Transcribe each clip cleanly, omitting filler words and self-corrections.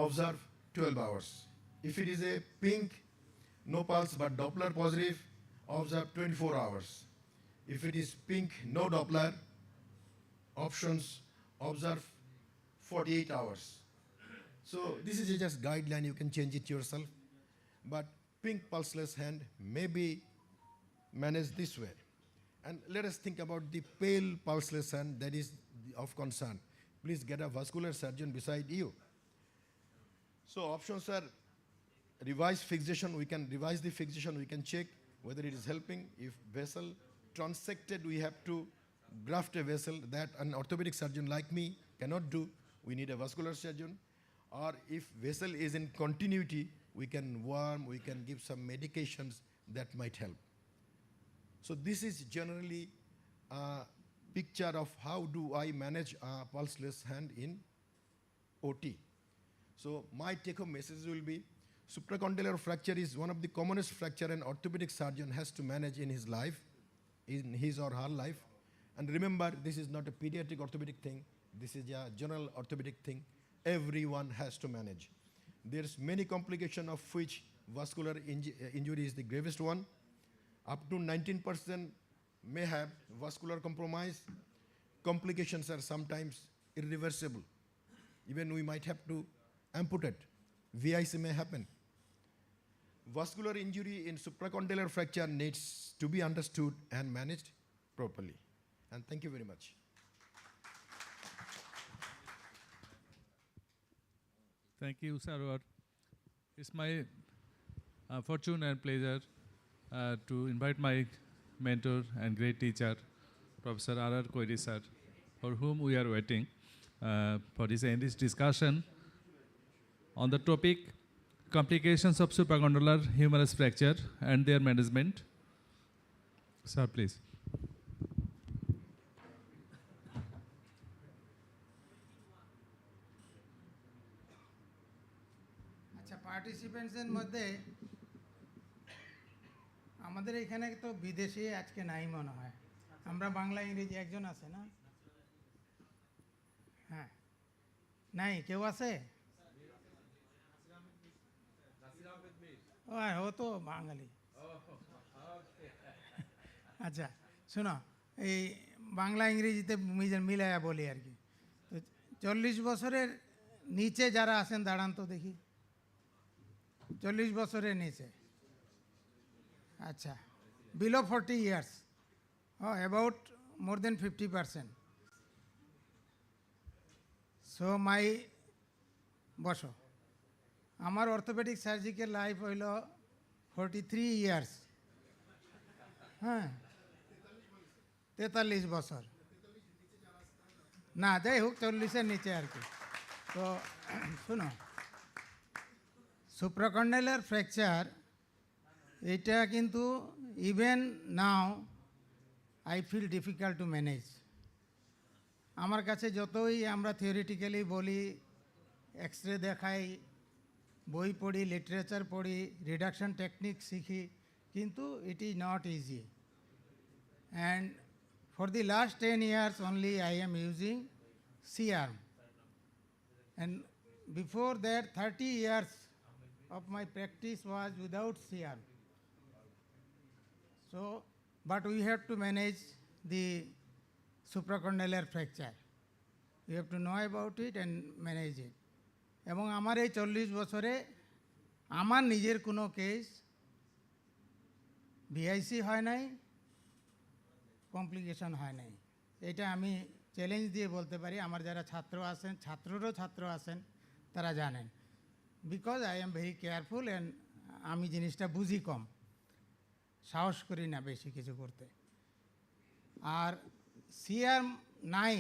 observe 12 hours. If it is a pink, no pulse but Doppler positive, observe 24 hours. If it is pink, no Doppler, options, observe 48 hours. So this is just guideline, you can change it yourself. But pink pulseless hand may be managed this way. And let us think about the pale pulseless hand that is of concern. Please get a vascular surgeon beside you. So options are revise fixation, we can revise the fixation, we can check whether it is helping. If vessel transected, we have to graft a vessel that an orthopedic surgeon like me cannot do. We need a vascular surgeon. Or if vessel is in continuity, we can warm, we can give some medications that might help. So this is generally a picture of how do I manage a pulseless hand in OT. So my take-home message will be, supracondylar fracture is one of the commonest fracture an orthopedic surgeon has to manage in his life, in his or her life. And remember, this is not a pediatric orthopedic thing. This is a general orthopedic thing. Everyone has to manage. There's many complications of which vascular injury is the gravest one. Up to 19% may have vascular compromise. Complications are sometimes irreversible. Even we might have to amputate. VIC may happen. Vascular injury in supracondylar fracture needs to be understood and managed properly. And thank you very much. Thank you, Sarwar. It's my fortune and pleasure to invite my mentor and great teacher, Professor R.R. Koiri sir, for whom we are waiting for this discussion on the topic complications of supracondylar humerus fracture and their management. Sir, please. পার্টিসিপেন্টসের মধ্যে আমাদের এখানে তো বিদেশি আজকে নাই মনে হয়, আমরা বাংলা ইংরেজি একজন আছে না? হ্যাঁ, নাই কেউ আছে? ও তো বাঙালি। আচ্ছা শোনো, এই বাংলা ইংরেজিতে মিলাইয়া বলি আর কি। তো 40 বছরের নিচে যারা আছেন দাঁড়ান তো দেখি। 40 বছরের নিচে, আচ্ছা, below 40 years, about more than 50%। So my boss, আমার অর্থোপেডিক সার্জিক্যাল লাইফ হইল 43 ইয়ার্স। হ্যাঁ, 43 বছর না, যাই হোক 40-এর নিচে আর কি। তো শুনো, সুপ্রাকন্ডাইলার ফ্র্যাকচার এটা কিন্তু even now I feel difficult to manage. আমার কাছে যতই আমরা থিওরিটিক্যালি বলি, এক্স রে দেখাই, বই পড়ি, লিটারেচার পড়ি, রিডাকশন টেকনিক শিখি, কিন্তু it is not easy. And for the last 10 years only I am using C-arm, and before that 30 years of my practice was without C-arm. So, but we have to manage the supracondylar fracture. We have to know about it and manage it. এবং আমার এই 40 বছরে আমার নিজের কোনো case VIC হয় নাই, complication হয় নাই। এটা আমি চ্যালেঞ্জ দিয়ে বলতে পারি। আমার যারা ছাত্র আছেন, ছাত্র আছেন, তারা জানেন। Because I am very careful and আমি জিনিসটা বুঝি কম, সাহস করি না বেশি কিছু করতে। আর সিআরম নাই,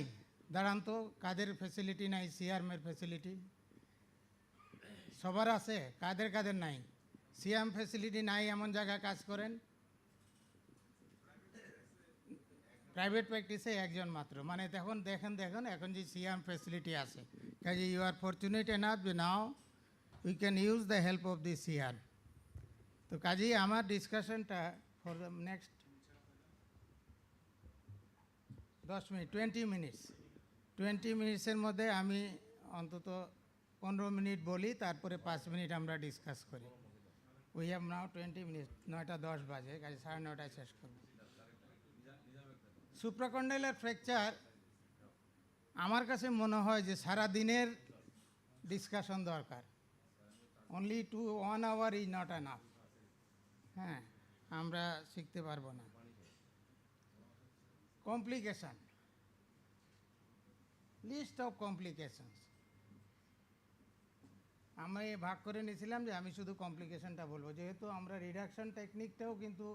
দাঁড়ান তো, কাদের ফ্যাসিলিটি নাই? সিআরমের ফ্যাসিলিটি সবার আছে, কাদের নাই? সিআরম ফ্যাসিলিটি নাই এমন জায়গায় কাজ করেন? প্রাইভেট প্র্যাকটিসে একজন মাত্র। মানে দেখেন এখন যে সিআরম ফ্যাসিলিটি আছে, কাজে ইউ আর ফরচুনেট এনাফ যে now we can use the help of the সিআরম। তো কাজেই আমার ডিসকাশনটা ফর দ্য নেক্সট 10 মিনিট, 20 মিনিটসের মধ্যে আমি অন্তত 15 মিনিট বলি, তারপরে 5 মিনিট আমরা ডিসকাস করি। উই হ্যাভ নাও 20 মিনিট, 9:10 বাজে, কাজে 9:30 শেষ করব। সুপ্রাকন্ডাইলার ফ্র্যাকচার আমার কাছে মনে হয় যে সারা দিনের ডিসকাশন দরকার। Only 1 hour is not enough. হ্যাঁ, আমরা শিখতে পারবো না। Complication, list of complications. আমরা ভাগ করে নিয়েছিলাম যে আমি শুধু কমপ্লিকেশনটা বলবো, যেহেতু আমরা রিডাকশন টেকনিকটাও কিন্তু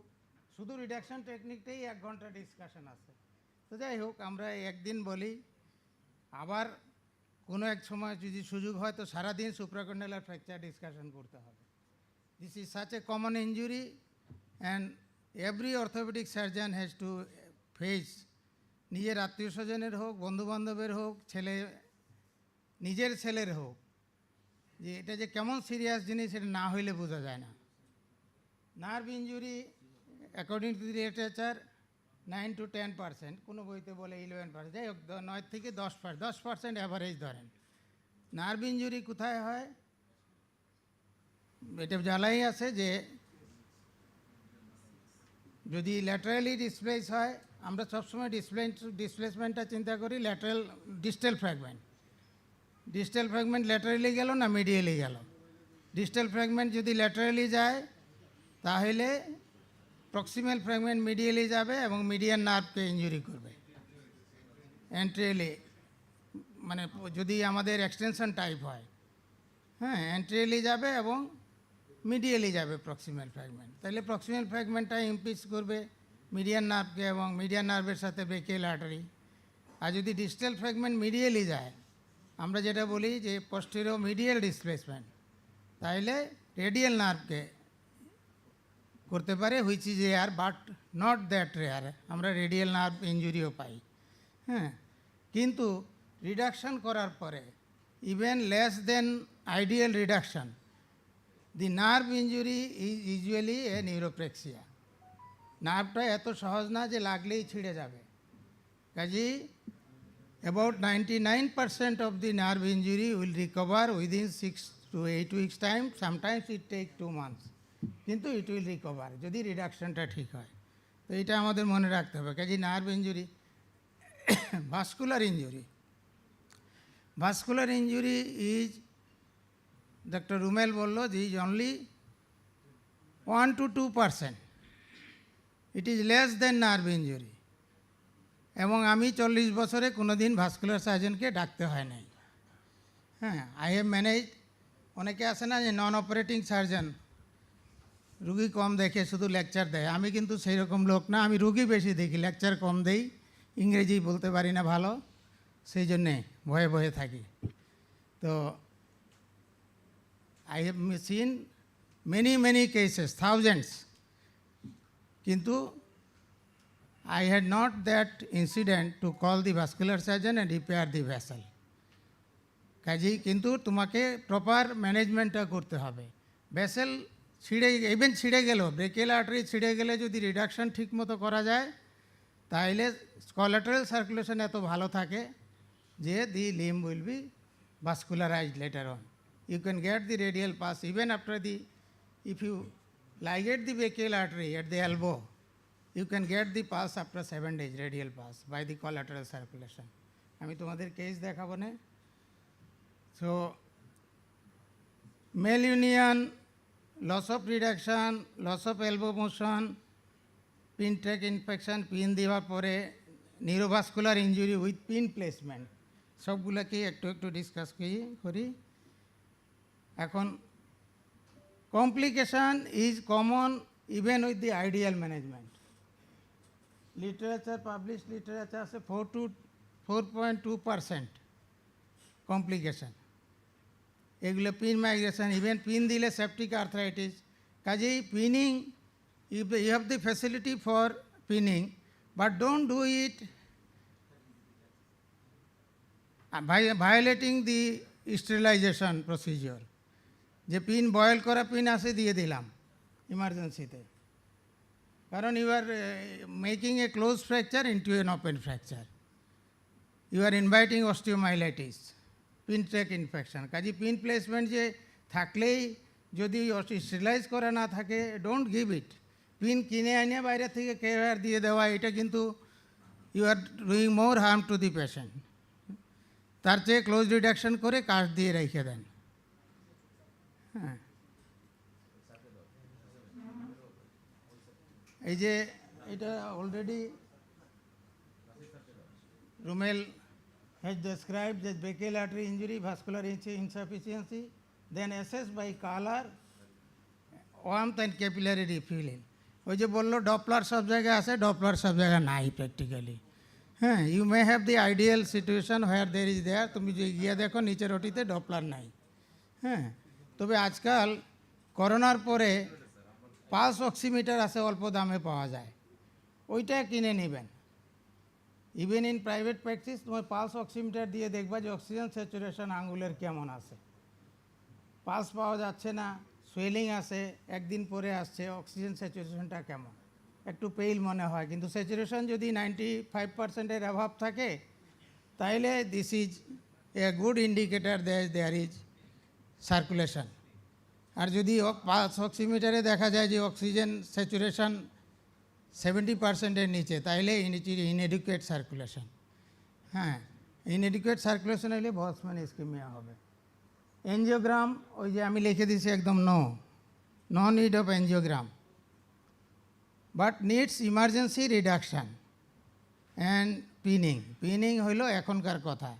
শুধু রিডাকশন টেকনিকটাই 1 ঘন্টা ডিসকাশন আছে। তো যাই হোক, আমরা একদিন বলি, আবার কোনো এক সময় যদি সুযোগ হয় তো সারাদিন সুপ্রাকন্ডাইলার ফ্র্যাকচার ডিসকাশন করতে হবে। This is such a common injury and every orthopaedic surgeon has to face. নিজের আত্মীয় স্বজনের হোক, বন্ধুবান্ধবের হোক, নিজের ছেলের হোক, যে এটা যে কেমন সিরিয়াস জিনিস এটা না হইলে বোঝা যায় না। Nerve injury according to the literature 9 to 10%, কোনো বইতে বলে 11%, যাই হোক 9 থেকে 10% অ্যাভারেজ ধরেন। নার্ভ ইঞ্জুরি কোথায় হয় এটা জানাই আছে যে যদি ল্যাটারালি ডিসপ্লেস হয়, আমরা সবসময় ডিসপ্লেসমেন্টটা চিন্তা করি lateral distal fragment. Distal fragment laterally গেল না মিডিয়ালি গেল। ডিস্টাল ফ্র্যাগমেন্ট যদি ল্যাটারালি যায় তাহলে প্রক্সিমাল ফ্র্যাগমেন্ট মিডিয়ালি যাবে এবং মিডিয়ান নার্ভকে ইনজুরি করবে। অ্যান্ট্রিয়ালি মানে যদি আমাদের এক্সটেনশন টাইপ হয়, হ্যাঁ, অ্যান্ট্রিয়ালি যাবে এবং মিডিয়ালি যাবে প্রক্সিমাল ফ্র্যাগমেন্ট। তাহলে প্রক্সিমাল ফ্র্যাগমেন্টটা ইমপিচ করবে মিডিয়ান নার্ভকে এবং মিডিয়ান নার্ভের সাথে ব্রেকিয়াল আর্টারি। আর যদি ডিস্টাল ফ্র্যাগমেন্ট মিডিয়ালি যায়, আমরা যেটা বলি যে পোস্টেরিয়র মিডিয়াল ডিসপ্লেসমেন্ট, তাহলে রেডিয়াল নার্ভকে করতে পারে, which is rare but not that rare. আমরা রেডিয়াল নার্ভ ইঞ্জুরিও পাই। হ্যাঁ, কিন্তু রিডাকশন করার পরে even less than ideal reduction, the nerve injury is usually a neuropraxia. নার্ভটা এত সহজ না যে লাগলেই ছিঁড়ে যাবে। কাজেই about 99% of the nerve injury will recover within 6 to 8 weeks time. Sometimes it takes 2 months. কিন্তু it will recover যদি রিডাকশনটা ঠিক হয়। তো এটা আমাদের মনে রাখতে হবে। কাজেই nerve injury, vascular injury. Vascular injury is, doctor Rumel বললো যে is only 1 to 2%. It is less than nerve injury. এবং আমি 40 বছরে কোনো দিন ভাস্কুলার সার্জনকে ডাকতে হয় নাই। হ্যাঁ, আই হ্যাভ ম্যানেজ। অনেকে আছে না যে নন অপারেটিং সার্জন, রুগী কম দেখে শুধু লেকচার দেয়। আমি কিন্তু সেই রকম লোক না, আমি রুগী বেশি দেখি, লেকচার কম দেই। ইংরেজি বলতে পারি না ভালো, সেই জন্যে ভয়ে ভয়ে থাকি। তো I have scene many cases, thousands, কিন্তু I had not that incident to call the vascular surgeon and repair the vessel. কাজেই কিন্তু তোমাকে প্রপার ম্যানেজমেন্টটা করতে হবে। ভেসেল ছিঁড়ে গেল, ব্রেকিয়াল আর্টারি ছিঁড়ে গেলে যদি রিডাকশন ঠিক মতো করা যায়, তাহলে কোলাটারাল সার্কুলেশন এত ভালো থাকে যে the limb will be vascularized later on. You can get the radial pass even after if you ligate the brachial artery at the elbow, you can get the pulse after 7 days, radial pulse by the collateral circulation. আমি তোমাদের case দেখাবো না। So malunion, loss of reduction, loss of elbow motion, pin track infection, pin দেওয়ার পরে neurovascular injury with pin placement, সবগুলোকে একটু discuss করি। এখন complication is common even with the ideal management. Literature, publish literature আছে 4 to 4.2% complication. এগুলো pin migration, even pin দিলে septic arthritis. কাজেই pinning, you have the facility for pinning, but don't do it violating the sterilization procedure. যে pin boil করা pin আসে দিয়ে দিলাম ইমার্জেন্সিতে, কারণ you are making a close fracture into an open fracture, you are inviting osteomyelitis. Pin track infection. কাজে pin placement যে থাকলেই যদি স্টেরিলাইজ করা না থাকে, ডোন্ট গিভ ইট। পিন কিনে এনে বাইরে থেকে কেয়ার দিয়ে দেওয়া, এটা কিন্তু you are doing more harm to the patient. তার চেয়ে ক্লোজ রিডাকশন করে কাস্ট দিয়ে রেখে দেন। হ্যাঁ, এই যে এটা already Rumel has described the brachial artery injury, vascular insufficiency, then assessed by color, warmth and capillary refilling. ওই যে বললো ডপলার সব জায়গায় আছে, ডপলার সব জায়গায় নাই প্র্যাকটিক্যালি। হ্যাঁ, you may have the ideal situation where there is there, তুমি যে গিয়ে দেখো নিচের ওটিতে ডপলার নাই। হ্যাঁ, তবে আজকাল করোনার পরে পালস অক্সিমিটার আছে, অল্প দামে পাওয়া যায়, ওইটা কিনে নেবেন। ইভেন ইন প্রাইভেট প্র্যাকটিস তোমার পালস অক্সিমিটার দিয়ে দেখবা যে অক্সিজেন স্যাচুরেশন আঙ্গুলের কেমন আছে। পালস পাওয়া যাচ্ছে না, সোয়েলিং আছে, একদিন পরে আসছে, অক্সিজেন স্যাচুরেশনটা কেমন, একটু পেইল মনে হয়, কিন্তু স্যাচুরেশন যদি 95%-এর অ্যাভাব থাকে তাইলে this is a good indicator that there is circulation. আর যদি পালস অক্সিমিটারে দেখা যায় যে অক্সিজেন স্যাচুরেশন 70%-এর নিচে, তাইলে ইনএডুকেট সার্কুলেশন। হ্যাঁ, ইনএডুকেট সার্কুলেশন হলে বসমান ইস্কেমিয়া হবে। এনজিওগ্রাম ওই যে আমি লিখে দিয়েছি একদম no need of angiogram, but needs emergency reduction and pinning হইল এখনকার কথা।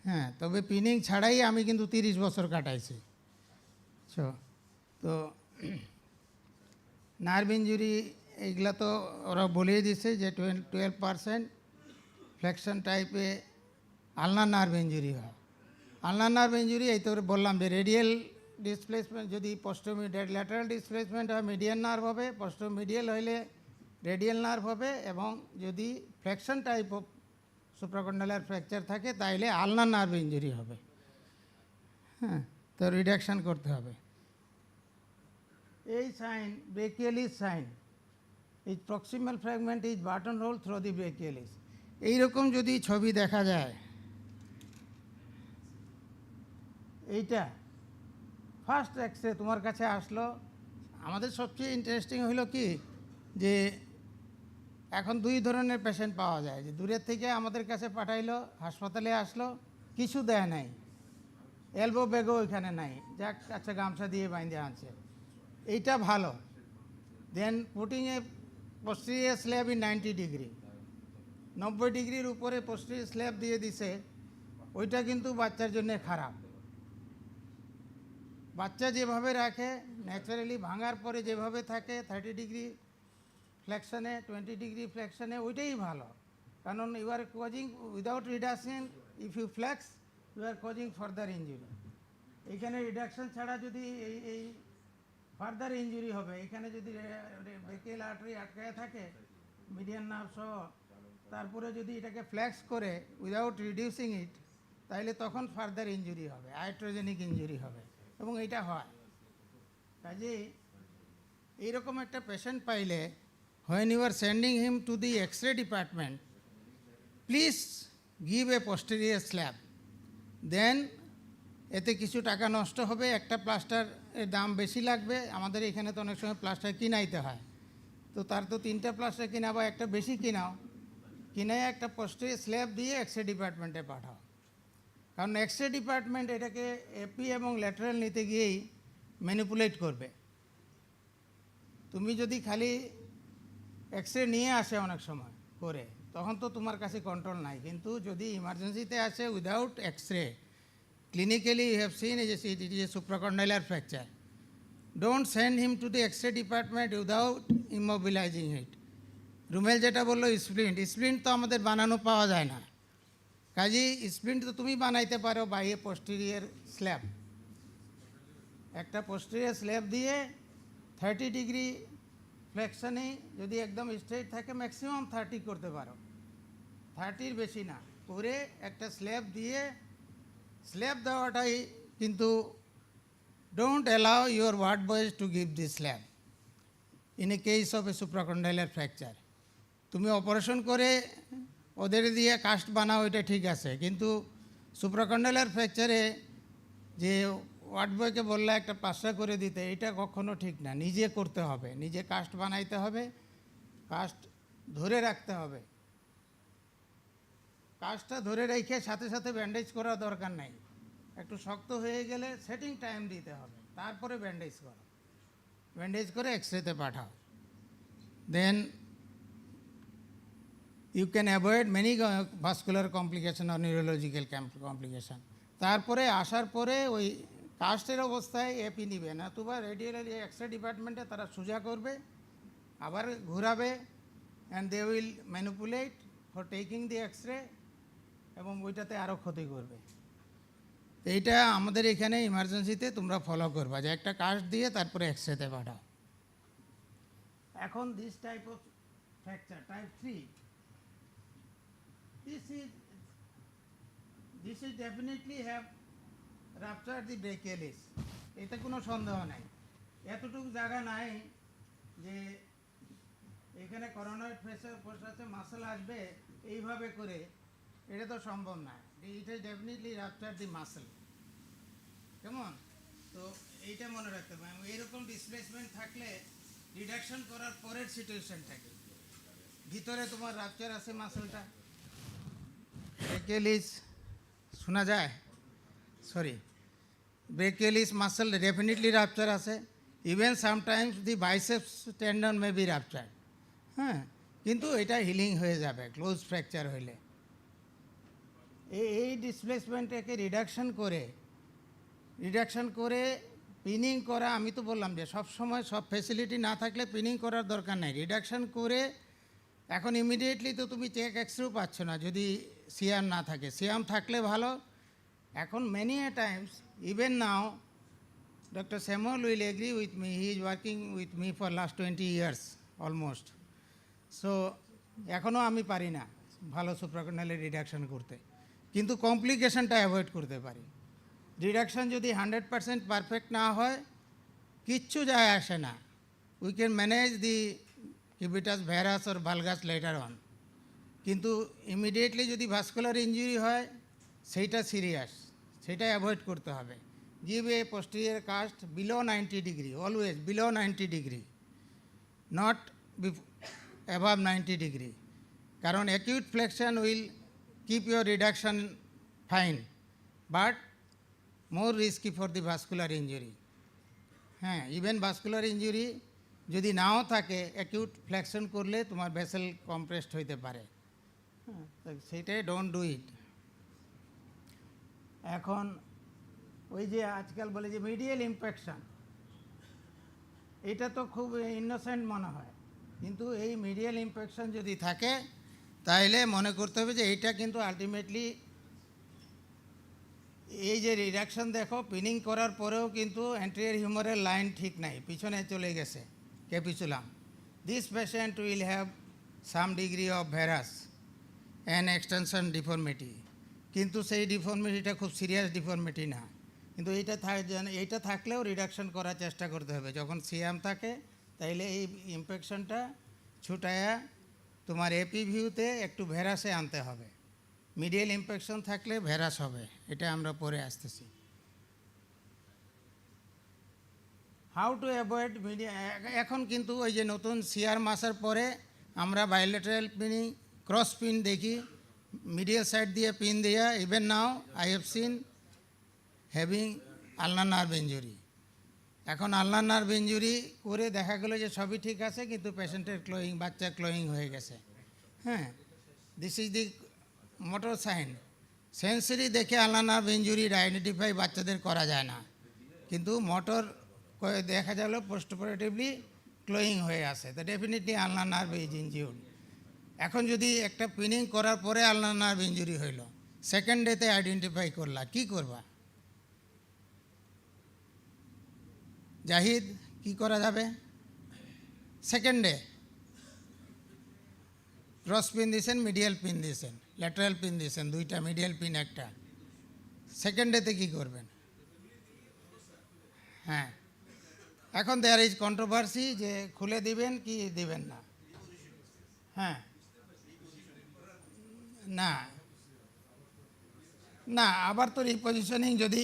হ্যাঁ, তবে পিনিং ছাড়াই আমি কিন্তু 30 বছর কাটাইছি। তো নার্ভ ইঞ্জুরি এইগুলা তো ওরা বলেই দিছে যে 12% ফ্লেকশন টাইপে আলনার নার্ভ ইঞ্জুরি হয়। আলনার নার্ভ ইঞ্জুরি এই তো বললাম যে রেডিয়াল ডিসপ্লেসমেন্ট, যদি ল্যাটারাল ডিসপ্লেসমেন্ট হয় মিডিয়ান নার্ভ হবে, পোস্টোমিডিয়াল হইলে রেডিয়াল নার্ভ হবে, এবং যদি ফ্লেকশন টাইপ অফ সুপ্রাকন্ডালার ফ্র্যাকচার থাকে তাইলে আলনার নার্ভ ইঞ্জুরি হবে। হ্যাঁ, তো রিডাকশান করতে হবে। এই সাইন ব্রেকিয়ালিস সাইন, এই proximal fragment is button hole through the brachialis. এইরকম যদি ছবি দেখা যায়, এইটা ফার্স্ট এক্সরে তোমার কাছে আসলো, আমাদের সবচেয়ে ইন্টারেস্টিং হলো কি যে এখন 2 ধরনের পেশেন্ট পাওয়া যায়, যে দূরের থেকে আমাদের কাছে পাঠাইলো, হাসপাতালে আসলো, কিছু দেয় নাই, এলবো ব্যাগও ওইখানে নাই, যাক আচ্ছা গামছা দিয়ে বাইন্ধে আনছে, এইটা ভালো। Then putting a posterior slab in 90 degree, 90 ডিগ্রির উপরে পোস্টেরিয়র স্ল্যাব দিয়ে দিছে, ওইটা কিন্তু বাচ্চার জন্য খারাপ। বাচ্চা যেভাবে রাখে ন্যাচারালি ভাঙার পরে যেভাবে থাকে 30 ডিগ্রি ফ্লেকশনে, 20 ডিগ্রি ফ্লেকশনে, ওইটাই ভালো। কারণ you are causing without reduction, if you flex you are causing further injury. এইখানে রিডাকশন ছাড়া যদি এই ফার্দার ইঞ্জুরি হবে, এখানে যদি ব্রেকিয়াল আর্টারি আটকায় থাকে মিডিয়ান নার্ভ সহ, তারপরে যদি এটাকে ফ্লেক্স করে উইদাউট রিডিউসিং ইট, তাহলে তখন ফার্দার ইঞ্জুরি হবে, আইট্রোজেনিক ইঞ্জুরি হবে, এবং এটা হয়। কাজেই এইরকম একটা পেশেন্ট পাইলে, when you are sending him to the X-ray department, please give a posterior slab. Then এতে কিছু টাকা নষ্ট হবে, একটা প্লাস্টারের দাম বেশি লাগবে, আমাদের এখানে তো অনেক সময় প্লাস্টার কিনাইতে হয়, তো তার তো 3টা প্লাস্টার কিনা বা একটা বেশি কিনাও, কিনে একটা পোস্টেরিয়র স্ল্যাব দিয়ে এক্সরে ডিপার্টমেন্টে পাঠাও। কারণ এক্সরে ডিপার্টমেন্ট এটাকে এপি এবং ল্যাটারাল নিতে গিয়েই ম্যানিপুলেট করবে। তুমি যদি খালি এক্সরে নিয়ে আসে অনেক সময় করে, তখন তো তোমার কাছে কন্ট্রোল নাই, কিন্তু যদি ইমার্জেন্সিতে আসে without X-ray, clinically you have seen it is a supracondylar fracture, don't send him to the X-ray department without immobilizing it. রুমেল যেটা বললো স্প্লিন্ট তো আমাদের বানানো পাওয়া যায় না, কাজেই স্প্লিন্ট তো তুমি বানাইতে পারো বাই এ পোস্টেরিয়র স্ল্যাব। একটা পোস্টেরিয়র স্ল্যাব দিয়ে 30 ডিগ্রি ফ্লেকশনে যদি একদম স্ট্রেট থাকে ম্যাক্সিমাম 30 করতে পারো, 30-র বেশি না, করে একটা স্ল্যাব দিয়ে, স্ল্যাব দেওয়াটাই কিন্তু don't allow your ward boys to give this slab in a case of a supracondylar fracture. তুমি অপারেশন করে ওদের দিয়ে কাস্ট বানাও, এটা ঠিক আছে, কিন্তু সুপ্রাকন্ডালার ফ্র্যাকচারে যে ওয়ার্ড বয়কে বললে একটা পাশা করে দিতে, এটা কখনো ঠিক না। নিজে করতে হবে, নিজে কাস্ট বানাইতে হবে, কাস্ট ধরে রাখতে হবে। কাজটা ধরে রেখে সাথে সাথে ব্যান্ডেজ করার দরকার নাই। একটু শক্ত হয়ে গেলে সেটিং টাইম দিতে হবে, তারপরে ব্যান্ডেজ করো। ব্যান্ডেজ করে এক্সরেতে পাঠাও। Then you can avoid many vascular complication আর নিউরোলজিক্যাল কমপ্লিকেশন। তারপরে আসার পরে ওই কাস্টের অবস্থায় এপি নিবে না, তুবা রেডিওলজি এক্স রে ডিপার্টমেন্টে তারা সোজা করবে, আবার ঘুরাবে, and they will manipulate for taking the X ray, এবং ওইটাতে আরও ক্ষতি করবে। তো এইটা আমাদের এখানে ইমার্জেন্সিতে তোমরা ফলো করবা, যে একটা কাস্ট দিয়ে তারপরে এক্সরেতে পাঠাও। এখন this type of fracture type 3, this is definitely have ruptured the brachialis, এতে কোনো সন্দেহ নাই। এতটুকু জায়গা নাই যে এখানে করোনয়েড ফেসাসে মাসল আসবে এইভাবে করে, এটা তো সম্ভব না। It has definitely rupture the muscle. কেমন? তো এইটা মনে রাখতে হবে। এইরকম ডিসপ্লেসমেন্ট থাকলে রিডাকশন করার পরের সিচুয়েশনটাকে, ভিতরে তোমার রাপচার আছে মাসলটা, ব্রেকিয়ালিস শোনা যায়, সরি, ব্রেকিয়ালিস মাসল ডেফিনেটলি রাপচার আছে। Even sometimes the biceps tendon may be rupture. হ্যাঁ, কিন্তু এটা হিলিং হয়ে যাবে ক্লোজ ফ্র্যাকচার হইলে। এই ডিসপ্লেসমেন্টটাকে রিডাকশন করে পিনিং করা, আমি তো বললাম যে সব সময় সব ফ্যাসিলিটি না থাকলে পিনিং করার দরকার নেই। রিডাকশন করে এখন ইমিডিয়েটলি তো তুমি চেক এক্সরেও পাচ্ছ না যদি সিয়াম না থাকে। সিয়াম থাকলে ভালো। এখন many a Times, even now, Dr. Samuel will agree with me. He is working with me for last 20 years almost. So এখনও আমি পারি না ভালো সুপ্রাকন্ডালের রিডাকশন করতে, কিন্তু কমপ্লিকেশনটা অ্যাভয়েড করতে পারি। রিডাকশন যদি 100% পারফেক্ট না হয়, কিচ্ছু যায় আসে না। We can manage the cubitus varus or valgus later on, কিন্তু ইমিডিয়েটলি যদি ভাস্কুলার ইঞ্জুরি হয় সেইটা সিরিয়াস, সেটা অ্যাভয়েড করতে হবে। Give a posterior cast below 90 degree, always below 90 degree, not above 90 degree, কারণ acute flexion will keep your reduction fine, but more risky for the vascular injury. হ্যাঁ, even vascular injury যদি নাও থাকে, acute flexion করলে তোমার vessel compressed হইতে পারে। হ্যাঁ, সেটাই ডোন্ট ডু ইট। এখন ওই যে আজকাল বলে যে মিডিয়াল ইমপ্যাকশন, এটা তো খুব ইনোসেন্ট মনে হয়, কিন্তু এই মিডিয়াল ইমপ্যাকশন যদি থাকে তাহলে মনে করতে হবে যে এইটা কিন্তু আলটিমেটলি, এই যে রিডাকশন দেখো পিনিং করার পরেও কিন্তু অ্যান্টেরিয়র হিউমারের লাইন ঠিক নাই, পিছনে চলে গেছে capitulum. This patient will have some degree of various and extension deformity, কিন্তু সেই ডিফর্মিটিটা খুব সিরিয়াস ডিফর্মিটি না। কিন্তু এইটা থাকলেও রিডাকশন করার চেষ্টা করতে হবে। যখন সিয়াম থাকে তাইলে এই ইনফেকশনটা ছুটায়া তোমার এপি ভিউতে একটু ভ্যারাসে আনতে হবে। মিডিয়াল ইনফেকশন থাকলে ভ্যারাস হবে, এটা আমরা পরে আসতেছি। হাউ টু অ্যাভয়েড এখন কিন্তু ওই যে নতুন সিয়ার মাসের পরে আমরা বাইলেটারাল পিনিং, ক্রস পিন দেখি, মিডিয়াল সাইড দিয়ে পিন দেওয়া। Even now I have seen having ulnar nerve injury. এখন আলনার নার্ভ ইঞ্জুরি করে দেখা গেলো যে সবই ঠিক আছে, কিন্তু পেশেন্টের ক্লোয়িং, বাচ্চা ক্লোয়িং হয়ে গেছে। হ্যাঁ, this is the motor sign. Sensory দেখে আলনার নার্ভ ইঞ্জুরি আইডেন্টিফাই বাচ্চাদের করা যায় না, কিন্তু মোটর দেখা গেল পোস্টঅপারেটিভলি ক্লোয়িং হয়ে আছে, তো definitely ulnar nerve is injured. এখন যদি একটা পিনিং করার পরে আলনার নার্ভ ইঞ্জুরি হইল, সেকেন্ড ডেতে আইডেন্টিফাই করলা, কি করবা? জাহিদ, কি করা যাবে? সেকেন্ড ডে ক্রস পিন দিয়েছেন, মিডিয়াল পিন দিয়েছেন, ল্যাটারাল পিন দিয়েছেন, দুইটা, মিডিয়াল পিন একটা। সেকেন্ড ডেতে কী করবেন? হ্যাঁ, এখন দেয়ার ইজ কন্ট্রোভার্সি যে খুলে দিবেন কি দিবেন না। হ্যাঁ, না না আবার তো রিপজিশনিং যদি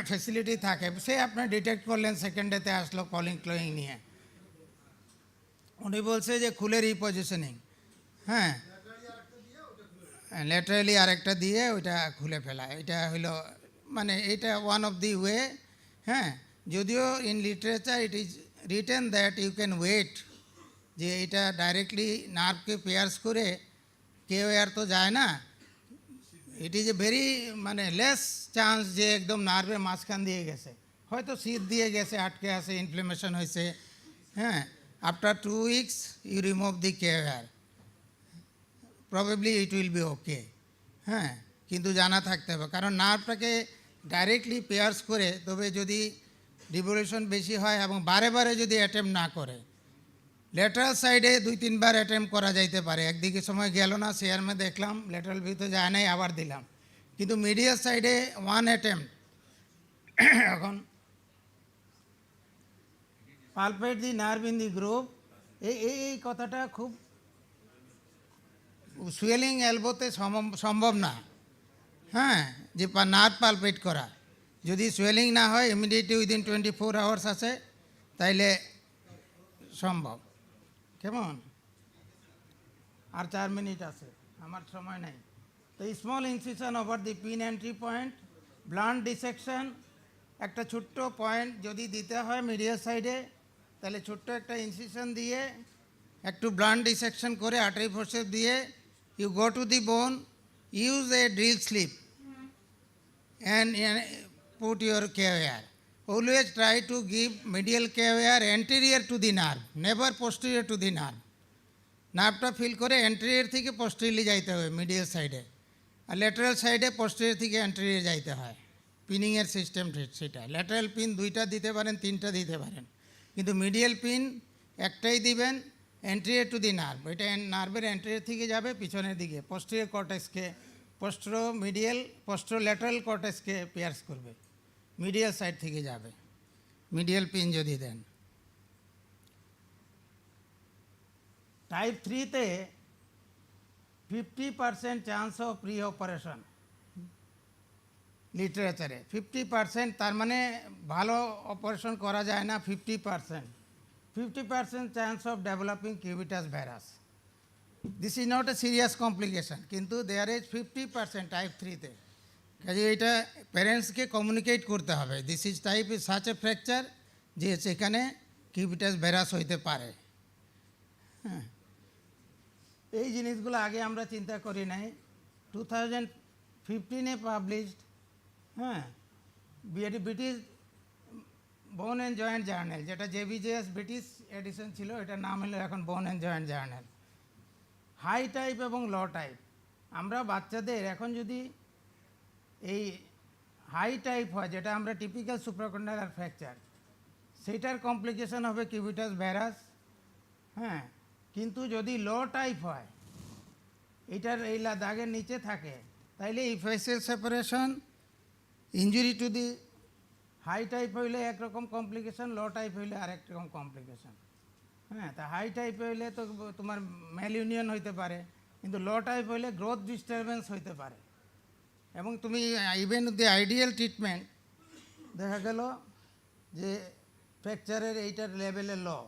ফ্যাসিলিটি থাকে সে আপনি ডিটেক্ট করলেন সেকেন্ড ডেতে আসলো কলিং ক্লোয়িং নিয়ে, উনি বলছে যে খুলে রিপজিশনিং, হ্যাঁ ল্যাটারালি আরেকটা দিয়ে ওইটা খুলে ফেলা, এটা হলো মানে এটা ওয়ান অফ দি ওয়ে। হ্যাঁ, যদিও in literature it is written that you can wait, যে এটা ডাইরেক্টলি নার্ভকে পেয়ার্স করে কেউ আর তো যায় না, ইট ইজ এ ভেরি মানে লেস চান্স যে একদম নার্ভের মাঝখান দিয়ে গেছে, হয়তো শীত দিয়ে গেছে, আটকে আছে, ইনফ্লেমেশন হয়েছে। হ্যাঁ, after 2 weeks you remove the care, probably it will be okay. হ্যাঁ, কিন্তু জানা থাকতে হবে, কারণ নার্ভটাকে ডাইরেক্টলি পেয়ার্স করে, তবে যদি ডিভলিউশন বেশি হয় এবং বারে বারে যদি অ্যাটেম্প না করে, ল্যাটারাল সাইডে 2-3 বার অ্যাটেম্প করা যাইতে পারে, একদিকে সময় গেল না শেয়ারমে দেখলাম ল্যাটারাল ভিউতে যায় নাই আবার দিলাম, কিন্তু মিডিয়াল সাইডে 1 অ্যাটেম্প। এখন pulpit the nerve in the group, এই কথাটা খুব সুয়েলিং এলবোতে সম্ভব না। হ্যাঁ, যে নার্ভ পালপেট করা যদি সুয়েলিং না হয় ইমিডিয়েটলি উইদিন 24 hours আছে তাইলে সম্ভব। কেমন, আর 4 মিনিট আছে, আমার সময় নেই। তো small incision over the pin entry point, blunt dissection, একটা ছোট্ট পয়েন্ট যদি দিতে হয় মিডিয়াল সাইডে, তাহলে ছোট্ট একটা ইনসিশন দিয়ে একটু ব্লান্ট ডিসেকশন করে আর্টারি ফোর্সেপ দিয়ে you go to the bone, use a drill slip and put your KOR. Always try to give medial KOR anterior to the nerve, never posterior to the nerve. নার্ভটা feel করে anterior থেকে posteriorly যাইতে হবে medial সাইডে, আর lateral সাইডে posterior থেকে anterior যাইতে হয়। পিনিংয়ের সিস্টেম সেটা, ল্যাটারাল পিন 2টা দিতে পারেন, 3টা দিতে পারেন, কিন্তু মিডিয়াল পিন একটাই দিবেন, অ্যান্টেরিয়র টু দি নার্ভ, এটা নার্ভের অ্যান্টেরিয়র থেকে যাবে পিছনের দিকে, পোস্টেরিয়র কর্টেক্সকে পোস্ট্রো ল্যাটারাল কর্টেক্সকে পেয়ার্স করবে, মিডিয়াল সাইড থেকে যাবে মিডিয়াল পিন যদি দেন। টাইপ 3-তে 50% চান্স অফ প্রি অপারেশন, লিটারেচারে 50%, তার মানে ভালো অপারেশন করা যায় না 50% chance of developing cubitus varus. This is not a serious complication, কিন্তু দেয়ার ইজ 50% টাইপ 3-তে। কাজে এটা প্যারেন্টসকে কমিউনিকেট করতে হবে, this is type is such a fracture যে সেখানে কিউবিটাস ভাইরাস হইতে পারে। হ্যাঁ, এই জিনিসগুলো আগে আমরা চিন্তা করি নাই। 2015-এ পাবলিশড, হ্যাঁ, British bone and joint journal, যেটা JBJS ব্রিটিশ এডিশন ছিল, এটার নাম হলো এখন bone and joint journal. High type এবং লো টাইপ, আমরা বাচ্চাদের এখন যদি এই হাই টাইপ হয়, যেটা আমরা টিপিক্যাল সুপ্রাকন্ডালার ফ্র্যাকচার, সেইটার কমপ্লিকেশন হবে কিউবিটাস ভাইরাস। হ্যাঁ, কিন্তু যদি লো টাইপ হয়, এটার এই দাগের নিচে থাকে, তাইলে এই facial separation, injury to the high type হইলে একরকম কমপ্লিকেশন, লো টাইপ হইলে আরেক রকম কমপ্লিকেশন। হ্যাঁ, তা হাই টাইপ হইলে তো তোমার ম্যাল ইউনিয়ন হইতে পারে, কিন্তু লো টাইপ হইলে গ্রোথ ডিস্টারবেন্স হইতে পারে। এবং তুমি ইভেন দি আইডিয়াল ট্রিটমেন্ট দেখা গেল যে ফ্র্যাকচারের এইটার লেভেলে লো,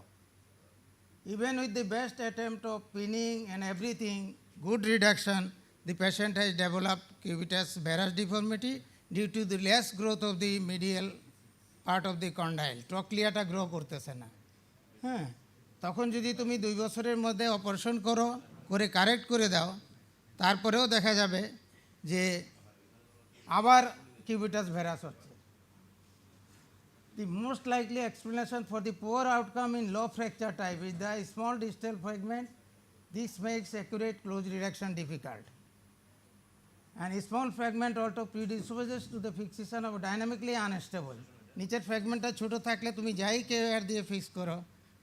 even with the best attempt of pinning and everything, good reduction, the patient has developed cubitus varus deformity due to the less growth of the medial part of the condyle. ট্রক্লিয়াটা grow করতেছে না। হ্যাঁ, তখন যদি তুমি 2 বছরের মধ্যে operation করে কারেক্ট করে দাও, তারপরেও দেখা যাবে যে আবার কিউবিটাস ভাইরাস হচ্ছে। The most likely explanation for the poor outcome in low fracture type is the small distal fragment. This makes accurate close reduction difficult. And small fragment also predisposes to the fixation of dynamically unstable. নিচের ফ্র্যাগমেন্টটা ছোট থাকলে তুমি যাই care দিয়ে fix করো,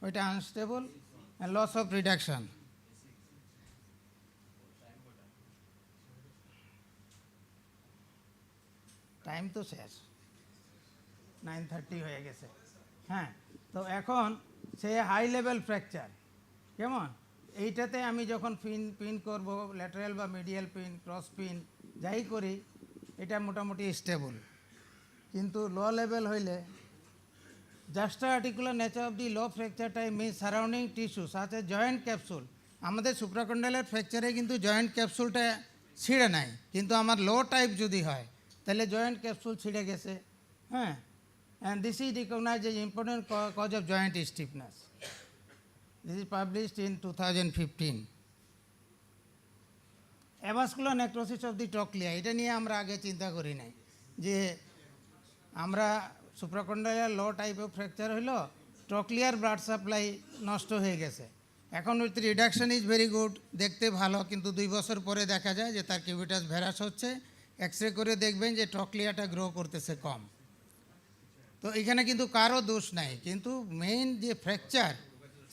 ওইটা unstable and loss of reduction. Time তো শেষ, 9:30 হয়ে গেছে। হ্যাঁ, তো এখন সে হাই লেভেল ফ্র্যাকচার, কেমন, এইটাতে আমি যখন পিন করব, ল্যাটারাল বা মিডিয়াল পিন, ক্রস পিন যাই করি, এটা মোটামুটি স্টেবল, কিন্তু লো লেভেল হইলে just articular nature of the low fracture type mean surrounding tissue সাথ এ জয়েন্ট ক্যাপসুল। আমাদের সুপ্রাকন্ডালের ফ্র্যাকচারে কিন্তু জয়েন্ট ক্যাপসুলটা ছিঁড়ে নাই, কিন্তু আমার লো টাইপ যদি হয় তাহলে জয়েন্ট ক্যাপসুল ছিঁড়ে গেছে। হ্যাঁ, and this is recognise as important cause of joint stiffness. This is published in 2015। Avascular necrosis of the trochlea, এটা নিয়ে আমরা আগে চিন্তা করি নাই যে আমরা সুপ্রাকন্ডালিয়ার লো টাইপ অফ ফ্র্যাকচার হইলো, ট্রক্লিয়ার ব্লাড সাপ্লাই নষ্ট হয়ে গেছে। এখন with reduction is very good, দেখতে ভালো, কিন্তু 2 বছর পরে দেখা যায় যে তার কিউবিটাস ভ্যারাস হচ্ছে। এক্সরে করে দেখবেন যে ট্রক্লিয়াটা গ্রো করতেছে কম। তো এখানে কিন্তু কারো দোষ নাই, কিন্তু মেইন যে ফ্র্যাকচার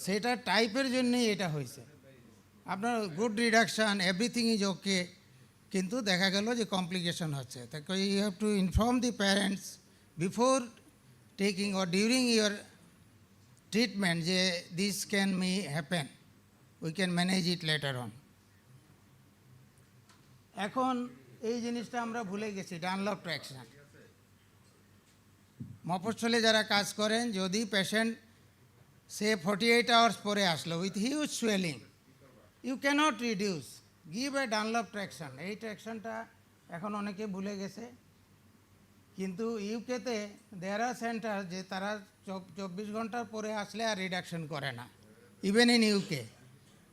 সেটা টাইপের জন্যই এটা হয়েছে। আপনার good reduction, everything is okay, কিন্তু দেখা গেল যে কমপ্লিকেশন হচ্ছে। তাই you have to inform the parents before taking or during your treatment যে this can may happen, we can manage it later on. এখন এই জিনিসটা আমরা ভুলে গেছি, ডানলপ ট্র্যাকশন। মফস্বলে যারা কাজ করেন, যদি পেশেন্ট সে 48 আওয়ার্স পরে আসলো with huge swelling, you can't reduce, give a Dunlop traction. এই ট্র্যাকশনটা এখন অনেকে ভুলে গেছে, কিন্তু ইউকেতে দেয়ার আর সেন্টার যে তারা 24 ঘন্টার পরে আসলে আর রিডাকশন করে না। Even in UK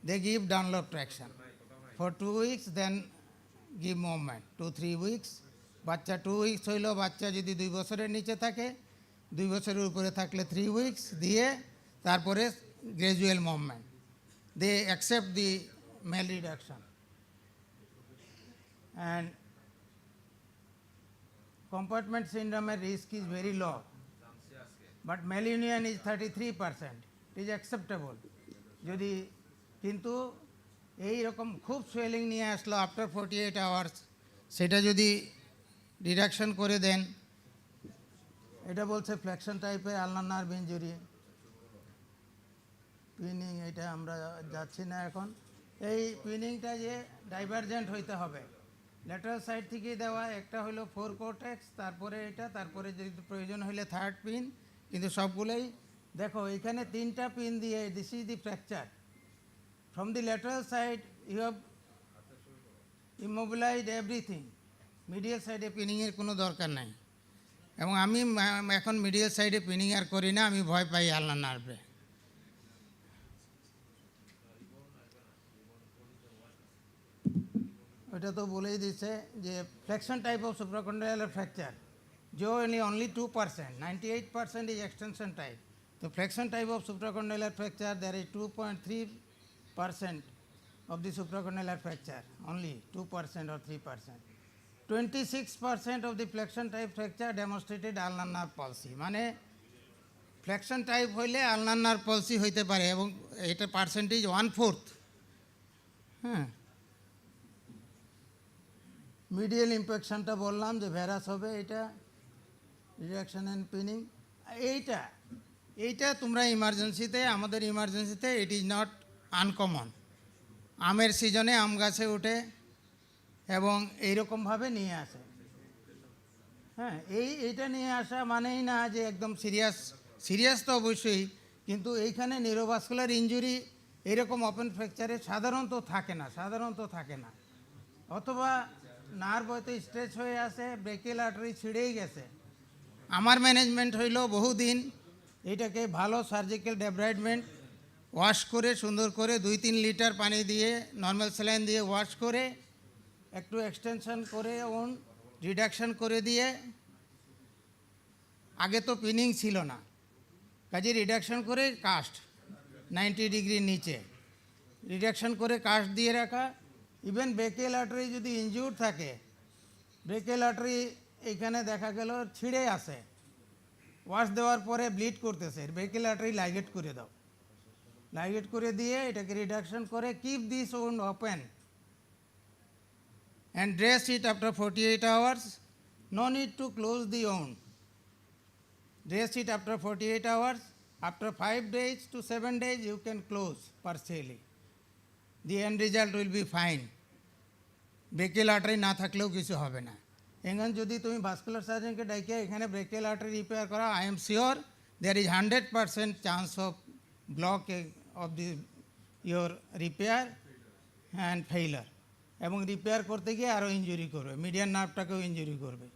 they give Dunlop traction for 2 weeks, then give movement 2-3 weeks. বাচ্চা 2 উইকস হইলো, বাচ্চা যদি 2 বছরের নিচে থাকে, 2 বছরের উপরে থাকলে 3 উইকস দিয়ে তারপরে gradual movement. They accept the male reduction, and compartment syndrome risk is very low, but malunion is 33%. It is acceptable. যদি কিন্তু এই রকম খুব সোয়েলিং নিয়ে আসলো আফটার 48 আওয়ার্স, সেটা যদি রিডাকশন করে দেন, এটা বলছে ফ্লেকশন টাইপের আলনার নার্ভ ইনজুরি। পিনিং, এটা আমরা যাচ্ছি না এখন। এই পিনিংটা যে ডাইভারজেন্ট হইতে হবে, ল্যাটারাল সাইড থেকে দেওয়া, একটা হলো 4 কোর্টেক্স, তারপরে এটা, তারপরে যদি প্রয়োজন হলে 3rd পিন, কিন্তু সবগুলোই দেখো এখানে 3টা পিন দিয়ে, this is the fracture from the lateral side, you have immobilised everything. Medial সাইডে পিনিংয়ের কোনো দরকার নাই, এবং আমি এখন মিডিয়াল সাইডে পিনিং আর করি না, আমি ভয় পাই আলনার নার্ভে। ওটা তো বলেই দিচ্ছে যে ফ্লেকশন টাইপ অফ সুপ্রাকন্ডালিয়ার ফ্র্যাকচার जो only 2%, 98% is extension type. So flexion type of supracondylar fracture, there is 2.3% of the supracondylar fracture, only 2% or 3%. 26% of the flexion type fracture demonstrated ulnar nerve palsy. মানে flexion type হইলে আলনার nerve পলসি হইতে পারে, এবং এটা percentage 1/4। হ্যাঁ, medial ইম্প্যাকশনটা বললাম যে various হবে, এটা রিডাকশন অ্যান্ড পিনিং। এইটা তোমরা ইমার্জেন্সিতে, আমাদের ইমার্জেন্সিতে ইট ইজ নট আনকমন। আমের সিজনে আম গাছে ওঠে এবং এইরকমভাবে নিয়ে আসে। হ্যাঁ, এইটা নিয়ে আসা মানেই না যে একদম সিরিয়াস তো অবশ্যই, কিন্তু এইখানে নিউরোভাস্কুলার ইনজুরি এরকম ওপেন ফ্র্যাকচারে সাধারণত থাকে না, অথবা নার্ভ হয়তো স্ট্রেচ হয়ে আসে, ব্রেকিয়াল আর্টারি ছিঁড়েই গেছে। আমার ম্যানেজমেন্ট হইল বহুদিন এটাকে ভালো সার্জিক্যাল ডেব্রাইডমেন্ট ওয়াশ করে, সুন্দর করে 2-3 লিটার পানি দিয়ে, নর্মাল স্যালাইন দিয়ে ওয়াশ করে, একটু এক্সটেনশন করে, রিডাকশন করে দিয়ে, আগে তো পিনিং ছিল না, কাজে রিডাকশন করে কাস্ট 90 ডিগ্রির নিচে রিডাকশন করে কাস্ট দিয়ে রাখা। ইভেন ব্রেকিয়াল আর্টারি যদি ইনজিউর্ড থাকে, ব্রেকিয়াল আর্টারি এইখানে দেখা গেল ছিঁড়ে আসে, ওয়াশ দেওয়ার পরে ব্লিড করতেছে, ব্রেকিয়াল আর্টারি লাইগেট করে দাও, লাইগেট করে দিয়ে এটাকে রিডাকশন করে, keep this wound open and dress it after 48 hours. No need to close the wound. Dress it after 48 hours. After 5 days to 7 days, you can close partially. The end result will be fine. Brachial artery না থাকলেও কিছু হবে না। এখন যদি তুমি vascular সার্জনকে ডাইকে এখানে ব্রেকিয়াল আর্টারি রিপেয়ার করা, I am sure there is 100% chance of block of the your repair and failure, এবং রিপেয়ার করতে গিয়ে আরও ইনজুরি করবে, মিডিয়ান নার্ভটাকেও ইনজুরি করবে।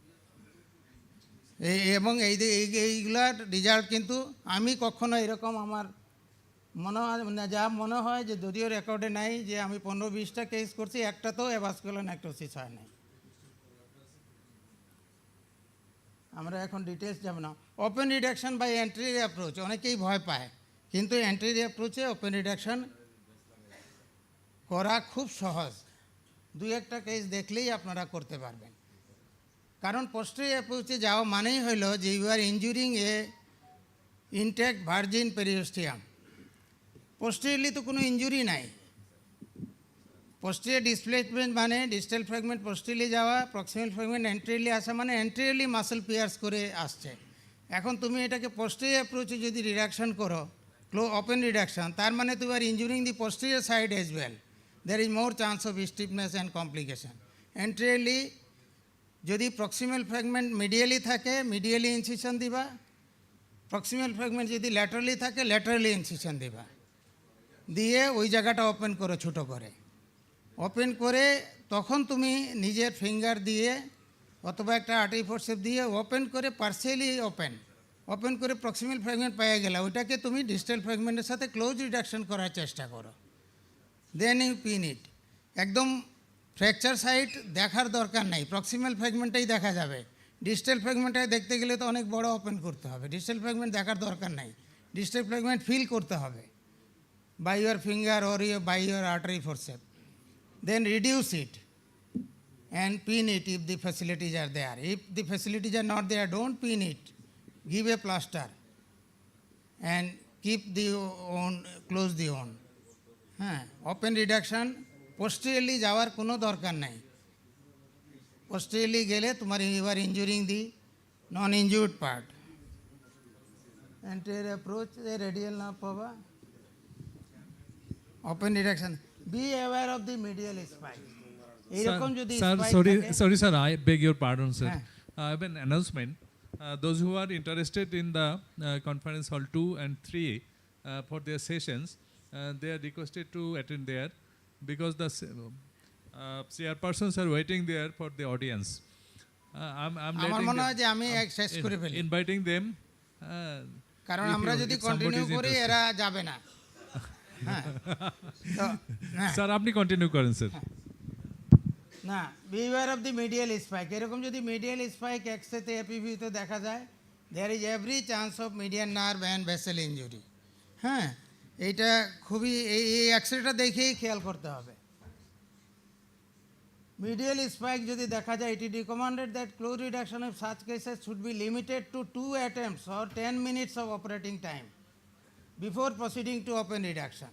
এবং এইগুলার রেজাল্ট কিন্তু আমি কখনো এরকম আমার মনে হয় না, যা মনে হয় যে যদিও রেকর্ডে নাই যে আমি 15-20টা কেস করছি, একটাতেও অ্যাভাস্কুলার নেক্রোসিস হয় নাই। আমরা এখন ডিটেলস যাব না। Open reduction by anterior approach, অনেকেই ভয় পায়, কিন্তু অ্যান্টেরিয়র অ্যাপ্রোচে ওপেন রিডাকশন করা খুব সহজ। 2-1টা কেস দেখলেই আপনারা করতে পারবেন। কারণ পোস্টেরিয়র অ্যাপ্রোচে যাওয়া মানেই হলো যে you are injuring a intact virgin periosteum. Posteriorly তো কোনো ইনজুরি নাই। পোস্টেরিয়র ডিসপ্লেসমেন্ট মানে ডিস্টাল ফ্র্যাগমেন্ট পোস্টেরিয়রলি যাওয়া, প্রক্সিমাল ফ্র্যাগমেন্ট অ্যান্টেরিয়রলি আসা, মানে অ্যান্টেরিয়রলি মাসল পিয়ার্স করে আসছে। এখন তুমি এটাকে পোস্টেরিয়র অ্যাপ্রোচে যদি রিডাকশন করো, ওপেন রিডাকশন, তার মানে তুমি আর injuring the posterior side as well, there is more chance of stiffness and complication. Anteriorly যদি প্রক্সিমাল ফ্র্যাগমেন্ট মিডিয়ালি থাকে, মিডিয়ালি ইনসিশন দিবা, প্রক্সিমাল ফ্র্যাগমেন্ট যদি ল্যাটারালি থাকে, ল্যাটারালি ইনসিশন দিবা, দিয়ে ওই জায়গাটা ওপেন করো, ছোটো করে ওপেন করে তখন তুমি নিজের ফিঙ্গার দিয়ে অথবা একটা আর্টারি ফোর্সেপ দিয়ে ওপেন করে পার্সিয়ালি ওপেন করে প্রক্সিমাল ফ্র্যাগমেন্ট পেয়ে গেলে ওইটাকে তুমি ডিস্টাল ফ্র্যাগমেন্টের সাথে ক্লোজ রিডাকশন করার চেষ্টা করো, দেন ইউ পিন ইট। একদম ফ্র্যাকচার সাইট দেখার দরকার নেই, প্রক্সিমাল ফ্র্যাগমেন্টটাই দেখা যাবে। ডিস্টাল ফ্র্যাগমেন্টটা দেখতে গেলে তো অনেক বড় ওপেন করতে হবে, ডিস্টাল ফ্র্যাগমেন্ট দেখার দরকার নেই, ডিস্টাল ফ্র্যাগমেন্ট ফিল করতে হবে by your finger or by your artery forcep, then reduce it and pin it if the facilities are there. If the facilities are not there, don't pin it, give a plaster and keep the wound, close the wound. হ্যাঁ, open reduction posteriorly যাওয়ার কোনো দরকার নাই। Posteriorly গেলে তোমার you are injuring the non injured part. Anterior approach radial nerve পাবা, open reduction, be aware of the medial spike. এইরকম যদি sorry sir, I beg your pardon sir. I have an announcement. Those who are interested in the conference hall 2 and 3 for their sessions, they are requested to attend there because the chairpersons are waiting there for the audience. I'm আমার মনে হয় যে আমি শেষ করে ফেলি, inviting them, কারণ আমরা যদি কন্টিনিউ করি এরা যাবে না। হ্যাঁ, স্যার আপনি কন্টিনিউ করেন স্যার। না, beware of the medial spike, এরকম যদি মিডিয়াল স্পাইক এক্সেতে এপিভিতে দেখা যায়, there is every chance of median nerve and vessel injury. হ্যাঁ, এইটা খুবই এই এক্সরেটা দেখেই খেয়াল করতে হবে। মিডিয়াল স্পাইক যদি দেখা যায়, it is recommended that close reduction of such cases should be limited to 2 attempts or 10 minutes of operating time before proceeding to open reduction.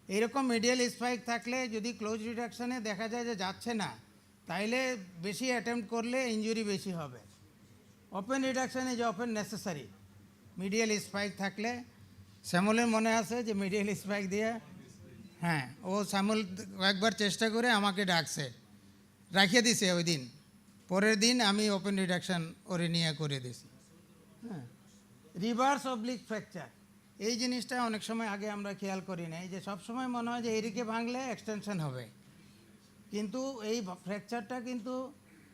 এইরকম মিডিয়াল স্পাইক থাকলে যদি ক্লোজ রিডাকশনে দেখা যায় যে যাচ্ছে না, তাইলে বেশি অ্যাটেম্প্ট করলে ইনজুরি বেশি হবে। Open reduction is often necessary medial spike থাকলে। শ্যামলের মনে আছে যে মিডিয়াল স্পাইক দিয়ে, হ্যাঁ, ও শ্যামল একবার চেষ্টা করে আমাকে ডাকছে, রাখিয়ে দিছে ওই দিন, পরের দিন আমি ওপেন রিডাকশন ওরে নিয়ে করে দিছি। হ্যাঁ, রিভার্স অবলিক ফ্র্যাকচার, এই জিনিসটা অনেক সময় আগে আমরা খেয়াল করি না, এই যে সবসময় মনে হয় যে এদিকে ভাঙলে এক্সটেনশন হবে, কিন্তু এই ফ্র্যাকচারটা কিন্তু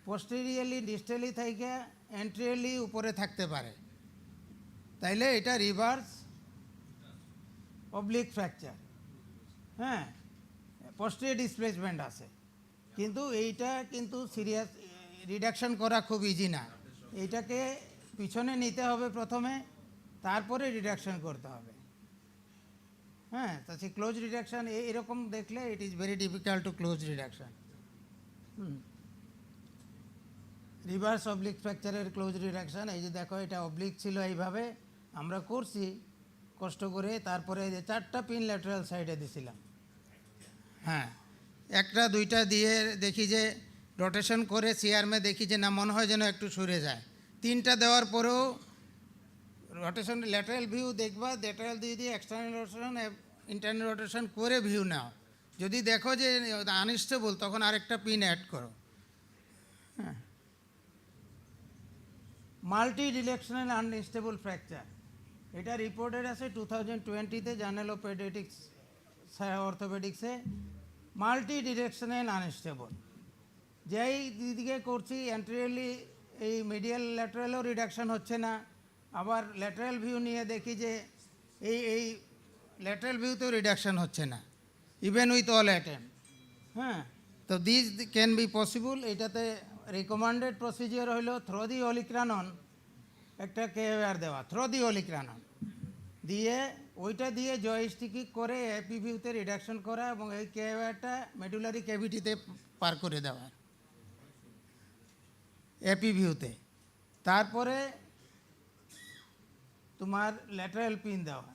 পোস্টেরিয়রলি ডিস্টালি থেকে অ্যান্টেরিয়রলি উপরে থাকতে পারে, তাইলে এটা রিভার্স অবলিক ফ্র্যাকচার। হ্যাঁ, পোস্টেরিয়র ডিসপ্লেসমেন্ট আছে, কিন্তু এইটা কিন্তু সিরিয়াস রিডাকশন করা খুব ইজি না, এইটাকে পিছনে নিতে হবে প্রথমে, তারপরে রিডাকশন করতে হবে। হ্যাঁ, তা সেই ক্লোজ রিডাকশন এরকম দেখলে it is very difficult to close reduction. Reverse oblique ফ্র্যাকচারের ক্লোজ রিডাকশন, এই যে দেখো এটা অবলিক ছিল, এইভাবে আমরা করছি কষ্ট করে, তারপরে এই যে 4টা পিন ল্যাটারাল সাইডে দিছিলাম। হ্যাঁ, 1টা 2টা দিয়ে দেখি যে রোটেশন করে সিআরমে দেখি যে না, মনে হয় যেন একটু সরে যায়। 3টা দেওয়ার পরেও রোটেশন, ল্যাটারাল ভিউ দেখবা, ল্যাটারাল দিয়ে এক্সটার্নাল রোটেশন ইন্টারনাল রোটেশন করে ভিউ নাও, যদি দেখো যে আনস্টেবল তখন আরেকটা পিন অ্যাড করো। হ্যাঁ, মাল্টি ডিরেকশনাল আনস্টেবল ফ্র্যাকচার, এটা রিপোর্টেড আছে 2020-তে জার্নাল অফ পেডিয়াট্রিক্স অর্থোপেডিক্সে। মাল্টি ডিরেকশনাল আনস্টেবল, যেই দিকে করছি অ্যান্টেরিয়রলি এই মিডিয়াল ল্যাটারালও রিডাকশন হচ্ছে না, আবার ল্যাটারাল ভিউ নিয়ে দেখি যে এই ল্যাটারাল ভিউতেও রিডাকশন হচ্ছে না, ইভেন উইথ অল অ্যাটেম্প। হ্যাঁ, তো দিস ক্যান বি পসিবল। এটাতে রিকমেন্ডেড প্রসিজিওর হলো থ্রোদি অলিক্রানন, একটা কেওয়ার দেওয়া, থ্রোদি অলিক্রানন দিয়ে ওইটা দিয়ে জয়স্টিকি করে এপি ভিউতে রিডাকশন করা এবং এই কেওয়ারটা মেডুলারি ক্যাভিটিতে পার করে দেওয়া এপি ভিউতে। তারপরে তোমার ল্যাটারাল পিন দেওয়া,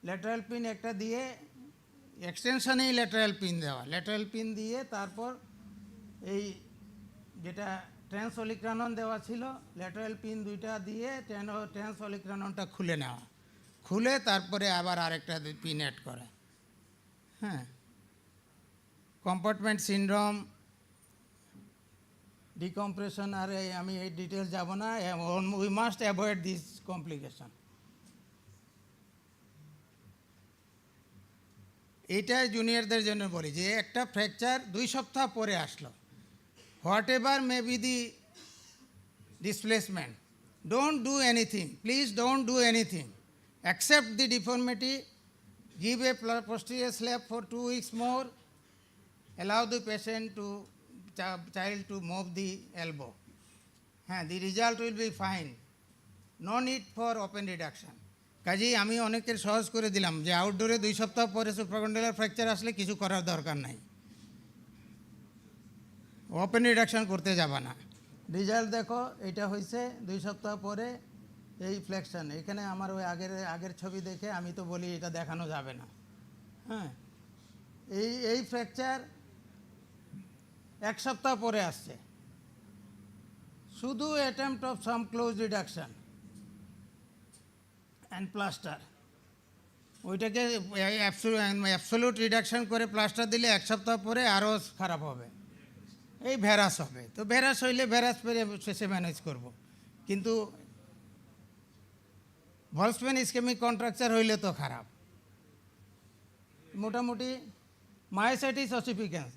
ল্যাটারাল পিন একটা দিয়ে এক্সটেনশনেই ল্যাটারাল পিন দেওয়া, ল্যাটারাল পিন দিয়ে তারপর এই যেটা ট্রান্স অলিক্রানন দেওয়া ছিল ল্যাটারাল পিন দুইটা দিয়ে ট্রান্স অলিক্রাননটা খুলে নেওয়া, খুলে তারপরে আবার আরেকটা পিন অ্যাড করা। হ্যাঁ, কম্পার্টমেন্ট সিনড্রোম, ডিকম্প্রেশন, আর আমি এই ডিটেলস যাব না। We must avoid this complication. এইটাই জুনিয়রদের জন্য বলি যে একটা ফ্র্যাকচার 2 সপ্তাহ পরে আসলো, what ever may be the displacement, don't do anything, please don't do anything, accept the deformity, give a posterior slap for 2 weeks more, allow the patient to child to move the elbow. The result will be fine, no need for open reduction. কাজেই আমি অনেকের সহজ করে দিলাম যে আউটডোরে 2 সপ্তাহ পরে সুপ্রাকন্ডালার ফ্র্যাকচার আসলে কিছু করার দরকার নাই, ওপেন রিডাকশন করতে যাবা না। রেজাল্ট দেখো, এটা হয়েছে 2 সপ্তাহ পরে এই ফ্লেকশন। এখানে আমার ওই আগের ছবি দেখে আমি তো বলি এটা দেখানো যাবে না। হ্যাঁ, এই ফ্র্যাকচার 1 সপ্তাহ পরে আসছে, শুধু attempt of some close reduction and plaster. ওইটাকে অ্যাবসোলিউট রিডাকশন করে প্লাস্টার দিলে 1 সপ্তাহ পরে আরও খারাপ হবে, এই ভ্যারাস হবে। তো ভ্যারাস হইলে ভ্যারাস পেরে শেষে ম্যানেজ করব, কিন্তু ভলসপেন ইসকেমিক কন্ট্রাকচার হইলে তো খারাপ। মোটামুটি মায়োসাইটিস অসিফিকেন্স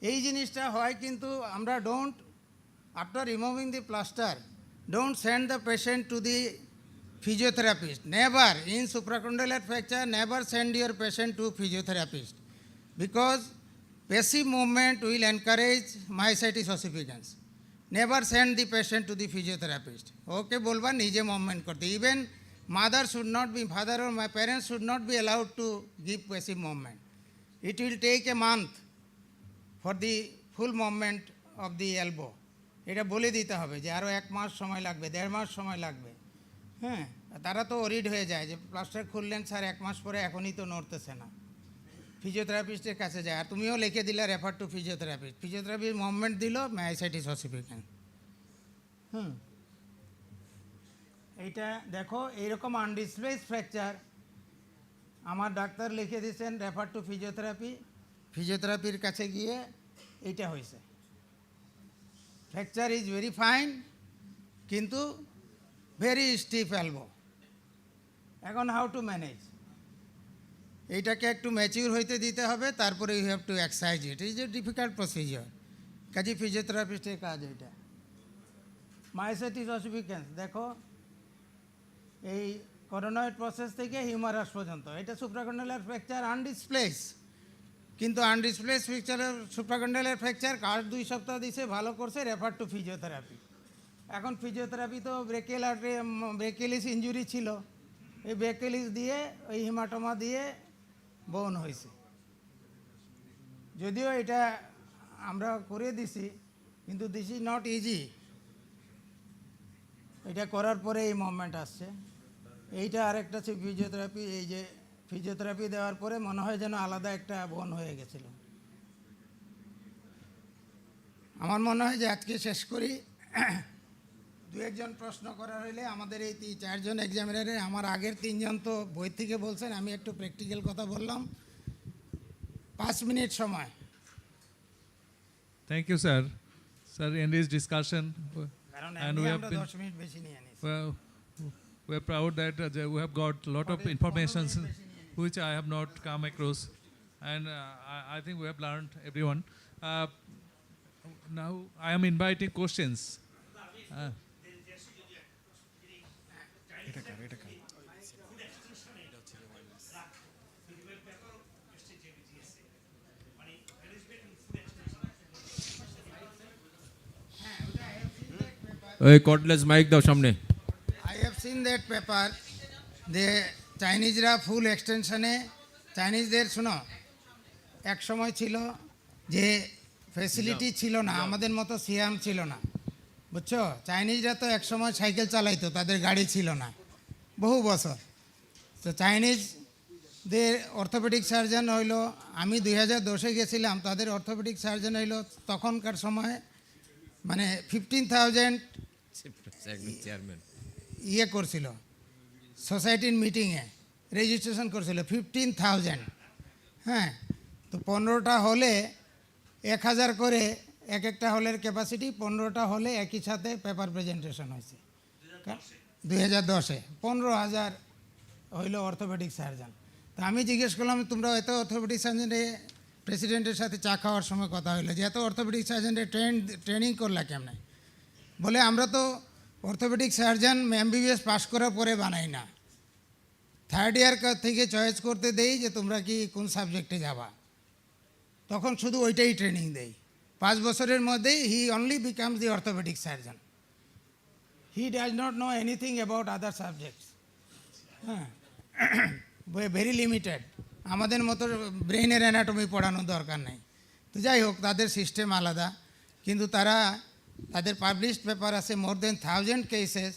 এই জিনিসটা হয়, কিন্তু আমরা don't, after removing the plaster, don't send the patient to the physiotherapist. Never, in supracondylar fracture, never send your patient to physiotherapist, because passive movement will encourage myositis ossificans. Never send the patient to the physiotherapist. Okay, bolba nije movement korte. Even mother should not be, father or my parents should not be allowed to give passive movement. It will take a month for the full movement of the elbow. এটা বলে দিতে হবে যে আরও 1 মাস সময় লাগবে, 1.5 মাস সময় লাগবে। হ্যাঁ, তারা তো ওরিড হয়ে যায় যে প্লাস্টার খুললেন স্যার 1 মাস পরে, এখনই তো নড়তেছে না, ফিজিওথেরাপিস্টের কাছে যায়। আর তুমিও লিখে দিলে refer to physiotherapist, physiotherapy movement দিল মায়োসাইটিস অসিফিকেন্স। এইটা দেখো, এইরকম আনডিসপ্লেসড ফ্র্যাকচার আমার ডাক্তার লিখে দিয়েছেন রেফার টু ফিজিওথেরাপি, ফিজিওথেরাপির কাছে গিয়ে এইটা হয়েছে। ফ্র্যাকচার ইজ ভেরি ফাইন, কিন্তু ভেরি স্টিফ এলবো। এখন হাউ টু ম্যানেজ, এইটাকে একটু ম্যাচিউর হইতে দিতে হবে, তারপরে you have to exercise it. Is a difficult procedure, কাজে ফিজিওথেরাপিস্টের কাজ এইটা। মায়োসাইটিস অসিফিকেন্স দেখো, এই করোনয়েড প্রসেস থেকে হিউমারাস পর্যন্ত, এটা সুপ্রাকন্ডালার ফ্র্যাকচার আনডিসপ্লেস, কিন্তু আনডিসপ্লেস ফ্র্যাকচারের সুপ্রাকন্ডালার ফ্র্যাকচার কার 2 সপ্তাহ দিছে, ভালো করছে, রেফার টু ফিজিওথেরাপি। এখন ফিজিওথেরাপি তো ব্রেকেলিস ইঞ্জুরি ছিল, এই ব্রেকেলিস দিয়ে ওই হিমাটোমা দিয়ে বোন হয়েছে। যদিও এটা আমরা করে দিছি, কিন্তু দিস ইজ নট ইজি। এটা করার পরে এই মুভমেন্ট আসছে। এইটা আরেকটা হচ্ছে ফিজিওথেরাপি। এই যে ফিজিওথেরাপি দেওয়ার পরে মনে হয় যেন আলাদা একটা বোন হয়ে গেছিল। আমার মনে হয় যে আজকে শেষ করি। 2-1 জন প্রশ্ন করার হইলে আমাদের এই 4 জন এক্সামিনারে, আমার আগের 3 জন তো বই থেকে বলছেন, আমি একটু প্র্যাকটিক্যাল কথা বললাম। 5 মিনিট সময়। Thank you, sir. Sir, in this discussion, কারণ and we have আমরা been 10 মিনিট বেশি নিয়ে নিয়েছি। well, we're proud that we have got a lot of information which I have not come across, and I think we have learned everyone. Now I am inviting questions. ওই cordless mic দাও সামনে। I have seen that paper. The চাইনিজরা ফুল এক্সটেনশনে চাইনিজদের শোনো এক সময় ছিল যে facility ছিল না, আমাদের মতো সিয়াম ছিল না, বুঝছো? চাইনিজরা তো এক সময় সাইকেল চালাইতো, তাদের গাড়ি ছিল না বহু বছর। তো চাইনিজদের অর্থোপেডিক সার্জন হইলো, আমি 2010-এ গেছিলাম, তাদের অর্থোপেডিক সার্জন হইলো তখনকার সময় মানে 15,000 চেয়ারম্যান ইয়ে করছিল, সোসাইটির মিটিংয়ে রেজিস্ট্রেশন করছিল 15,000। হ্যাঁ, তো 15টা হলে 1,000 করে এক একটা হলের ক্যাপাসিটি, 15টা হলে একই সাথে পেপার প্রেজেন্টেশন হয়েছে 2010-এ। 15,000 হইল অর্থোপেডিক সার্জন। তো আমি জিজ্ঞেস করলাম, তোমরা এত অর্থোপেডিক সার্জনে প্রেসিডেন্টের সাথে চা খাওয়ার সময় কথা হইলো যে এত অর্থোপেডিক সার্জনের ট্রেনিং করলা কেমন? বলে আমরা তো অর্থোপেডিক সার্জন MBBS পাস করার পরে বানাই না, 3rd ইয়ার থেকে চয়েস করতে দেই যে তোমরা কি কোন সাবজেক্টে যাবা, তখন শুধু ওইটাই ট্রেনিং দেই। 5 বছরের মধ্যেই হি only becomes the orthopaedic surgeon, he does not know anything about other subjects. হ্যাঁ, ভেরি লিমিটেড, আমাদের মতো ব্রেইনের অ্যানাটমি পড়ানোর দরকার নেই। তো যাই হোক, তাদের সিস্টেম আলাদা, কিন্তু তাদের পাবলিশড পেপার আছে মোর দেন 1000 কেসেস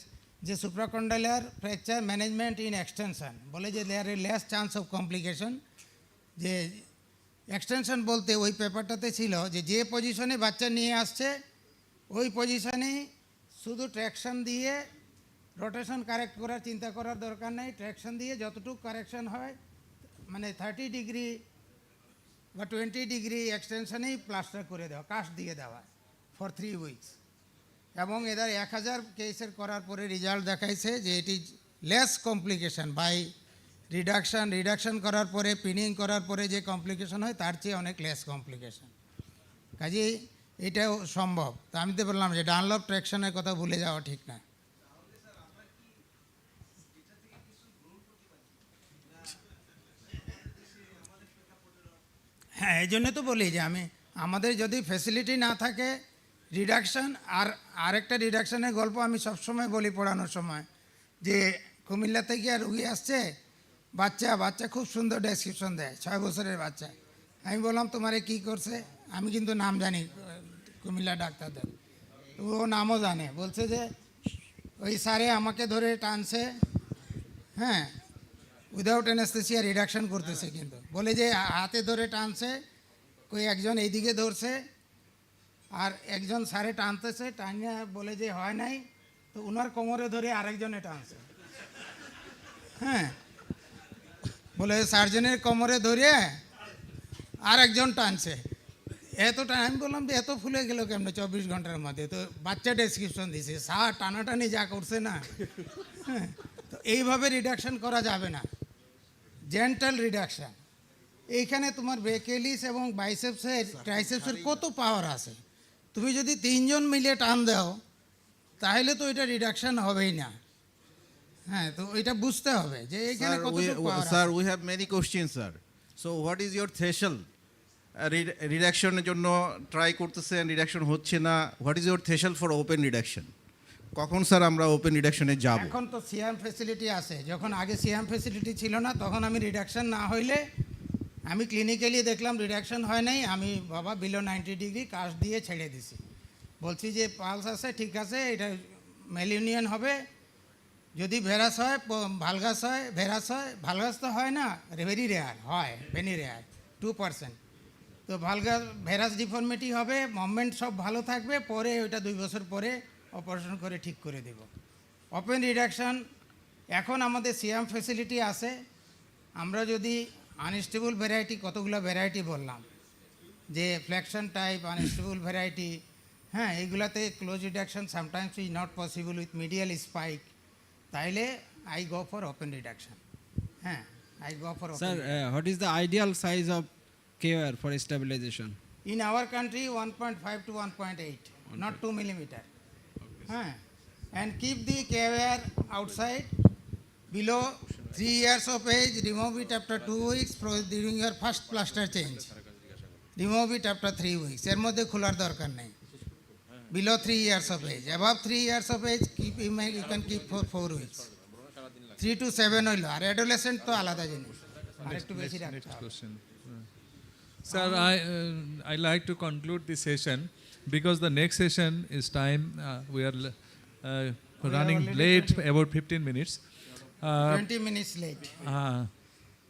যে supracondylar fracture management in extension, বলে যে দেয়ার এ লেস চান্স অফ কমপ্লিকেশন। যে এক্সটেনশন বলতে ওই পেপারটাতে ছিল যে পজিশনে বাচ্চা নিয়ে আসছে ওই পজিশনেই শুধু ট্র্যাকশন দিয়ে রোটেশন কারেক্ট করার চিন্তা করার দরকার নেই, ট্র্যাকশন দিয়ে যতটুকু কারেকশন হয় মানে 30 ডিগ্রি বা 20 ডিগ্রি এক্সটেনশনেই প্লাস্টার করে দেওয়া, কাস্ট দিয়ে দেওয়া ফর 3 উইকস। এবং এদের 1000 কেসের করার পরে রেজাল্ট দেখাইছে যে এটি লেস কমপ্লিকেশন বাই রিডাকশন করার পরে, পিনিং করার পরে যে কমপ্লিকেশন হয় তার চেয়ে অনেক লেস কমপ্লিকেশন। কাজেই এটাও সম্ভব। তা আমি তো বললাম যে ডানলপ ট্র্যাকশনের কথা ভুলে যাওয়া ঠিক না। হ্যাঁ, এই জন্য তো বলি যে আমাদের যদি ফ্যাসিলিটি না থাকে রিডাকশন, আর আরেকটা রিডাকশনের গল্প আমি সবসময় বলি পড়ানোর সময়, যে কুমিল্লা থেকে রুগী আসছে, বাচ্চা খুব সুন্দর ডেসক্রিপশন দেয়, 6 বছরের বাচ্চা। আমি বললাম তোমারে কি করছে, আমি কিন্তু নাম জানি কুমিল্লা ডাক্তারদের, ও নামও জানে। বলছে যে ওই স্যারে আমাকে ধরে টানছে, হ্যাঁ, উইদাউট অ্যানেস্থেসিয়া রিডাকশন করতেছে, কিন্তু বলে যে হাতে ধরে টানছে, কই একজন এইদিকে ধরছে আর একজন স্যারে টানতেছে, টানিয়া বলে যে হয় নাই, তো ওনার কোমরে ধরে আরেকজনে টানছে। হ্যাঁ, বলে সার্জনের কোমরে ধরে আর একজন টানছে, এতটা। আমি বললাম যে এত ফুলে গেল কেমন 24 ঘন্টার মধ্যে? তো বাচ্চা ডেসক্রিপশন দিছে, স্যার টানাটানি যা করছে না। হ্যাঁ, তো এইভাবে রিডাকশন করা যাবে না, জেন্টাল রিডাকশন। এইখানে তোমার বেকেলিস এবং বাইসেপসের ট্রাইসেপসের কত পাওয়ার আছে, তুমি যদি 3 জন মিলে টান দাও তাহলে তো এটা রিডাকশন হবেই না। হ্যাঁ, তো এটা বুঝতে হবে যে এইখানে কতটুকু পাওয়ার আছে। Sir, we have many questions, sir. So what is your threshold? রিডাকশনের জন্য ট্রাই করতেছেন, রিডাকশন হচ্ছে না, what is your threshold for open reduction? কখন স্যার আমরা ওপেন রিডাকশনে যাব? এখন তো সিয়াম ফ্যাসিলিটি আছে, যখন আগে সিয়াম ফ্যাসিলিটি ছিল না তখন আমি রিডাকশন না হইলে, আমি ক্লিনিক্যালি দেখলাম রিডাকশন হয় নাই, আমি বাবা বিলো 90 ডিগ্রি কাস্ট দিয়ে ছেড়ে দিছি। বলছি যে পালস আছে, ঠিক আছে, এটা মেলিউনিয়ন হবে, যদি ভেরাস হয় ভালগাস হয়, ভেরাস হয়, ভালগাস তো হয় না, ভেরি রেয়ার হয়, ভেরি রেয়ার 2%। তো ভেরাস ডিফর্মিটি হবে, মুভমেন্ট সব ভালো থাকবে, পরে ওইটা 2 বছর পরে অপারেশন করে ঠিক করে দেব। ওপেন রিডাকশন এখন আমাদের সিয়াম ফ্যাসিলিটি আছে, আমরা যদি আনস্টেবল ভ্যারাইটি, কতগুলো ভ্যারাইটি বললাম যে ফ্লেকশন টাইপ, আনস্টেবল ভ্যারাইটি, হ্যাঁ, এইগুলাতে close reduction sometimes is not possible with medial spike, তাইলে I go for open reduction. হ্যাঁ, I go for open. Sir, what is the ideal size of KOR for stabilization? In our country 1.5 to 1.8, not 2 millimeter. And keep the KOR outside below 3 years of age. Remove it after 2 weeks during your first plaster change. Remove it after 3 weeks. এর মধ্যে খোলার দরকার নেই। Below 3 years of age. Above 3 years of age, you can keep for 4 weeks. 3 to 7 হইল। আর adolescent তো আলাদা জিনিস, আরেকটু বেশি রাখতে Next হবে। question. Sir, I like to conclude this session because the next session is time. We are running already late, about 15 minutes. 20 minutes late. Uh,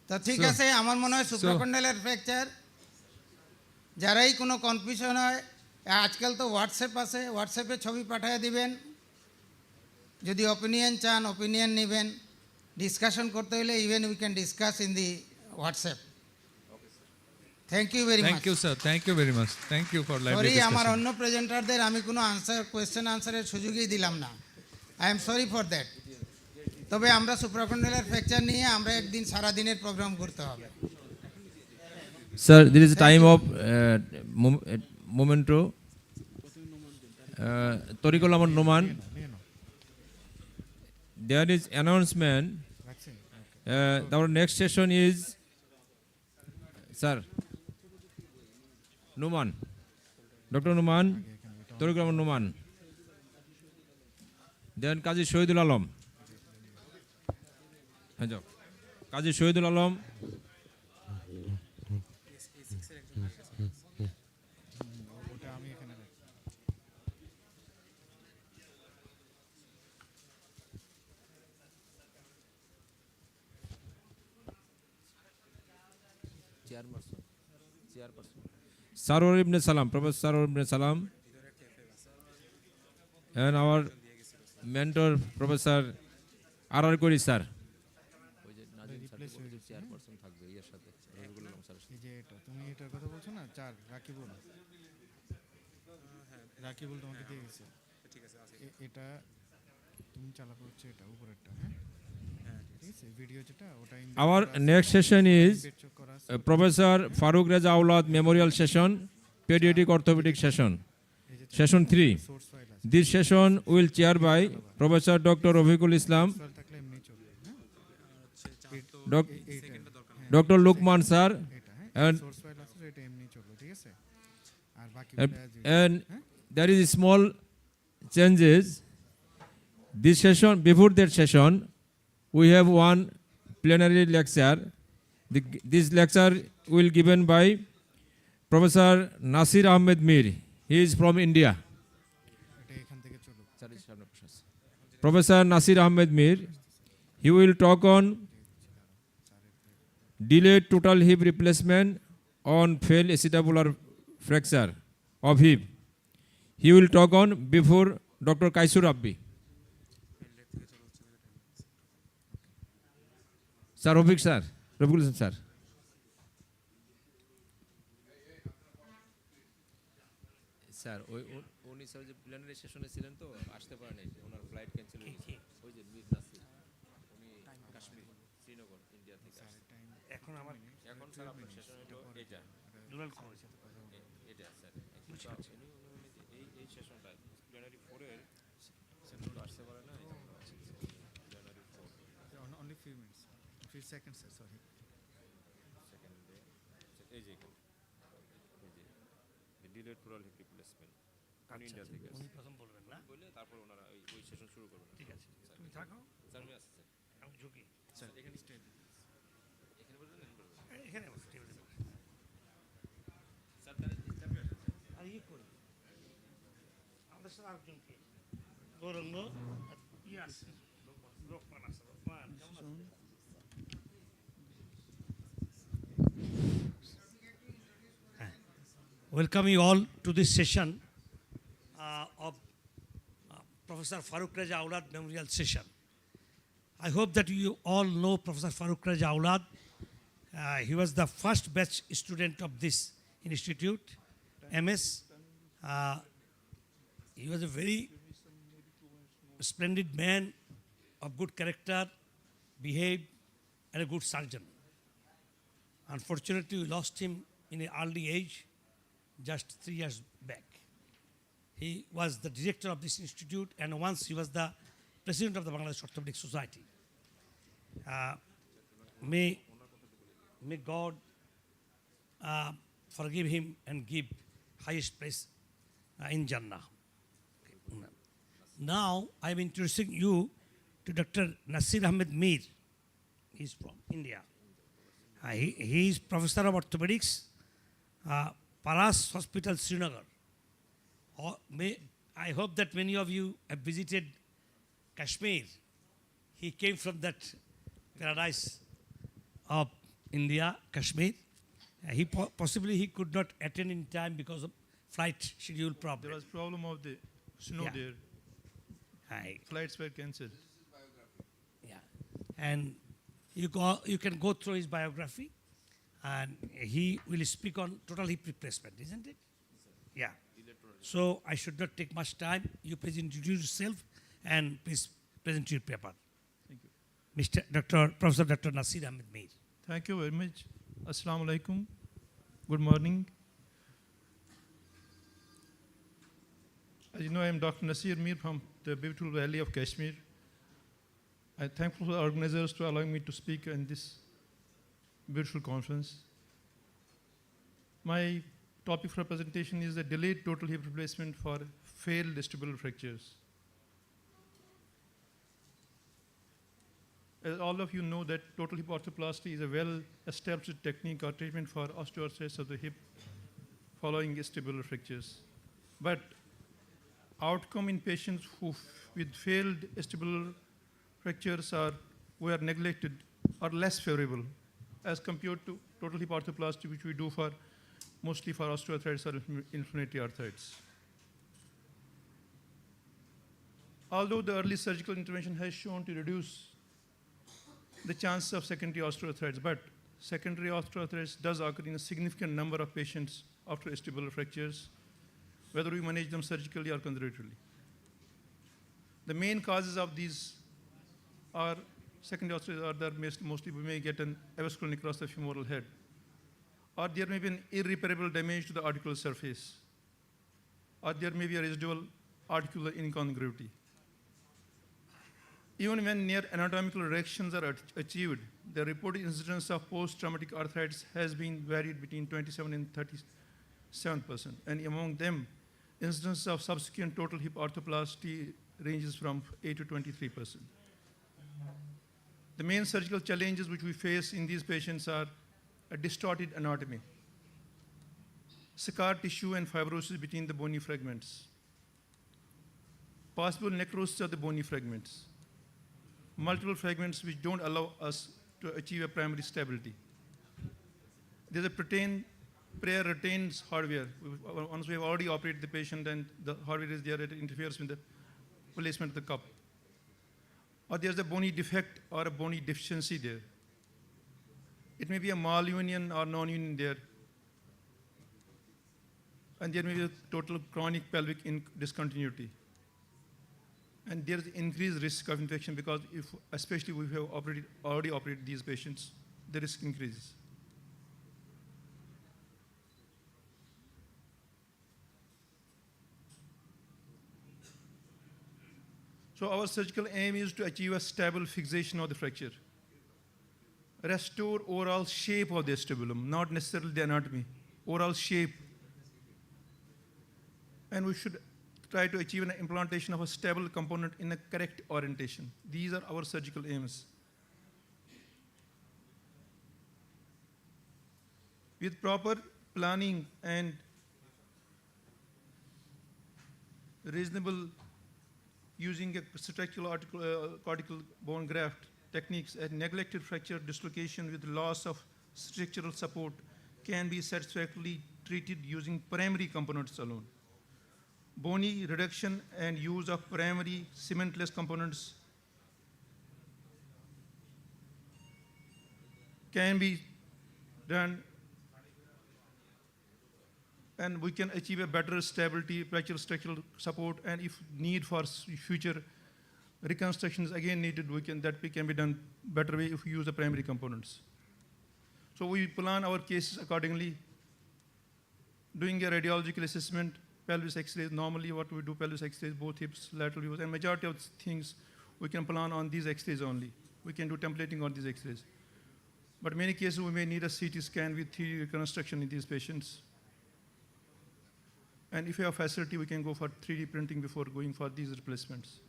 তো ঠিক So- আছে, আমার মনে হয় সুপ্রাকন্ডালের ফ্র্যাকচার যারাই কোনো কনফিউশন হয়, আজকাল তো হোয়াটসঅ্যাপ আছে, হোয়াটসঅ্যাপে ছবি পাঠিয়ে দিবেন। যদি ওপিনিয়ন চান ওপিনিয়ন নেবেন, ডিসকাশন করতে হলে even we can discuss in the WhatsApp. Thank you very much. Thank you, sir. Thank you very much. Thank you for lively sorry, আমার discussion. অন্য প্রেজেন্টারদের আমি কোনো কোয়েশ্চেন আনসারের সুযোগই দিলাম না। I am sorry for that. তবে আমরা সুপ্রাকন্ডালের ফ্র্যাকচার নিয়ে আমরা একদিন সারা দিনের প্রোগ্রাম করতে হবে। Sir, there is a time of memento. Torikul Ahmad Noman. There is announcement. Our next session is, sir, Noman. Dr. Noman. Torikul Ahmad Noman. Then Kazi Shohidul Alam. Kazi Shohidul Alam. Sarwar Ibn Salam, Professor Sarwar Ibn Salam, and our mentor, Professor R.R. Garst, sir. তুমি এটার কথা বলছো না, চার রাকিবুল তোমাকে দিয়ে গেছে। ঠিক আছে, এটা তুমি চালাবো হচ্ছে এটা উপরেরটা। হ্যাঁ, ঠিক আছে, ভিডিও যেটা ওটা Our next session is Professor Farooq Reza Aulad Memorial Session, Pediatric Orthopedic Session, Session 3. Source file আছে, This session will chair by Professor Dr. Rafiqul Islam, file থাকলে এমনি চলবে। Dr. Lukman sir, and source file আছে, এটা এমনি চলবে। ঠিক আছে, আর বাকি and there is small changes. This session, before that session, we have one plenary lecture. This lecture will given by Professor Nasir Ahmed Mir. He is from India. এটা এখান থেকে চলবে। Professor Nasir Ahmed Mir. He will talk on delayed total hip replacement on failed acetabular fracture of hip. He will talk on before Dr. Kaisur Abbi. Sir, Rafiq sir, Rafiqul Islam sir. Sir উনি sir যে plenary সেশনে ছিলেন তো আসতে পারেন নাই, ওনার flight cancel হয়ে গেছে। ওই যে মীর নাসির, উনি কাশ্মীর শ্রীনগর ইন্ডিয়া থেকে আসছে। এখন স্যার আপনার সেশন হলো এটা এটা স্যার এই সেশনটা প্ল্যানারি 4 এর সেশন আসতে পারে না, plenary 4 only few minutes, few seconds, sorry. সেকেন্ডে এই যে delayed total hip replacement India থেকে উনি প্রথম বলবেন না, বলে তারপর ওনারা ওই সেশন শুরু করবেন। ঠিক আছে, তুমি থাকো স্যার, আমি আসছি স্যার, আমি ঝুঁকি স্যার, এখানে স্টেজ এখানে বলবেন, এখানে টেবিলে স্যার, তাহলে স্টাফে আসেন আর ইয়ে করি আমাদের সাথে আরেকজনকে গৌরঙ্গ ইয়াস লোকমান আছে, লোকমান কেমন আছেন? Welcome you all to this session of Professor Farooq Reza Aulad Memorial Session. I hope that you all know Professor Farooq Reza Aulad. He was the first batch student of this institute, MS. He was a very splendid man, of good character, behaved, and a good surgeon. Unfortunately, we lost him in an early age, just 3 years back. He was the director of this institute, and once he was the president of the Bangladesh Orthopedic Society. May God forgive him and give highest praise in Jannah. Now, I am introducing you to Dr. Nasir Ahmed Mir. He is from India. He is Professor of Orthopedics, Paras Hospital, Srinagar. I hope that many of you have visited Kashmir. He came from that paradise of India, Kashmir. Possibly he could not attend in time because of flight schedule problem. There was problem of the snow there. Flights were cancelled. Yeah, and you can go through his biography, and he will speak on total hip replacement, isn't it? Yeah. So I should not take much time. You please introduce yourself and please present your paper. Thank you. Professor Dr. Nasir Ahmed Mir. Thank you very much. Assalamu alaikum. Good morning. As you know, I am Dr. Nasir Mir from the beautiful valley of Kashmir. I am thankful to the organizers to allowing me to speak in this beautiful conference. My topic for presentation is the delayed total hip replacement for failed vestibular fractures. As all of you know that total hip arthroplasty is a well-established technique or treatment for osteoarthritis of the hip following vestibular fractures. But outcome in patients with failed vestibular fractures who are neglected are less favorable as compared to total hip arthroplasty, which we do mostly for osteoarthritis or inflammatory arthritis. Although the early surgical intervention has shown to reduce the chances of secondary osteoarthritis, but secondary osteoarthritis does occur in a significant number of patients after vestibular fractures, whether we manage them surgically or conservatively. The main causes of these are secondary osteoarthritis are that mostly we may get an avascular necrosis of the femoral head, or there may be an irreparable damage to the articular surface, or there may be a residual articular incongruity. Even when near anatomical reductions are achieved, the reported incidence of post-traumatic arthritis has been varied between 27 and 37%, and among them, incidence of subsequent total hip arthroplasty ranges from 8 to 23%. The main surgical challenges which we face in these patients are a distorted anatomy, scar tissue and fibrosis between the bony fragments, possible necrosis of the bony fragments, multiple fragments which don't allow us to achieve a primary stability. There's a prayer retains hardware. Once we have already operated the patient and the hardware is there, it interferes with the placement of the cup. Or there's a bony defect or a bony deficiency there. It may be a malunion or non-union there. And there may be a total chronic pelvic discontinuity. And there is increased risk of infection because especially if we have already operated these patients, the risk increases. So our surgical aim is to achieve a stable fixation of the fracture. Restore overall shape of the vestibulum, not necessarily the anatomy, overall shape. And we should try to achieve an implantation of a stable component in a correct orientation. These are our surgical aims. With proper planning and reasonable using a structural cortical bone graft techniques, a neglected fracture dislocation with loss of structural support can be satisfactorily treated using primary components alone. Bony reduction and use of primary cementless components can be done, and we can achieve a better stability, fracture structural support, and if need for future reconstruction is again needed, that can be done better way if we use the primary components. So we plan our cases accordingly, doing a radiological assessment, pelvis x-rays. Normally what we do, pelvis x-rays, both hips, lateral views, and majority of things we can plan on these x-rays only. We can do templating on these x-rays. But in many cases we may need a CT scan with 3D reconstruction in these patients. And if we have facility, we can go for 3D printing before going for these replacements.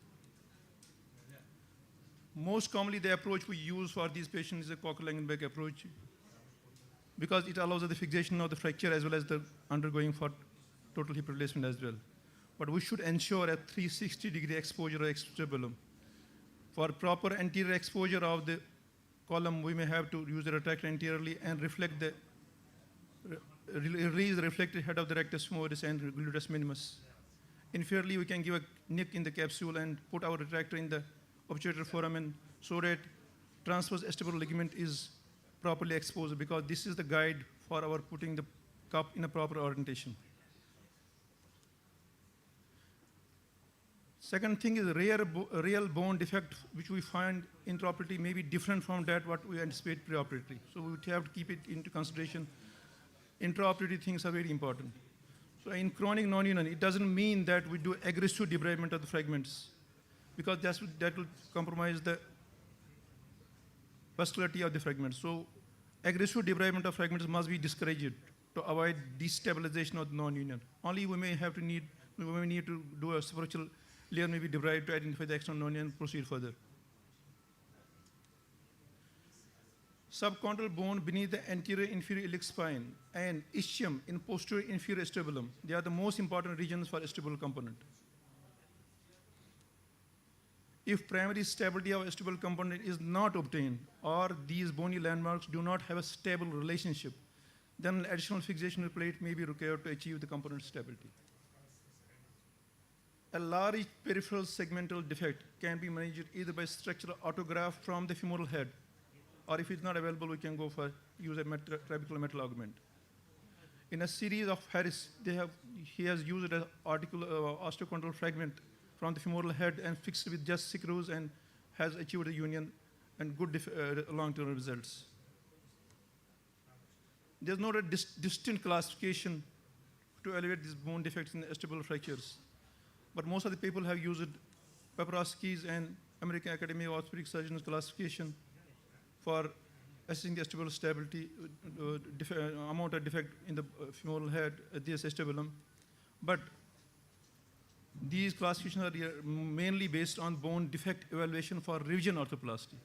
Most commonly, the approach we use for these patients is a Cocker-Langenbeck approach, because it allows the fixation of the fracture as well as the undergoing for total hip replacement as well. But we should ensure a 360-degree exposure of extubulum. For proper anterior exposure of the column, we may have to use the retractor anteriorly and reflect the release the reflected head of the rectus femoris and gluteus minimus. Inferiorly, we can give a nick in the capsule and put our retractor in the obturator foramen so that transverse vestibular ligament is properly exposed, because this is the guide for our putting the cup in a proper orientation. Second thing is real bone defect, which we find intraoperatively may be different from that what we anticipate preoperatively. So we have to keep it into consideration. Intraoperative things are very important. So in chronic non-union, it doesn't mean that we do aggressive debridement of the fragments, because that will compromise the vascularity of the fragments. So aggressive debridement of fragments must be discouraged to avoid destabilization of the non-union. Only we may need to do a superficial layer may be debride to identify the external non-union and proceed further. Subchondral bone beneath the anterior inferior iliac spine and ischium in posterior inferior acetubulum, they are the most important regions for acetabular component. If primary stability of acetabular component is not obtained, or these bony landmarks do not have a stable relationship, then additional fixation of the plate may be required to achieve the component stability. A large peripheral segmental defect can be managed either by structural autograft from the femoral head, or if it's not available, we can go for use a trabecular metal augment. In a series of Harris, he has used an osteochondral fragment from the femoral head and fixed with just screws and has achieved a union and good long-term results. There's not a distinct classification to evaluate these bone defects in acetabular fractures, but most of the people have used Paprosky's and American Academy of Orthopedic Surgeons classification for assessing the acetabular stability, amount of defect in the femoral head, the acetabulum. But these classifications are mainly based on bone defect evaluation for revision orthoplasty.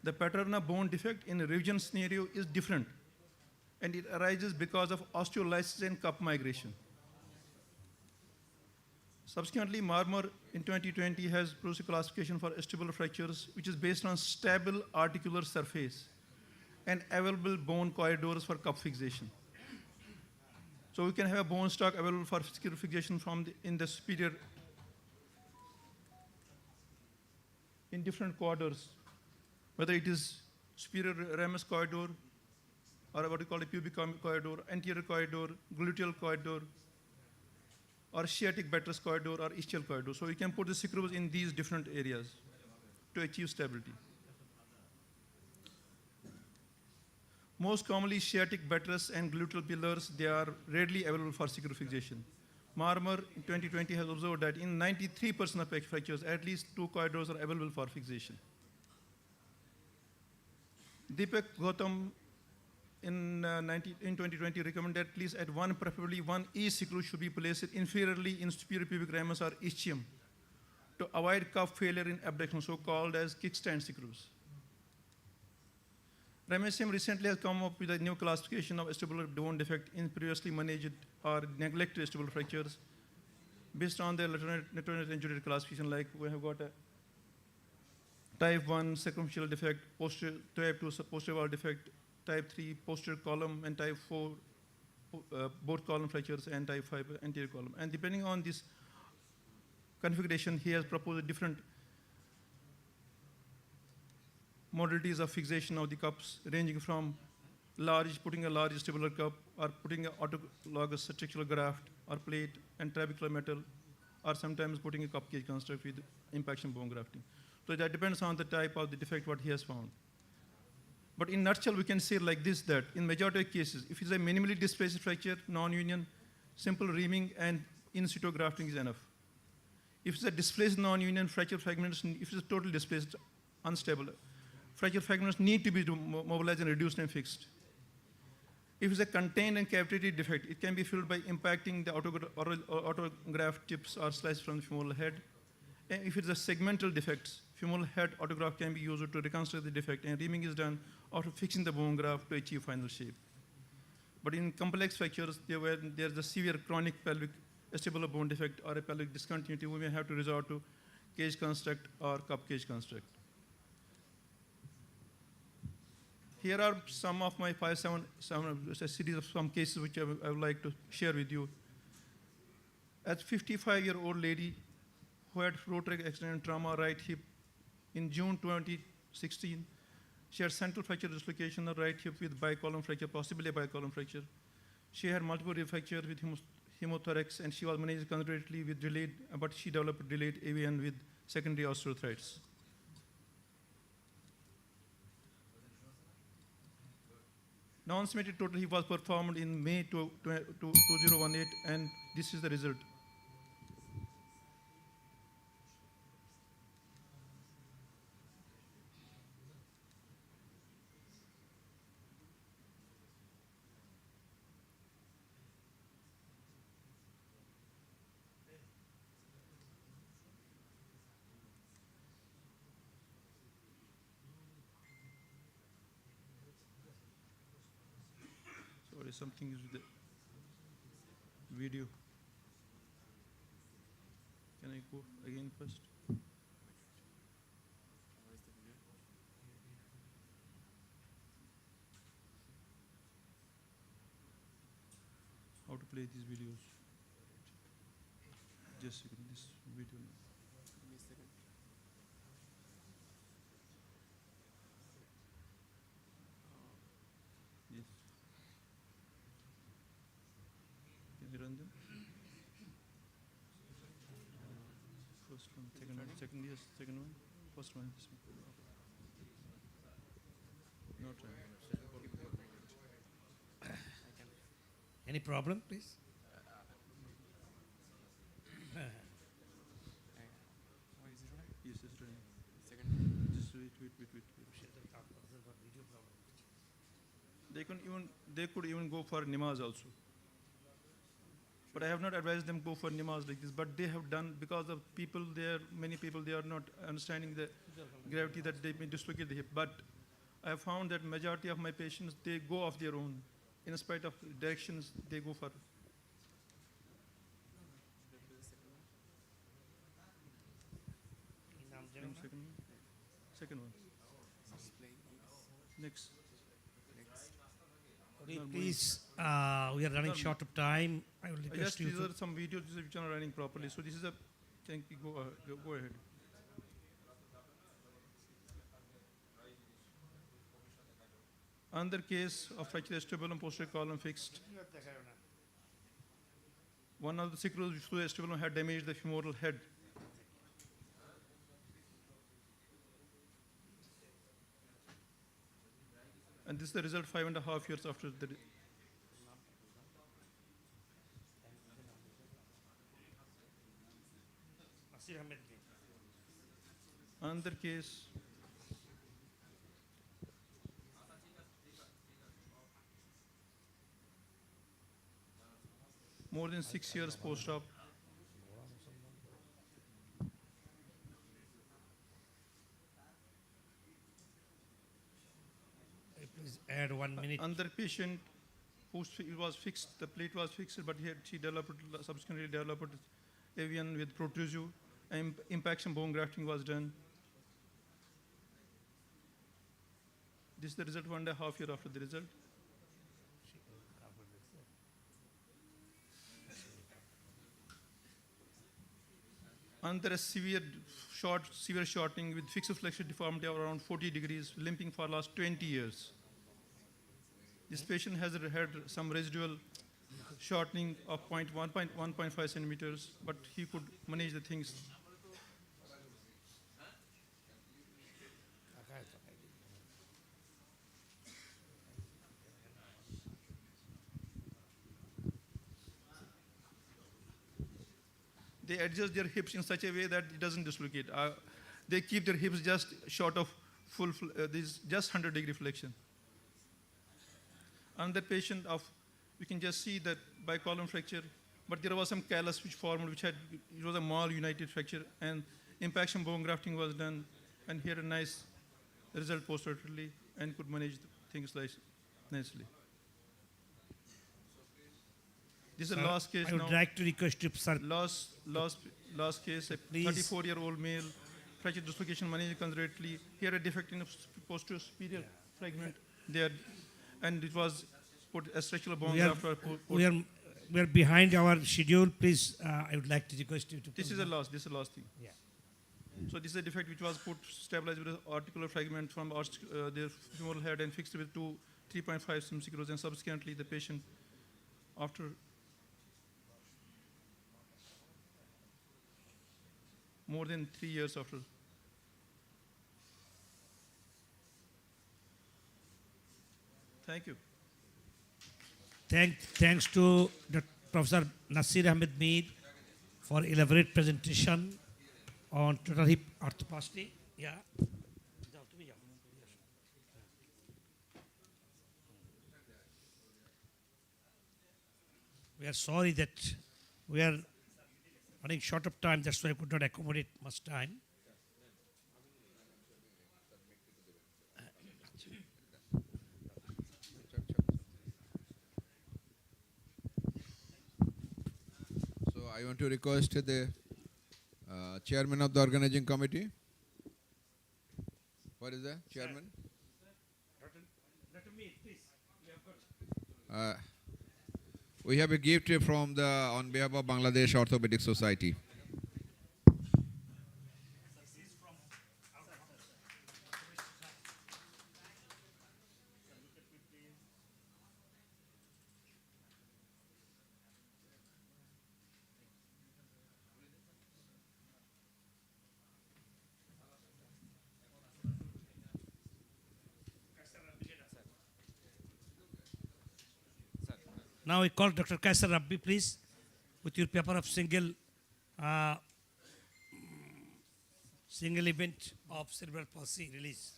The pattern of bone defect in a revision scenario is different, and it arises because of osteolysis and cup migration. Subsequently, Marmor in 2020 has produced a classification for acetabular fractures, which is based on stable articular surface and available bone corridors for cup fixation. So we can have a bone stock available for fixation in the superior in different corridors, whether it is superior ramus corridor, or what we call a pubic corridor, anterior corridor, gluteal corridor, or sciatic buttress corridor, or ischial corridor. So we can put the screws in these different areas to achieve stability. Most commonly, sciatic buttress and gluteal pillars, they are readily available for screw fixation. Marmor in 2020 has observed that in 93% of fractures, at least 2 corridors are available for fixation. Deepak Gautam in 2020 recommended at least at one, preferably one each screw should be placed inferiorly in superior pubic ramus or ischium to avoid cup failure in abduction, so-called as kickstand screws. Ramessim recently has come up with a new classification of acetabular bone defect in previously managed or neglected acetabular fractures based on the alternate injury classification. Like we have got a type 1 circumferential defect, type 2 posterior wall defect, type 3 posterior column, and type 4 both column fractures, and type 5 anterior column. And depending on this configuration, he has proposed different modalities of fixation of the cups, ranging from putting a large acetabular cup, or putting an autologous structural graft or plate and trabecular metal, or sometimes putting a cup cage construct with impaction bone grafting. So that depends on the type of the defect what he has found. But in nutshell, we can say like this, that in majority of cases, if it's a minimally displaced fracture, non-union, simple reaming and in situ grafting is enough. If it's a displaced non-union fracture fragments, if it's totally displaced, unstable, fracture fragments need to be mobilized and reduced and fixed. If it's a contained and cavitated defect, it can be filled by impacting the autograft tips or slices from the femoral head. And if it's a segmental defect, femoral head autograft can be used to reconstruct the defect, and reaming is done after fixing the bone graft to achieve final shape. But in complex fractures, there's a severe chronic pelvic vestibular bone defect or a pelvic discontinuity, we may have to resort to cage construct or cup cage construct. Here are some of my a series of some cases which I would like to share with you. As 55-year-old lady who had rotator accident trauma right hip in June 2016, she had central fracture dislocation of right hip with bicolumn fracture, possibly a bicolumn fracture. She had multiple rib fracture with hemothorax, and she was managed conservatively with delayed, but she developed delayed AVN with secondary osteoarthritis. Non-symmetric total hip was performed in May 2018, and this is the result. Sorry, something is with the video. Can I go again first? How to play these videos? Just this video. Yes. Can you run them? First one, second one, second, yes, second one, first one, this one. Not right. Any problem, please? Yes, it's running. Just wait. They could even go for Nimaz also. But I have not advised them go for Nimaz like this. But they have done, because of people there, many people, they are not understanding the gravity that they may dislocate the hip. But I have found that majority of my patients, they go off their own. In spite of directions, they go for. Second one. Next. Please, we are running short of time. I will request you These to. are some videos which are not running properly. So this is a. Thank you. Go ahead. Another case of fracture acetabular posterior column fixed. One of the sacral acetabular had damaged the femoral head. And this is the result 5.5 years after the. Another case. More than 6 years post-op. Please add 1 minute. Another patient who was fixed, the plate was fixed, but she subsequently developed AVN with protrusive, and impaction bone grafting was done. This is the result 1.5 years after the result. Under a severe shortening with fixed flexure deformity of around 40 degrees, limping for last 20 years. This patient has had some residual shortening of 1.5 centimeters, but he could manage the things. They adjust their hips in such a way that it doesn't dislocate. They keep their hips just short of this just 100-degree flexion. Another patient we can just see that bicolumn fracture, but there was some callus which formed, it was a mal-united fracture, and impaction bone grafting was done, and he had a nice result postoperatively and could manage things nicely. This is the last case I would like to request you, sir. Last case, a Please. 34-year-old male, fracture dislocation managed conservatively. He had a defect in the posterior superior fragment there, and it was put a structural bone graft. We are behind our schedule. Please, I would like to request you to. This is the last thing. Yeah. So this is a defect which was stabilized with an articular fragment from their femoral head and fixed with 3.5 cm, and subsequently the patient, after more than 3 years after. Thank you. Thanks to Professor Nasir Ahmed Mead for elaborate presentation on total hip arthroplasty. Yeah. We are sorry that we are running short of time, that's why I could not accommodate much time. So I want to request the chairman of the organizing committee. What is that, chairman? We have a gift from on behalf of Bangladesh Orthopedic Society. Now I call Dr. Kaisar Rabbi, please, with your paper of single event of cerebral palsy release.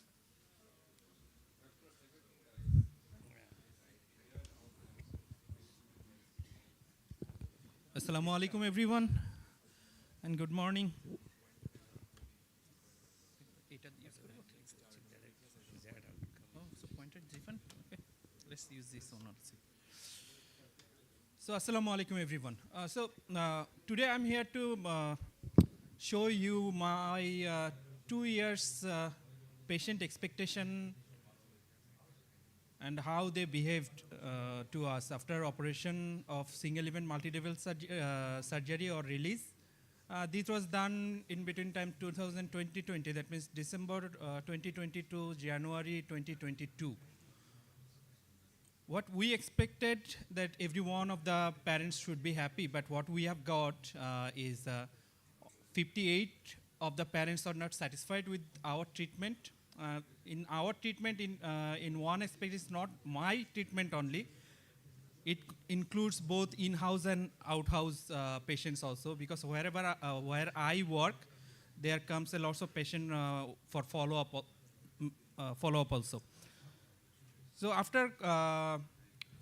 Assalamu alaikum everyone, and good morning. Oh, so pointed different. Okay, let's use this one also. So assalamu alaikum everyone. Today I'm here to show you my 2 years patient expectation and how they behaved to us after operation of single event multi-level surgery or release. This was done in between time 2020, that means December 2020 to January 2022. What we expected that every one of the parents should be happy, but what we have got is 58 of the parents are not satisfied with our treatment. In our treatment, in one aspect, it's not my treatment only. It includes both in-house and out-house patients also, because where I work, there comes a lot of patient for follow-up also. So after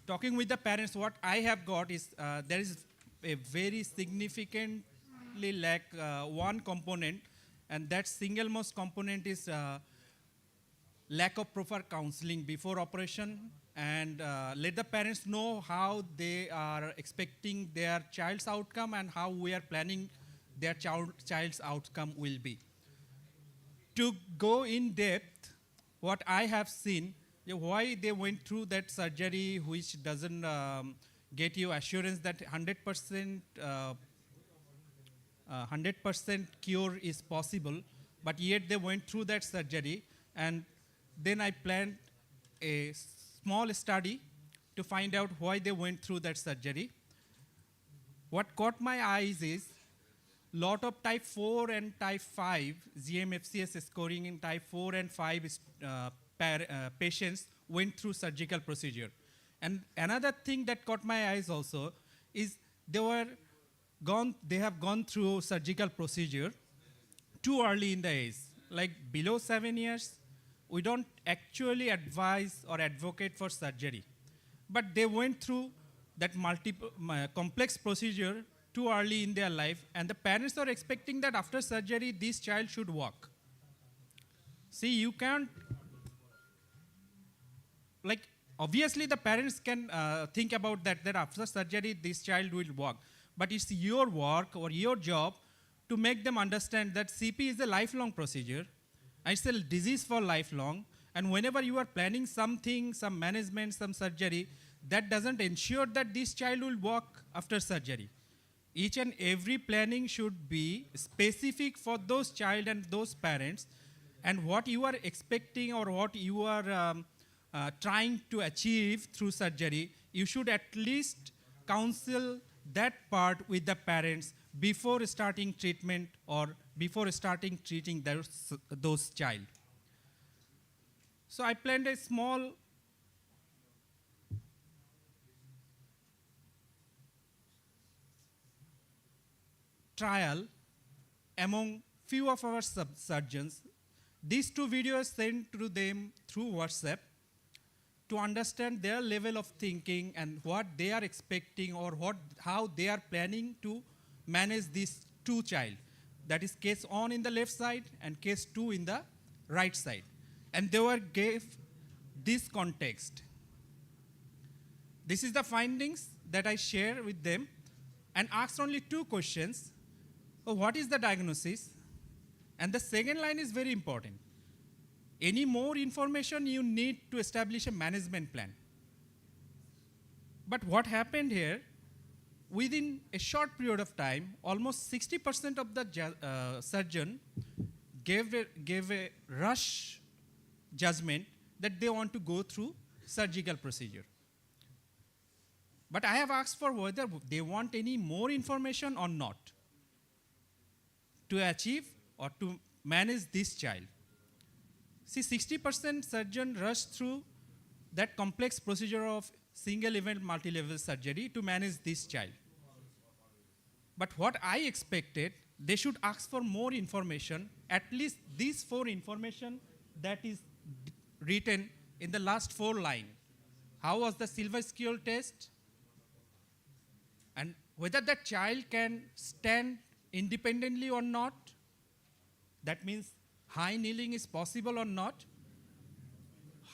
talking with the parents, what I have got is there is a very significantly lack one component, and that single most component is lack of proper counseling before operation, and let the parents know how they are expecting their child's outcome and how we are planning their child's outcome will be. To go in depth, what I have seen, why they went through that surgery which doesn't get you assurance that 100% cure is possible, but yet they went through that surgery, and then I planned a small study to find out why they went through that surgery. what caught my eyes is lot of type 4 and type 5 GMFCS scoring in type 4 and 5 patients went through surgical procedure. And another thing that caught my eyes also is they have gone through surgical procedure too early in the age. Like below 7 years, we don't actually advise or advocate for surgery. But they went through that complex procedure too early in their life, and the parents are expecting that after surgery, this child should walk. See, you can't, like, obviously the parents can think about that after surgery, this child will walk. But it's your work or your job to make them understand that CP is a lifelong procedure, and it's a disease for lifelong, and whenever you are planning something, some management, some surgery, that doesn't ensure that this child will walk after surgery. Each and every planning should be specific for those child and those parents, and what you are expecting or what you are trying to achieve through surgery, you should at least counsel that part with the parents before starting treatment or before starting treating those child. So I planned a small trial among few of our surgeons. These 2 videos sent to them through WhatsApp to understand their level of thinking and what they are expecting or how they are planning to manage these 2 child. That is case 1 in the left side and case 2 in the right side. And they gave this context. This is the findings that I share with them and asked only 2 questions. What is the diagnosis? And the second line is very important. Any more information you need to establish a management plan. But what happened here, within a short period of time, almost 60% of the surgeon gave a rush judgment that they want to go through surgical procedure. But I have asked for whether they want any more information or not to achieve or to manage this child. See, 60% surgeon rushed through that complex procedure of single event multi-level surgery to manage this child. But what I expected, they should ask for more information, at least these 4 information that is written in the last 4 lines. How was the silver scale test? And whether that child can stand independently or not. That means high kneeling is possible or not.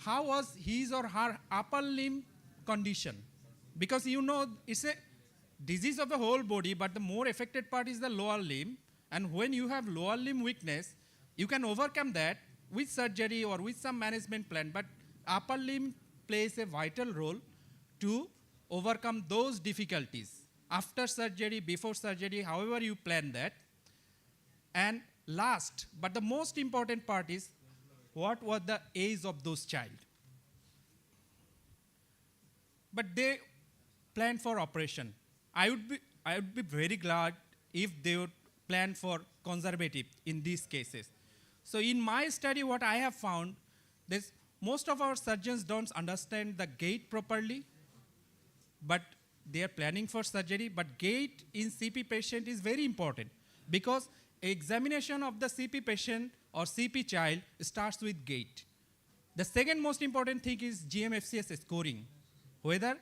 How was his or her upper limb condition? Because you know it's a disease of the whole body, but the more affected part is the lower limb. And when you have lower limb weakness, you can overcome that with surgery or with some management plan. But upper limb plays a vital role to overcome those difficulties. After surgery, before surgery, however you plan that. And last, but the most important part is, what was the age of those child? But they planned for operation. I would be very glad if they would plan for conservative in these cases. So in my study, what I have found, most of our surgeons don't understand the gait properly, but they are planning for surgery. But gait in CP patient is very important because examination of the CP patient or CP child starts with gait. The second most important thing is GMFCS scoring, whether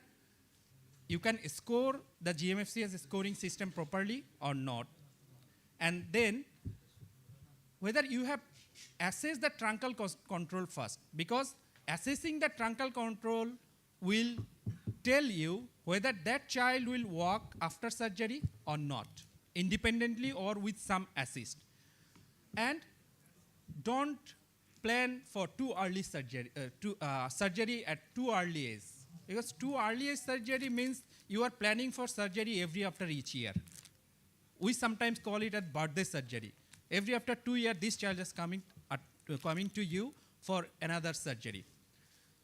you can score the GMFCS scoring system properly or not. And then whether you have assessed the truncal control first, because assessing the truncal control will tell you whether that child will walk after surgery or not, independently or with some assist. And don't plan for too early surgery, surgery at too early age. Because too early age surgery means you are planning for surgery every after each year. We sometimes call it a birthday surgery. Every after 2 years, this child is coming to you for another surgery.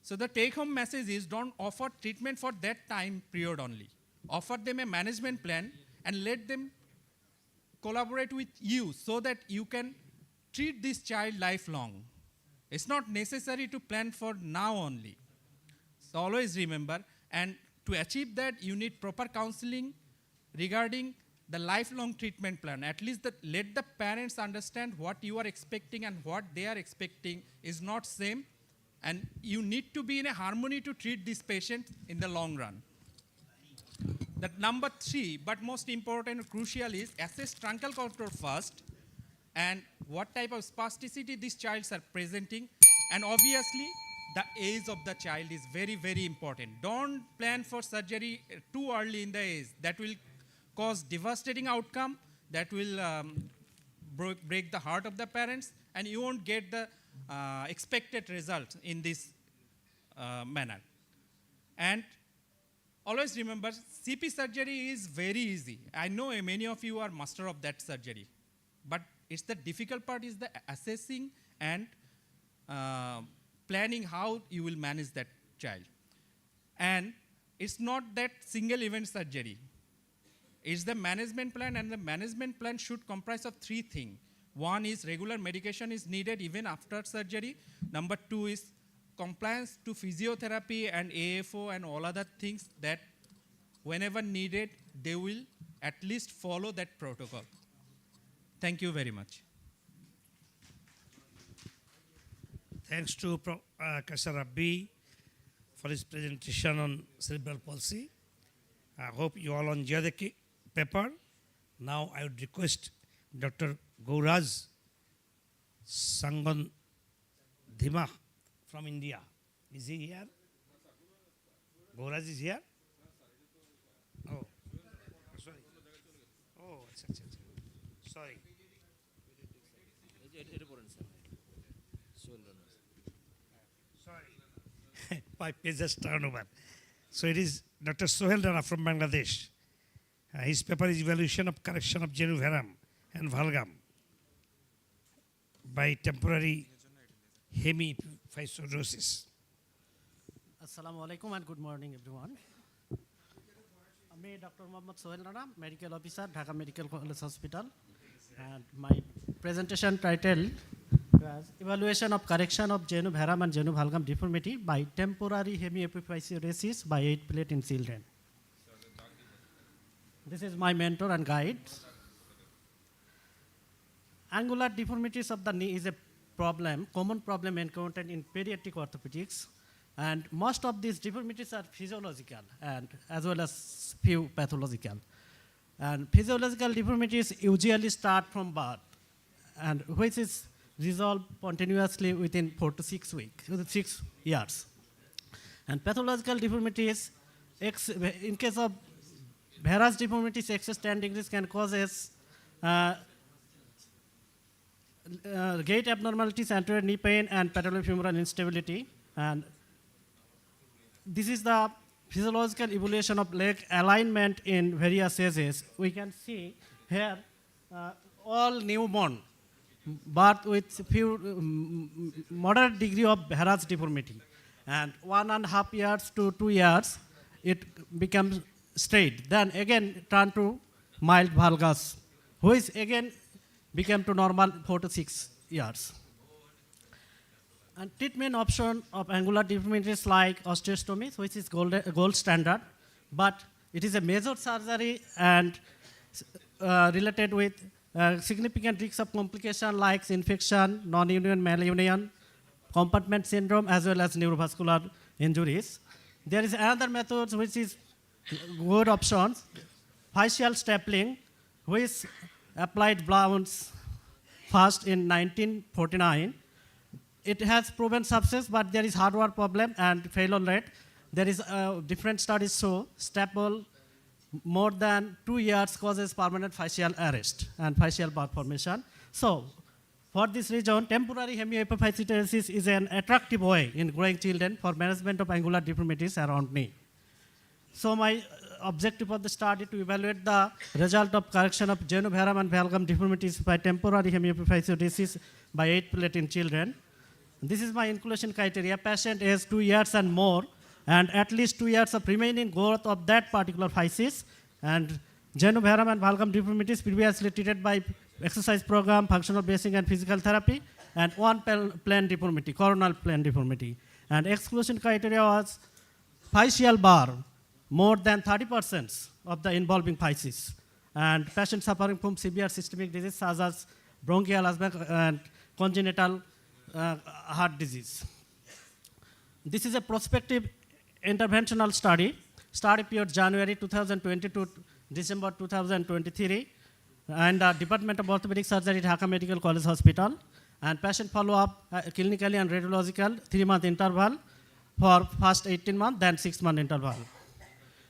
So the take-home message is, don't offer treatment for that time period only. Offer them a management plan and let them collaborate with you so that you can treat this child lifelong. It's not necessary to plan for now only. So always remember, and to achieve that, you need proper counseling regarding the lifelong treatment plan. At least let the parents understand what you are expecting and what they are expecting is not same. And you need to be in a harmony to treat this patient in the long run. That number 3, but most important and crucial, is assess truncal contour first and what type of spasticity these childs are presenting. And obviously, the age of the child is very, very important. Don't plan for surgery too early in the age. That will cause devastating outcome, that will break the heart of the parents, and you won't get the expected result in this manner. And always remember, CP surgery is very easy. I know many of you are master of that surgery, but it's the difficult part is the assessing and planning how you will manage that child. And it's not that single event surgery. It's the management plan, and the management plan should comprise of 3 things. One is regular medication is needed even after surgery. Number 2 is compliance to physiotherapy and AFO and all other things that whenever needed, they will at least follow that protocol. Thank you very much. Thanks to Professor Rabbi for his presentation on cerebral palsy. I hope you all enjoy the paper. Now I would request Dr. Gauraj Sangan Dhima from India. Is he here? Gauraj is here? Oh, sorry. Oh, sorry. Sorry. 5 pages turnover. So it is Dr. Sohel Rana from Bangladesh. His paper is Evaluation of Correction of Genu Verum and Valgum by temporary hemiphysiosis. Assalamu alaikum and good morning, everyone. I'm Dr. Mohammad Sohel Rana, Medical Officer, Dhaka Medical College Hospital. And my presentation title was Evaluation of Correction of Genu Verum and Genu Valgum Deformity by Temporary Hemiepiphysiosis by 8 plate in children. This is my mentor and guide. Angular deformities of the knee is a common problem encountered in pediatric orthopedics, and most of these deformities are physiological and as well as few pathological. And physiological deformities usually start from birth, and which is resolved continuously within 4 to 6 years. And pathological deformities, in case of varus deformities, excess tan degrees can cause gait abnormalities, anterior knee pain, and patellofemoral instability. And this is the physiological evaluation of leg alignment in various ages. We can see here all newborn, but with few moderate degree of varus deformity. And 1.5 years to 2 years, it becomes straight. Then again turn to mild valgus, which again became to normal 4 to 6 years. And treatment option of angular deformities like osteostomy, which is gold standard, but it is a major surgery and related with significant risks of complication like infection, non-union, malunion, compartment syndrome, as well as neurovascular injuries. There is another method which is good options, facial stapling, which applied Blount's first in 1949. It has proven success, but there is hardware problem and failure rate. There is different studies show staple more than 2 years causes permanent facial arrest and facial malformation. So, for this reason, temporary hemiepiphysiosis is an attractive way in growing children for management of angular deformities around knee. So, my objective of the study to evaluate the result of correction of genu verum and valgum deformities by temporary hemiepiphysiosis by 8 plate in children. This is my inclusion criteria. Patient is 2 years and more, and at least 2 years of remaining growth of that particular physis, and Genu-Bharam and Valgam deformities previously treated by exercise program, functional basing and physical therapy, and one plane deformity, coronal plane deformity. And exclusion criteria was facial bar, more than 30% of the involving physis, and patients suffering from severe systemic disease such as bronchial asthma and congenital heart disease. This is a prospective interventional study period January 2020 to December 2023, and Department of Orthopedic Surgery, Dhaka Medical College Hospital, and patient follow-up clinically and radiological 3-month interval for first 18 months, then 6-month interval.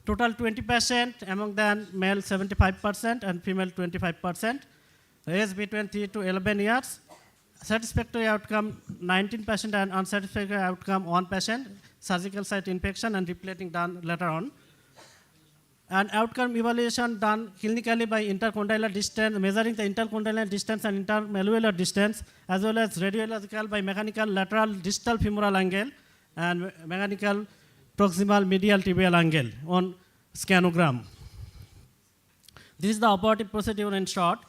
Total 20 patients, among them male 75% and female 25%, age between 3 to 11 years. Satisfactory outcome 19% and unsatisfactory outcome 1 patient, surgical site infection and replating done later on. And outcome evaluation done clinically by intercondylar distance, measuring the intercondylar distance and intermalleolar distance, as well as radiological by mechanical lateral distal femoral angle and mechanical proximal medial tibial angle on scanogram. This is the operative procedure in short.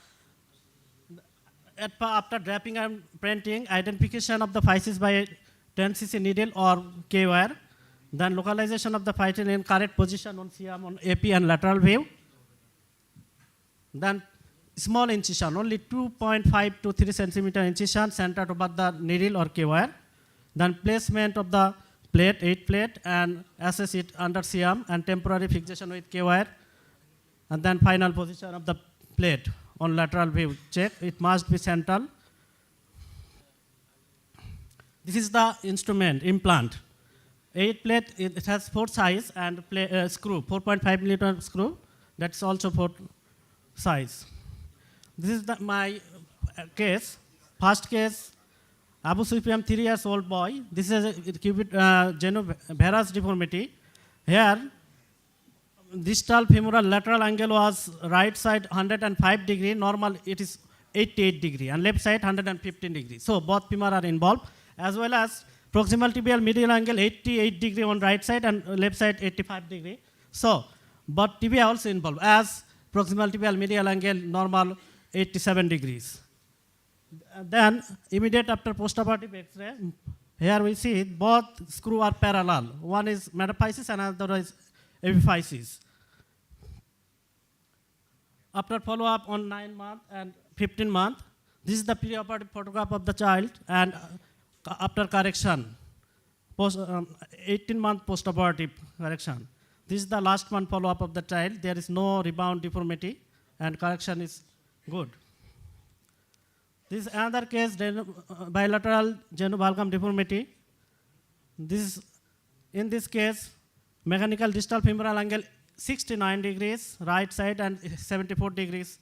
After draping and printing, identification of the physis by 10 cc needle or K-wire, then localization of the physin in correct position on CM on AP and lateral view. Then small incision, only 2.5 to 3 centimeter incision centered above the needle or K-wire. Then placement of the plate, 8 plate, and assess it under CM and temporary fixation with K-wire. And then final position of the plate on lateral view. Check, it must be central. This is the instrument, implant. 8 plate, it has 4 size and screw, 4.5 millimeter screw. That's also 4 size. This is my case. First case, Abu Sufyan, 3 years old boy. This is a Genu-Bharam deformity. Here, distal femoral lateral angle was right side 105 degree, normal it is 88 degree, and left side 115 degree. So both femur are involved, as well as proximal tibial medial angle 88 degree on right side and left side 85 degree. So, but tibia also involved, as proximal tibial medial angle normal 87 degrees. Then immediate after postoperative X-ray, here we see both screw are parallel. One is metaphysis and another is epiphysis. After follow-up on 9 months and 15 months, this is the preoperative photograph of the child, and after correction, 18-month postoperative correction. This is the last month follow-up of the child. There is no rebound deformity, and correction is good. This is another case, bilateral Genu-Bharam deformity. In this case, mechanical distal femoral angle 69 degrees right side and 74 degrees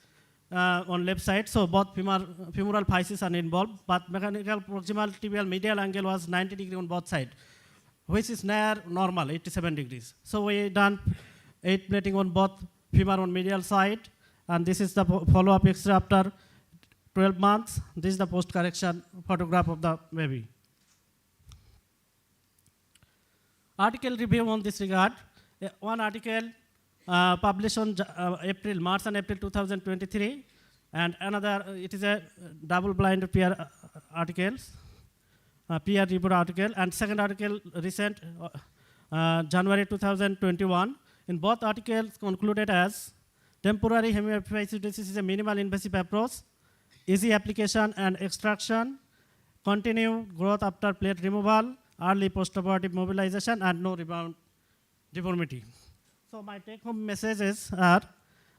on left side. So both femoral physis are involved, but mechanical proximal tibial medial angle was 90 degree on both sides, which is near normal, 87 degrees. So we done 8 plating on both femur on medial side, and this is the follow-up X-ray after 12 months. This is the post-correction photograph of the baby. Article review on this regard. One article published on March and April 2023, and another, it is a double-blind peer articles, peer-reviewed article, and second article recent, January 2021. In both articles concluded as temporary hemiepiphysis is a minimal invasive approach, easy application and extraction, continued growth after plate removal, early postoperative mobilization, and no rebound deformity. So my take-home messages are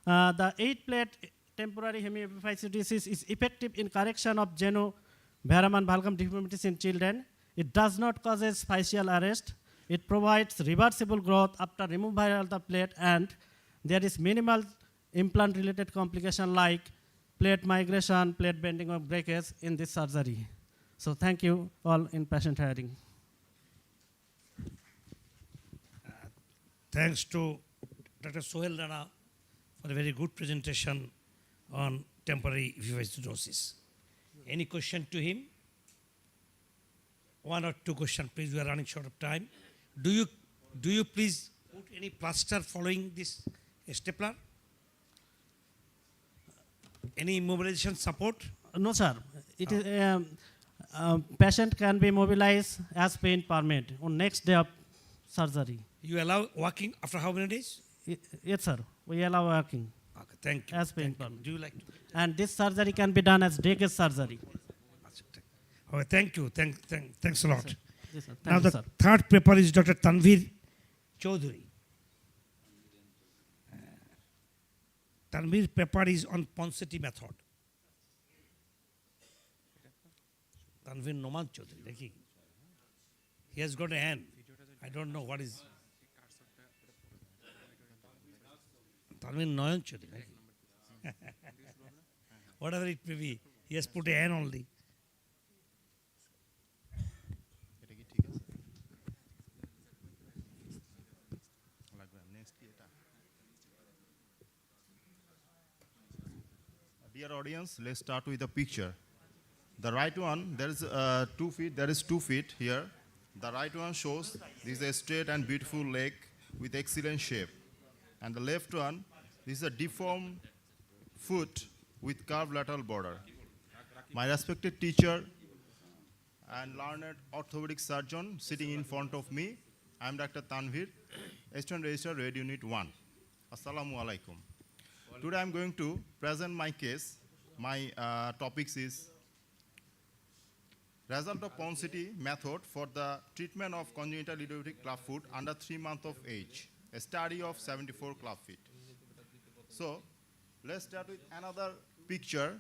the 8-plate temporary hemiepiphysis is effective in correction of Genu-Bharam and Valgam deformities in children. It does not cause facial arrest. It provides reversible growth after removal of the plate, and there is minimal implant-related complication like plate migration, plate bending, or breakage in this surgery. So thank you all in patient hearing. Thanks to Dr. Sohail Rana for a very good presentation on temporary epiphysiosis. Any question to him? 1 or 2 questions, please. We are running short of time. Do you please put any plaster following this stapler? Any immobilization support? No, sir. It is patient can be mobilized as pain permit on next day of surgery. You allow walking after how many days? Yes, sir. We allow working Okay, thank you. as pain Thank you. permit. Do you like to? And this surgery can be done as day case surgery. Okay, thank you. Thanks a lot. Yes, sir. Now Thank you, the sir. third paper is Dr. Tanvir Chaudhary. Tanvir's paper is on Ponseti method. Tanvir Noman Chaudhary, देखिए. He has got a N. I don't know what is. Tanvir Noyan Chaudhary. Whatever it may be, he has put a N only. Dear audience, let's start with the picture. The right one, there is 2 feet, there is 2 feet here. The right one shows this is a straight and beautiful leg with excellent shape. And the left one, this is a deformed foot with curved lateral border. My respected teacher and learned orthopedic surgeon sitting in front of me, I am Dr. Tanvir, Assistant Registrar, Red Unit 1. Assalamu alaikum. Today I am going to present my case. My topics is result of Ponseti method for the treatment of congenital idiopathic clubfoot under 3 months of age, a study of 74 clubfeet. So let's start with another picture.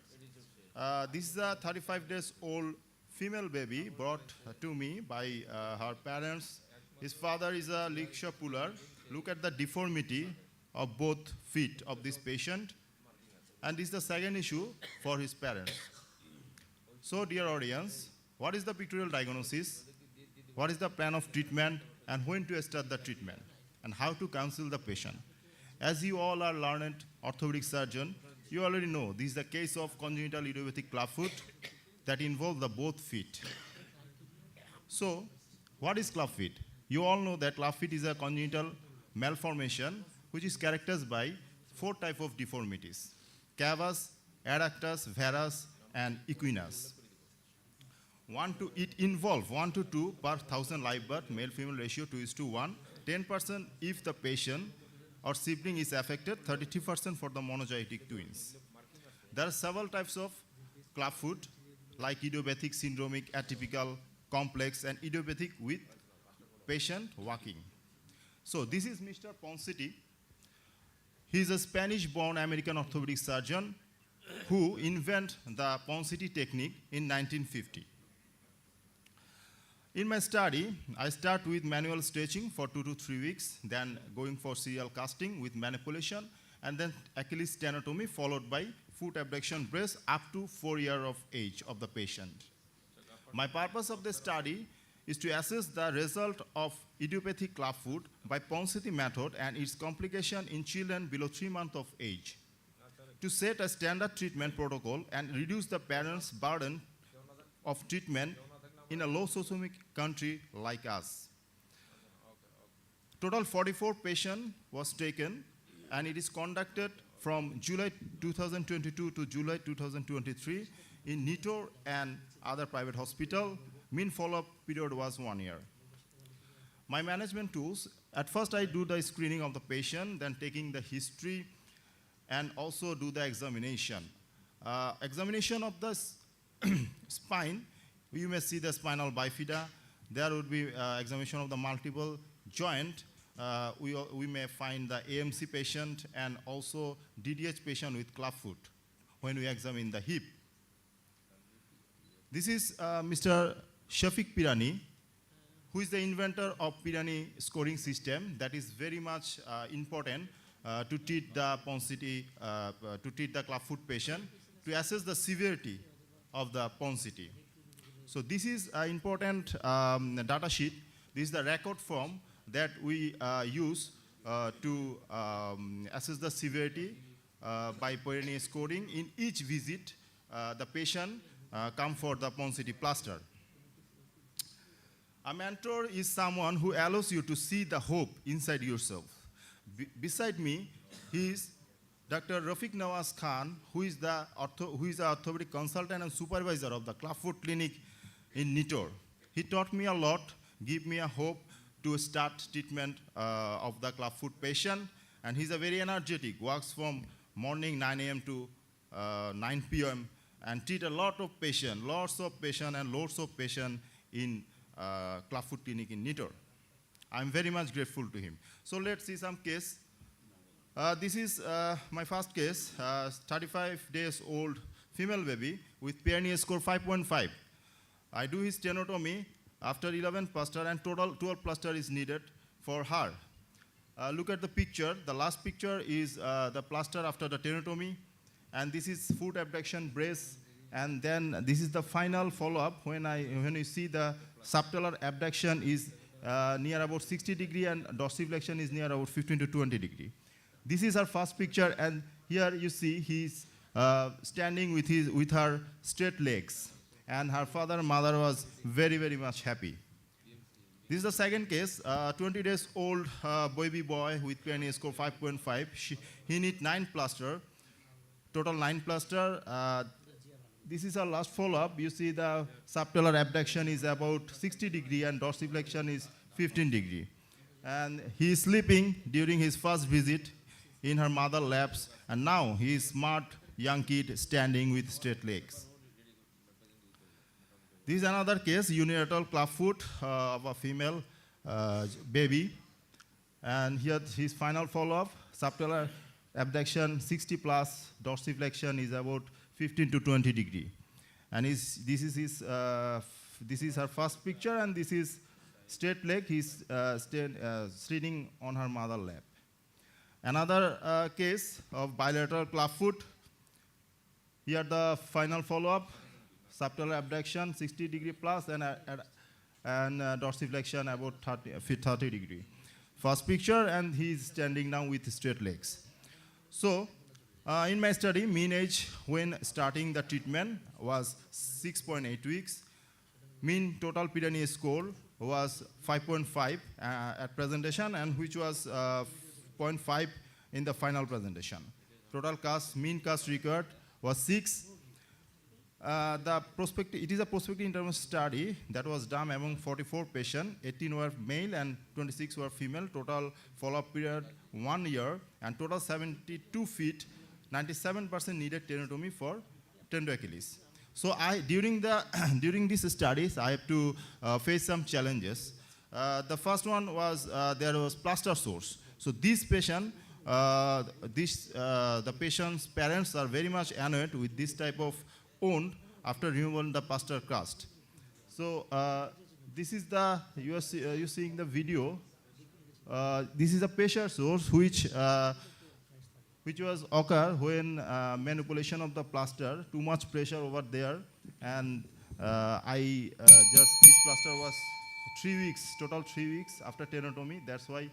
This is a 35 days old female baby brought to me by her parents. His father is a rickshaw puller. Look at the deformity of both feet of this patient. And this is the second issue for his parents. So dear audience, what is the pictorial diagnosis? What is the plan of treatment? And when to start the treatment? And how to counsel the patient? As you all are learned orthopedic surgeon, you already know this is the case of congenital idiopathic clubfoot that involves the both feet. So what is clubfoot? You all know that clubfoot is a congenital malformation which is characterized by 4 types of deformities: cavus, adductus, varus, and equinus. It involves 1 to 2 per 1,000 live birth, male-female ratio 2:1, 10% if the patient or sibling is affected, 33% for the monozygotic twins. There are several types of clubfoot, like idiopathic, syndromic, atypical, complex, and idiopathic with patient walking. So this is Mr. Ponseti. He is a Spanish-born American orthopedic surgeon who invented the Ponseti technique in 1950. In my study, I start with manual stretching for 2 to 3 weeks, then going for serial casting with manipulation, and then Achilles tenotomy followed by foot abduction brace up to 4 years of age of the patient. My purpose of the study is to assess the result of idiopathic clubfoot by Ponseti method and its complication in children below 3 months of age, to set a standard treatment protocol and reduce the parents' burden of treatment in a low socioeconomic country like us. Total 44 patients was taken, and it is conducted from July 2022 to July 2023 in Nitor and other private hospital. Mean follow-up period was 1 year. My management tools, at first I do the screening of the patient, then taking the history, and also do the examination. Examination of the spine, you may see the spinal bifida. There would be examination of the multiple joint. We may find the AMC patient and also DDH patient with clubfoot when we examine the hip. This is Mr. Shafiq Pirani, who is the inventor of Pirani scoring system that is very much important to treat the Ponseti, to treat the clubfoot patient, to assess the severity of the Ponseti. So this is an important data sheet. This is the record form that we use to assess the severity by Pirani scoring. In each visit, the patient come for the Ponseti plaster. A mentor is someone who allows you to see the hope inside yourself. Beside me, he is Dr. Rafiq Nawaz Khan, who is the orthopedic consultant and supervisor of the Clubfoot Clinic in Nitor. He taught me a lot, gave me a hope to start treatment of the clubfoot patient, and he's a very energetic, works from morning 9 a.m. to 9 p.m. and treat a lot of patients, lots of patients in Clubfoot Clinic in Nitor. I'm very much grateful to him. So let's see some case. This is my first case, 35 days old female baby with PNE score 5.5. I do his stenotomy after 11 plaster, and total 12 plaster is needed for her. Look at the picture. The last picture is the plaster after the stenotomy, and this is foot abduction brace, and then this is the final follow-up when you see the subtalar abduction is near about 60 degree and dorsiflexion is near about 15 to 20 degree. This is her first picture, and here you see he's standing with her straight legs, and her father and mother was very, very much happy. This is the second case, 20 days old baby boy with PNE score 5.5. He need 9 plaster, total 9 plaster. This is our last follow-up. You see the subtalar abduction is about 60 degree and dorsiflexion is 15 degree. And he is sleeping during his first visit in her mother laps, and now he is smart young kid standing with straight legs. This is another case, unilateral clubfoot of a female baby, and here his final follow-up, subtalar abduction 60 plus, dorsiflexion is about 15 to 20 degree. And this is her first picture, and this is straight leg, he's sitting on her mother lap. Another case of bilateral clubfoot. Here the final follow-up, subtalar abduction 60 degree plus and dorsiflexion about 30 degree. First picture, and he's standing now with straight legs. So in my study, mean age when starting the treatment was 6.8 weeks. Mean total PNE score was 5.5 at presentation, and which was 0.5 in the final presentation. Total cast, mean cast record was 6. It is a prospective intervention study that was done among 44 patients. 18 were male and 26 were female. Total follow-up period 1 year, and total 72 feet. 97% needed tenotomy for tendo Achilles. So during these studies, I have to face some challenges. The first one was there was plaster source. So this patient, the patient's parents are very much annoyed with this type of wound after removing the plaster cast. So this is the, you're seeing the video. This is a pressure source which was occur when manipulation of the plaster, too much pressure over there, and this plaster was 3 weeks, total 3 weeks after tenotomy. That's why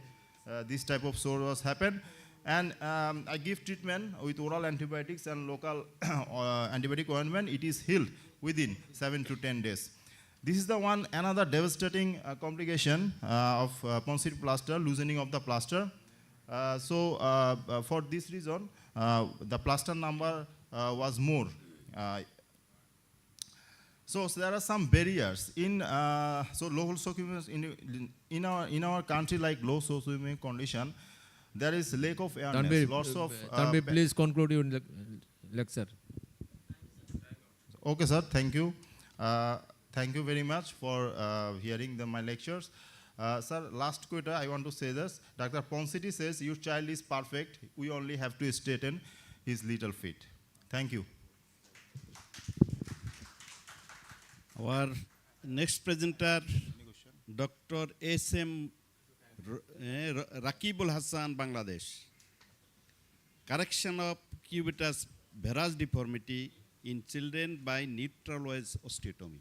this type of sore was happened. And I give treatment with oral antibiotics and local antibiotic ointment. It is healed within 7 to 10 days. This is the another devastating complication of Ponseti plaster, loosening of the plaster. For this reason, the plaster number was more. So there are some barriers in low in our country, like low socioeconomic condition. There is lack of awareness. Lots of. Tanvir, please conclude your lecture. Okay, sir. Thank you. Thank you very much for hearing my lectures. Sir, last quarter, I want to say this. Dr. Ponseti says, your child is perfect. We only have to straighten his little feet. Thank you. Our next presenter, Dr. S.M. Rakibul Hassan, Bangladesh. Correction of cubitus varus deformity in children by neutral wedge osteotomy.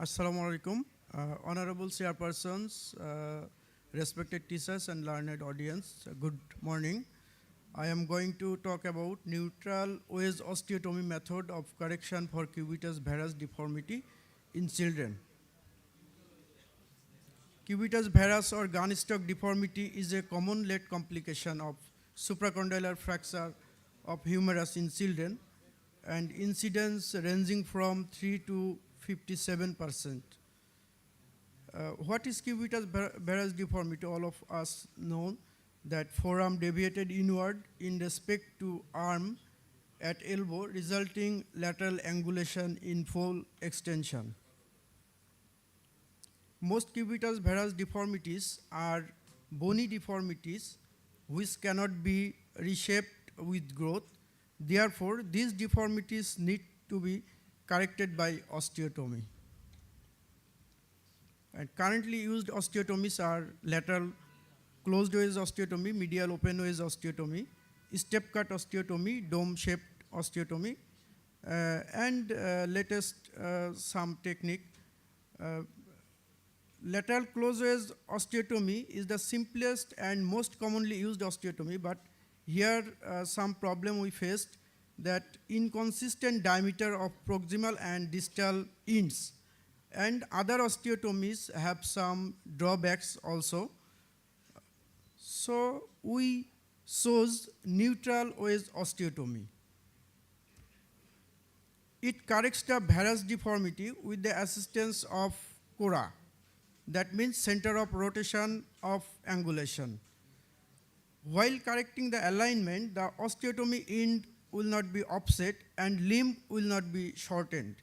Assalamu alaikum. Honorable chairpersons, respected teachers and learned audience, good morning. I am going to talk about neutral wedge osteotomy method of correction for cubitus varus deformity in children. Cubitus varus or gunstock deformity is a common late complication of supracondylar fracture of humerus in children, and incidence ranging from 3 to 57%. What is cubitus varus deformity? All of us know that forearm deviated inward in respect to arm at elbow, resulting lateral angulation in full extension. Most cubitus varus deformities are bony deformities which cannot be reshaped with growth. Therefore, these deformities need to be corrected by osteotomy. And currently used osteotomies are lateral closed wedge osteotomy, medial open wedge osteotomy, step cut osteotomy, dome shaped osteotomy, and latest some technique. Lateral closed wedge osteotomy is the simplest and most commonly used osteotomy, but here some problem we faced, that inconsistent diameter of proximal and distal ends, and other osteotomies have some drawbacks also. So we chose neutral wedge osteotomy. It corrects the varus deformity with the assistance of CORA, that means center of rotation of angulation. While correcting the alignment, the osteotomy end will not be offset and limb will not be shortened.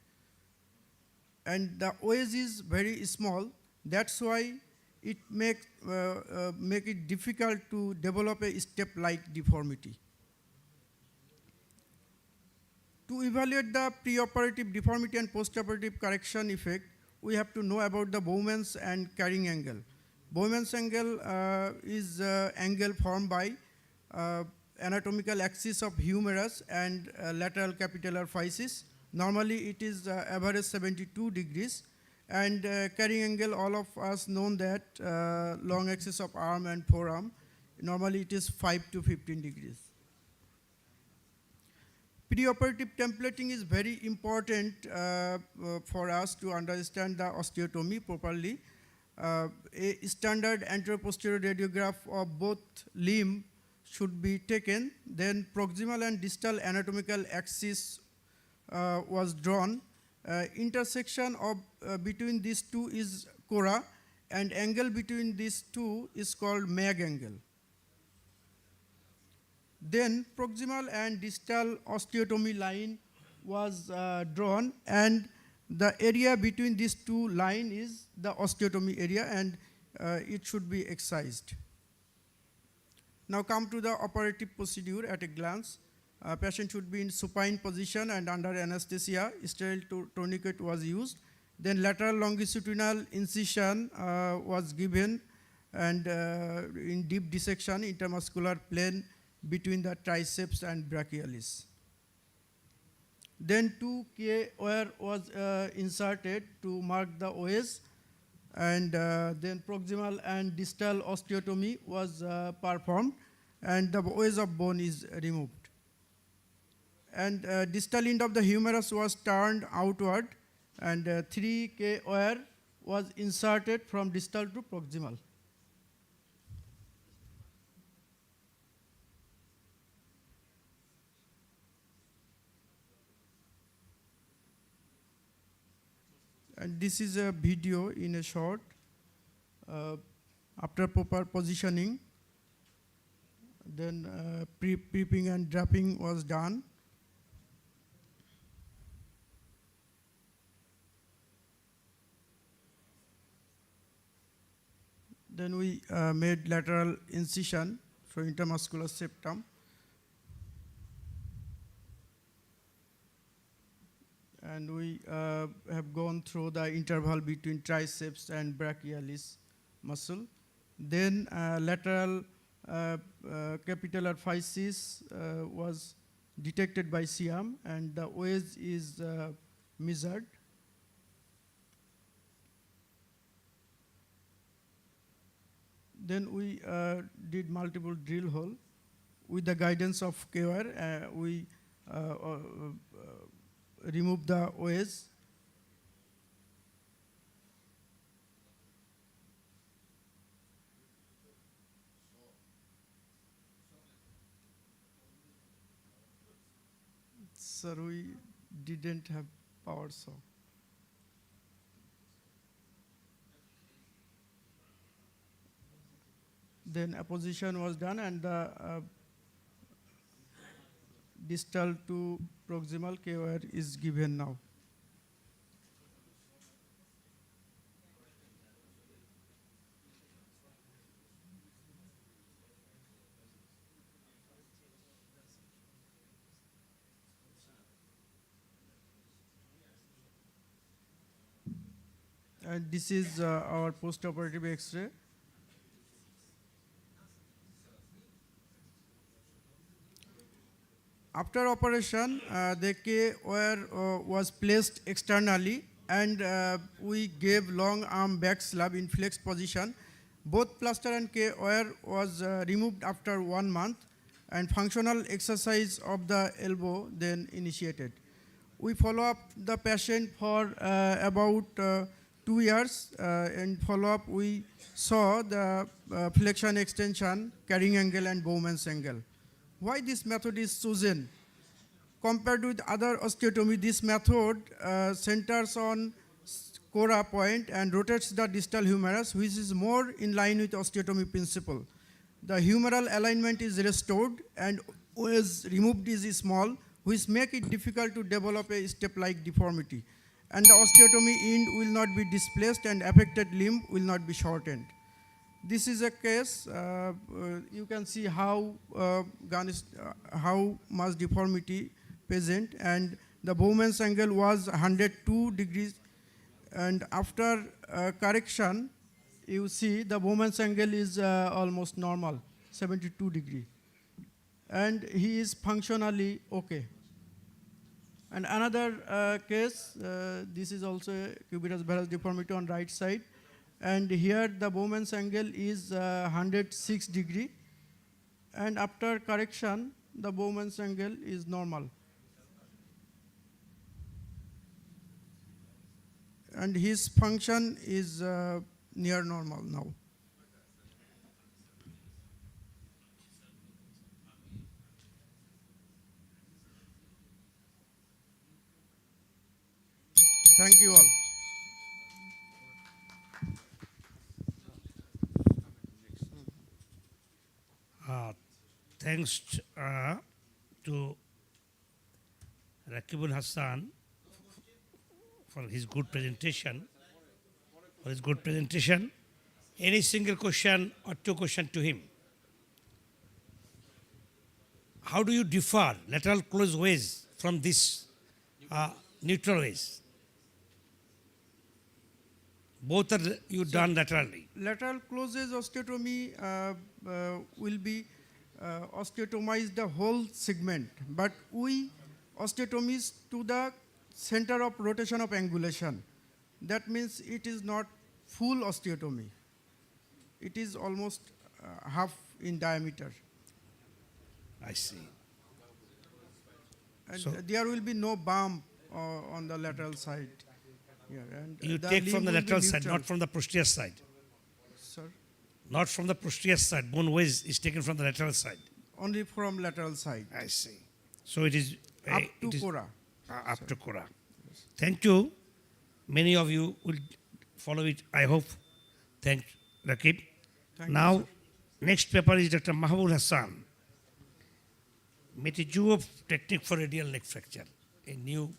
And the wedge is very small, that's why it make it difficult to develop a step-like deformity. To evaluate the preoperative deformity and postoperative correction effect, we have to know about the Bowman's and carrying angle. Bowman's angle is angle formed by anatomical axis of humerus and lateral capitellar physis. Normally it is average 72 degrees, and carrying angle, all of us know that long axis of arm and forearm, normally it is 5 to 15 degrees. Preoperative templating is very important for us to understand the osteotomy properly. A standard anteroposterior radiograph of both limb should be taken, then proximal and distal anatomical axis was drawn. Intersection of between these two is CORA, and angle between these two is called MAG angle. Then proximal and distal osteotomy line was drawn, and the area between these two lines is the osteotomy area, and it should be excised. Now come to the operative procedure at a glance. Patient should be in supine position and under anesthesia. Sterile tourniquet was used. Then lateral longitudinal incision was given, and in deep dissection intermuscular plane between the triceps and brachialis. Then 2K wire was inserted to mark the OS, and then proximal and distal osteotomy was performed, and the OS of bone is removed. And distal end of the humerus was turned outward, and 3K wire was inserted from distal to proximal. And this is a video in a short. After proper positioning, then prepping and draping was done. Then we made lateral incision for intermuscular septum. And we have gone through the interval between triceps and brachialis muscle. Then lateral capitellar physis was detected by CM, and the wedge is measured. Then we did multiple drill hole. With the guidance of KOR, we removed the OS. Sir, we didn't have power saw. Then apposition was done and the distal to proximal KOR is given now. And this is our post-operative X-ray. After operation, the KOR was placed externally and we gave long arm back slab in flexed position. Both plaster and KOR was removed after 1 month and functional exercise of the elbow then initiated. We follow up the patient for about 2 years. In follow-up, we saw the flexion extension, carrying angle and Bowman's angle. Why this method is chosen? Compared with other osteotomy, this method centers on Cora point and rotates the distal humerus, which is more in line with osteotomy principle. The humeral alignment is restored and OS removed is small, which make it difficult to develop a step-like deformity. And the osteotomy end will not be displaced and affected limb will not be shortened. This is a case, you can see how much deformity present, and the Bowman's angle was 102 degrees, and after correction, you see the Bowman's angle is almost normal, 72 degree. And he is functionally okay. And another case, this is also a cubitus varus deformity on right side. And here the Bowman's angle is 106 degree. And after correction, the Bowman's angle is normal. And his function is near normal now. Thank you all. Thanks to Rakibul Hassan for his good presentation. Any single question or 2 questions to him. How do you differ lateral close ways from this neutral ways? Both are you done laterally. Lateral closes osteotomy will be osteotomize the whole segment, but we osteotomies to the center of rotation of angulation. That means it is not full osteotomy. It is almost half in diameter. I see. And So- there will be no bump on the lateral side. Yeah, and You the take limb from the will be lateral side, neutral. not from the posterior side. Sir? Not from the posterior side. Bone ways is taken from the lateral side. Only from lateral side. I see. So it is Up it to is- Cora. Up to Cora. Thank you. Many of you will follow it, I hope. Thank Rakib. Thank you, Now, sir. next paper is Dr. Mahbub Hassan. Metiju technique for radial neck fracture. A new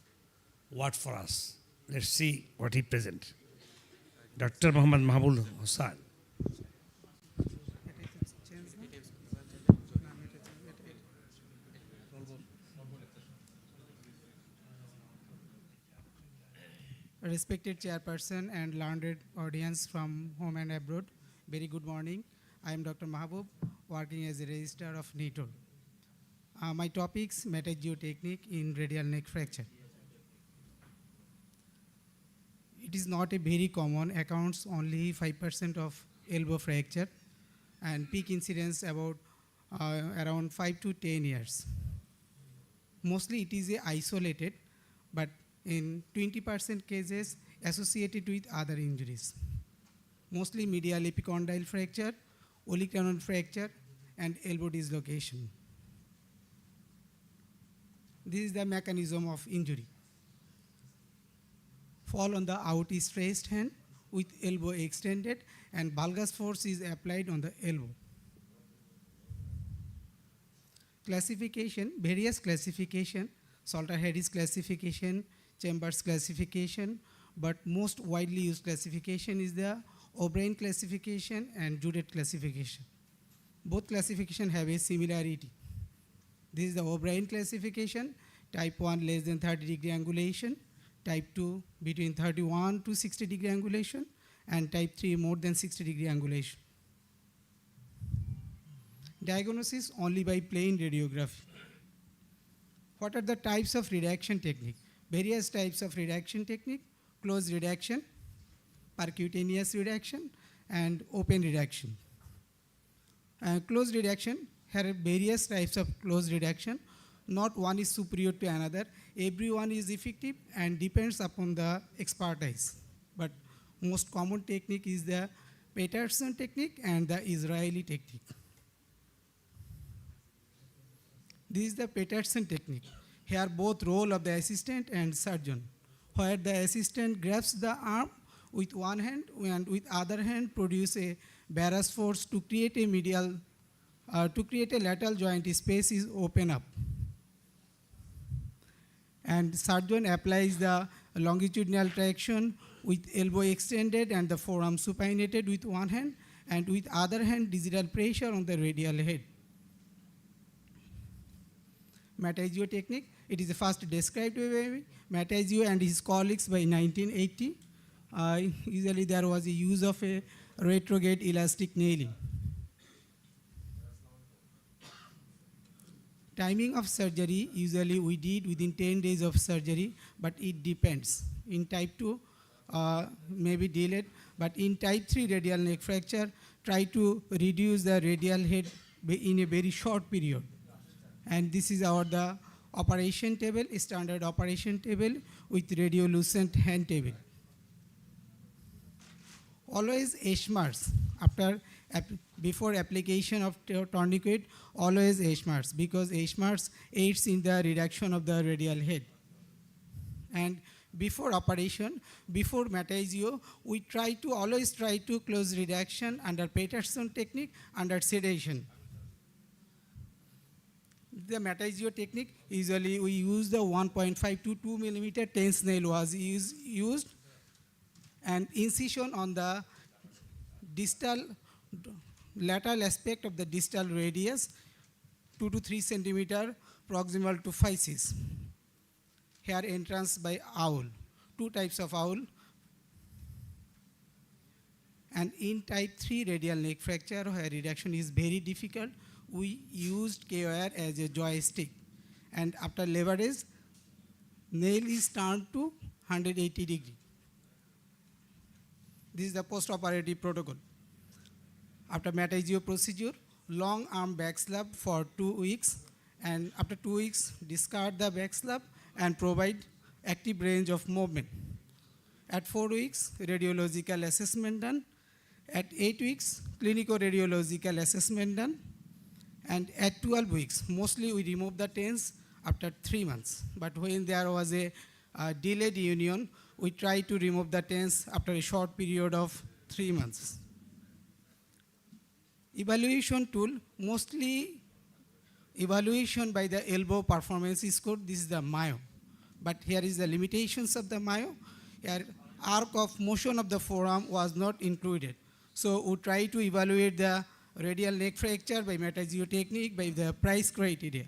word for us. Let's see what he presents. Dr. Muhammad Mahbub Hassan. Respected chairperson and learned audience from home and abroad, very good morning. I am Dr. Mahbub, working as a registrar of NITOL. My topics, Metageo technique in radial neck fracture. It is not a very common, accounts only 5% of elbow fracture. and peak incidence about around 5 to 10 years. Mostly it is isolated, but in 20% cases associated with other injuries. Mostly medial epicondyle fracture, olecranon fracture, and elbow dislocation. This is the mechanism of injury. Fall on the out stretched hand with elbow extended and valgus force is applied on the elbow. Classification, various classification, Salter-Harris classification, Chambers classification, but most widely used classification is the O'Brien classification and Judet classification. Both classifications have a similarity. This is the O'Brien classification, type 1 less than 30 degree angulation, type 2 between 31 to 60 degree angulation, and type 3 more than 60 degree angulation. Diagnosis only by plain radiography. What are the types of redaction technique? Various types of redaction technique: closed redaction, percutaneous redaction, and open redaction. Closed redaction, here are various types of closed redaction. Not one is superior to another. Every one is effective and depends upon the expertise. But most common technique is the Patterson technique and the Israeli technique. This is the Patterson technique. Here both role of the assistant and surgeon, where the assistant grabs the arm with one hand and with other hand produce a barrage force to create a medial, to create a lateral joint space is open up. And surgeon applies the longitudinal traction with elbow extended and the forearm supinated with one hand, and with other hand digital pressure on the radial head. Matazio technique, it is the first described by Matazio and his colleagues by 1980. Usually there was a use of a retrograde elastic nailing. Timing of surgery, usually we did within 10 days of surgery, but it depends. In type 2, maybe delayed, but in type 3 radial neck fracture, try to reduce the radial head in a very short period. And this is the operation table, standard operation table with radiolucent hand table. Always HMARS, before application of tourniquet, always HMARS, because HMARS aids in the reduction of the radial head. And before operation, before Matazio, we always try to close reduction under Patterson technique, under sedation. The Matazio technique, usually we use the 1.5 to 2 millimeter tense nail was used, and incision on the distal lateral aspect of the distal radius, 2 to 3 centimeter proximal to physis. Here entrance by owl, 2 types of owl. And in type 3 radial neck fracture, where reduction is very difficult, we used KOR as a joystick. And after leverage, nail is turned to 180 degree. This is the post-operative protocol. After Matazio procedure, long arm back slab for 2 weeks, and after 2 weeks, discard the back slab and provide active range of movement. At 4 weeks, radiological assessment done. At 8 weeks, clinical radiological assessment done. And at 12 weeks, mostly we remove the TENS after 3 months. But when there was a delayed union, we try to remove the TENS after a short period of 3 months. Evaluation tool, mostly evaluation by the elbow performance score. This is the Mayo. But here is the limitations of the Mayo. Here, arc of motion of the forearm was not included. So we try to evaluate the radial neck fracture by Matazio technique by the price criteria.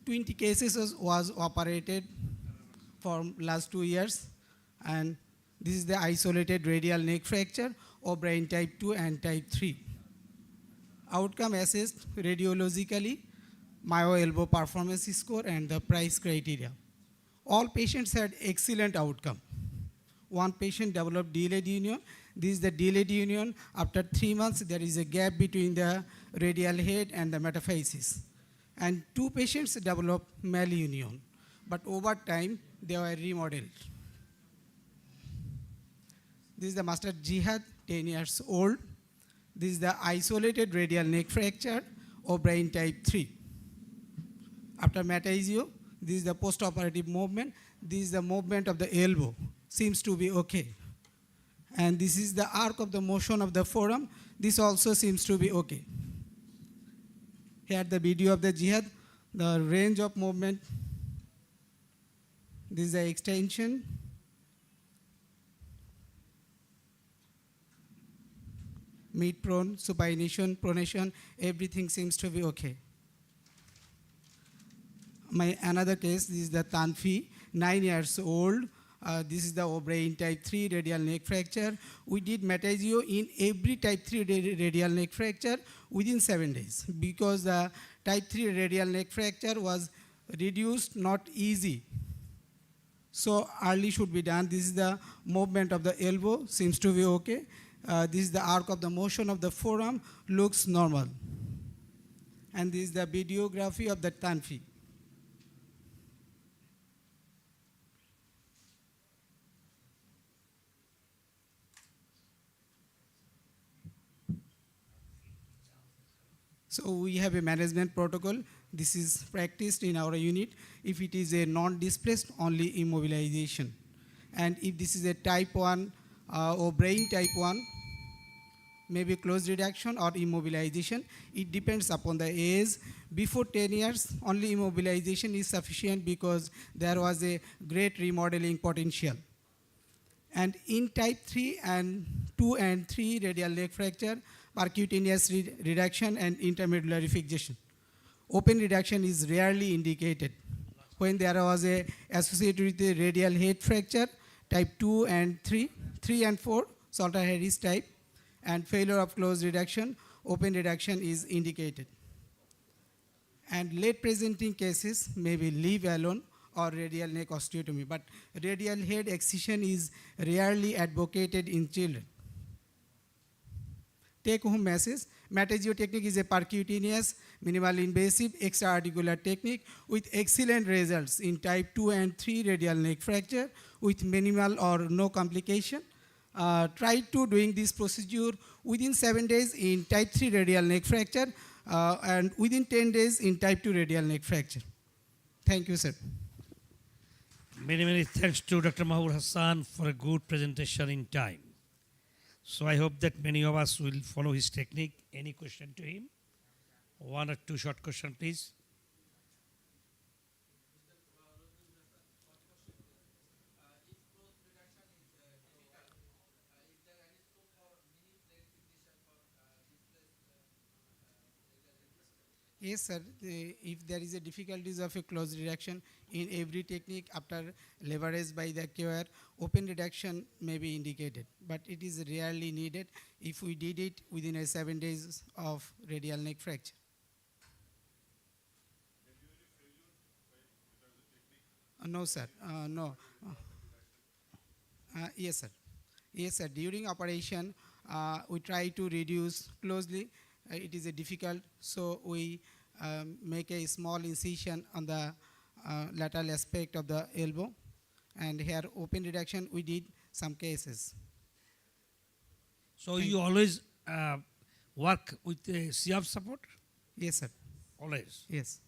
20 cases was operated for last 2 years, and this is the isolated radial neck fracture, O'Brien type 2 and type 3. Outcome assessed radiologically, Mayo elbow performance score and the price criteria. All patients had excellent outcome. One patient developed delayed union. This is the delayed union. After 3 months, there is a gap between the radial head and the metaphysis. And 2 patients develop malunion, but over time, they were remodeled. This is the master jihad, 10 years old. This is the isolated radial neck fracture, O'Brien type 3. After metasio, this is the post-operative movement. This is the movement of the elbow. Seems to be okay. And this is the arc of the motion of the forearm. This also seems to be okay. Here the video of the jihad, the range of movement. This is the extension. Mid prone, supination, pronation, everything seems to be okay. My another case, this is the Tanfi, 9 years old. This is the O'Brien type 3 radial neck fracture. We did metasio in every type 3 radial neck fracture within 7 days because the type 3 radial neck fracture was reduced, not easy. So early should be done. This is the movement of the elbow, seems to be okay. This is the arc of the motion of the forearm, looks normal. And this is the videography of the Tanfi. So we have a management protocol. This is practiced in our unit. If it is a non-displaced, only immobilization. And if this is a type 1 or brain type 1, maybe closed reduction or immobilization. It depends upon the age. Before 10 years, only immobilization is sufficient because there was a great remodeling potential. And in type 3 and 2 and 3 radial leg fracture, percutaneous reduction and intermedullary fixation. Open reduction is rarely indicated. When there was a associated with the radial head fracture, type 2 and 3, 3 and 4, Salter-Harris type, and failure of closed reduction, open reduction is indicated. And late presenting cases may be leave alone or radial neck osteotomy, but radial head excision is rarely advocated in children. Take-home message, metasio technique is a percutaneous, minimal invasive, extra-articular technique with excellent results in type 2 and 3 radial neck fracture with minimal or no complication. Try to doing this procedure within 7 days in type 3 radial neck fracture and within 10 days in type 2 radial neck fracture. Thank you, sir. Many, many thanks to Dr. Mahbub Hassan for a good presentation in time. So I hope that many of us will follow his technique. Any question to him? 1 or 2 short questions, please. Yes, sir. If there is a difficulties of a closed reduction in every technique after leverage by the QR, open reduction may be indicated, but it is rarely needed if we did it within a 7 days of radial neck fracture. No, sir. No. Yes, sir. Yes, sir. During operation, we try to reduce closely. It is a difficult, so we make a small incision on the lateral aspect of the elbow, and here open reduction we did some cases. So you always work with the CF support? Yes, sir. Always? Yes.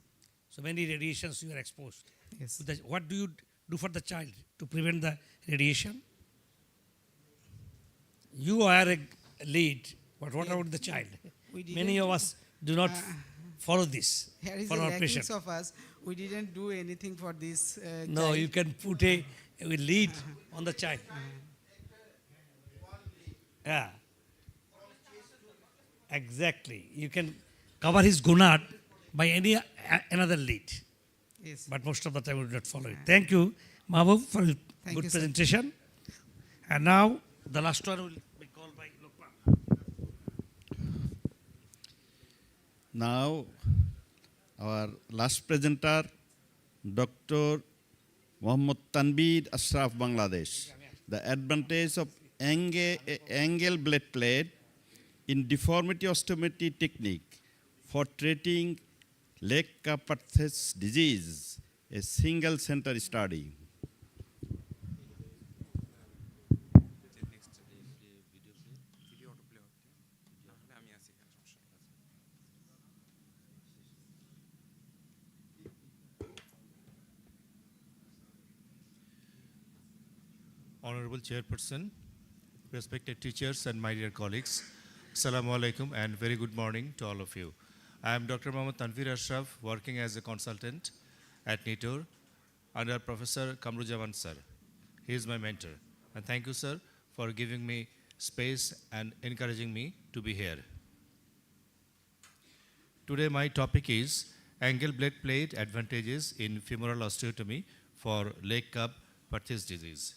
So many radiations you are exposed. Yes. What do you do for the child to prevent the radiation? You are a lead, but what about the child? Many of us do not follow this Here is for a our lackings patient. of us. We didn't do anything for this No, child. you can put a lead on the child. Yeah. Exactly. You can cover his gonad by any another lead. Yes. But most of the time we do not follow it. Thank you, Mahbub, for a Thank good you, sir. presentation. And now the last one will be called by Lokman. Now, our last presenter, Dr. Muhammad Tanveer Ashraf, Bangladesh. The advantage of angle blade plate in deformity osteometry technique for treating leg Carpathes disease, a single center study. Honorable Chairperson, respected teachers and my dear colleagues, Assalamu alaikum and very good morning to all of you. I am Dr. Mohammad Tanvir Ashraf, working as a consultant at NITOR under Professor Kamrujaman sir. He is my mentor. And thank you, sir, for giving me space and encouraging me to be here. Today my topic is angle blade plate advantages in femoral osteotomy for leg Carpathes disease.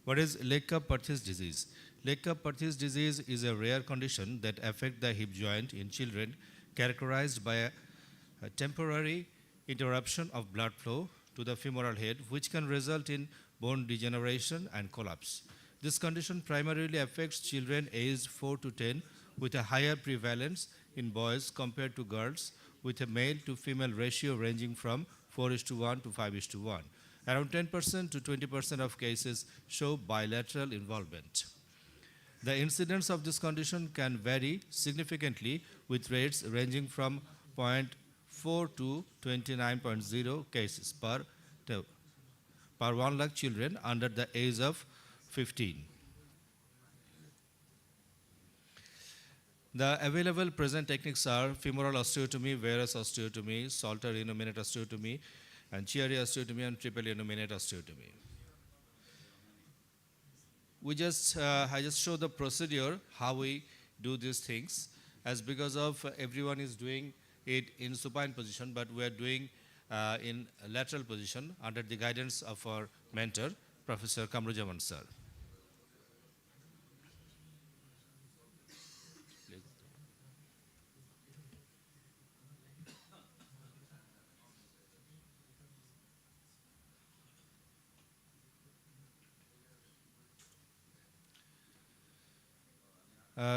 What is leg Carpathes disease? Leg Carpathes disease is a rare condition that affects the hip joint in children, characterized by a temporary interruption of blood flow to the femoral head, which can result in bone degeneration and collapse. This condition primarily affects children aged 4 to 10 with a higher prevalence in boys compared to girls, with a male to female ratio ranging from 4:1 to 5:1. Around 10% to 20% of cases show bilateral involvement. The incidence of this condition can vary significantly, with rates ranging from 0.4 to 29.0 cases per 1 lakh children under the age of 15. The available present techniques are femoral osteotomy, varus osteotomy, Salter innominate osteotomy, and Chiari osteotomy and triple innominate osteotomy. I just show the procedure, how we do these things, as because of everyone is doing it in supine position, but we are doing in lateral position under the guidance of our mentor, Professor Kamrujaman sir.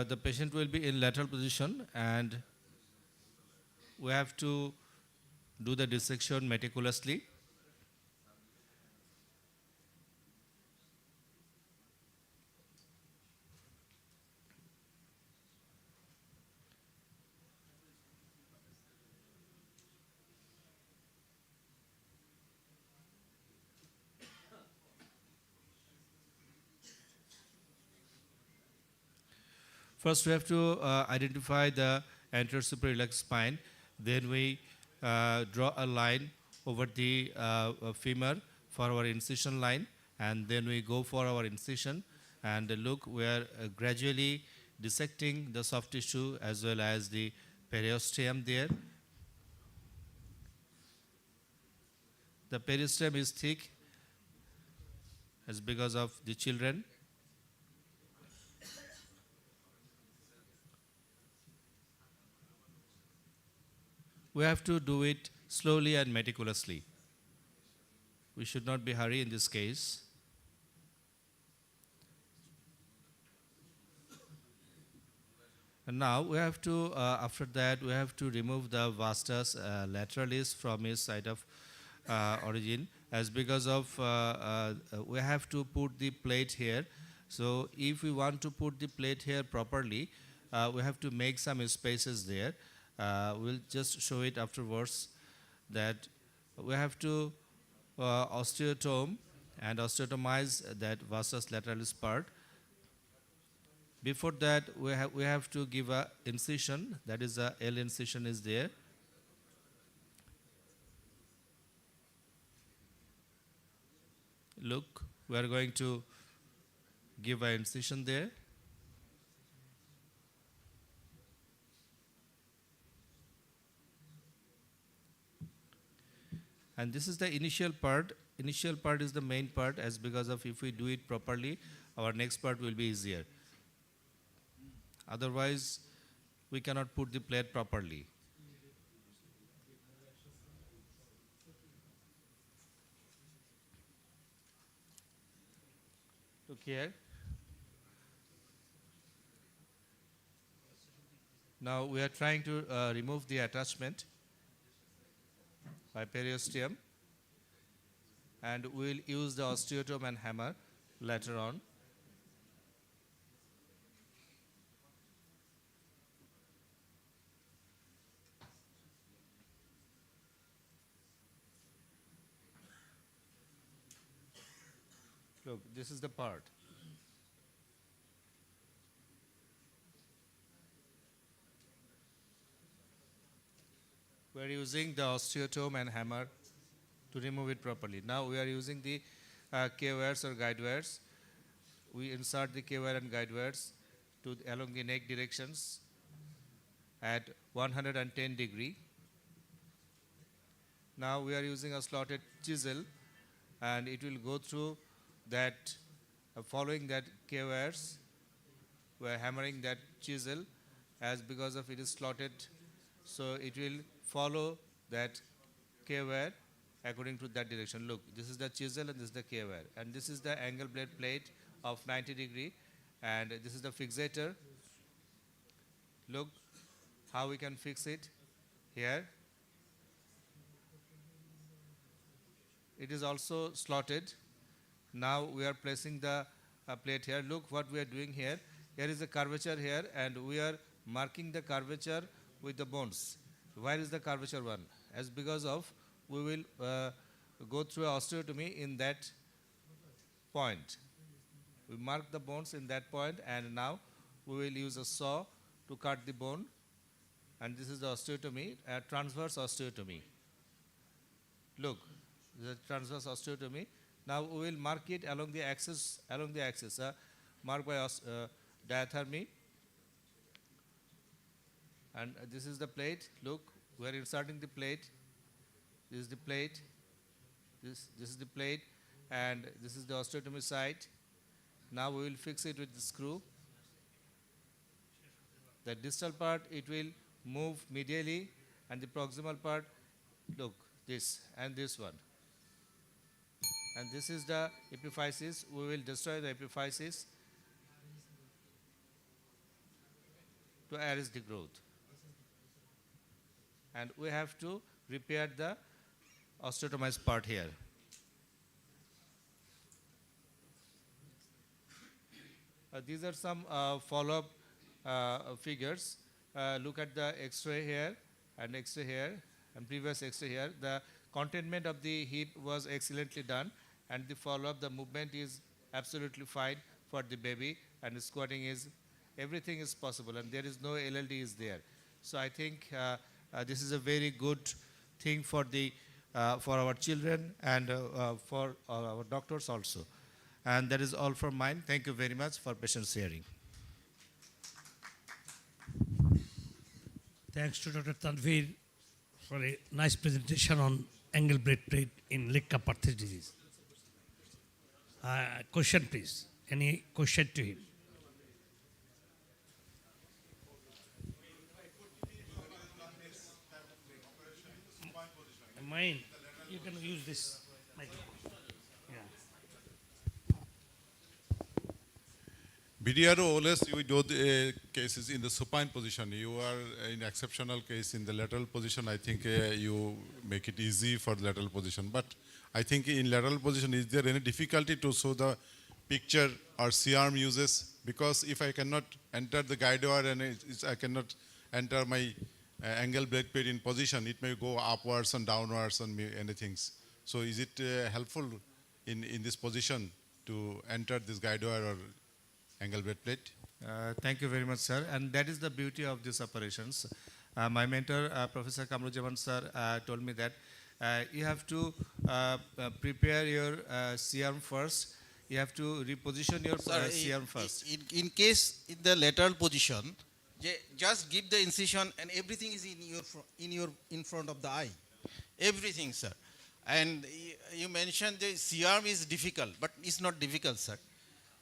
The patient will be in lateral position, and we have to do the dissection meticulously. First, we have to identify the anterior suprailiac spine. Then we draw a line over the femur for our incision line, and then we go for our incision. And look, we are gradually dissecting the soft tissue as well as the periosteum there. The periosteum is thick as because of the children. We have to do it slowly and meticulously. We should not be hurry in this case. And now we have to, after that, we have to remove the vastus lateralis from its site of origin, as because of we have to put the plate here. So if we want to put the plate here properly, we have to make some spaces there. We'll just show it afterwards, that we have to osteotome and osteotomize that vastus lateralis part. Before that, we have to give a incision, that is a L incision is there. Look, we are going to give an incision there. And this is the initial part. Initial part is the main part, as because of if we do it properly, our next part will be easier. Otherwise, we cannot put the plate properly. Look here. Now we are trying to remove the attachment by periosteum, and we will use the osteotome and hammer later on. Look, this is the part. We are using the osteotome and hammer to remove it properly. Now we are using the K-wires or guide wires. We insert the K-wire and guide wires along the neck directions at 110 degree. Now we are using a slotted chisel, and it will go through that, following that K-wires. We are hammering that chisel, as because of it is slotted, so it will follow that K-wire according to that direction. Look, this is the chisel and this is the K-wire, and this is the angle blade plate of 90 degree, and this is the fixator. Look how we can fix it here. It is also slotted. Now we are placing the plate here. Look what we are doing here. Here is a curvature here, and we are marking the curvature with the bones. Where is the curvature one? As because of we will go through osteotomy in that point. We mark the bones in that point, and now we will use a saw to cut the bone. And this is the osteotomy, transverse osteotomy. Look, the transverse osteotomy. Now we will mark it along the axis, marked by diathermy. And this is the plate. Look, we are inserting the plate. This is the plate. This is the plate, and this is the osteotomy site. Now we will fix it with the screw. The distal part, it will move medially, and the proximal part, look, this and this one. And this is the epiphysis. We will destroy the epiphysis to arrest the growth. And we have to repair the osteotomized part here. These are some follow-up figures. Look at the X-ray here and X-ray here and previous X-ray here. The containment of the hip was excellently done, and the follow-up, the movement is absolutely fine for the baby, and the squatting is, everything is possible, and there is no LLD is there. So I think this is a very good thing for our children and for our doctors also. And that is all from mine. Thank you very much for patient hearing. Thanks to Dr. Tanveer for a nice presentation on angle blade plate in Lecca-Perthes disease. Question, please. Any question to him? Mine, you can use this microphone. BDRO, always you do the cases in the supine position. You are in exceptional case in the lateral position. I think you make it easy for the lateral position. But I think in lateral position, is there any difficulty to show the picture or C-arm uses? Because if I cannot enter the guide wire and I cannot enter my angle blade plate in position, it may go upwards and downwards and anything. So is it helpful in this position to enter this guide wire or angle blade plate? Thank you very much, sir. And that is the beauty of these operations. My mentor, Professor Kamrujaman sir, told me that you have to prepare your C-arm first. You have to reposition your C-arm first. In case in the lateral position, just give the incision and everything is in front of the eye. Everything, sir. And you mentioned the C-arm is difficult, but it's not difficult, sir.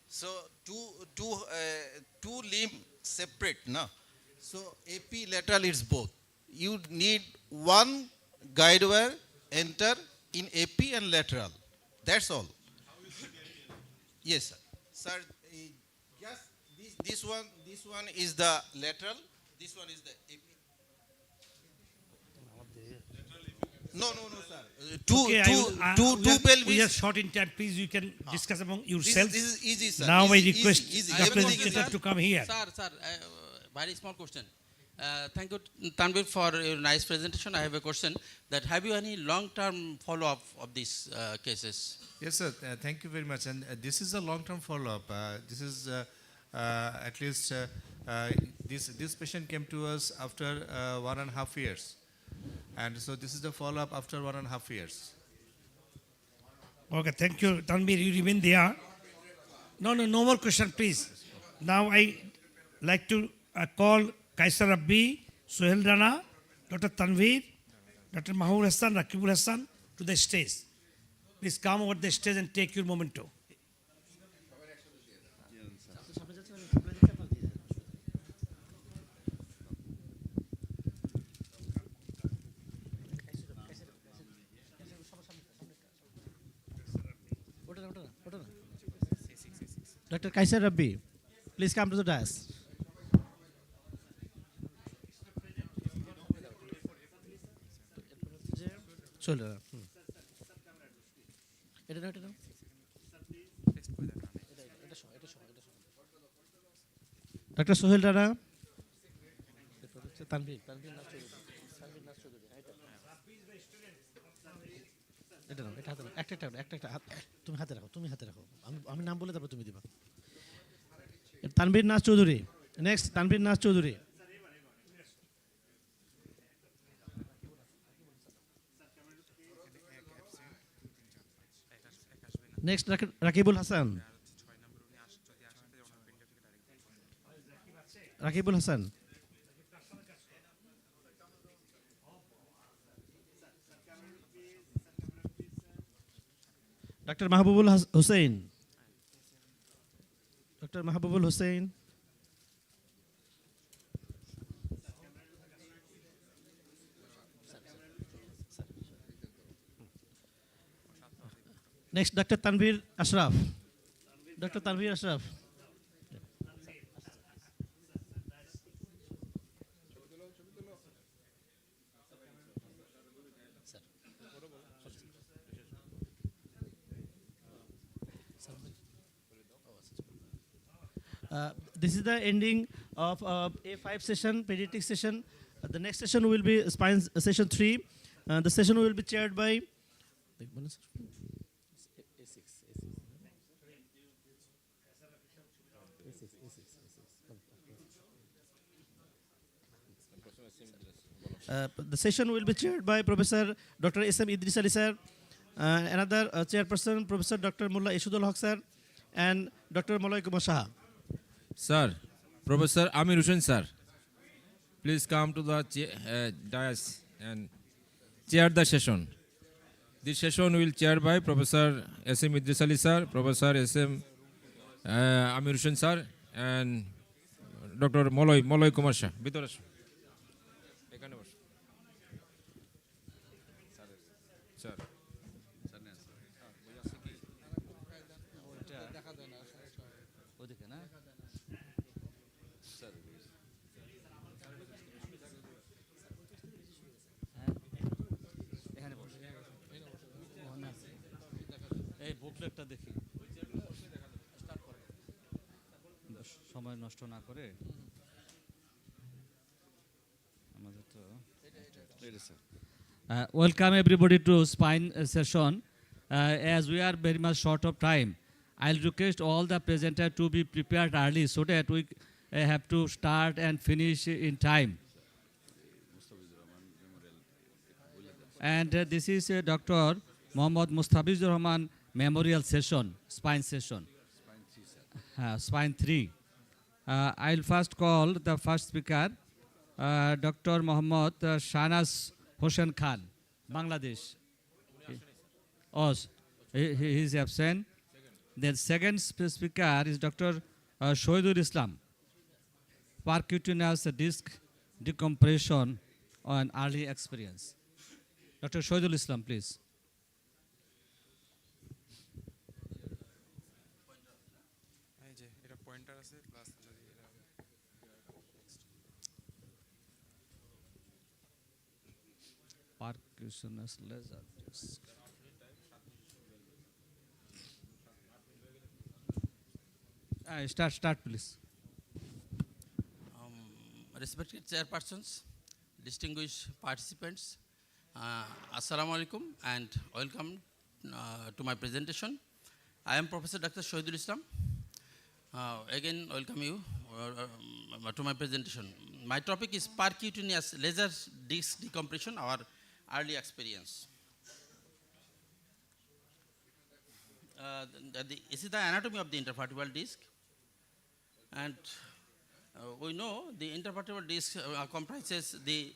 So two limb separate, no? So AP lateral is both. You need one guide wire enter in AP and lateral. That's all. Yes, sir. Sir, just this one is the lateral, this one is the AP. No, sir. Okay, Two pelvis. We are short in time. Please, you can discuss among yourselves. This is easy, sir. Now I Easy, request easy. Dr. Everything is Chitta to come here. Sir, very small question. Thank you, Tanvir, for your nice presentation. I have a question that have you any long-term follow-up of these cases? Yes, sir. Thank you very much. And this is a long-term follow-up. This is at least this patient came to us after 1.5 years, and so this is the follow-up after 1.5 years. Okay, thank you, Tanvir. You remain there. No more question, please. Now I like to call Kaisar Rabbi, Sohel Rana, Dr. Tanvir, Dr. Mahmoud Hassan, Rakibul Hassan to the stage. Please come over the stage and take your memento. Dr. Kaisar Rabbi, please come to the dais. Shoulder. Dr. Sohel Rana. Tanvir. একটা তুমি হাতে রাখো আমি নাম বলে তারপর তুমি দিবা Tanvir Naz Chowdhury next Tanvir Naz Chowdhury next Rakibul Hasan Dr. Mahabubul Hussain. Next, Dr. Tanvir Ashraf. This is the ending of A5 session, pediatric session. The next session will be spine session 3. The session will be chaired by the session will be chaired by Professor Dr. S.M. Idris Ali sir, another chairperson, Professor Dr. Mullah Ishudul Haq sir, and Dr. Molay Kumar Shah. Sir, Professor Amir Hussain sir, please come to the dais and chair the session. This session will chair by Professor S.M. Idris Ali sir, Professor S.M. Amir Hussain sir, and Dr. Molay Kumar Shah. Sir. এই বুকলেটটা দেখি সময় নষ্ট না করে আমাদের তো welcome everybody to spine session. As we are very much short of time, I'll request all the presenters to be prepared early so that we have to start and finish in time. And this is Dr. Mohammad Mustafizur Rahman Memorial Session, Spine Session, Spine 3. I'll first call the first speaker, Dr. Mohammad Shahnaz Hossain Khan, Bangladesh. He is absent. The second speaker is Dr. Shoidul Islam, percutaneous disc decompression on early experience. Dr. Shoidul Islam, please. percussionist laser disc. Start, please. Respected chairpersons, distinguished participants, Assalamu alaikum and welcome to my presentation. I am Professor Dr. Shahidul Islam. Again, welcome you to my presentation. My topic is percutaneous laser disc decompression, our early experience. This is the anatomy of the intervertebral disc. And we know the intervertebral disc comprises the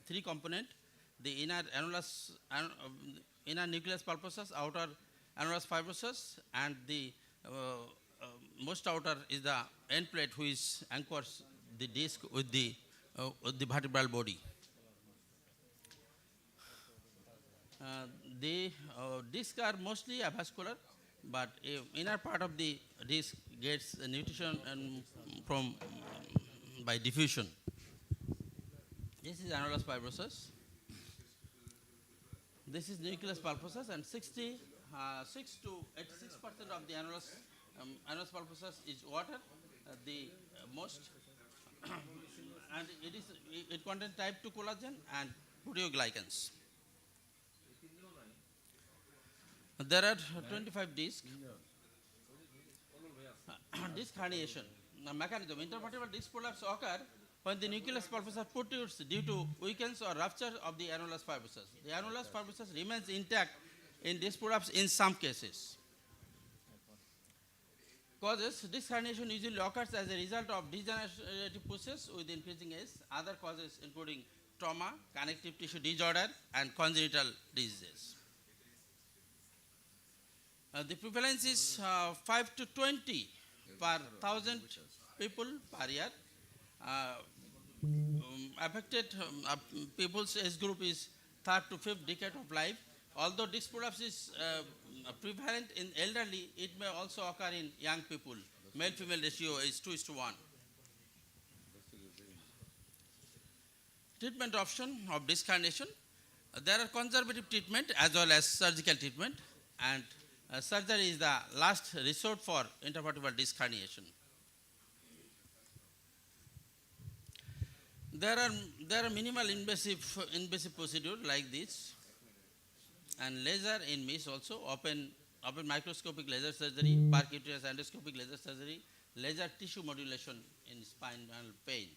three components: the inner annulus, inner nucleus pulposus, outer annulus fibrosus, and the most outer is the end plate, which anchors the disc with the vertebral body. The discs are mostly avascular, but inner part of the disc gets nutrition from by diffusion. This is annulus fibrosus. This is nucleus pulposus, and 6 to 86% of the annulus pulposus is water. The most, and it contains type 2 collagen and proteoglycans. There are 25 discs. Disc herniation. The mechanism: intervertebral disc prolapse occur when the nucleus pulposus protrudes due to weakness or rupture of the annulus fibrosus. The annulus fibrosus remains intact in disc prolapse in some cases. Causes: disc herniation usually occurs as a result of degenerative process with increasing age. Other causes including trauma, connective tissue disorder, and congenital diseases. The prevalence is 5 to 20 per 1,000 people per year. Affected people's age group is 3rd to 5th decade of life. Although disc prolapse is prevalent in elderly, it may also occur in young people. Male-female ratio is 2:1. Treatment option of disc herniation. There are conservative treatment as well as surgical treatment, and surgery is the last resort for intervertebral disc herniation. There are minimal invasive procedure like this, and laser in MIS also, open microscopic laser surgery, percutaneous endoscopic laser surgery, laser tissue modulation in spinal pain.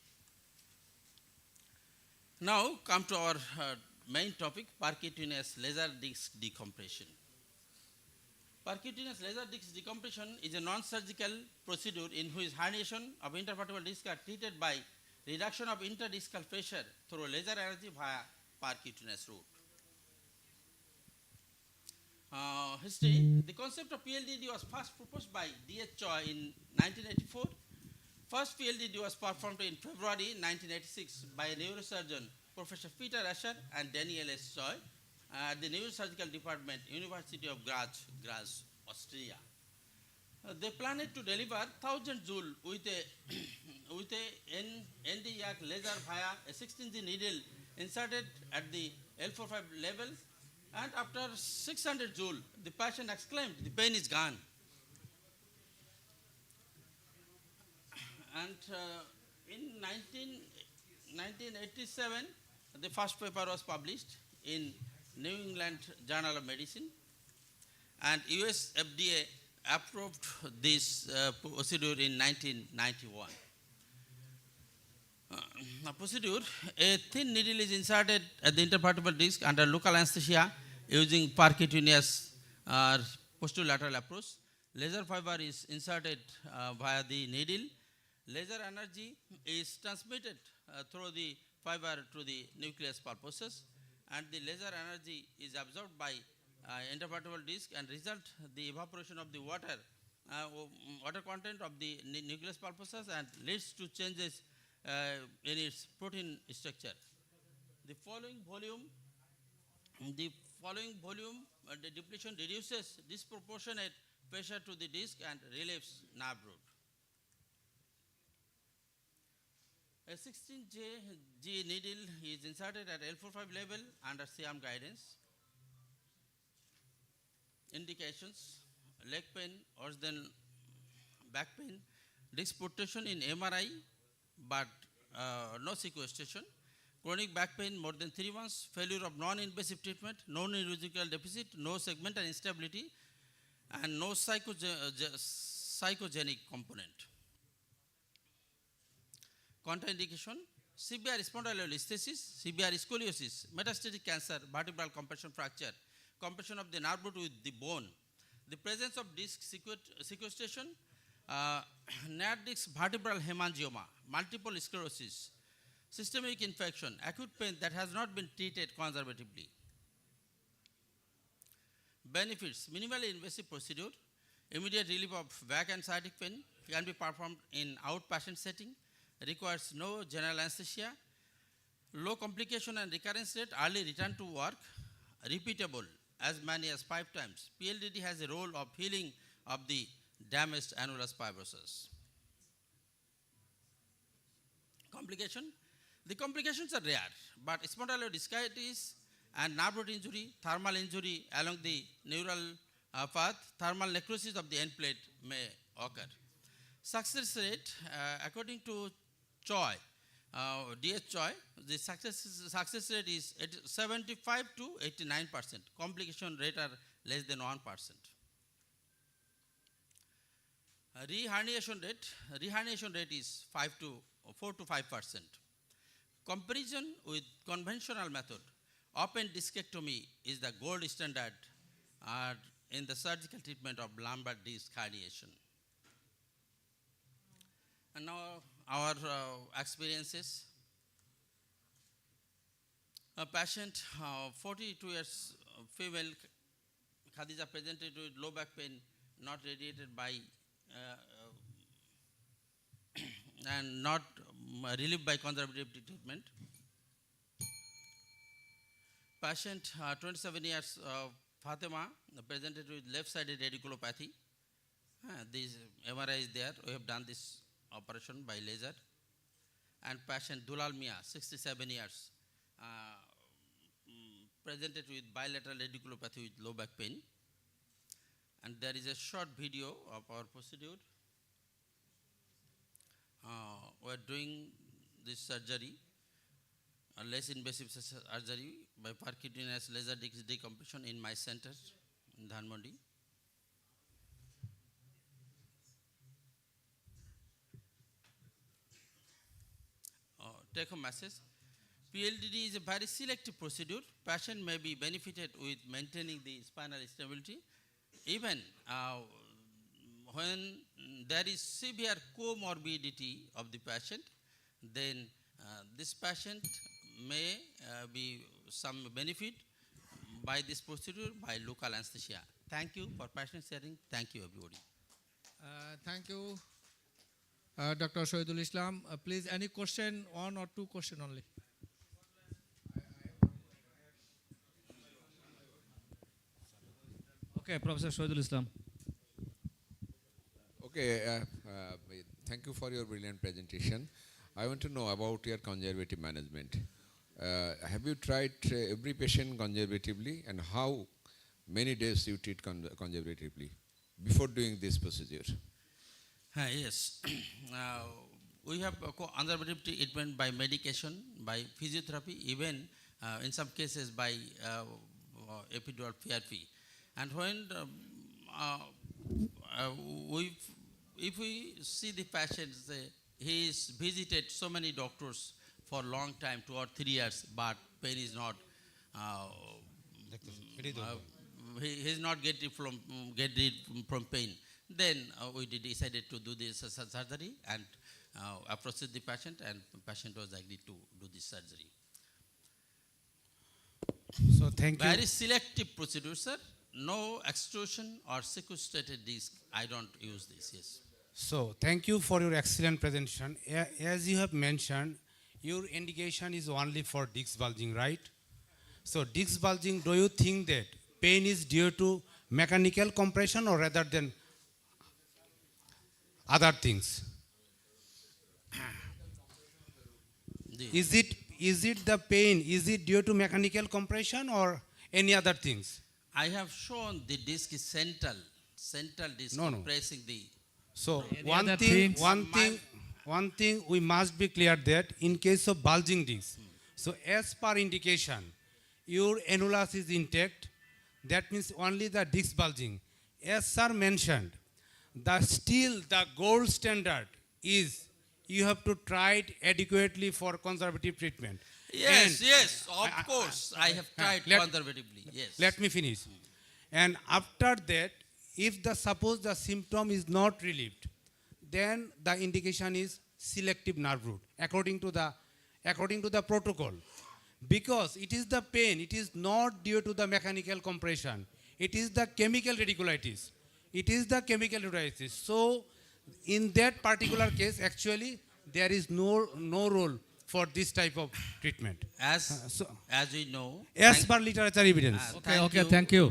Now come to our main topic: percutaneous laser disc decompression. Percutaneous laser disc decompression is a non-surgical procedure in which herniation of intervertebral disc are treated by reduction of interdiscal pressure through laser energy via percutaneous route. History: the concept of PLDD was first proposed by D.H. Choi in 1984. First PLDD was performed in February 1986 by neurosurgeon Professor Peter Asher and Daniel S. Choi at the Neurosurgical Department, University of Graz, Austria. They planned to deliver 1000 joule with a ND-YAG laser via a 16G needle inserted at the L45 level, and after 600 joule, the patient exclaimed, "The pain is gone." And in 1987, the first paper was published in New England Journal of Medicine, and US FDA approved this procedure in 1991. Procedure: a thin needle is inserted at the intervertebral disc under local anesthesia using percutaneous posterolateral approach. Laser fiber is inserted via the needle. Laser energy is transmitted through the fiber to the nucleus pulposus, and the laser energy is absorbed by intervertebral disc and result the evaporation of the water content of the nucleus pulposus and leads to changes in its protein structure. The following volume, the depletion reduces disproportionate pressure to the disc and relieves nerve root. A 16G needle is inserted at L45 level under CM guidance. Indications: leg pain, worse than back pain, disc protection in MRI, but no sequestration, chronic back pain more than 3 months, failure of non-invasive treatment, no neurological deficit, no segmental instability, and no psychogenic component. Contraindication: severe spondylolisthesis, severe scoliosis, metastatic cancer, vertebral compression fracture, compression of the nerve root with the bone, the presence of disc sequestration, near disc vertebral hemangioma, multiple sclerosis, systemic infection, acute pain that has not been treated conservatively. Benefits: minimally invasive procedure, immediate relief of back and sciatic pain, can be performed in outpatient setting, requires no general anesthesia, low complication and recurrence rate, early return to work, repeatable as many as 5 times. PLDD has a role of healing of the damaged annulus fibrosus. Complication: the complications are rare, but spondylodiscitis and nerve root injury, thermal injury along the neural path, thermal necrosis of the end plate may occur. Success rate, according to Choi, DS Choi, the success rate is 75 to 89%. Complication rate are less than 1%. Reherniation rate is 4 to 5%. Comparison with conventional method, open discectomy is the gold standard in the surgical treatment of lumbar disc herniation. And now our experiences. A patient, 42 years female, Khadija, presented with low back pain not radiated by and not relieved by conservative treatment. Patient, 27 years, Fatima, presented with left-sided radiculopathy. This MRI is there. We have done this operation by laser. And patient Dulal Mia, 67 years, presented with bilateral radiculopathy with low back pain. And there is a short video of our procedure. We are doing this surgery, a less invasive surgery by percutaneous laser decompression in my center in Dhanmondi. Take home message. PLDD is a very selective procedure. Patient may be benefited with maintaining the spinal stability. Even when there is severe comorbidity of the patient, then this patient may be some benefit by this procedure by local anesthesia. Thank you for patient sharing. Thank you, everybody. Thank you, Dr. Shohidul Islam. Please, any question, 1 or 2 questions only. Okay, Professor Shohidul Islam. Okay, thank you for your brilliant presentation. I want to know about your conservative management. Have you tried every patient conservatively, and how many days you treat conservatively before doing this procedure? Yes. We have conservative treatment by medication, by physiotherapy, even in some cases by epidural PRP. And when if we see the patient, he is visited so many doctors for a long time, 2 or 3 years, but pain is not, he is not get rid from pain. Then we decided to do this surgery and approached the patient, and the patient was agreed to do this surgery. So thank you. Very selective procedure, sir. No extrusion or sequestrated disc. I don't use this, yes. So thank you for your excellent presentation. As you have mentioned, your indication is only for disc bulging, right? So disc bulging, do you think that pain is due to mechanical compression or rather than other things? Is it the pain? Is it due to mechanical compression or any other things? I have shown the disc is central disc No. compressing the. So Any one other thing, things? one thing we must be clear that in case of bulging disc, so as per indication, your annulus is intact. That means only the disc bulging. As sir mentioned, the gold standard is you have to try it adequately for conservative treatment. Yes, of course. I have tried conservatively. Yes. Let me finish. And after that, if suppose the symptom is not relieved, then the indication is selective nerve root according to the protocol. Because it is the pain, it is not due to the mechanical compression. It is the chemical radiculitis. So in that particular case, actually, there is no role for this type of treatment. As we know. As per literature evidence. Thank you,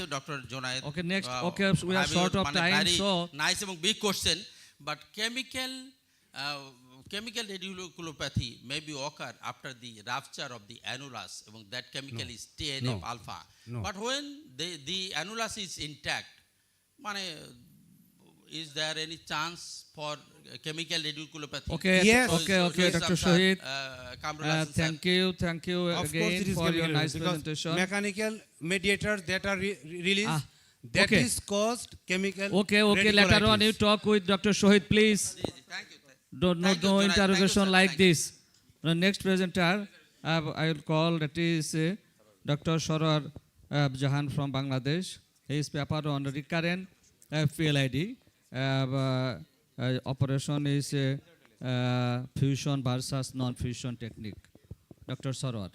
Dr. Jonaid. Okay, next. We are short of time, so nice and big question. But chemical radiculopathy may be occur after the rupture of the annulus. That chemical is TNF alpha. No. But when the annulus is intact, is there any chance for chemical radiculopathy? Okay, Dr. Shohid. Thank you Of again course it is for your chemical nice because presentation. mechanical mediators that are released, that is caused chemical Okay, later on you talk with Dr. Shohid, please. No interrogation like this. The next presenter, I will call, that is Dr. Sarwar Jahan from Bangladesh. His paper on recurrent PLID. Operation is fusion versus non-fusion technique. Dr. Sarwar.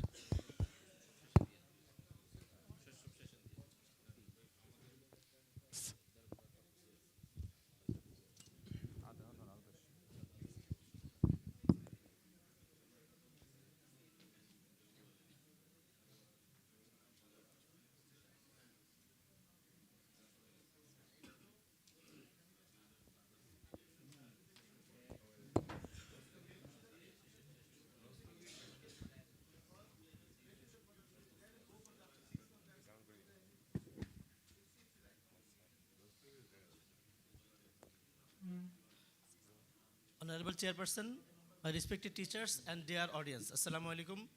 Honorable Chairperson, my respected teachers and dear audience, Assalamu alaikum.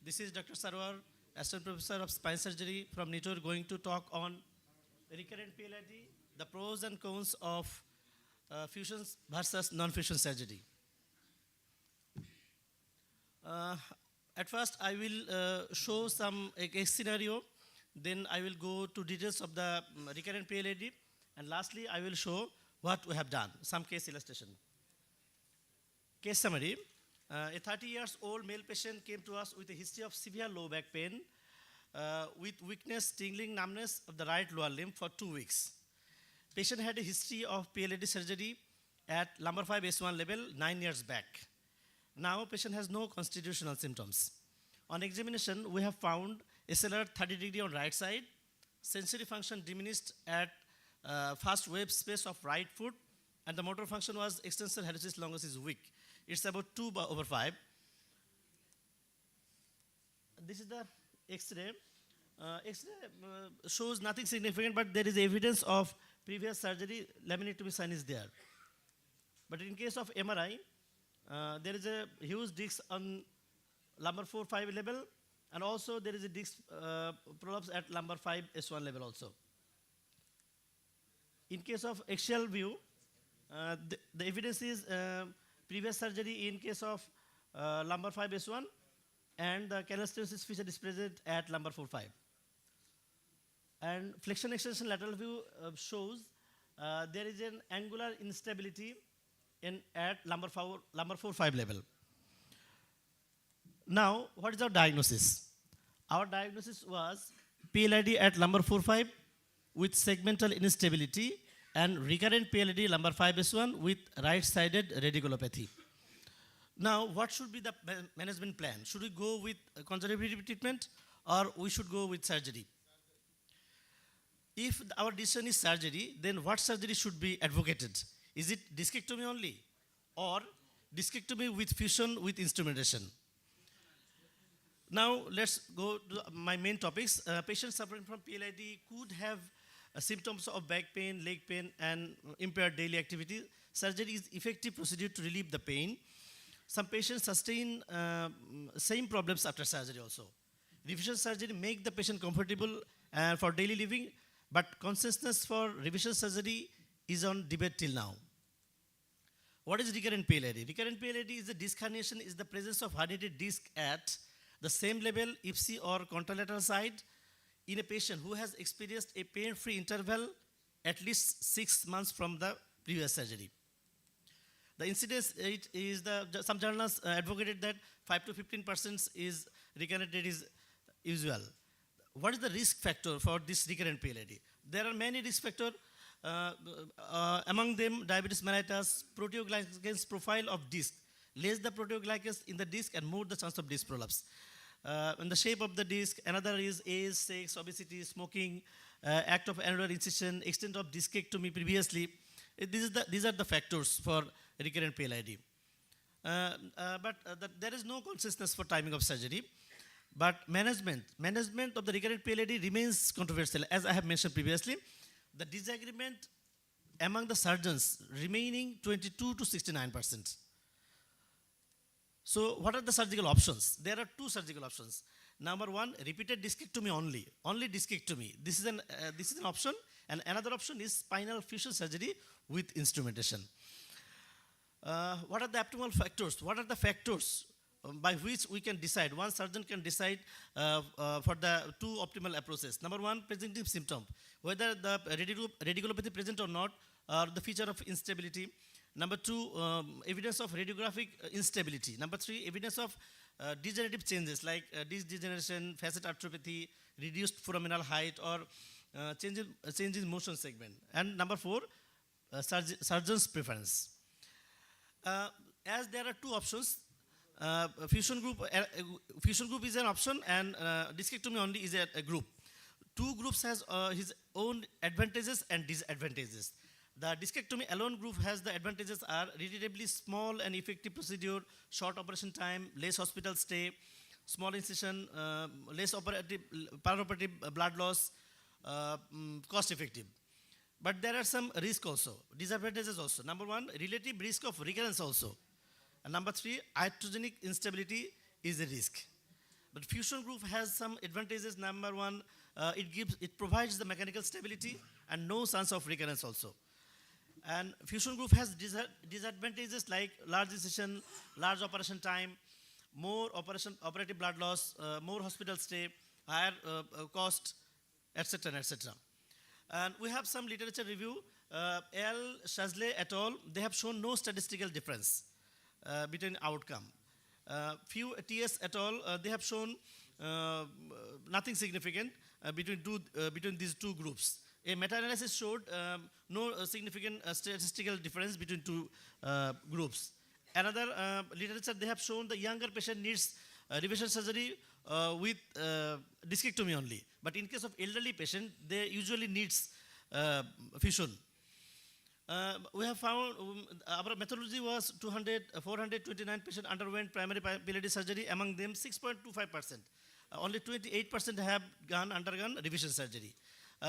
This is Dr. Sarwar, Assistant Professor of Spine Surgery from NITOR, going to talk on recurrent PLID, the pros and cons of fusion versus non-fusion surgery. At first, I will show a case scenario, then I will go to details of the recurrent PLID, and lastly, I will show what we have done, some case illustration. Case summary, a 30-year-old male patient came to us with a history of severe low back pain with weakness, tingling, numbness of the right lower limb for 2 weeks. Patient had a history of PLID surgery at lumbar 5 S1 level 9 years back. Now patient has no constitutional symptoms. On examination, we have found SLR 30 degree on right side, sensory function diminished at first wave space of right foot, and the motor function was extensor hallucis longus is weak. It's about 2/5. This is the X-ray. X-ray shows nothing significant, but there is evidence of previous surgery. Laminectomy sign is there. But in case of MRI, there is a huge disc on lumbar 4-5 level, and also there is a disc prolapse at lumbar 5 S1 level also. In case of axial view, the evidence is previous surgery in case of lumbar 5 S1, and the canal stenosis feature is present at lumbar 4-5. And flexion extension lateral view shows there is an angular instability at lumbar 4-5 level. Now, what is our diagnosis? Our diagnosis was PLID at lumbar 4-5 with segmental instability and recurrent PLID lumbar 5 S1 with right-sided radiculopathy. Now, what should be the management plan? Should we go with conservative treatment or we should go with surgery? If our decision is surgery, then what surgery should be advocated? Is it discectomy only or discectomy with fusion with instrumentation? Now let's go to my main topics. Patients suffering from PLID could have symptoms of back pain, leg pain, and impaired daily activity. Surgery is effective procedure to relieve the pain. Some patients sustain same problems after surgery also. Revision surgery make the patient comfortable for daily living, but consensus for revision surgery is on debate till now. What is recurrent PLID? Recurrent PLID is the disc herniation is the presence of herniated disc at the same level, ipsi or contralateral side, in a patient who has experienced a pain-free interval at least 6 months from the previous surgery. The incidence rate is some journals advocated that 5 to 15% is recurrent rate is usual. What is the risk factor for this recurrent PLID? There are many risk factors. Among them, diabetes mellitus, proteoglycans profile of disc. Less the proteoglycans in the disc and more the chance of disc prolapse. And the shape of the disc, another is age, sex, obesity, smoking, act of annular incision, extent of discectomy previously. These are the factors for recurrent PLID. There is no consensus for timing of surgery. But management of the recurrent PLID remains controversial, as I have mentioned previously. The disagreement among the surgeons remaining 22 to 69%. So what are the surgical options? There are two surgical options. Number one, repeated discectomy only discectomy. This is an option, and another option is spinal fusion surgery with instrumentation. What are the optimal factors? What are the factors by which we can decide? One surgeon can decide for the two optimal approaches. Number one, presenting symptom, whether the radiculopathy present or not, or the feature of instability. Number two, evidence of radiographic instability. Number three, evidence of degenerative changes like disc degeneration, facet arthropathy, reduced foraminal height, or change in motion segment. And number four, surgeon's preference. As there are two options, fusion group is an option, and discectomy only is a group. Two groups has his own advantages and disadvantages. The discectomy alone group has the advantages are relatively small and effective procedure, short operation time, less hospital stay, small incision, less perioperative blood loss, cost effective. But there are some risks also, disadvantages also. Number one, relative risk of recurrence also. And number three, iatrogenic instability is a risk. But fusion group has some advantages. Number one, it provides the mechanical stability and no chance of recurrence also. And fusion group has disadvantages like large incision, large operation time, more operative blood loss, more hospital stay, higher cost, etc., etc. And we have some literature review. L. Shazley et al., they have shown no statistical difference between outcome. Few TS et al., they have shown nothing significant between these two groups. A meta-analysis showed no significant statistical difference between two groups. Another literature, they have shown the younger patient needs revision surgery with discectomy only. But in case of elderly patient, they usually needs fusion. We have found our methodology was 429 patients underwent primary PLID surgery. Among them, 6.25%. Only 28% have undergone revision surgery.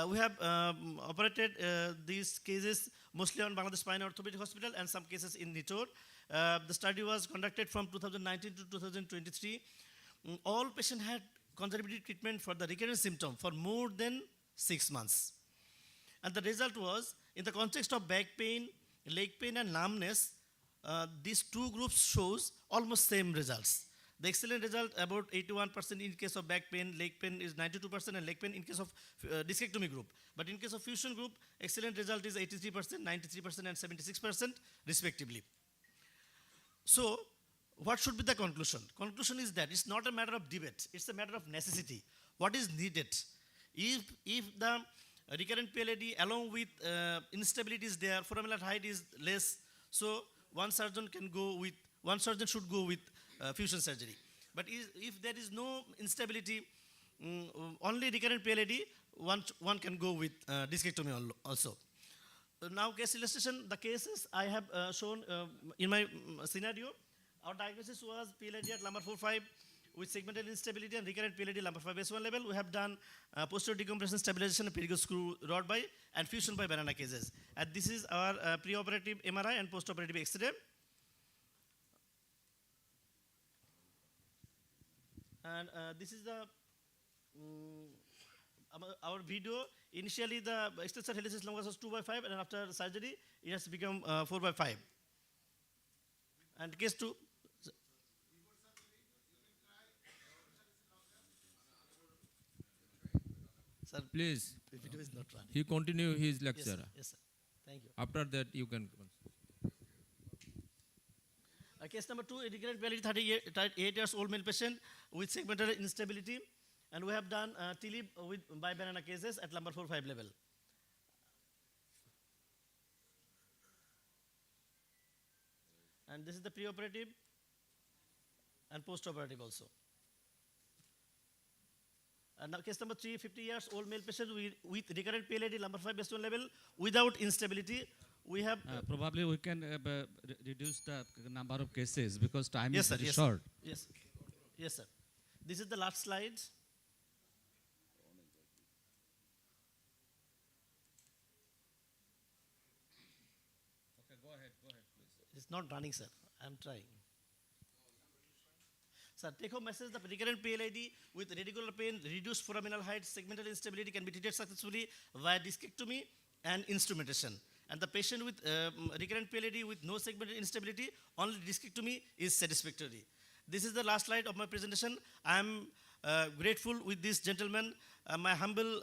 We have operated these cases mostly on Bangladesh Spine Orthopedic Hospital and some cases in Nitor. The study was conducted from 2019 to 2023. All patients had conservative treatment for the recurrent symptom for more than 6 months. And the result was, in the context of back pain, leg pain, and numbness, these two groups shows almost same results. The excellent result, about 81% in case of back pain, leg pain is 92%, and leg pain in case of discectomy group. But in case of fusion group, excellent result is 83%, 93%, and 76% respectively. So, what should be the conclusion? Conclusion is that it's not a matter of debate, it's a matter of necessity. What is needed? If the recurrent PLID along with instability is there, foraminal height is less, so one surgeon should go with fusion surgery. But if there is no instability, only recurrent PLID, one can go with discectomy also. Now case illustration, the cases I have shown in my scenario. Our diagnosis was PLID at lumbar 4-5, with segmental instability and recurrent PLAD lumbar fiber base 1 level. We have done posterior decompression stabilization, pedicle screw rod by, and fusion by banana cases. And this is our preoperative MRI and postoperative X-ray. And this is the our video. Initially, the extensor helicis longus was 2/5, and after surgery, it has become 4/5. And case 2. Sir, Please, the video is not running. he continue his Yes, lecture. sir. Yes, sir. Thank you. After that, you can. Case number 2, a recurrent PLAD 38 years old male patient with segmental instability, and we have done TLIP with by banana cases at lumbar 4/5 level. And this is the preoperative and postoperative also. And now case number 3, 50 years old male patient with recurrent PLAD lumbar 5 base 1 level without instability. We have probably we can reduce the number of cases because time yes, is sir, very yes, short. Sir. Yes, yes, sir. This is the last slide. Okay, go ahead, please. It's not running, sir. I'm trying. Sir, take home message: the recurrent PLAD with radicular pain, reduced foraminal height, segmental instability can be treated successfully via discectomy and instrumentation. And the patient with recurrent PLAD with no segmental instability, only discectomy is satisfactory. This is the last slide of my presentation. I am grateful with this gentleman. My humble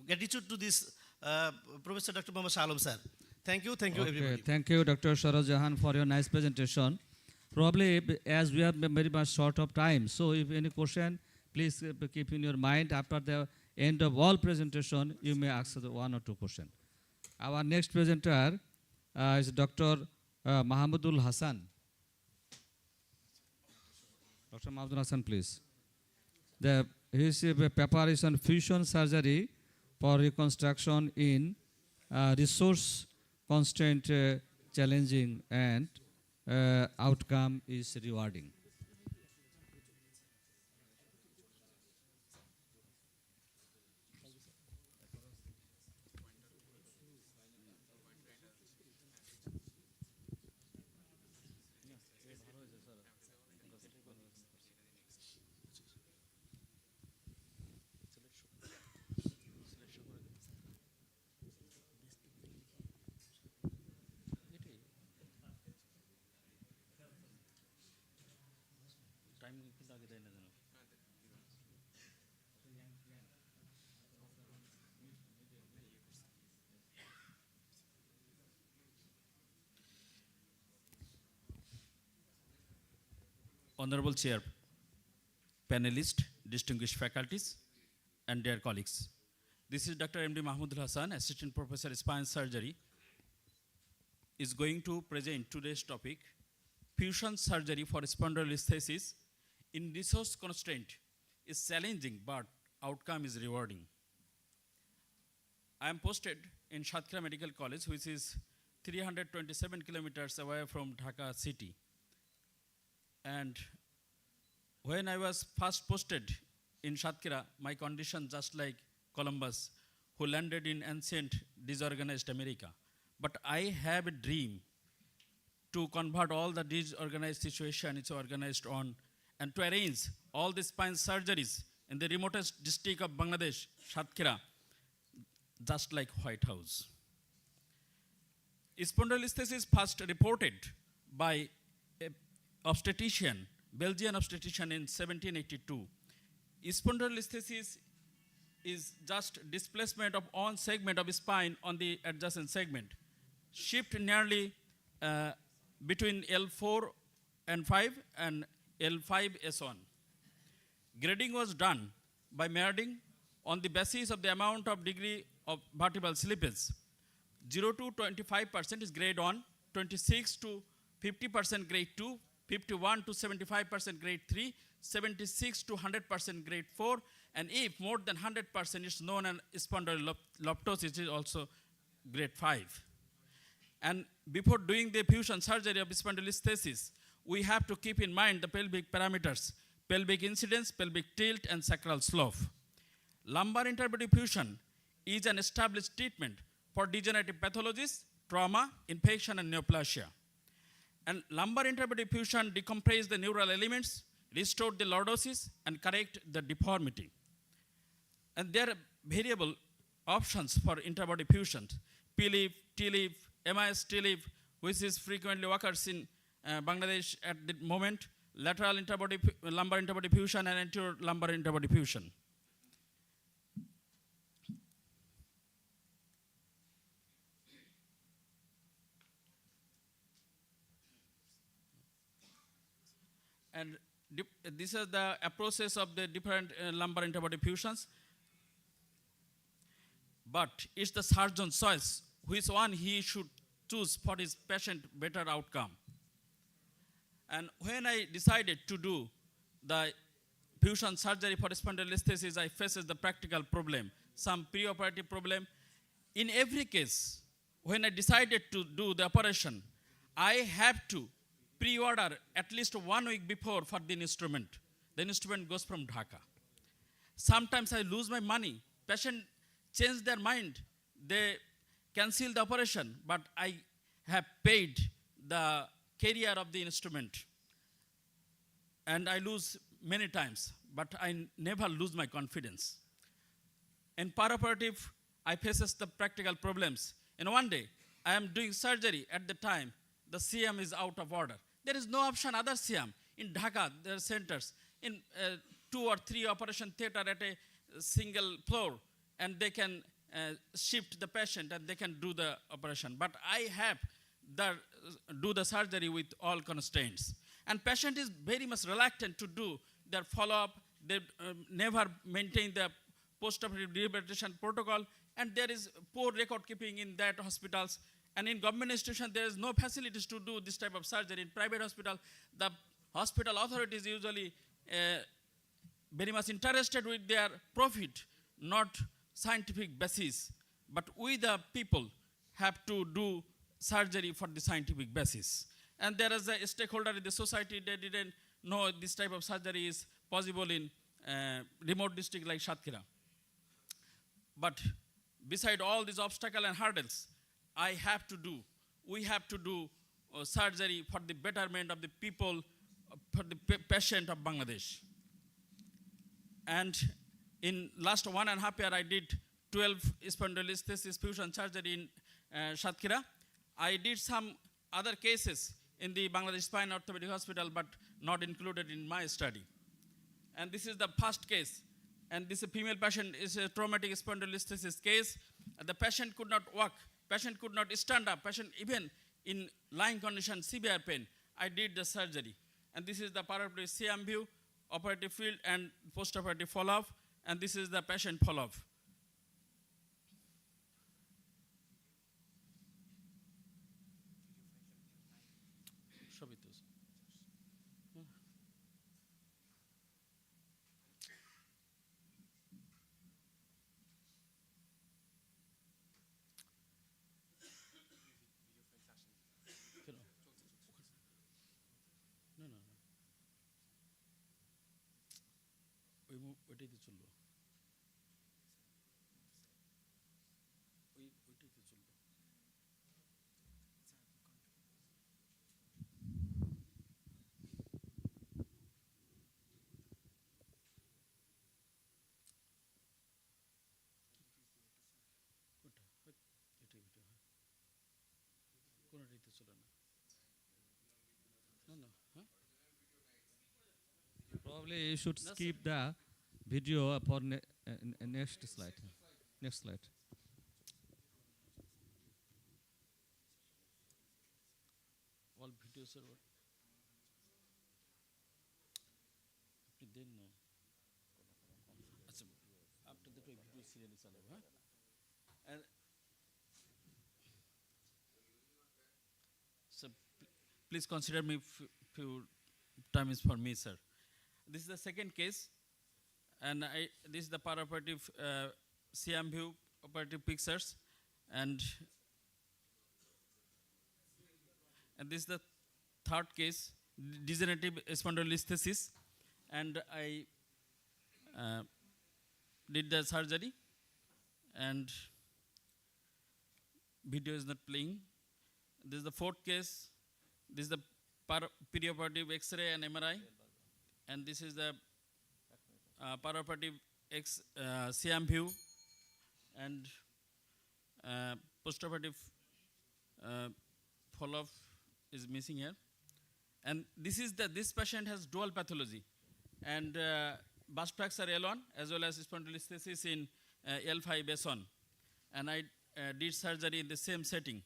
gratitude to this Professor Dr. Muhammad Shalom, sir. Thank you, everybody. Thank you, Dr. Saroj Jahan, for your nice presentation. Probably, as we are very much short of time, so if any question, please keep in your mind. After the end of all presentation, you may ask 1 or 2 questions. Our next presenter is Dr. Mahmudul Hassan. Dr. Mahmudul Hassan, please. His paper is on fusion surgery for reconstruction in resource constraint challenging and outcome is rewarding. Honorable Chair, panelists, distinguished faculties, and dear colleagues. This is Dr. M.D. Mahmudul Hassan, Assistant Professor Spine Surgery, is going to present today's topic, fusion surgery for spondylolisthesis in resource constraint is challenging, but outcome is rewarding. I am posted in Shatkhira Medical College, which is 327 kilometers away from Dhaka city. And when I was first posted in Shatkhira, my condition just like Columbus, who landed in ancient disorganized America. But I have a dream to convert all the disorganized situation it's organized on and to arrange all the spine surgeries in the remotest district of Bangladesh, Shatkhira, just like White House. Spondylolisthesis first reported by obstetrician, Belgian obstetrician in 1782. Spondylolisthesis is just displacement of one segment of spine on the adjacent segment. Shift nearly between L4 and 5 and L5 S1. Grading was done by Merding on the basis of the amount of degree of vertebral slippage. 0 to 25% is grade 1, 26 to 50% grade 2, 51 to 75% grade 3, 76 to 100% grade 4, and if more than 100% is known as spondyloloptosis, it is also grade 5. And before doing the fusion surgery of spondylolisthesis, we have to keep in mind the pelvic parameters, pelvic incidence, pelvic tilt, and sacral slope. Lumbar interbody fusion is an established treatment for degenerative pathologies, trauma, infection, and neoplasia. And lumbar interbody fusion decompress the neural elements, restore the lordosis, and correct the deformity. And there are variable options for interbody fusion: P-leaf, T-leaf, MIS T-leaf, which is frequently occurs in Bangladesh at the moment, lateral interbody, lumbar interbody fusion, and anterior lumbar interbody fusion. And this is the process of the different lumbar interbody fusions. But it's the surgeon's choice which one he should choose for his patient better outcome. And when I decided to do the fusion surgery for spondylolisthesis, I faced the practical problem, some preoperative problem. In every case, when I decided to do the operation, I have to pre-order at least 1 week before for the instrument. The instrument goes from Dhaka. Sometimes I lose my money. Patient change their mind. They cancel the operation, but I have paid the carrier of the instrument. And I lose many times, but I never lose my confidence. In perioperative, I faces the practical problems. And one day, I am doing surgery at the time, the CM is out of order. There is no option other CM. In Dhaka, there are centers. In 2 or 3 operation theater at a single floor, and they can shift the patient and they can do the operation. But I have do the surgery with all constraints. And patient is very much reluctant to do their follow-up. They never maintain the post-operative rehabilitation protocol, and there is poor record keeping in that hospitals. And in government institution, there is no facilities to do this type of surgery. In private hospital, the hospital authorities usually very much interested with their profit, not scientific basis. But we the people have to do surgery for the scientific basis. And there is a stakeholder in the society that didn't know this type of surgery is possible in remote district like Satkira. But beside all these obstacles and hurdles, we have to do surgery for the betterment of the people, for the patient of Bangladesh. And in last 1.5 years, I did 12 spondylolisthesis fusion surgery in Satkira. I did some other cases in the Bangladesh Spine Orthopedic Hospital, but not included in my study. And this is the first case. And this female patient is a traumatic spondylolisthesis case. The patient could not walk. Patient could not stand up. Patient even in lying condition, severe pain. I did the surgery. And this is the perioperative CM view, operative field, and post-operative follow-up. And this is the patient follow-up. ওইটাই তো চললো ওইটাই তো চললো কোনটাই তো চলে না না হ্যাঁ Probably you should skip the video for next slide. Next slide. All videos are what? আপনি দেন না আচ্ছা আপনাদের ওই ভিডিও সিরিয়ালি চালাবো হ্যাঁ and so please consider me few times for me, sir. This is the second case, and this is the perioperative CM view operative pictures, and this is the third case. degenerative spondylolisthesis, and I did the surgery, and video is not playing. This is the fourth case. This is the perioperative X-ray and MRI, and this is the perioperative CM view, and postoperative follow-up is missing here. And this patient has dual pathology, and burst fracture L1 as well as spondylolisthesis in L5 BOSCON, and I did surgery in the same setting.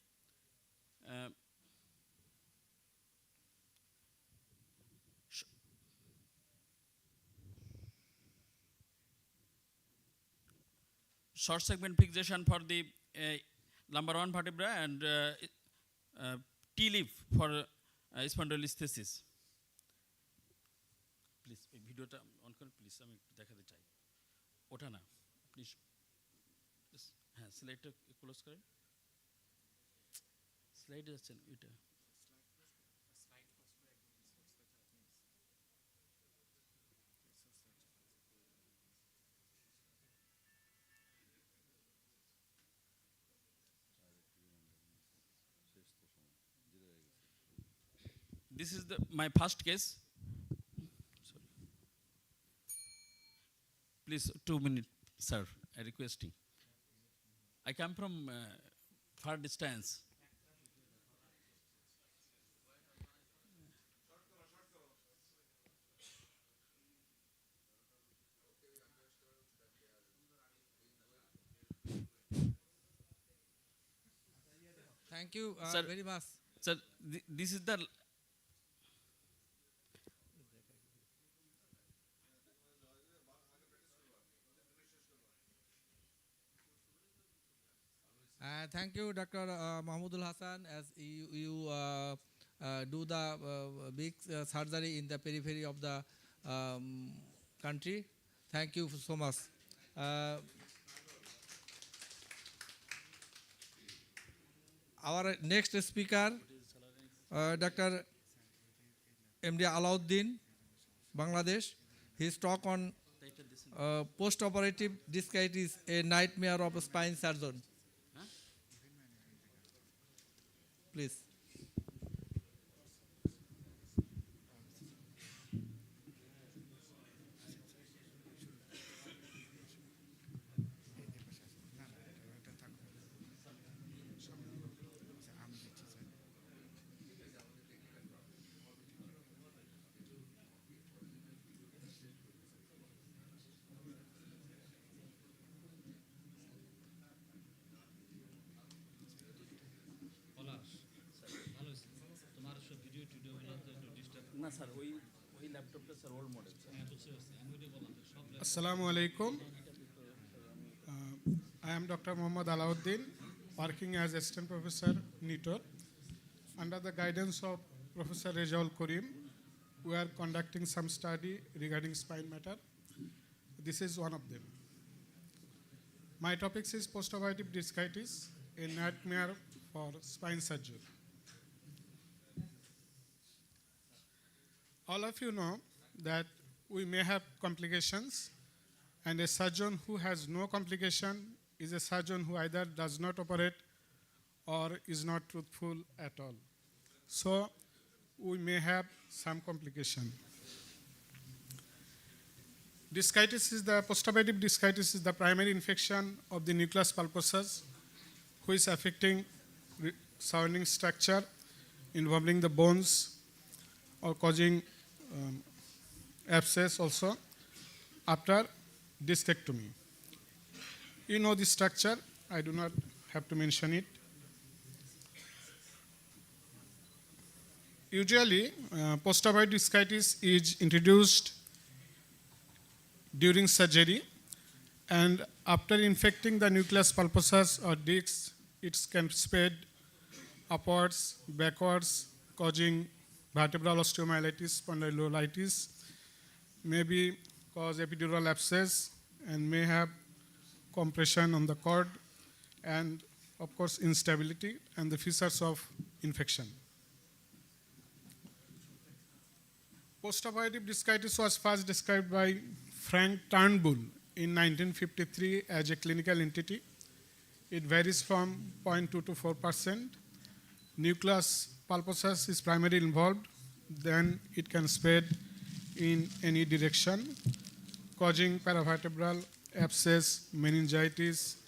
Short segment fixation for the lumbar 1 vertebra, and T-leaf for spondylolisthesis. Please, video on kar please, আমি একটু দেখাতে চাই। ওটা না, please. হ্যাঁ, স্লাইডটা close করেন। Slide যাচ্ছে না এটা। This is my first case. Sorry. Please, 2 minutes, sir. I requesting. I come from far distance. Thank you Sir, very much. Sir, this is the Thank you, Dr. Mahmudul Hassan, as you do the big surgery in the periphery of the country. Thank you so much. Our next speaker, Dr. M.D. Alauddin, Bangladesh. His talk on post-operative discitis, a nightmare of a spine surgeon. Please. না sir, ওই ল্যাপটপটা sir old model sir. Assalamu alaikum. I am Dr. Muhammad Alauddin, working as Assistant Professor, NITOR. Under the guidance of Professor Rejaul Karim, we are conducting some study regarding spine matter. This is one of them. My topic is post-operative discitis, a nightmare for spine surgery. All of you know that we may have complications, and a surgeon who has no complication is a surgeon who either does not operate or is not truthful at all. So we may have some complication. Discitis is the postoperative discitis is the primary infection of the nucleus pulposus, who is affecting surrounding structure involving the bones or causing abscess also after discectomy. You know the structure, I do not have to mention it. Usually, post-operative discitis is introduced during surgery, and after infecting the nucleus pulposus or discs, it can spread upwards, backwards, causing vertebral osteomyelitis, spondylolysis, maybe cause epidural abscess, and may have compression on the cord, and of course instability and the features of infection. Postoperative discitis was first described by Frank Turnbull in 1953 as a clinical entity. It varies from 0.2 to 4%. Nucleus pulposus is primarily involved, then it can spread in any direction, causing paravertebral abscess, meningitis,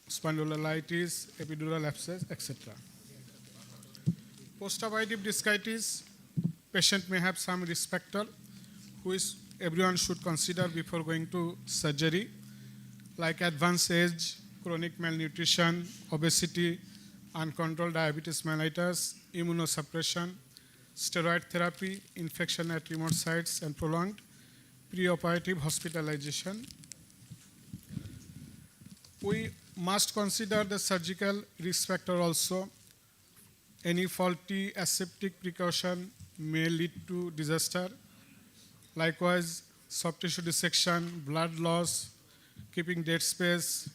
spondylolysis, epidural abscess, etc. Postoperative discitis, patient may have some risk factor, which everyone should consider before going to surgery, like advanced age, chronic malnutrition, obesity, uncontrolled diabetes mellitus, immunosuppression, steroid therapy, infection at remote sites, and prolonged preoperative hospitalization. We must consider the surgical risk factor also. Any faulty aseptic precaution may lead to disaster. Likewise, soft tissue dissection, blood loss, keeping dead space,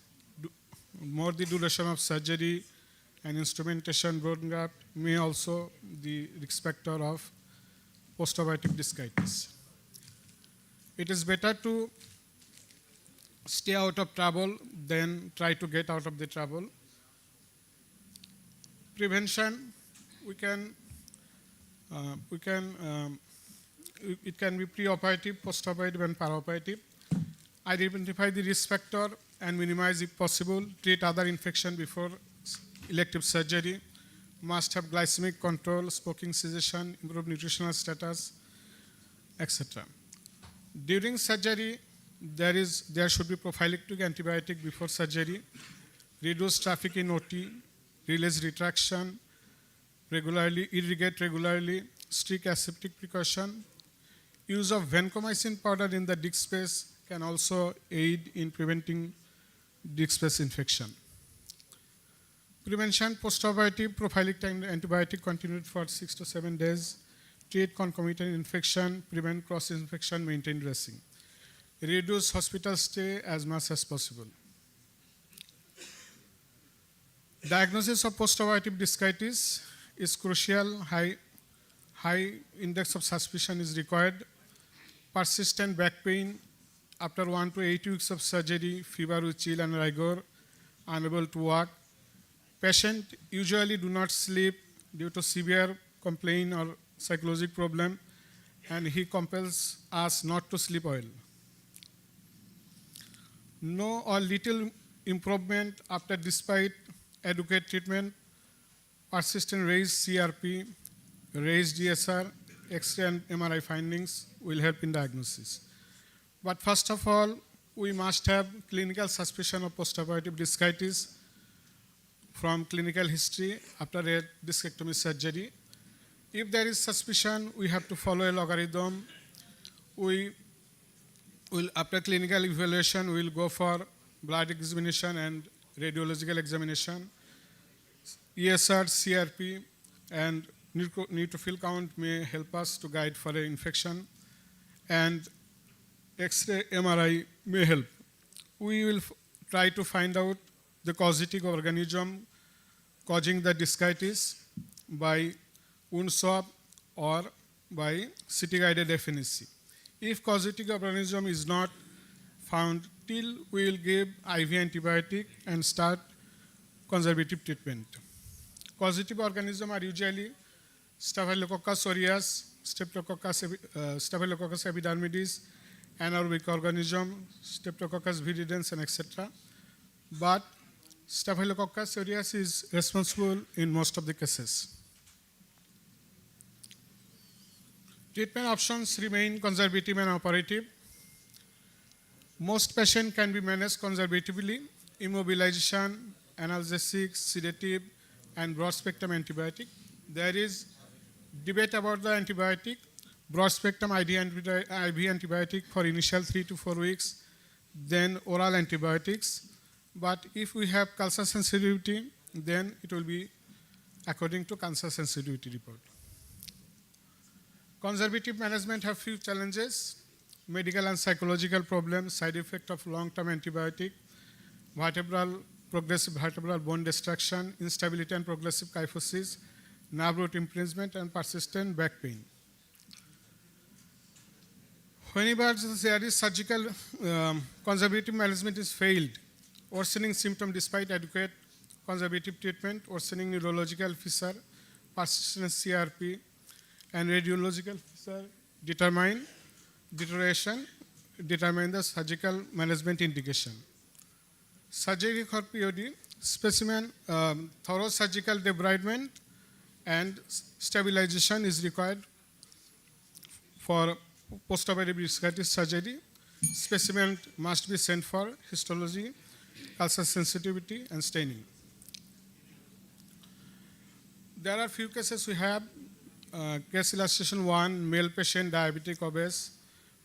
more the duration of surgery, and instrumentation bone graft may also the risk factor of postoperative discitis. It is better to stay out of trouble than try to get out of the trouble. Prevention, it can be preoperative, postoperative, and paraoperative. Identify the risk factor and minimize if possible. Treat other infection before elective surgery. Must have glycemic control, smoking cessation, improve nutritional status, etc. During surgery, there should be prophylactic antibiotic before surgery, reduce traffic in OT, release retraction, irrigate regularly, strict aseptic precaution. Use of vancomycin powder in the disc space can also aid in preventing disc space infection. Prevention, postoperative prophylactic antibiotic continued for 6 to 7 days. Treat concomitant infection, prevent cross-infection, maintain dressing. Reduce hospital stay as much as possible. Diagnosis of postoperative discitis is crucial. High index of suspicion is required. Persistent back pain after 1 to 8 weeks of surgery, fever with chill and rigor, unable to walk. Patient usually do not sleep due to severe complaint or psychological problem, and he compels us not to sleep well. No or little improvement after despite adequate treatment, persistent raised CRP, raised DSR, X-ray and MRI findings will help in diagnosis. But first of all, we must have clinical suspicion of postoperative discitis from clinical history after a discectomy surgery. If there is suspicion, we have to follow a logarithm. After clinical evaluation, we will go for blood examination and radiological examination. ESR, CRP, and neutrophil count may help us to guide for an infection, and X-ray, MRI may help. We will try to find out the causative organism causing the discitis by wound swab or by CT-guided FNEC. If causative organism is not found, till we will give IV antibiotic and start conservative treatment. Causative organisms are usually Staphylococcus aureus, Staphylococcus epidermidis, anaerobic organism, Streptococcus viridans, and etc. But Staphylococcus aureus is responsible in most of the cases. Treatment options remain conservative and operative. Most patients can be managed conservatively: immobilization, analgesic, sedative, and broad-spectrum antibiotic. There is debate about the antibiotic. Broad-spectrum IV antibiotic for initial 3 to 4 weeks, then oral antibiotics. But if we have cancer sensitivity, then it will be according to cancer sensitivity report. Conservative management have few challenges: medical and psychological problems, side effect of long-term antibiotic, progressive vertebral bone destruction, instability and progressive kyphosis, nerve root impingement, and persistent back pain. Whenever there is surgical conservative management is failed, worsening symptom despite adequate conservative treatment, worsening neurological feature, persistent CRP, and radiological feature determine deterioration, determine the surgical management indication. Surgery for POD, specimen thorough surgical debridement and stabilization is required for postoperative discarded surgery. Specimen must be sent for histology, culture sensitivity, and staining. There are few cases we have. Case illustration 1, male patient, diabetic, obese,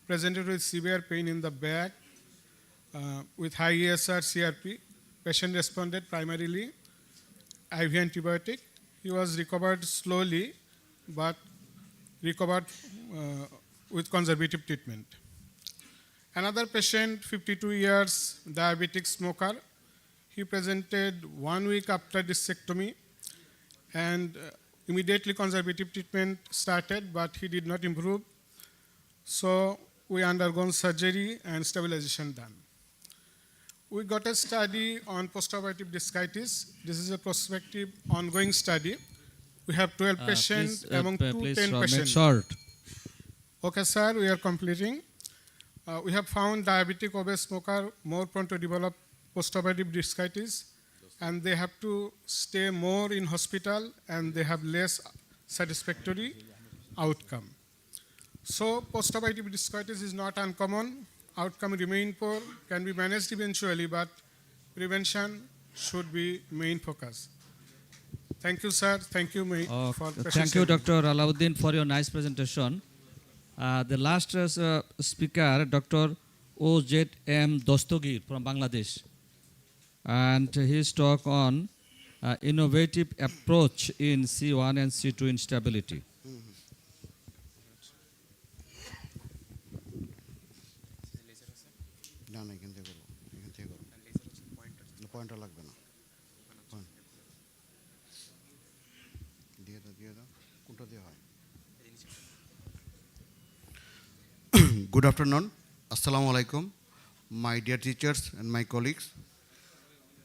presented with severe pain in the back with high ESR CRP. Patient responded primarily IV antibiotic. He was recovered slowly, but recovered with conservative treatment. Another patient, 52 years, diabetic smoker. He presented 1 week after discectomy, and immediately conservative treatment started, but he did not improve. So we undergone surgery and stabilization done. We got a study on postoperative discitis. This is a prospective ongoing study. We have 12 patients among 10 patients. Short. Okay, sir, we are completing. We have found diabetic obese smoker more prone to develop postoperative discitis, and they have to stay more in hospital, and they have less satisfactory outcome. So postoperative discitis is not uncommon. Outcome remain poor, can be managed eventually, but prevention should be main focus. Thank you, sir. Thank you, for Thank you, Dr. Alauddin, for your nice presentation. The last speaker, Dr. O.Z.M. Dostogir from Bangladesh, and his talk on innovative approach in C1 and C2 instability. Good afternoon. Assalamu alaikum, my dear teachers and my colleagues.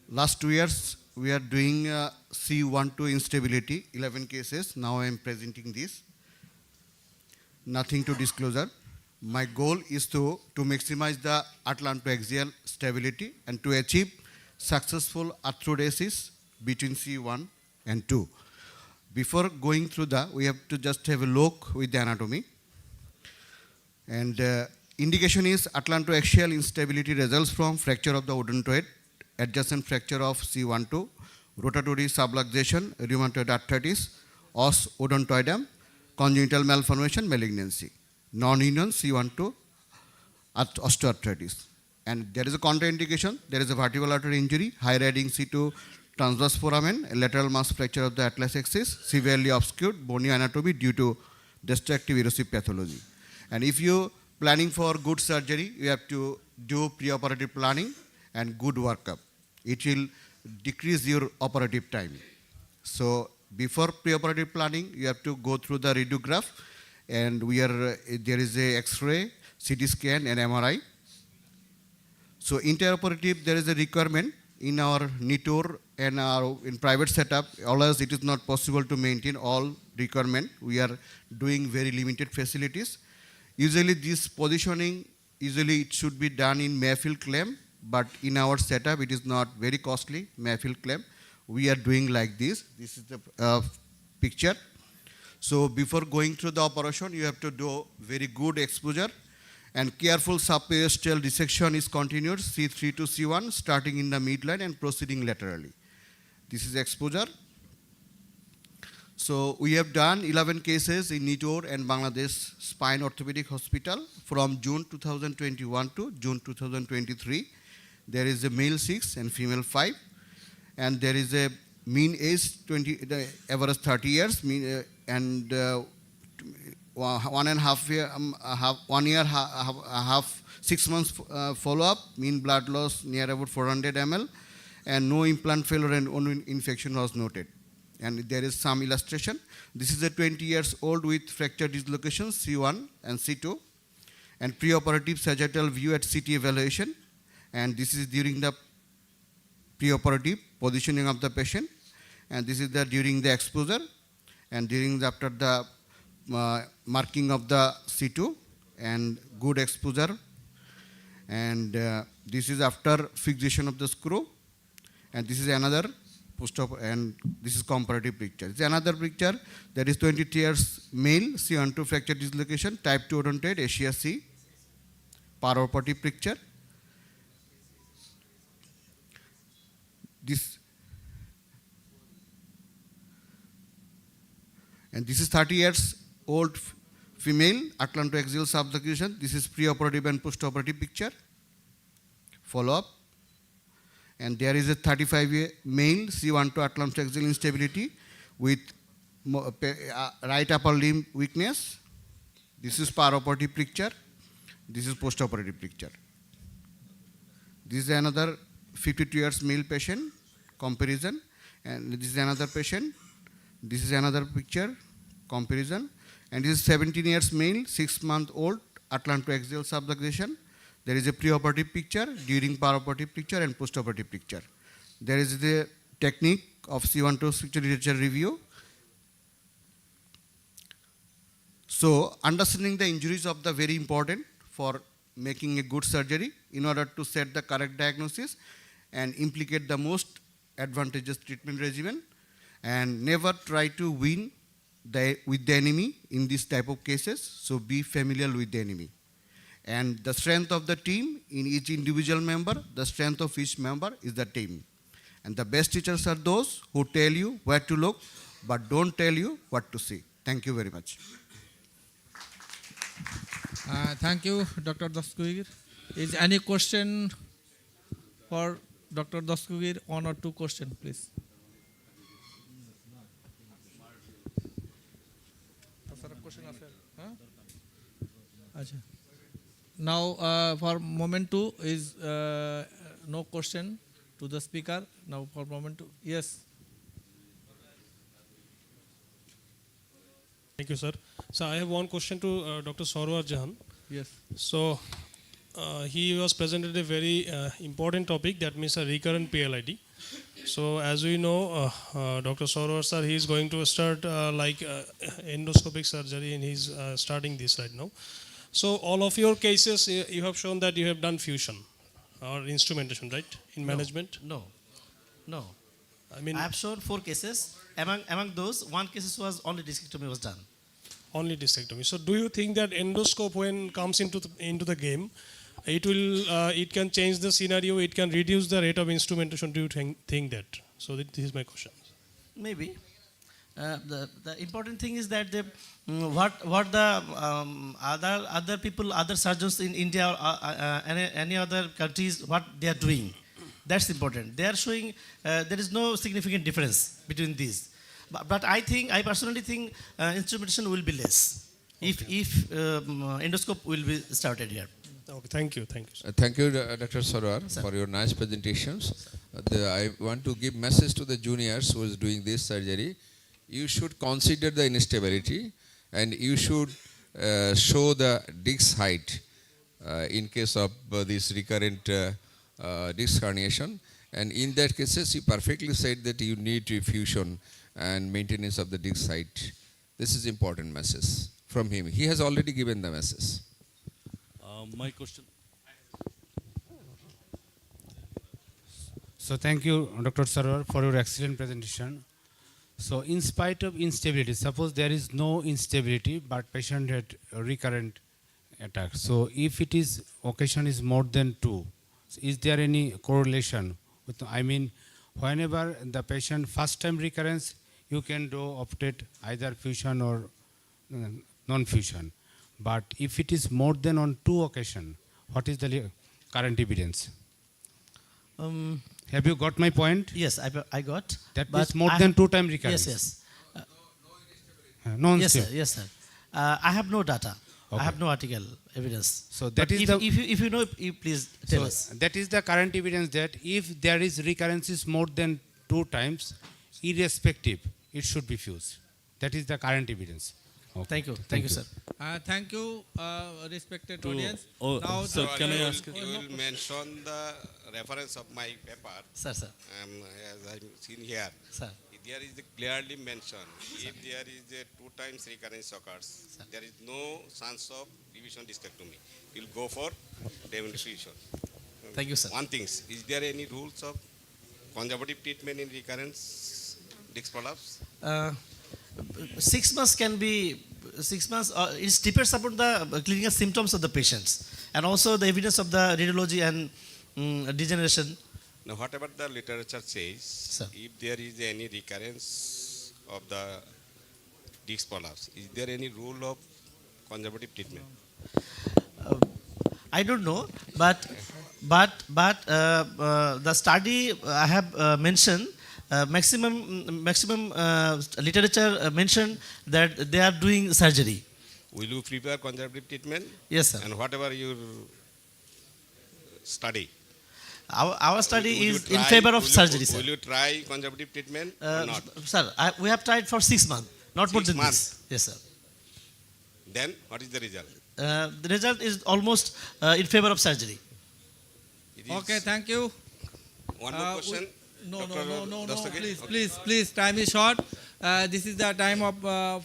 Last 2 years, we are doing C12 instability, 11 cases. Now I am presenting this. Nothing to disclosure. My goal is to maximize the atlantoaxial stability and to achieve successful arthrodesis between C1 and 2. Before going through we have to just have a look with the anatomy. And indication is atlantoaxial instability results from fracture of the odontoid, adjacent fracture of C12, rotatory subluxation, rheumatoid arthritis, os odontoidum, congenital malformation, malignancy, non-union C12 osteoarthritis. And there is a contraindication, there is a vertebral artery injury, high riding C2 transverse foramen, a lateral mass fracture of the atlas axis, severely obscured bony anatomy due to destructive erosive pathology. And if you planning for good surgery, you have to do preoperative planning and good workup. It will decrease your operative time. So before preoperative planning, you have to go through the radiograph, and there is a X-ray, CT scan, and MRI. So interoperative, there is a requirement in our NITOR and in private setup. Always it is not possible to maintain all requirement. We are doing very limited facilities. Usually this positioning, it should be done in Mayfield clamp, but in our setup it is not very costly, Mayfield clamp. We are doing like this. This is the picture. So before going through the operation, you have to do very good exposure, and careful subperiosteal dissection is continued, C3 to C1, starting in the midline and proceeding laterally. This is exposure. So we have done 11 cases in NITOR and Bangladesh Spine Orthopedic Hospital from June 2021 to June 2023. There is a male 6 and female 5, and there is a mean age 20, average 30 years, and 1.5 year, 1 year, half 6 months follow-up, mean blood loss near about 400 ml, and no implant failure and only infection was noted. And there is some illustration. This is a 20 years old with fracture dislocations, C1 and C2. and preoperative sagittal view at CT evaluation. And this is during the preoperative positioning of the patient. And this is the during the exposure and during the, after the marking of the C2 and good exposure. And this is after fixation of the screw. And this is another post-op, and this is comparative picture. This is another picture that is 23 years male, C12 fracture dislocation, type 2 odontoid, Asia C, paraoperative picture. This and this is 30 years old female, atlantoaxial subluxation. This is preoperative and postoperative picture. Follow up. And there is a 35-year male, C12 atlantoaxial instability with right upper limb weakness. This is paraoperative picture. This is postoperative picture. This is another 52 years male patient, comparison. And this is another patient. This is another picture, comparison. And this is 17 years male, 6-month-old, atlantoaxial subluxation. There is a preoperative picture, during paraoperative picture, and postoperative picture. There is the technique of C12 picture literature review. So, understanding the injuries of the very important for making a good surgery in order to set the correct diagnosis and implicate the most advantageous treatment regimen, and never try to win with the enemy in this type of cases. So, be familiar with the enemy. And the strength of the team in each individual member, the strength of each member is the team. And the best teachers are those who tell you where to look, but don't tell you what to see. Thank you very much. Thank you, Dr. Daskugir. Is any question for Dr. Daskugir? 1 or 2 questions, please. Now, for moment 2 is no question to the speaker. Now, for moment 2, yes. Thank you, sir. So, I have one question to Dr. Sarwar Jahan. Yes. So, he was presented a very important topic, that means a recurrent PLID. So, as we know, Dr. Sarwar sir, he is going to start endoscopic surgery, and he's starting this right now. So, all of your cases, you have shown that you have done fusion or instrumentation, right, in management? No. I mean, I have shown 4 cases. Among those, 1 case was only discectomy was done. Only discectomy. So, do you think that endoscope, when comes into the game, it can change the scenario, it can reduce the rate of instrumentation? Do you think that? So, this is my question. Maybe. The important thing is that what the other people, other surgeons in India or any other countries, what they are doing. That's important. They are showing there is no significant difference between these. But I personally think instrumentation will be less if endoscope will be started here. Okay, thank you. Thank you, Dr. Sarwar, for your nice presentations. I want to give message to the juniors who is doing this surgery. You should consider the instability, and you should show the disc height in case of this recurrent disc herniation. And in that cases, you perfectly said that you need refusion and maintenance of the disc height. This is important message from him. He has already given the message. My question. So thank you, Dr. Sarwar, for your excellent presentation. So in spite of instability, suppose there is no instability, but patient had a recurrent attack. So if it is occasion is more than 2, is there any correlation with, I mean, whenever the patient first time recurrence, you can do optate either fusion or non-fusion. But if it is more than on 2 occasions, what is the current evidence? Have you got my point? Yes, I got. That is more than 2 times recurrence. Yes. No Yes, sir. Yes, sir. I have no data. Okay. I have no article evidence. So that but is if you know, please tell us. That is the current evidence that if there is recurrences more than 2 times, irrespective, it should be fused. That is the current evidence. Thank you. Thank you, sir. Thank you, respected To- audience. oh, Now, sir, can I ask- You will mention the reference of my paper. Sir, sir. As I'm seen here. Sir. There is clearly mentioned, if there is a 2 times recurrence occurs, there is no chance of division discectomy. You'll go for division. Thank you, sir. One thing, is there any rules of conservative treatment in recurrence disc prolapse? 6 months can be 6 months. It depends upon the clinical symptoms of the patients and also the evidence of the radiology and degeneration. Now, whatever the literature says, if there is any recurrence of the disc prolapse, is there any rule of conservative treatment? I don't know, but the study I have mentioned, maximum literature mentioned that they are doing surgery. Will you prepare conservative treatment? Yes, sir. And whatever your study? Our study Will you is in try- favor of will you- surgery, sir. Will you try conservative treatment or not? Sir, we have tried for 6 months, not more 6 than months? this. Yes, sir. Then what is the result? The result is almost in favor of surgery. Okay, thank you. One more question. No, Dr. no, Dastagir? please. Time is short. This is the time of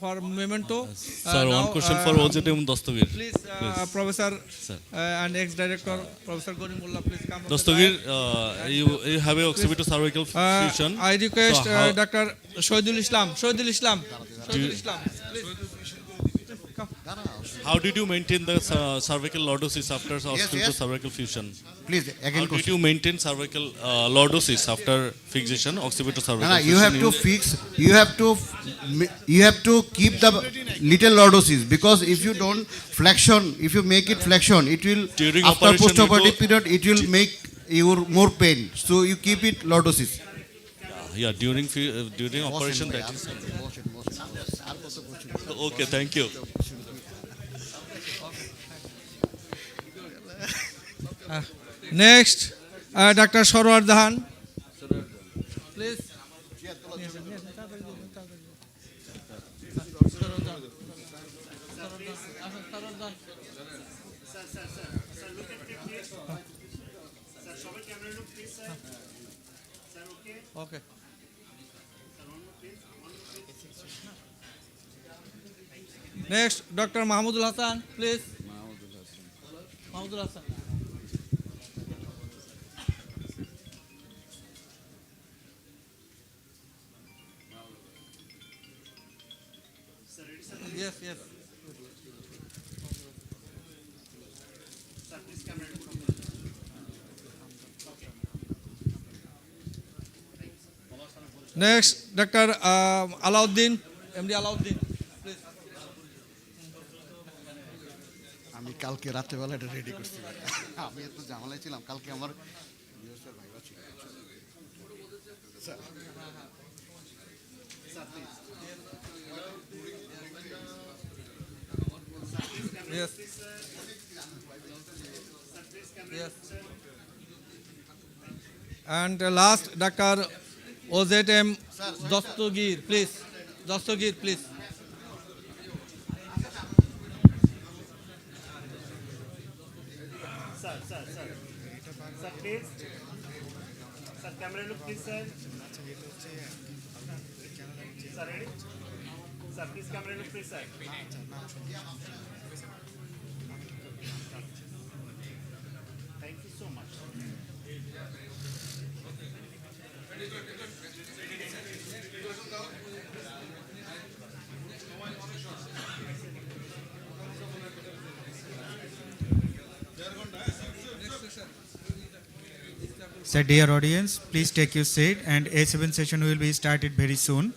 for memento. Sir, one question for OJT Dastagir. Please, Please. Professor Sir. And ex-director, Professor Gorimullah, please come. up Dastagir, with the you have a occipital-cervical fusion. I request So how- Dr. Shoidul Islam. Do you- Please. How did you maintain the cervical lordosis after occipital yes. cervical fusion? Please, again How did question. you maintain cervical lordosis after fixation occipital cervical No, fusion? you have to fix. You have to keep the little lordosis, because if you don't flexion, if you make it flexion, it will During after operation, postoperative period it will make you more pain. So you keep it lordosis. Yeah, during operation that is. Okay, thank you. Next, Dr. Sarwar Dahan. Please. Okay. Next, Dr. Mahmudul Hassan, please. Mahmudul Hassan. Yes. Next, Dr. Alauddin, MD Alauddin, please. আমি কালকে রাত্রেবেলা এটা ready করছি আমি এত ঝামেলায় ছিলাম কালকে আমার ইউএসএর ভাইবা ছিল sir Yes. Yes. And last, Dr. OZM Dastagir, please. Dastagir, please. Sir, please. Sir, camera look, please, sir. Sir, ready? Sir, please, camera look, please, sir. Thank you so much. So dear audience, please take your seat and A7 session will be started very soon.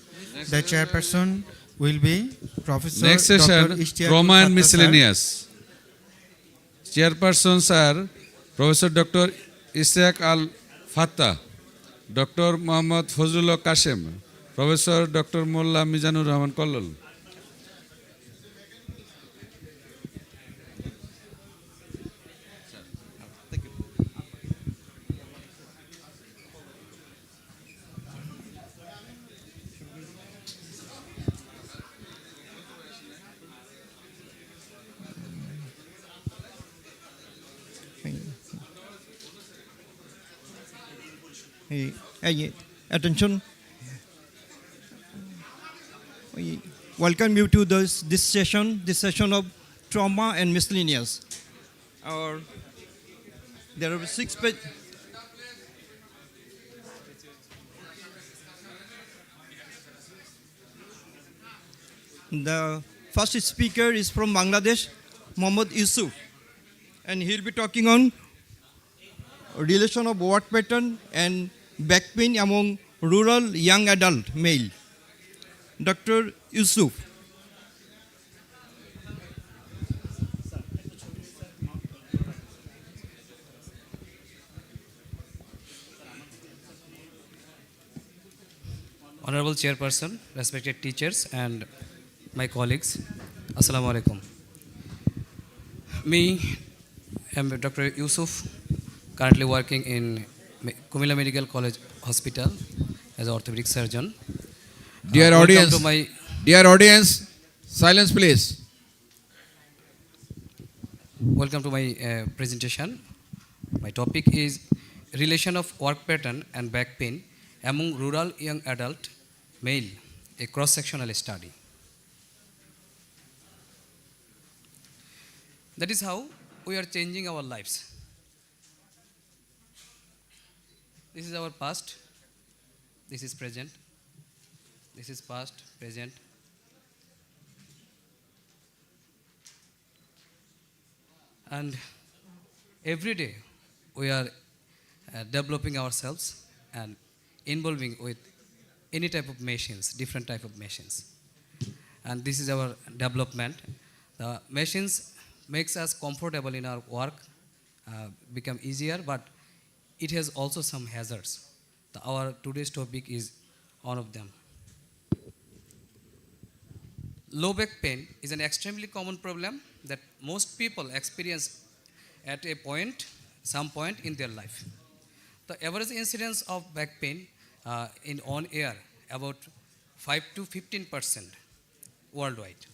The chairperson will be Professor Next Dr. session, Ishtiaq trauma and Fattah, sir. miscellaneous. Chairpersons are Professor Dr. Ishaq Al Fattah, Dr. Muhammad Fazlullah Kashem, Professor Dr. Molla Mizanur Rahman Kollal. attention. We welcome you to this session of trauma and miscellaneous. There are 6 pages. The first speaker is from Bangladesh, Mohammad Yusuf, and he'll be talking on relation of work pattern and back pain among rural young adult male. Dr. Yusuf. Honorable Chairperson, respected teachers and my colleagues, Assalamu alaikum. Me, I'm Dr. Yusuf, currently working in Kumila Medical College Hospital as an orthopedic surgeon. Dear audience, silence please. Welcome to my presentation. My topic is relation of work pattern and back pain among rural young adult male, a cross-sectional study. That is how we are changing our lives. This is our past, this is present, this is past, present. And every day we are developing ourselves and involving with any type of machines, different type of machines. And this is our development. The machines makes us comfortable in our work, become easier, but it has also some hazards. Our today's topic is one of them. Low back pain is an extremely common problem that most people experience at some point in their life. The average incidence of back pain in one year about 5 to 15% worldwide.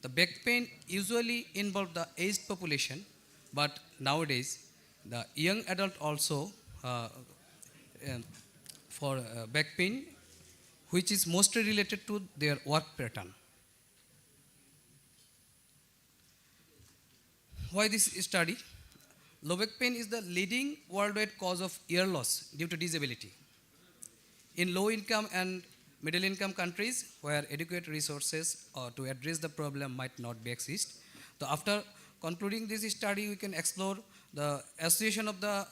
The back pain usually involves the aged population, but nowadays the young adult also for back pain, which is mostly related to their work pattern. Why this study? Low back pain is the leading worldwide cause of ear loss due to disability. In low income and middle income countries where adequate resources to address the problem might not be exist. So after concluding this study, we can explore the association of the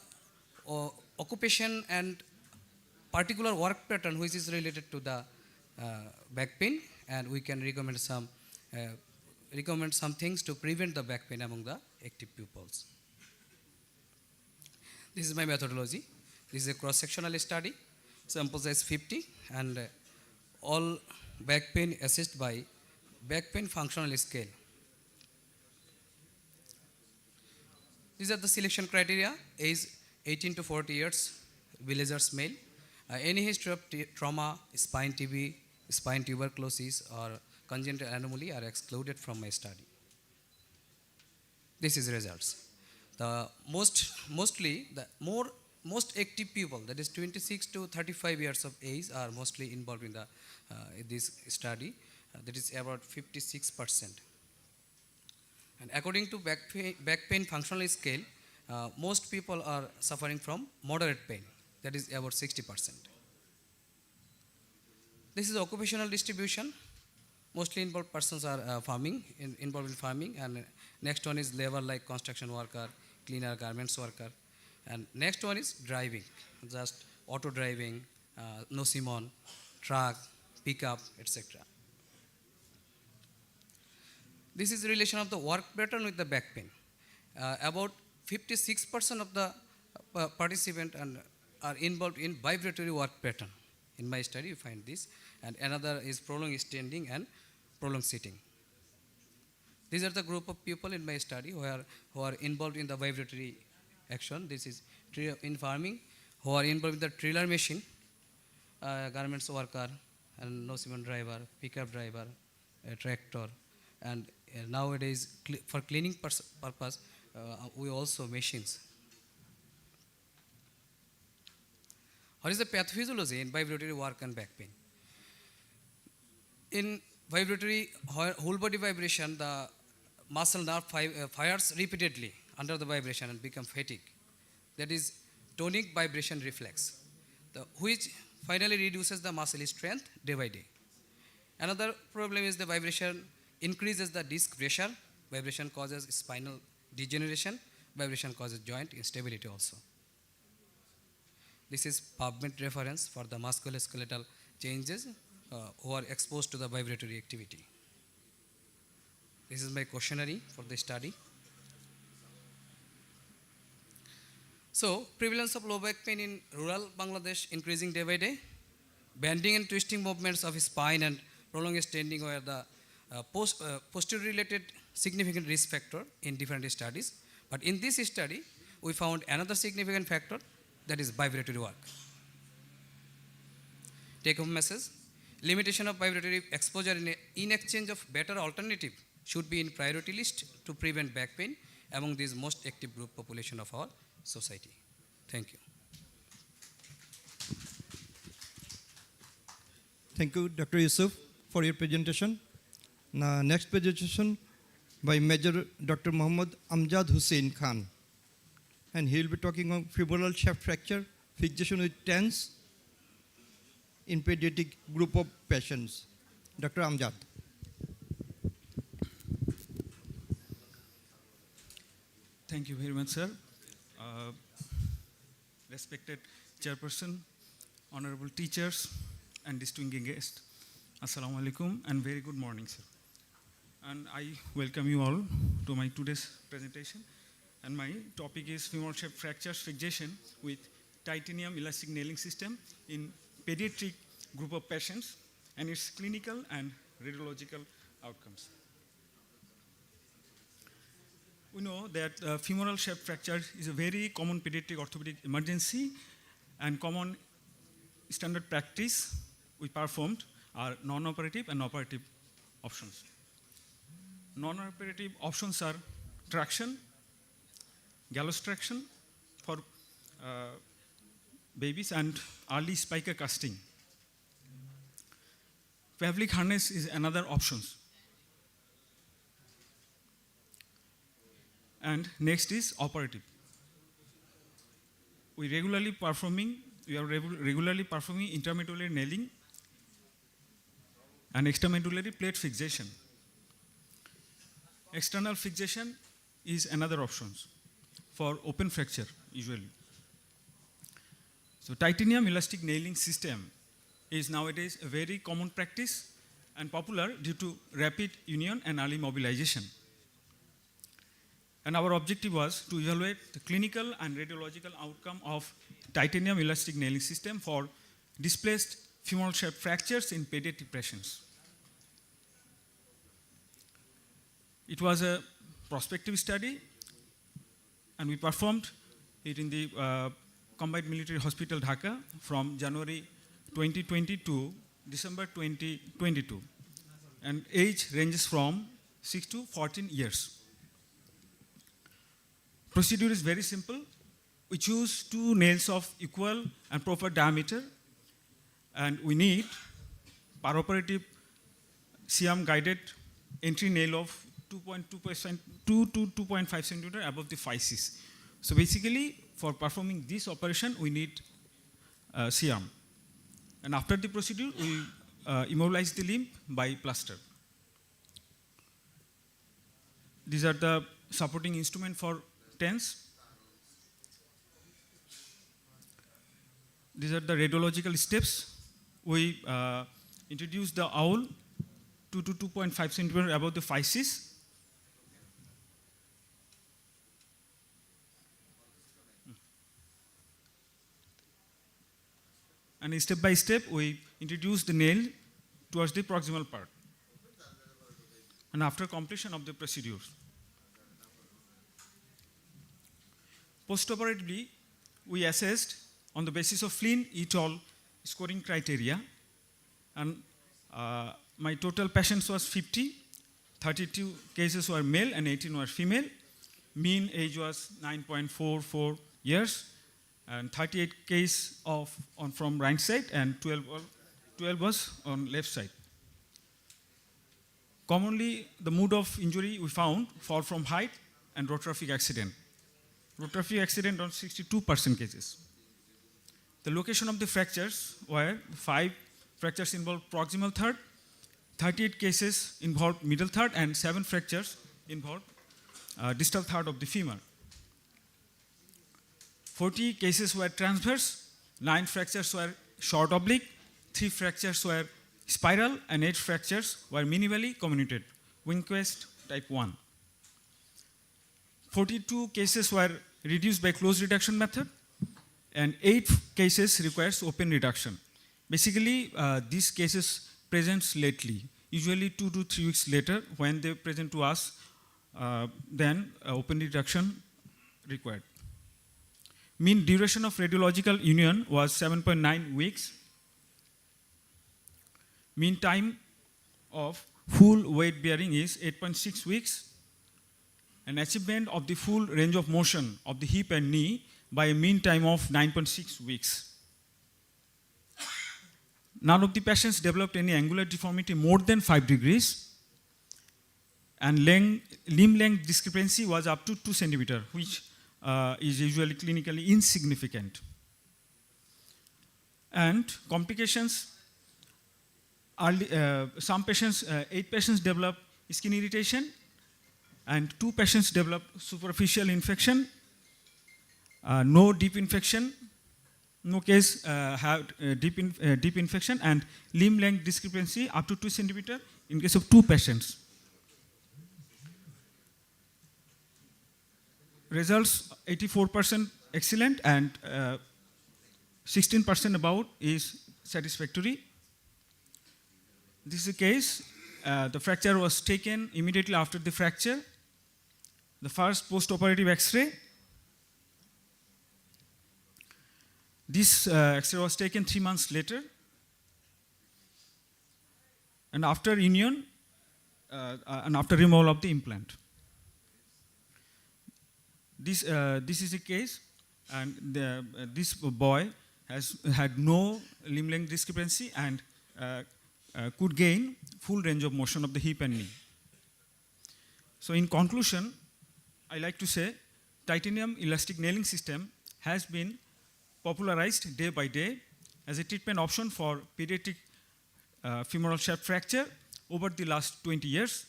occupation and particular work pattern which is related to the back pain, and we can recommend some things to prevent the back pain among the active pupils. This is my methodology. This is a cross-sectional study. Sample size 50 and all back pain assessed by back pain functional scale. These are the selection criteria: age 18 to 40 years, villagers male, any history of trauma, spine TB, spine tuberculosis or congenital anomaly are excluded from my study. This is results. The most active people, that is 26 to 35 years of age, are mostly involved in this study. That is about 56%. And according to back pain functional scale, most people are suffering from moderate pain. That is about 60%. This is occupational distribution. Mostly involved persons are involved in farming, and next one is labor like construction worker, cleaner, garments worker, and next one is driving, just auto driving, no simon, truck, pickup, etc. This is the relation of the work pattern with the back pain. About 56% of the participants are involved in vibratory work pattern. In my study, you find this, and another is prolonged standing and prolonged sitting. These are the group of people in my study who are involved in the vibratory action. This is in farming, who are involved with the trailer machine, garments worker, and no cement driver, pickup driver, a tractor, and nowadays for cleaning purpose, we also machines. What is the pathophysiology in vibratory work and back pain? In vibratory whole body vibration, the muscle nerve fires repeatedly under the vibration and become fatigue. That is tonic vibration reflex, which finally reduces the muscle strength day by day. Another problem is the vibration increases the disc pressure. Vibration causes spinal degeneration. Vibration causes joint instability also. This is PubMed reference for the musculoskeletal changes who are exposed to the vibratory activity. This is my questionnaire for the study. So, prevalence of low back pain in rural Bangladesh increasing day by day. Bending and twisting movements of spine and prolonged standing were the posterior related significant risk factor in different studies. But in this study, we found another significant factor, that is vibratory work. Take home message: limitation of vibratory exposure in exchange of better alternative should be in priority list to prevent back pain among these most active group population of our society. Thank you. Thank you, Dr. Yusuf, for your presentation. Now, next presentation by Major Dr. Muhammad Amjad Hussain Khan. And he will be talking on femoral shaft fracture, fixation with TENS in pediatric group of patients. Dr. Amjad. Thank you very much, sir. Respected chairperson, honorable teachers, and distinguished guests, assalamu alaikum, and very good morning, sir. And I welcome you all to my today's presentation. And my topic is femoral shaft fractures fixation with titanium elastic nailing system in pediatric group of patients and its clinical and radiological outcomes. We know that femoral shaft fracture is a very common pediatric orthopedic emergency, and common standard practice we performed are non-operative and operative options. Non-operative options are traction, gallows traction for babies, and early spica casting. Pelvic harness is another option. And next is operative. We are regularly performing intermedullary nailing and extramedullary plate fixation. External fixation is another option for open fracture usually. So titanium elastic nailing system is nowadays a very common practice and popular due to rapid union and early mobilization. And our objective was to evaluate the clinical and radiological outcome of titanium elastic nailing system for displaced femoral shaft fractures in pediatric patients. It was a prospective study, and we performed it in the Combined Military Hospital, Dhaka, from January 2020 to December 2022. And age ranges from 6 to 14 years. Procedure is very simple. We choose 2 nails of equal and proper diameter, and we need peroperative CM guided entry nail of 2 to 2.5 centimeter above the physis. So basically, for performing this operation, we need CM. And after the procedure, we immobilize the limb by plaster. These are the supporting instruments for TENS. These are the radiological steps. We introduce the owl 2 to 2.5 centimeter above the physis. And step by step, we introduce the nail towards the proximal part. And after completion of the procedures, postoperatively, we assessed on the basis of Flynn et al. Scoring criteria, and my total patients was 50, 32 cases were male and 18 were female. Mean age was 9.44 years, and 38 case from right side, and 12 was on left side. Commonly, the mode of injury we found fall from height and road traffic accident. Road traffic accident on 62% cases. The location of the fractures were 5 fractures involved proximal third, 38 cases involved middle third, and 7 fractures involved distal third of the femur. 40 cases were transverse, 9 fractures were short oblique, 3 fractures were spiral, and 8 fractures were minimally comminuted, Winquist type 1. 42 cases were reduced by closed reduction method, and 8 cases requires open reduction. Basically, these cases present lately, usually 2 to 3 weeks later. When they present to us, then open reduction required. Mean duration of radiological union was 7.9 weeks. Mean time of full weight bearing is 8.6 weeks. And achievement of the full range of motion of the hip and knee by a mean time of 9.6 weeks. None of the patients developed any angular deformity more than 5 degrees, and limb length discrepancy was up to 2 centimeters, which is usually clinically insignificant. And complications, some patients, 8 patients developed skin irritation, and 2 patients developed superficial infection, no deep infection, no case had deep infection, and limb length discrepancy up to 2 centimeters in case of 2 patients. Results 84% excellent, and 16% about is satisfactory. This is a case. The fracture was taken immediately after the fracture. The first post-operative X-ray. This X-ray was taken 3 months later. And after union, and after removal of the implant. This is a case, and this boy has had no limb length discrepancy and could gain full range of motion of the hip and knee. So in conclusion, I like to say titanium elastic nailing system has been popularized day by day as a treatment option for pediatric femoral shaft fracture over the last 20 years,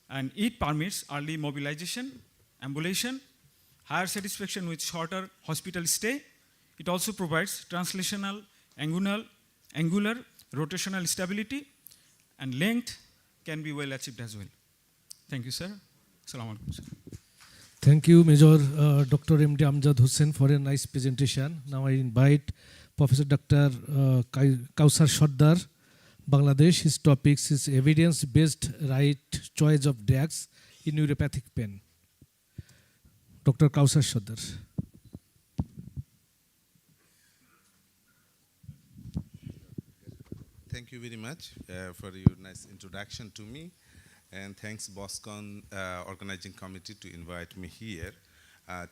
and it permits early mobilization, ambulation, higher satisfaction with shorter hospital stay. It also provides translational, angular, rotational stability, and length can be well achieved as well. Thank you, sir. Assalamu alaikum, sir. Thank you, Major Dr. M.D. Amjad Hussain, for a nice presentation. Now I invite Professor Dr. Kausar Sardar, Bangladesh. His topics is evidence-based right choice of drugs in neuropathic pain. Dr. Kausar Sardar. Thank you very much for your nice introduction to me, and thanks BOSCON organizing committee to invite me here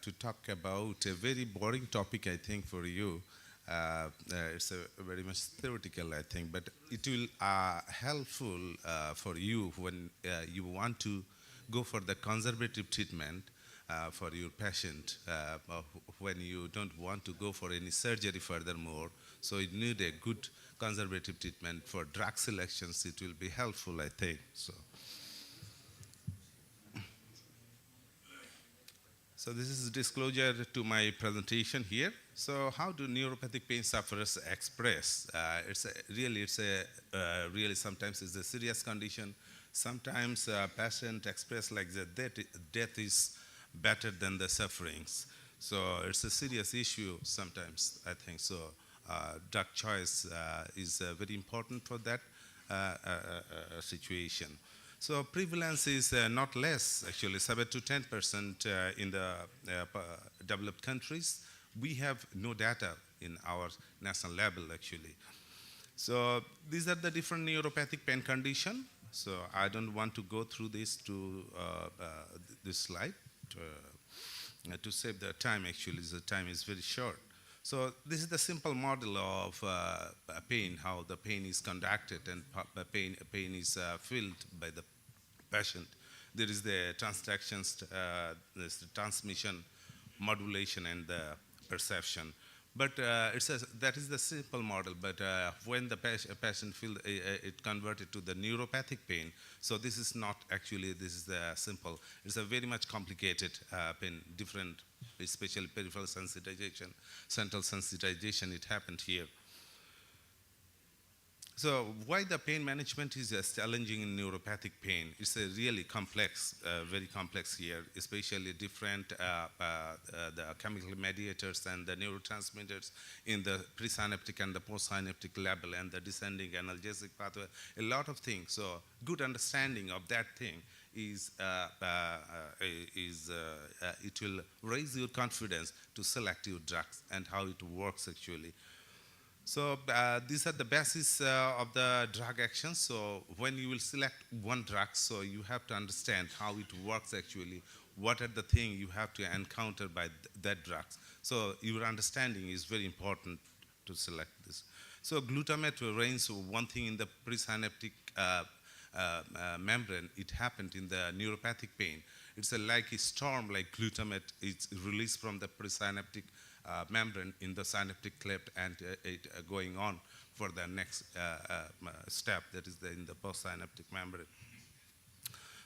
to talk about a very boring topic, I think, for you. It's a very much theoretical, I think, but it will helpful for you when you want to go for the conservative treatment for your patient, when you don't want to go for any surgery furthermore. So you need a good conservative treatment for drug selections. It will be helpful, I think. So this is disclosure to my presentation here. So how do neuropathic pain sufferers express? Really sometimes it's a serious condition. Sometimes patient express like that death is better than the sufferings. So it's a serious issue sometimes, I think. So drug choice is very important for that situation. So prevalence is not less, actually, 7 to 10% in the developed countries. We have no data in our national level, actually. So these are the different neuropathic pain condition. So I don't want to go through this to this slide to save the time, actually. The time is very short. So this is the simple model of pain, how the pain is conducted and pain is felt by the patient. There is the transactions, there's the transmission, modulation, and the perception. But that is the simple model. But when the patient feels it converted to the neuropathic pain, so this is not actually, this is the simple. It's a very much complicated pain, different, especially peripheral sensitization, central sensitization, it happened here. So why the pain management is challenging in neuropathic pain? It's a really complex, very complex here, especially different the chemical mediators and the neurotransmitters in the presynaptic and the postsynaptic level and the descending analgesic pathway, a lot of things. So good understanding of that thing is it will raise your confidence to select your drugs and how it works actually. So these are the basis of the drug action. So when you will select one drug, so you have to understand how it works actually, what are the things you have to encounter by that drug. So your understanding is very important to select this. So glutamate reigns one thing in the presynaptic membrane. It happened in the neuropathic pain. It's like a storm, like glutamate is released from the presynaptic membrane in the synaptic cleft and it going on for the next step, that is in the postsynaptic membrane.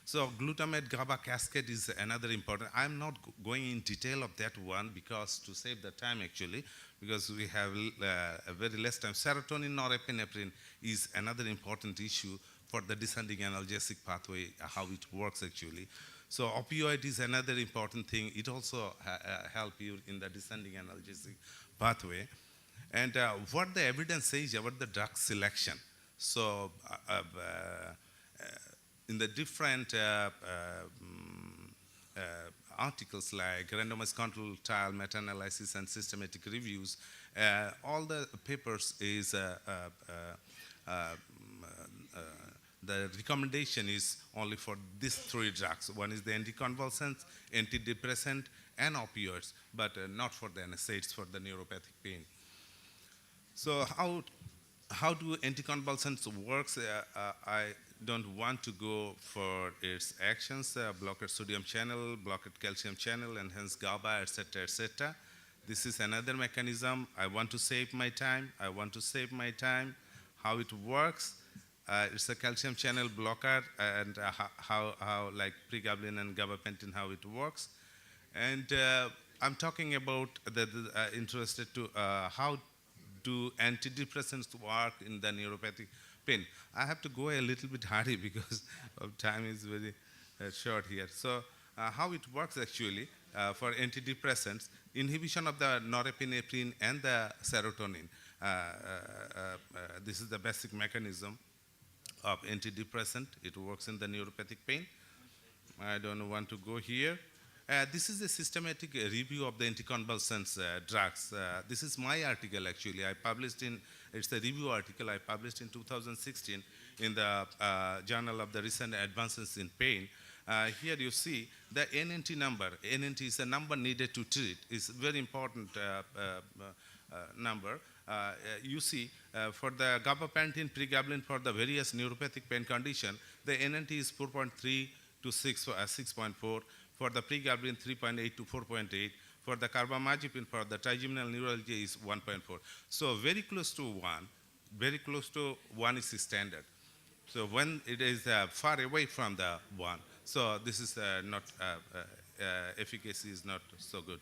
So glutamate GABA cascade is another important. I'm not going in detail of that one because to save the time actually, because we have a very less time. Serotonin norepinephrine is another important issue for the descending analgesic pathway, how it works actually. So opioid is another important thing. It also help you in the descending analgesic pathway. And what the evidence says about the drug selection. So in the different articles like randomized control trial, meta-analysis, and systematic reviews, all the papers is the recommendation is only for these three drugs. One is the anticonvulsants, antidepressant, and opioids, but not for the NSAIDs for the neuropathic pain. So how do anticonvulsants works? I don't want to go for its actions, blocked sodium channel, blocked calcium channel, and hence GABA, etc., etc. This is another mechanism. I want to save my time. How it works? It's a calcium channel blocker, and how like pregabalin and gabapentin, how it works. And I'm talking about interested to how do antidepressants work in the neuropathic pain. I have to go a little bit hurry because of time is very short here. So how it works actually for antidepressants, inhibition of the norepinephrine and the serotonin. This is the basic mechanism of antidepressant. It works in the neuropathic pain. I don't want to go here. This is a systematic review of the anticonvulsants drugs. This is my article actually. It's a review article I published in 2016 in the Journal of the Recent Advances in Pain. Here you see the NNT number. NNT is a number needed to treat. It's a very important number. You see, for the gabapentin, pregabalin for the various neuropathic pain condition, the NNT is 4.3 to 6.4. For the pregabalin, 3.8 to 4.8. For the carbamazepine, for the trigeminal neuralgia is 1.4. So very close to 1. Very close to 1 is standard. So when it is far away from the 1, so this is not, efficacy is not so good.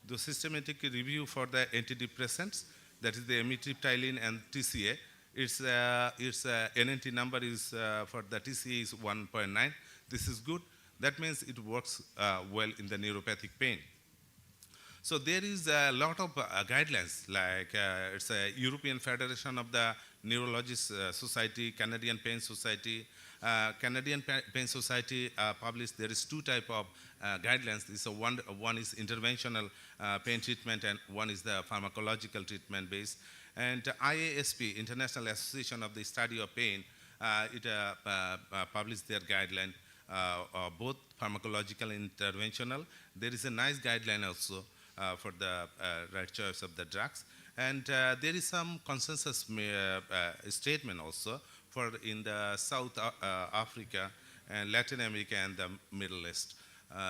The systematic review for the antidepressants, that is the amitriptyline and TCA, its NNT number is for the TCA is 1.9. This is good. That means it works well in the neuropathic pain. So there is a lot of guidelines, like it's a European Federation of the Neurologists Society, Canadian Pain Society. Canadian Pain Society published, there is two type of guidelines. This one is interventional pain treatment and one is the pharmacological treatment based. And IASP, International Association of the Study of Pain, it published their guideline, both pharmacological and interventional. There is a nice guideline also. for the right choice of the drugs. And there is some consensus statement also for in the South Africa and Latin America and the Middle East.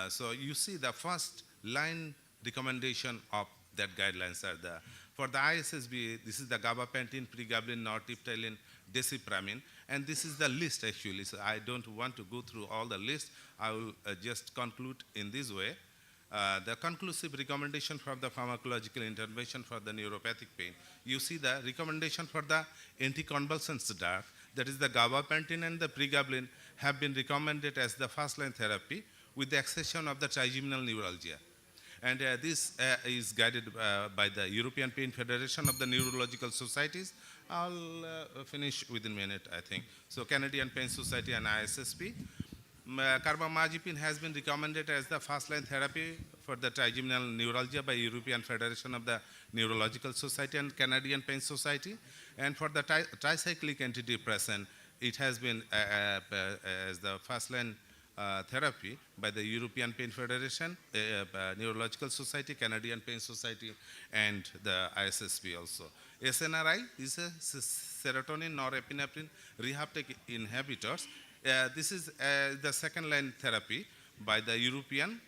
So you see the first line recommendation of that guidelines are the, for the ISSB, this is the gabapentin, pregabalin, nortriptyline, desipramine, and this is the list actually. So I don't want to go through all the list. I will just conclude in this way. The conclusive recommendation for the pharmacological intervention for the neuropathic pain. You see the recommendation for the anticonvulsants drug, that is the gabapentin and the pregabalin, have been recommended as the first-line therapy with the exception of the trigeminal neuralgia. And this is guided by the European Pain Federation of the Neurological Societies. I'll finish within a minute, I think. So Canadian Pain Society and ISSP. Carbamazepine has been recommended as the first-line therapy for the trigeminal neuralgia by European Federation of the Neurological Society and Canadian Pain Society. And for the tricyclic antidepressant, it has been as the first-line therapy by the European Pain Federation, Neurological Society, Canadian Pain Society, and the ISSP also. SNRI is a serotonin norepinephrine reuptake inhibitors. This is the second-line therapy by the European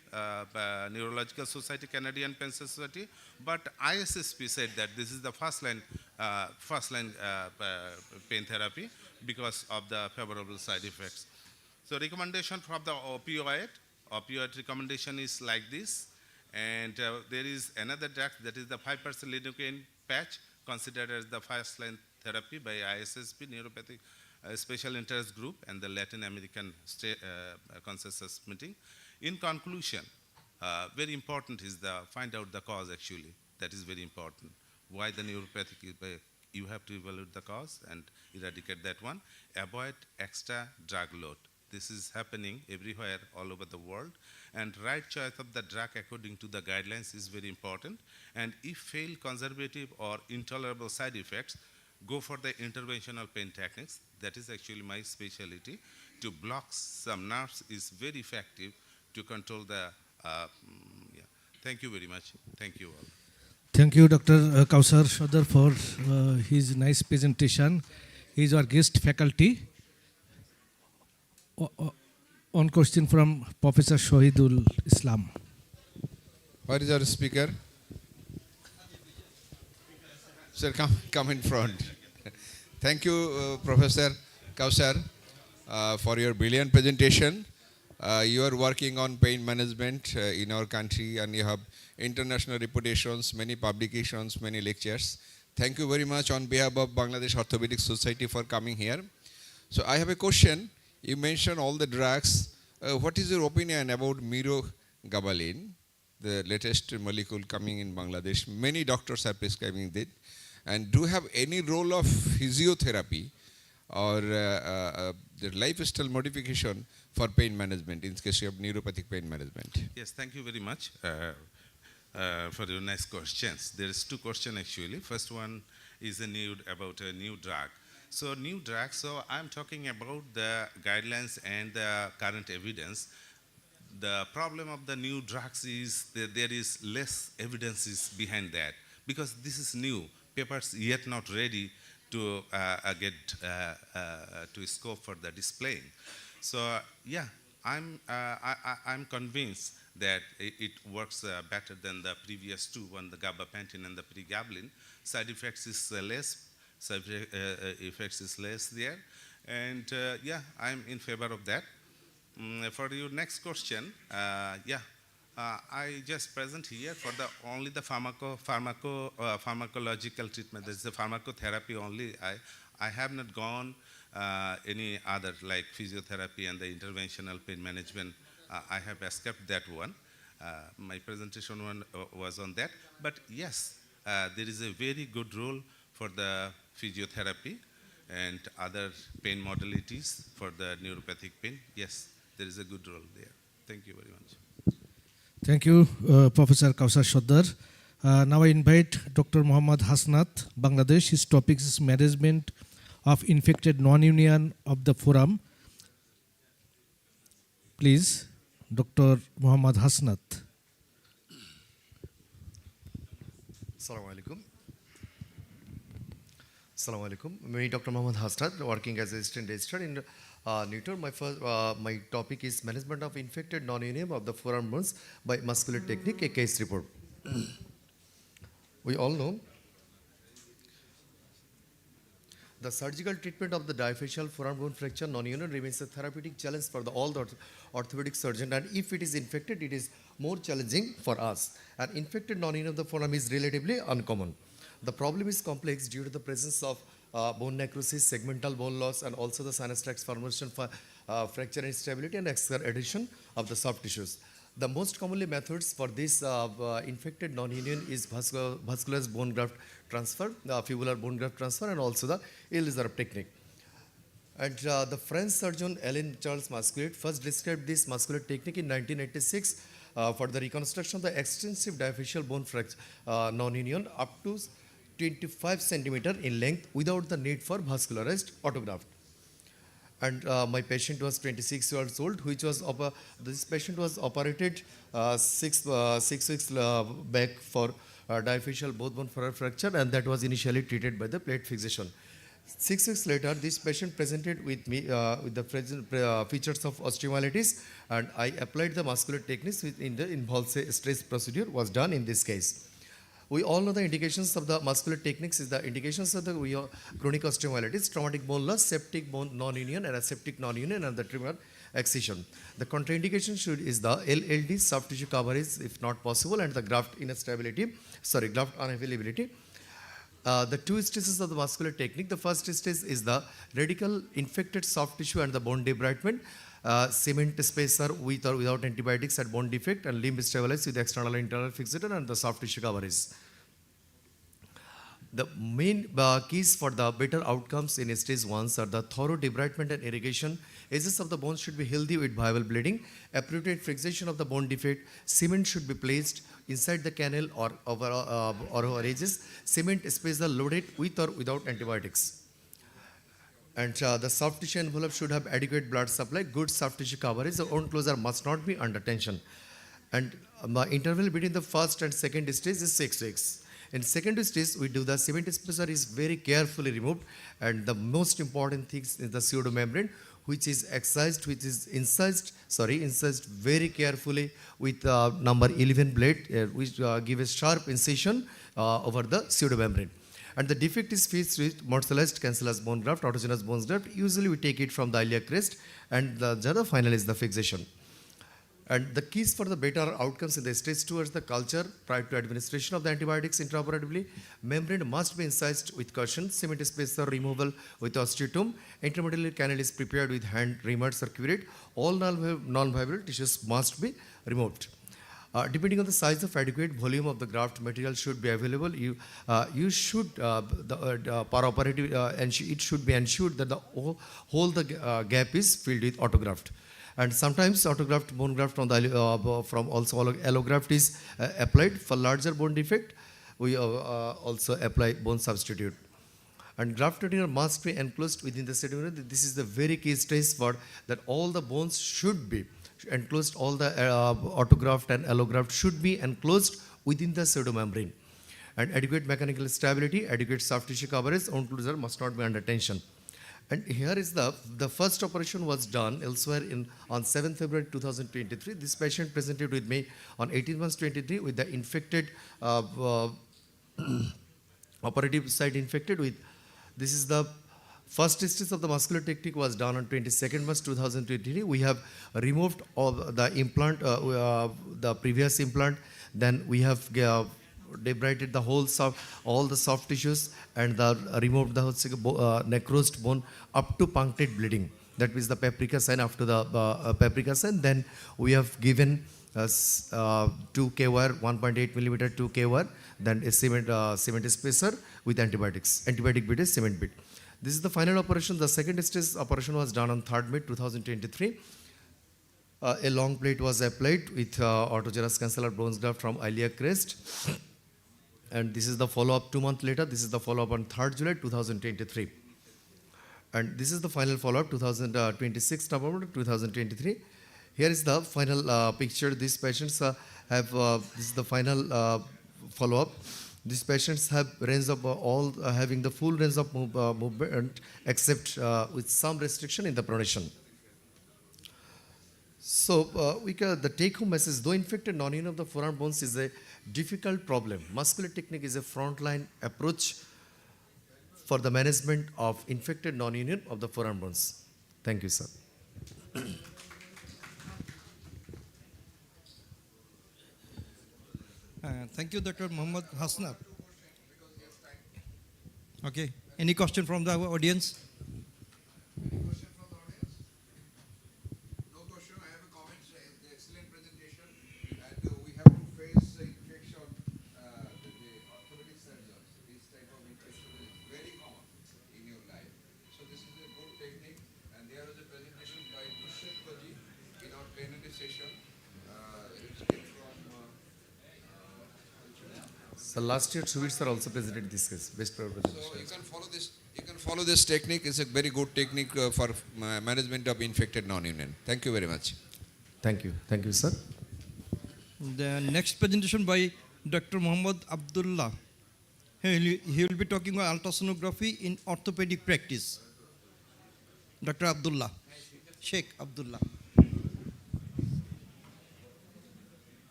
Neurological Society, Canadian Pain Society, but ISSP said that this is the first-line pain therapy because of the favorable side effects. So recommendation from the opioid recommendation is like this, and there is another drug that is the 5% lidocaine patch considered as the first-line therapy by ISSP, neuropathic special interest group, and the Latin American consensus meeting. In conclusion, very important is the find out the cause actually. That is very important. Why the neuropathic is, you have to evaluate the cause and eradicate that one. Avoid extra drug load. This is happening everywhere all over the world, and right choice of the drug according to the guidelines is very important. And if fail conservative or intolerable side effects, go for the interventional pain techniques. That is actually my specialty. To block some nerves is very effective to control the, Thank you very much. Thank you all. Thank you, Dr. Kausar Shodar, for his nice presentation. He is our guest faculty. One question from Professor Shahidul Islam. Where is our speaker? Sir, come in front. Thank you, Professor Kausar, for your brilliant presentation. You are working on pain management in our country, and you have international reputations, many publications, many lectures. Thank you very much on behalf of Bangladesh Orthopedic Society for coming here. So I have a question. You mentioned all the drugs. What is your opinion about mirogabalin, the latest molecule coming in Bangladesh? Many doctors are prescribing it. And do you have any role of physiotherapy or the lifestyle modification for pain management in case you have neuropathic pain management? Yes, thank you very much for your nice questions. There is two questions actually. First one is about a new drug. So new drug, so I'm talking about the guidelines and the current evidence. The problem of the new drugs is that there is less evidences behind that because this is new. Papers yet not ready to get to scope for the displaying. So yeah, I'm convinced that it works better than the previous two, one the gabapentin and the pregabalin. Side effects is less. Side effects is less there, and yeah, I'm in favor of that. For your next question, I just present here for the only the pharmacological treatment. This is the pharmacotherapy only. I have not gone any other like physiotherapy and the interventional pain management. I have escaped that one. My presentation one was on that. But yes, there is a very good role for the physiotherapy and other pain modalities for the neuropathic pain. Yes, there is a good role there. Thank you very much. Thank you, Professor Kausar Shodar. Now I invite Dr. Muhammad Hasnath, Bangladesh. His topic is management of infected non-union of the forum. Please, Dr. Muhammad Hasnath. Assalamu alaikum. Assalamu alaikum. Me, Dr. Mohammad Hastad, working as assistant registrar in Newton. My topic is management of infected non-union of the forearm bones by muscular technique, a case report. We all know the surgical treatment of the diaphyseal forearm bone fracture non-union remains a therapeutic challenge for all the orthopedic surgeon, and if it is infected, it is more challenging for us. An infected non-union of the forearm is relatively uncommon. The problem is complex due to the presence of bone necrosis, segmental bone loss, and also the sinus tract formation for fracture instability and extra adhesion of the soft tissues. The most commonly methods for this infected non-union is vascular bone graft transfer, fibular bone graft transfer, and also the Elizarov technique. And the French surgeon Alain Charles Masculet first described this muscular technique in 1986 for the reconstruction of the extensive diaphyseal bone fracture non-union up to 25 centimeter in length without the need for vascularized autograft. And my patient was 26 years old, which was this patient was operated 6 weeks back for diaphyseal both bone fracture, and that was initially treated by the plate fixation. 6 weeks later, this patient presented with me with the features of osteomyelitis, and I applied the muscular techniques in the involved stress procedure was done in this case. We all know the indications of the muscular techniques is the indications of the chronic osteomyelitis, traumatic bone loss, septic bone non-union, and aseptic non-union, and the tremor excision. The contraindication is the LLD, soft tissue coverage if not possible, and the graft unavailability. The two stages of the muscular technique. The first stage is the radical infected soft tissue and the bone debridement, cement spacer with or without antibiotics at bone defect, and limb stabilized with external and internal fixator and the soft tissue coverage. The main keys for the better outcomes in stage 1 are the thorough debridement and irrigation. Edges of the bones should be healthy with viable bleeding. Appropriate fixation of the bone defect. Cement should be placed inside the canal or over edges. Cement spacer loaded with or without antibiotics. And the soft tissue envelope should have adequate blood supply, good soft tissue coverage. The wound closure must not be under tension. And the interval between the first and second stage is 6 weeks. In second stage, we do the cement spacer is very carefully removed, and the most important thing is the pseudomembrane, which is incised very carefully with number 11 blade, which give a sharp incision over the pseudomembrane. And the defect is fixed with morcellized cancellous bone graft, autogenous bone graft. Usually we take it from the iliac crest, and the final is the fixation. And the keys for the better outcomes in the stage 2 is the culture prior to administration of the antibiotics intraoperatively. Membrane must be incised with caution. Cement spacer removal with osteotome. Intramedullary canal is prepared with hand remote or curate. All non-viable tissues must be removed. Depending on the size of adequate volume of the graft material should be available. You should per-operative it should be ensured that the whole gap is filled with autograft. And sometimes autograft bone graft from also allograft is applied. For larger bone defect, we also apply bone substitute. And graft material must be enclosed within the pseudomembrane. This is the very key stage for that all the bones should be enclosed, all the autograft and allograft should be enclosed within the pseudomembrane. And adequate mechanical stability, adequate soft tissue coverage, wound closure must not be under tension. And here is the first operation was done elsewhere on 7th February 2023. This patient presented with me on 18 months 23 with the infected operative site infected with. This is the first stage of the muscular technique was done on 22nd March 2023. We have removed all the implant, the previous implant. Then we have debrided the whole all the soft tissues and removed the necrosed bone up to punctate bleeding. That is the paprika sign. After the paprika sign, then we have given 2K wire, 1.8 millimeter 2K wire, then a cement spacer with antibiotics, antibiotic bit is cement bit. This is the final operation. The second stage operation was done on 3rd May 2023. A long plate was applied with autogenous cancellar bone graft from iliac crest. And this is the follow-up 2 months later. This is the follow-up on 3rd July 2023. And this is the final follow-up 26 November 2023. Here is the final picture. These patients have, this is the final follow-up. These patients have range of all having the full range of movement except with some restriction in the pronation. So the take-home message, though infected non-union of the forearm bones is a difficult problem, muscular technique is a frontline approach for the management of infected non-union of the forearm bones. Thank you, sir. Thank you, Dr. Muhammad Hasnab. Okay. Any question from the audience? So last year, Suvir sir also presented this case, best presentation. So you can follow this. You can follow this technique. It's a very good technique for management of infected non-union. Thank you very much. Thank you. Thank you, sir. The next presentation by Dr. Muhammad Abdullah. He will be talking about ultrasonography in orthopedic practice. Dr. Abdullah. Sheikh Abdullah.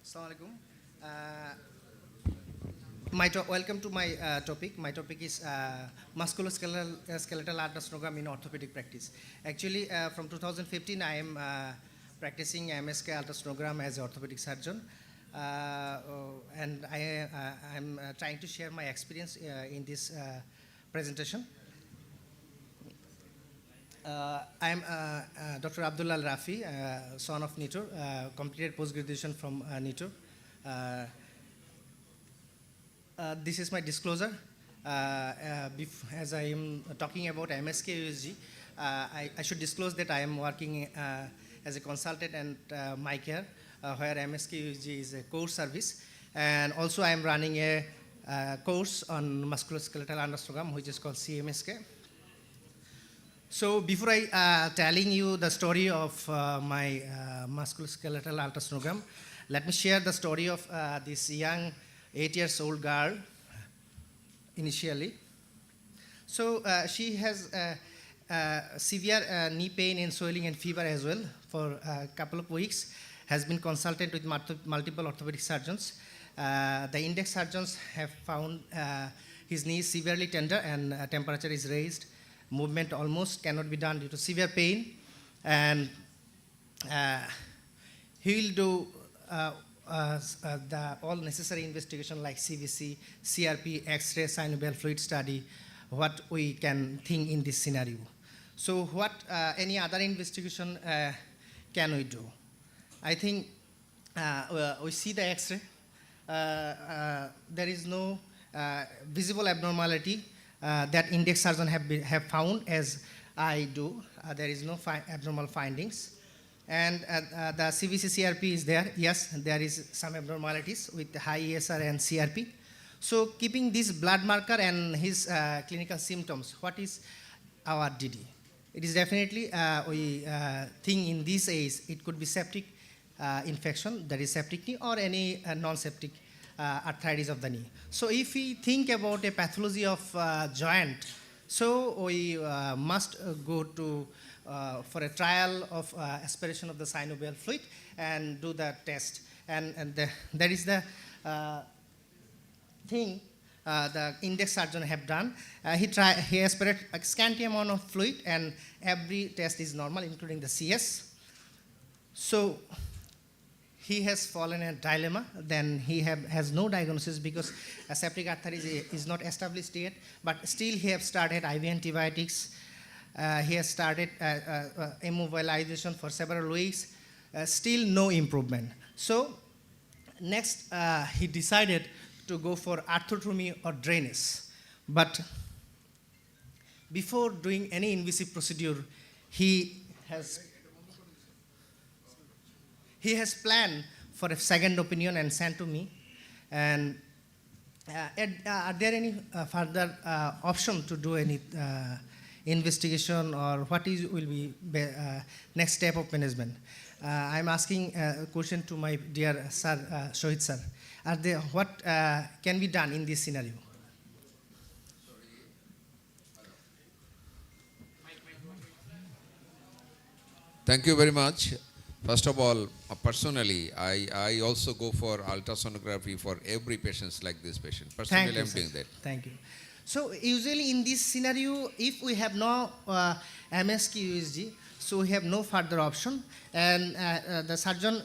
Assalamualaikum. Welcome to my topic. My topic is musculoskeletal ultrasonogram in orthopedic practice. Actually, from 2015, I am practicing MSK ultrasonogram as an orthopedic surgeon. And I am trying to share my experience in this presentation. I am Dr. Abdullah Rafi, son of NITOR, completed post-graduation from NITOR. This is my disclosure. As I am talking about MSK USG, I should disclose that I am working as a consultant at my care, where MSK USG is a core service. And also I am running a course on musculoskeletal ultrasonogram, which is called CMSK. So before I telling you the story of my musculoskeletal ultrasonogram, let me share the story of this young 8-year-old girl initially. So she has severe knee pain and swelling and fever as well for a couple of weeks, has been consulted with multiple orthopedic surgeons. The index surgeons have found his knee severely tender and temperature is raised. Movement almost cannot be done due to severe pain, and he will do all necessary investigation like CVC, CRP, X-ray, synovial fluid study, what we can think in this scenario. So what any other investigation can we do? I think we see the X-ray. There is no visible abnormality that index surgeon have found, as I do. There is no abnormal findings. And the CVC CRP is there. Yes, there is some abnormalities with high ESR and CRP. So keeping this blood marker and his clinical symptoms, what is our DD? It is definitely, we think in this age, it could be septic infection, that is septic knee, or any non-septic arthritis of the knee. So if we think about a pathology of joint, so we must go to for a trial of aspiration of the synovial fluid and do the test. And that is the thing the index surgeon have done. He aspirated a scanty amount of fluid, and every test is normal, including the CS. So he has fallen in a dilemma. Then he has no diagnosis because septic arthritis is not established yet, but still he has started IV antibiotics. He has started immobilization for several weeks, still no improvement. So next he decided to go for arthrotomy or drainage. But before doing any invasive procedure, he has planned for a second opinion and sent to me. And Are there any further option to do any investigation, or what will be next step of management? I'm asking a question to my dear sir, Shohit sir. What can be done in this scenario? Thank you very much. First of all, personally, I also go for ultrasonography for every patient like this patient. Personally, I'm doing that. Thank you. So usually in this scenario, if we have no MSK USG, so we have no further option, and the surgeon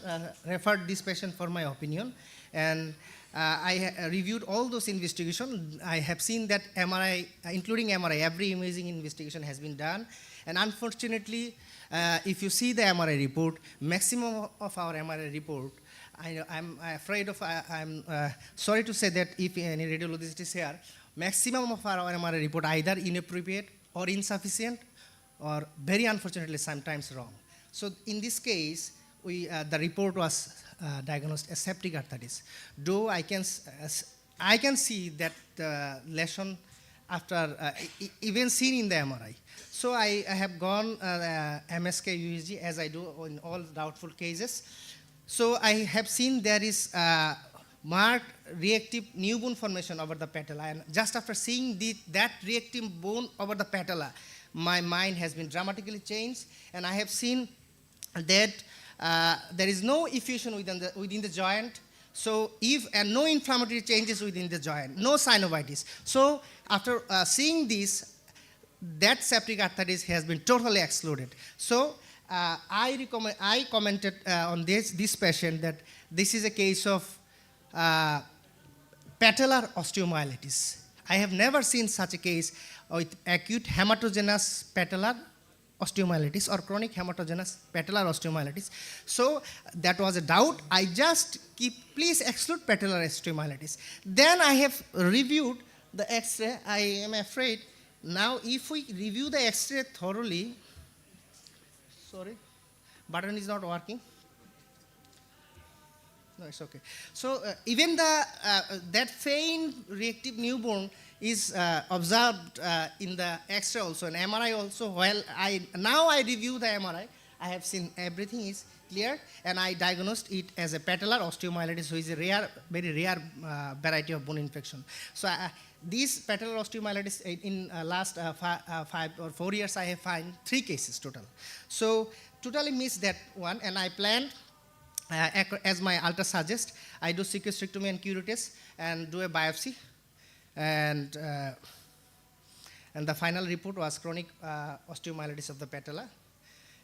referred this patient for my opinion, and I reviewed all those investigations. I have seen that MRI, including MRI, every imaging investigation has been done, and unfortunately, if you see the MRI report, maximum of our MRI report, I'm afraid of, I'm sorry to say that if any radiologist is here, maximum of our MRI report either inappropriate or insufficient, or very unfortunately sometimes wrong. So in this case, the report was diagnosed as septic arthritis. Though I can see that the lesion after even seen in the MRI. So I have gone MSK USG as I do in all doubtful cases. So I have seen there is marked reactive new bone formation over the patella, and just after seeing that reactive bone over the patella, my mind has been dramatically changed, and I have seen that there is no effusion within the joint. So no inflammatory changes within the joint, no synovitis. So after seeing this, that septic arthritis has been totally excluded. So I commented on this patient that this is a case of patellar osteomyelitis. I have never seen such a case with acute hematogenous patellar osteomyelitis or chronic hematogenous patellar osteomyelitis. So that was a doubt. I just please exclude patellar osteomyelitis. Then I have reviewed the X-ray. I am afraid now if we review the X-ray thoroughly, sorry, button is not working. No, it's okay. So even that faint reactive newborn is observed in the X-ray also, and MRI also. While now I review the MRI, I have seen everything is clear, and I diagnosed it as a patellar osteomyelitis, which is a rare, very rare variety of bone infection. So this patellar osteomyelitis in last 5 or 4 years, I have found 3 cases total. So totally missed that one, and I planned. As my ultra suggests, I do sequestrectomy and curettage and do a biopsy, and the final report was chronic osteomyelitis of the patella,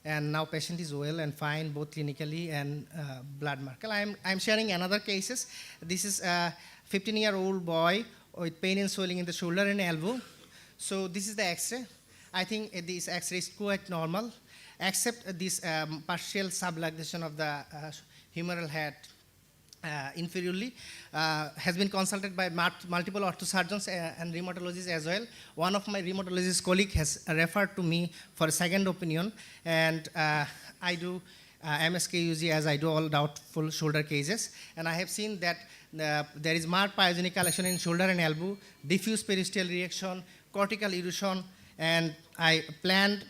and now patient is well and fine both clinically and blood marker. I'm sharing another cases. This is a 15-year-old boy with pain and swelling in the shoulder and elbow. So this is the X-ray. I think this X-ray is quite normal, except this partial subluxation of the humeral head inferiorly. Has been consulted by multiple orthosurgeons and rheumatologists as well. One of my rheumatologist colleague has referred to me for a second opinion, and I do MSK USG as I do all doubtful shoulder cases, and I have seen that there is marked pyogenic lesion in shoulder and elbow, diffuse periosteal reaction, cortical erosion, and I planned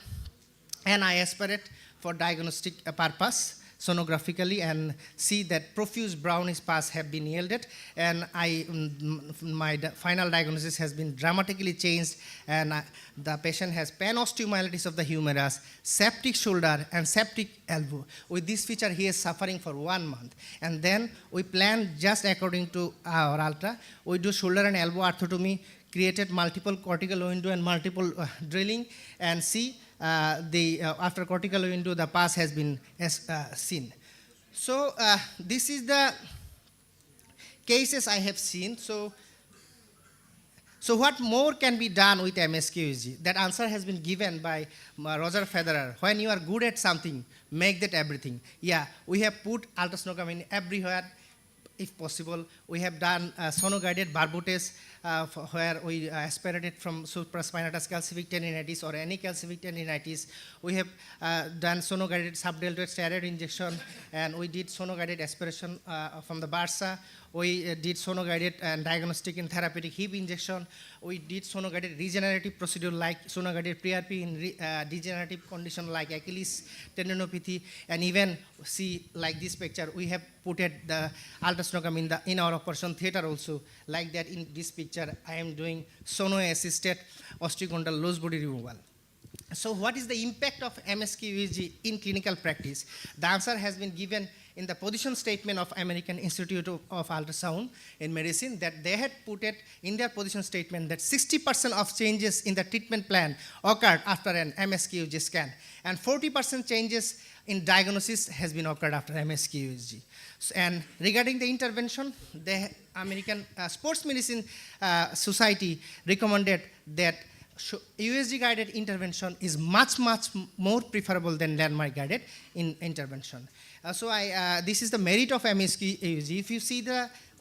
and I aspirate for diagnostic purpose sonographically and see that profuse brownish pus have been yielded, and my final diagnosis has been dramatically changed, and the patient has panosteomyelitis of the humerus, septic shoulder and septic elbow. With this feature, he is suffering for 1 month, and then we planned just according to our ultra. We do shoulder and elbow arthrotomy, created multiple cortical window and multiple drilling, and see after cortical window, the pus has been seen. So this is the cases I have seen. So what more can be done with MSK USG? That answer has been given by Roger Federer. When you are good at something, make that everything. Yeah, we have put ultrasonography everywhere. If possible, we have done sono-guided barbotes where we aspirated from supraspinatus calcific tendinitis or any calcific tendinitis. We have done sono-guided subdeltoid steroid injection, and we did sono-guided aspiration from the bursa. We did sono-guided and diagnostic and therapeutic hip injection. We did sono-guided regenerative procedure like sono-guided PRP in degenerative condition like Achilles tendinopathy, and even see like this picture, we have put the ultrasonogram in our operation theater also. Like that in this picture, I am doing sono-assisted osteochondral loose body removal. So what is the impact of MSK-USG in clinical practice? The answer has been given in the position statement of American Institute of Ultrasound in Medicine, that they had put it in their position statement that 60% of changes in the treatment plan occurred after an MSK-USG scan, and 40% changes in diagnosis has been occurred after MSK-USG. And regarding the intervention, the American Sports Medicine Society recommended that USG guided intervention is much more preferable than landmark guided intervention. This is the merit of MSK-USG. If you see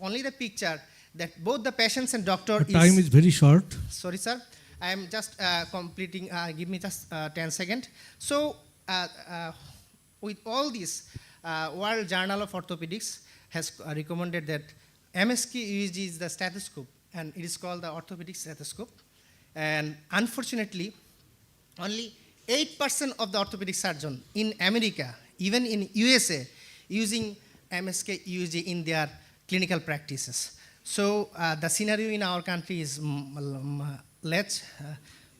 only the picture, that both the patients and doctor time is very short. Sorry, sir. I am just completing. Give me just 10 seconds. So, with all this, World Journal of Orthopedics has recommended that MSK-USG is the stethoscope, and it is called the orthopedic stethoscope. And unfortunately, only 8% of the orthopedic surgeon in America, even in USA, using MSK-USG in their clinical practices. So the scenario in our country is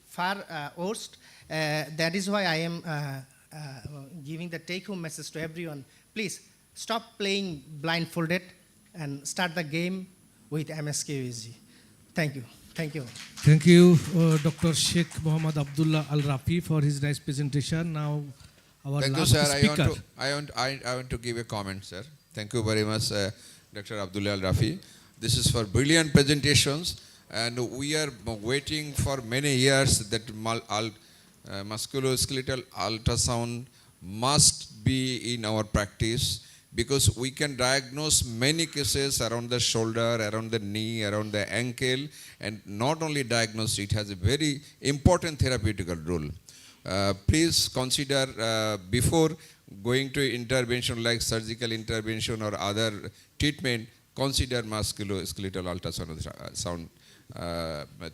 far worse. That is why I am giving the take-home message to everyone. Please stop playing blindfolded and start the game with MSK-USG. Thank you. Thank you. Thank you, Dr. Sheikh Muhammad Abdullah Al Rafi, for his nice presentation. Now, our Thank you, last sir. speaker. I want to give a comment, sir. Thank you very much, Dr. Abdullah Al Rafi. This is for brilliant presentations, and we are waiting for many years that musculoskeletal ultrasound must be in our practice, because we can diagnose many cases around the shoulder, around the knee, around the ankle, and not only diagnose, it has a very important therapeutical role. Please consider before going to intervention like surgical intervention or other treatment, consider musculoskeletal ultrasound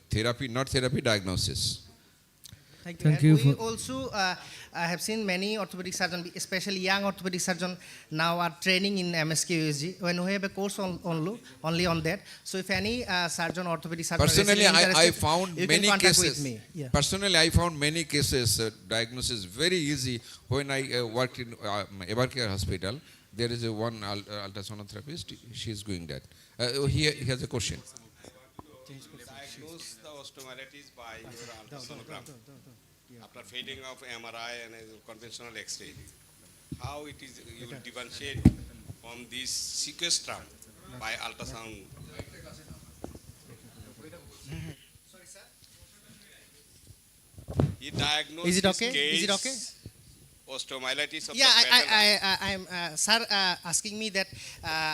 therapy, not therapy, diagnosis. Thank you. We also have seen many orthopedic surgeons, especially young orthopedic surgeons, now are training in MSK-USG. When we have a course only on that. So if any surgeon, orthopedic surgeon, personally, I found many cases. With me. Yeah. Personally, I found many cases diagnosis very easy. When I worked in Evercare Hospital, there is one ultrasonotherapist. She is doing that. He has a question. Diagnose the osteomyelitis by your ultrasonogram after failing of MRI and conventional X-ray. How it is you will differentiate from this sequestrum by ultrasound? Sorry, sir. He diagnosed Is it okay? Case, Is it okay? Osteomyelitis of yeah, the I am sir asking me that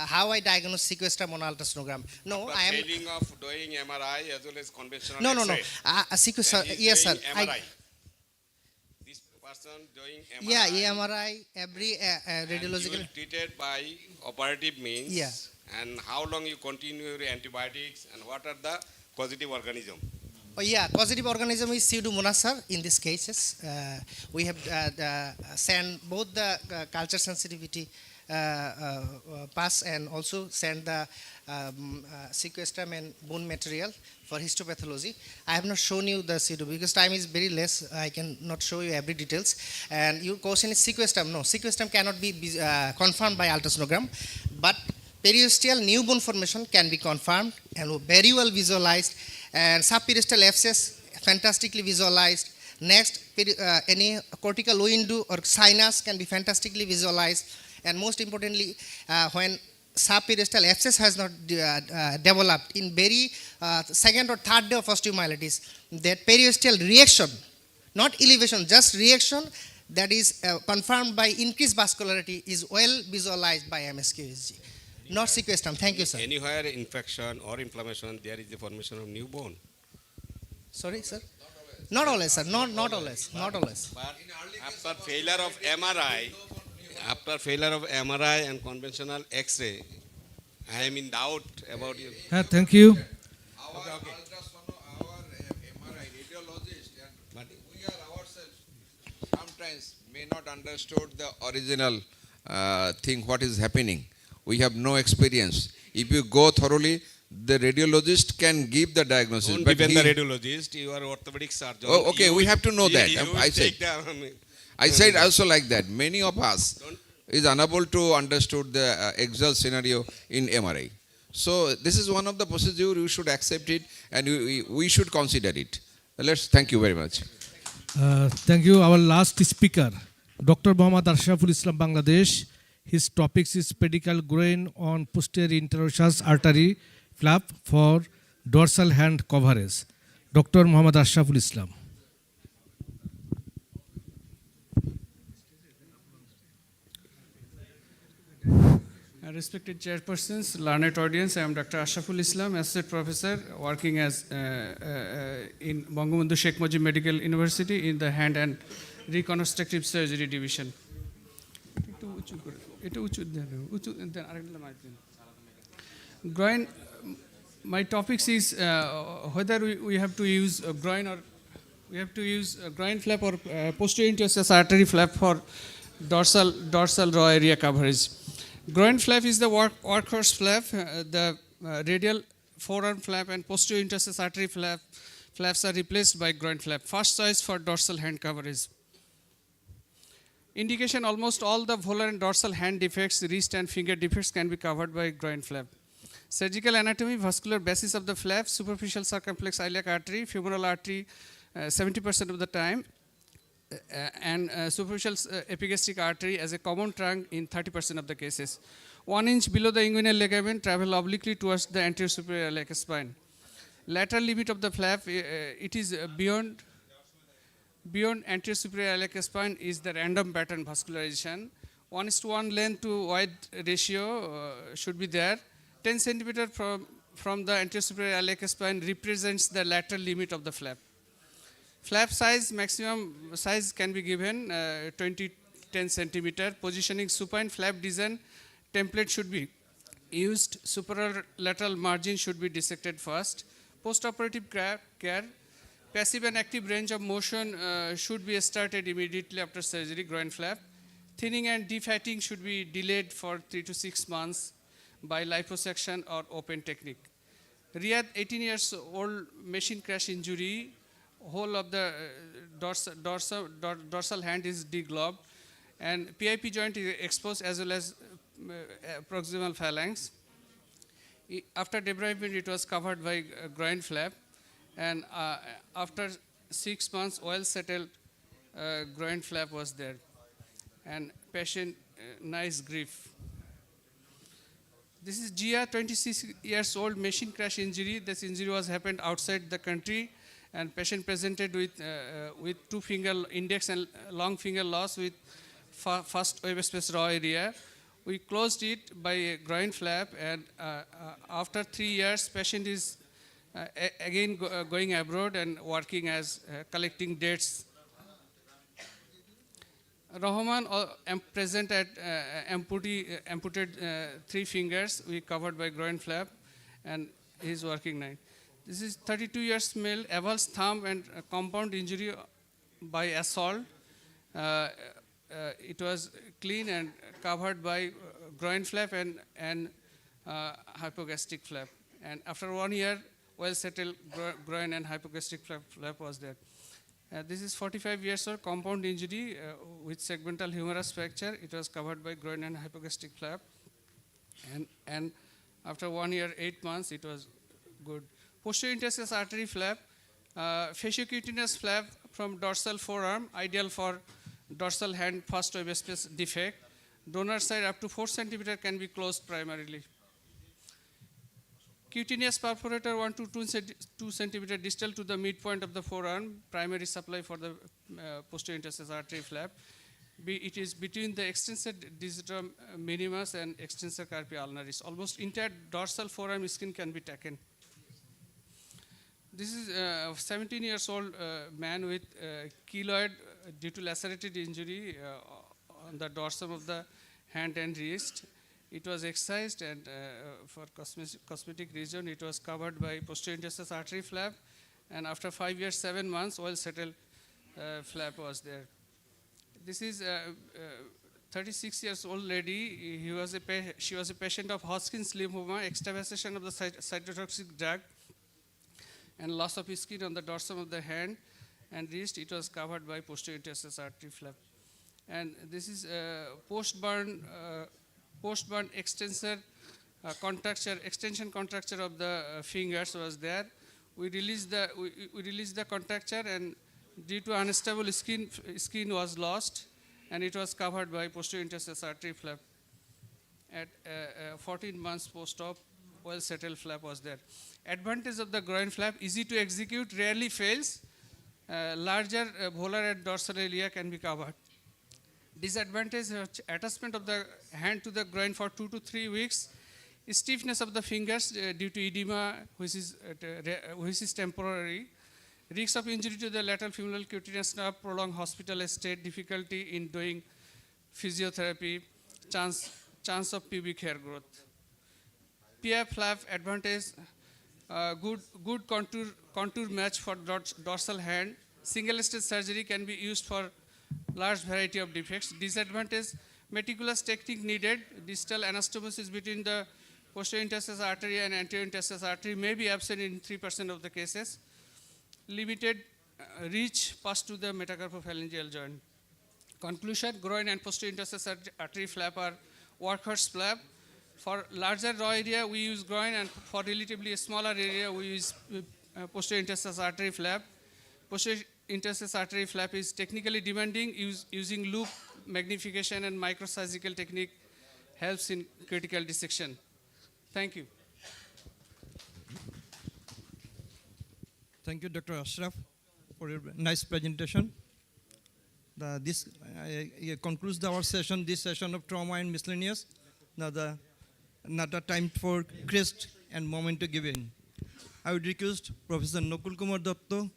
how I diagnose sequestrum on ultrasonogram. No, after I am failing of doing MRI as well as conventional no. X-ray. Sequestrum. And he's Yes, sir. doing MRI. This person doing MRI. Yeah, MRI, every And you radiological. will treated by operative means. Yeah. And how long you continue your antibiotics and what are the positive organism? Oh, yeah, positive organism is Pseudomonas, sir, in these cases. We have sent both the culture sensitivity pass and also send the sequestrum and bone material for histopathology. I have not shown you the pseudo because time is very less. I cannot show you every details. And your question is sequestrum. No, sequestrum cannot be confirmed by ultrasonogram, but periosteal new bone formation can be confirmed and very well visualized. And subperiosteal abscess, fantastically visualized. Next, any cortical window or sinus can be fantastically visualized. And most importantly, when subperiosteal abscess has not developed in very second or third day of osteomyelitis, that periosteal reaction, not elevation, just reaction, that is confirmed by increased vascularity is well visualized by MSK-USG. Not sequestrum. Thank you, sir. Anywhere infection or inflammation, there is the formation of new bone. Sorry, sir. Not always, sir. Not always. Not always. But after failure of MRI and conventional X-ray, I am in doubt about you. Thank you. Okay, okay. MRI radiologist, but we are ourselves sometimes may not understood the original thing what is happening. We have no experience. If you go thoroughly, the radiologist can give the diagnosis. Don't but depend he, the radiologist. You are orthopedic surgeon. Oh, okay, You we will- have to know you- that. you will I said. take the- I said also like that. Many of us is unable to understood the exact scenario in MRI. So this is one of the procedure you should accept it and we should consider it. Thank you very much. Thank you. Our last speaker, Dr. Muhammad Ashraful Islam, Bangladesh. His topics is pedicle groin on posterior interosseous artery flap for dorsal hand coverage. Dr. Muhammad Ashraful Islam. Respected chairpersons, learned audience, I am Dr. Ashraful Islam, Associate Professor, working as in Bangabandhu Sheikh Mujib Medical University in the Hand and Reconstructive Surgery Division. Groin, my topics is whether we have to use a groin or we have to use a groin flap or posterior interosseous artery flap for dorsal raw area coverage. Groin flap is the workhorse flap. The radial forearm flap and posterior interosseous artery flaps are replaced by groin flap. First choice for dorsal hand coverage. Indication: almost all the volar and dorsal hand defects, wrist and finger defects can be covered by groin flap. Surgical anatomy: vascular basis of the flap, superficial circumflex iliac artery, femoral artery 70% of the time, and superficial epigastric artery as a common trunk in 30% of the cases. 1 inch below the inguinal ligament, travel obliquely towards the anterior superior iliac spine. Lateral limit of the flap, it is beyond anterior superior iliac spine is the random pattern vascularization. 1:1 length to wide ratio should be there. 10 centimeter from the anterior superior iliac spine represents the lateral limit of the flap. Flap size, maximum size can be given 10 centimeter. Positioning: supine flap design template should be used. Superolateral margin should be dissected first. Postoperative care: passive and active range of motion should be started immediately after surgery. Groin flap. Thinning and defatting should be delayed for 3 to 6 months by liposuction or open technique. Riyadh, 18 years old, machine crash injury. Whole of the dorsal hand is deglobed and PIP joint is exposed as well as proximal phalanx. After debridement, it was covered by groin flap, and after 6 months, well settled groin flap was there, and patient nice grief. This is Gia, 26 years old, machine crash injury. This injury was happened outside the country, and patient presented with 2 finger index and long finger loss with first web space raw area. We closed it by a groin flap, and after 3 years, patient is again going abroad and working as collecting dates. Rahman present at amputed 3 fingers. We covered by groin flap, and he is working 9. This is 32 years male, avulsed thumb and compound injury by assault. It was clean and covered by groin flap and hypogastric flap. And after 1 year, well settled groin and hypogastric flap was there. This is 45 years old, compound injury with segmental humerus fracture. It was covered by groin and hypogastric flap. And after 1 year, 8 months, it was good. Posterior interosseous artery flap, fasciocutaneous flap from dorsal forearm, ideal for dorsal hand first web space defect. Donor side up to 4 centimeter can be closed primarily. Cutaneous perforator 1 to 2 centimeter distal to the midpoint of the forearm, primary supply for the posterior interosseous artery flap. It is between the extensor digitorum minimus and extensor carpi ulnaris. Almost entire dorsal forearm skin can be taken. This is a 17 years old man with keloid due to lacerated injury on the dorsum of the hand and wrist. It was excised, and for cosmetic reason, it was covered by posterior interosseous artery flap. And after 5 years, 7 months, well settled flap was there. This is 36 years old lady. She was a patient of Hodgkin's lymphoma, extravasation of the cytotoxic drug, and loss of skin on the dorsum of the hand and wrist. It was covered by posterior interosseous artery flap. And this is post-burn extension contracture of the fingers was there. We released the contracture, and due to unstable skin was lost, and it was covered by posterior interosseous artery flap. At 14 months post-op, well-settled flap was there. Advantage of the groin flap: easy to execute, rarely fails. Larger volar and dorsal area can be covered. Disadvantage: attachment of the hand to the groin for 2 to 3 weeks. Stiffness of the fingers due to edema, which is temporary. Risk of injury to the lateral femoral cutaneous nerve, prolonged hospital stay, difficulty in doing physiotherapy, chance of pubic hair growth. PF flap advantage: good contour match for dorsal hand. Single stage surgery can be used for large variety of defects. Disadvantage: meticulous technique needed. Distal anastomosis between the posterior interosseous artery and anterior interosseous artery may be absent in 3% of the cases. Limited reach pass to the metacarpophalangeal joint. Conclusion: groin and posterior interosseous artery flap are workhorse flap. For larger raw area, we use groin, and for relatively smaller area, we use posterior interosseous artery flap. Posterior interosseous artery flap is technically demanding. Using loop magnification and microsurgical technique helps in critical dissection. Thank you. Thank you, Dr. Ashraf, for your nice presentation. This concludes our session, this session of trauma and miscellaneous. Another time for crest and moment to give in. I would request Professor Nakul Kumar Datta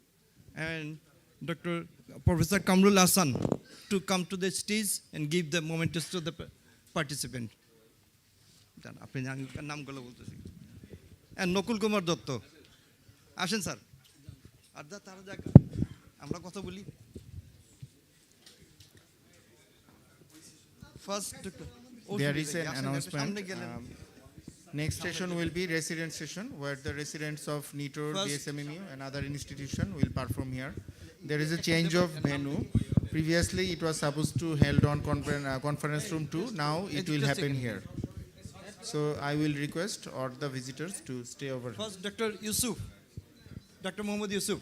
and Professor Kamrul Hassan to come to the stage and give the momentous to the participant. And Nakul Kumar Datta. Ashen sir. First, there is an announcement. Next session will be resident session, where the residents of NITOR, BSMMU, and other institution will perform here. There is a change of venue. Previously, it was supposed to held on conference room 2. Now it will happen here. So I will request all the visitors to stay over. First, Dr. Yusuf. Dr. Mohammad Yusuf.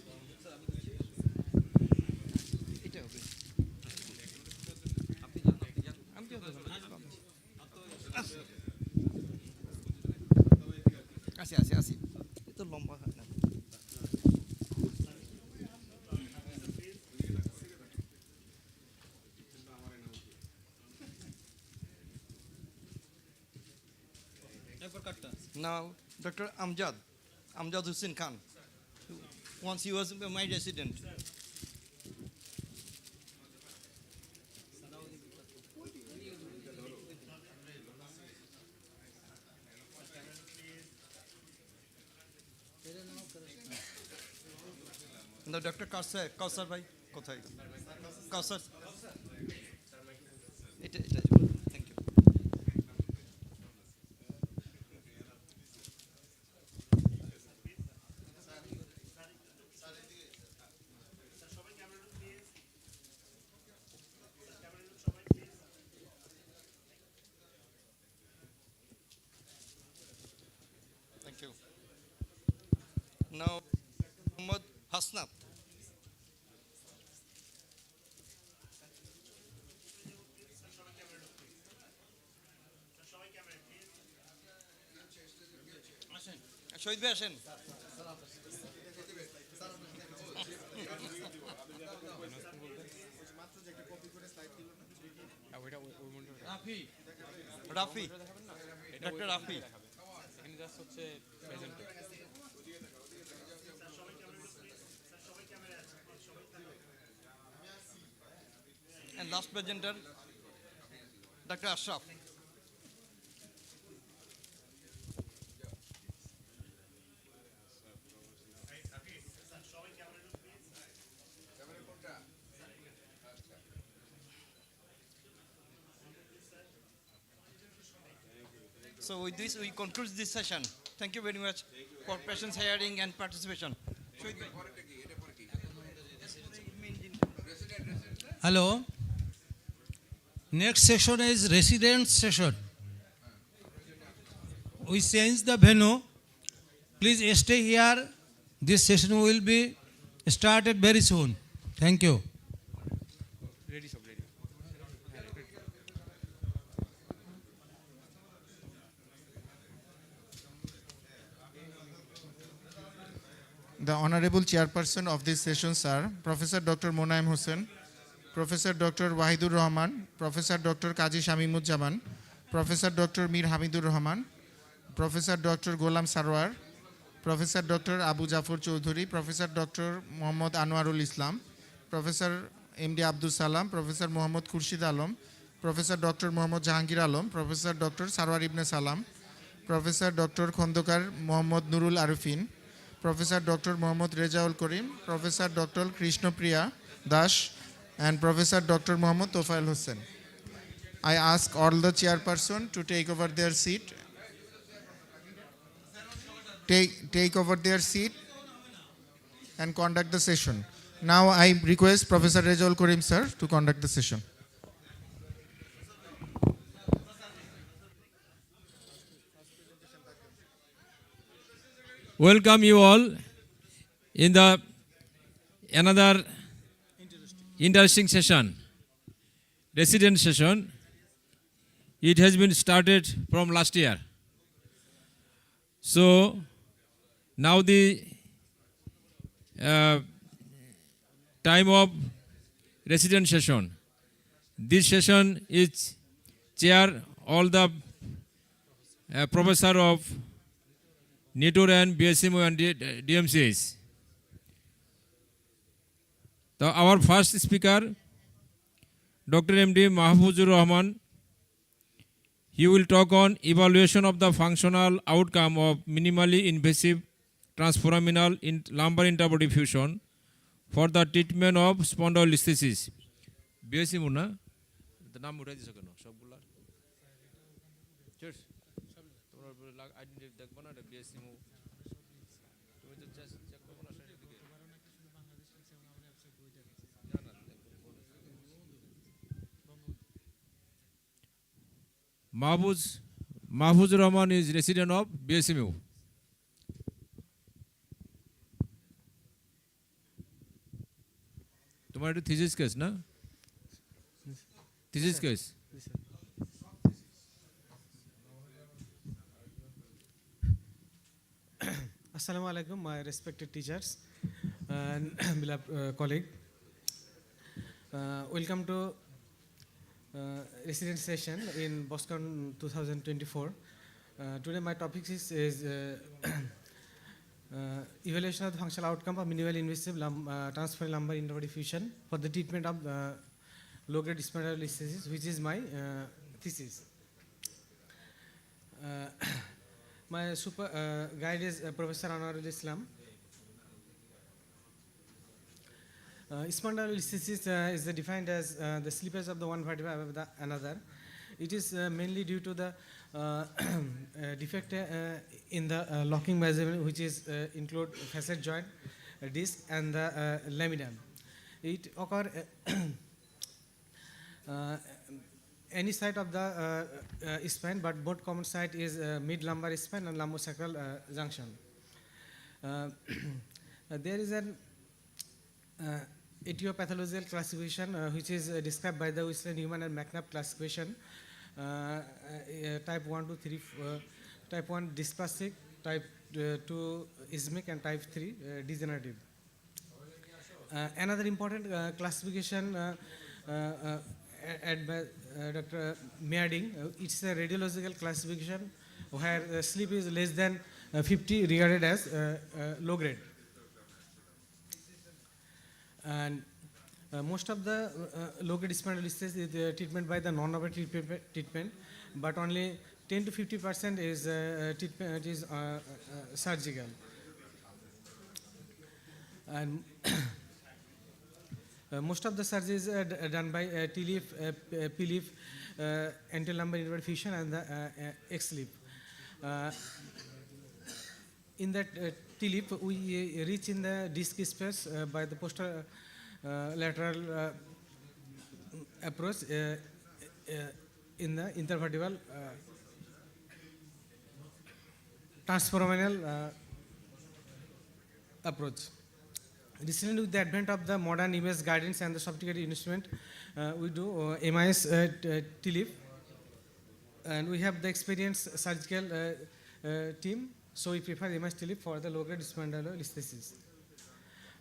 Now, Dr. Amjad Hussain Khan. Once he was my resident. Now, Dr. Kausar bhai, kothai? Kausar. Thank you. Thank you. Now, Muhammad Hasnat. শহীদ ভাই আসেন। Rafi, doctor Rafi. And last presenter, Dr. Ashraf. So with this, we conclude this session. Thank you very much for patience hearing and participation. Hello. Next session is resident session. We change the venue. Please stay here. This session will be started very soon. Thank you. The Honorable Chairperson of this session, sir, Professor Dr. Monaim Hussain, Professor Dr. Wahidur Rahman, Professor Dr. Kaji Shamimuzzaman, Professor Dr. Mir Hamidur Rahman, Professor Dr. Golam Sarwar, Professor Dr. Abu Jafar Choudhury, Professor Dr. Muhammad Anwarul Islam, Professor M.D. Abdul Salam, Professor Muhammad Khurshid Alam, Professor Dr. Muhammad Jahangir Alam, Professor Dr. Sarwar Ibn Salam, Professor Dr. Khondokar Muhammad Nurul Arifin, Professor Dr. Muhammad Rejaul Karim, Professor Dr. Krishna Priya Dash, and Professor Dr. Muhammad Tofail Hussain. I ask all the chairperson to take over their seat. Take over their seat and conduct the session. Now I request Professor Rejaul Karim sir to conduct the session. Welcome you all in the another interesting session, resident session. It has been started from last year. So now the time of resident session. This session is chair all the professor of NETOR and BSMO and DMCs. So our first speaker, Dr. M.D. Mahfuzur Rahman, he will talk on evaluation of the functional outcome of minimally invasive transforaminal lumbar intravascular for the treatment of spondylolisthesis. BSMO na? The name utai diso keno? Sobgular. Cheers. Mahfuz Rahman is resident of BSMU. तुम्हारे thesis case ना? Thesis case. Assalamu alaikum, my respected teachers and beloved colleague. Welcome to resident session in BOSCON 2024. Today my topic is evaluation of the functional outcome of minimally invasive transfer lumbar intravascular for the treatment of low-grade spondylolisthesis, which is my thesis. My super guide is Professor Anwarul Islam. Spondylolisthesis is defined as the slippage of the one vertebra above the another. It is mainly due to the defect in the locking measurement, which is include facet joint, disc, and the lamina. It occurs any side of the spine, but both common site is mid lumbar spine and lumbosacral junction. There is an etiopathological classification which is described by the Western Human and McNabb classification. Type 1 to 3, type 1 dysplastic, type 2 ischemic, and type 3 degenerative. Another important classification by Dr. Mearding, it's a radiological classification where sleep is less than 50 regarded as low grade. And most of the low-grade spondylolisthesis is treatment by the non-operative treatment, but only 10 to 50% is treatment is surgical. And most of the surgeries are done by T-leaf, P-leaf, anterolumbar intravascular fusion, and the X-leaf. In that TLIP, we reach in the disc space by the posterior lateral approach in the intervertebral transforaminal approach. Recently, with the advent of the modern image guidance and the sophisticated instrument, we do MIS TLIP, and we have the experienced surgical team, so we prefer MIS TLIP for the low-grade spondylolisthesis.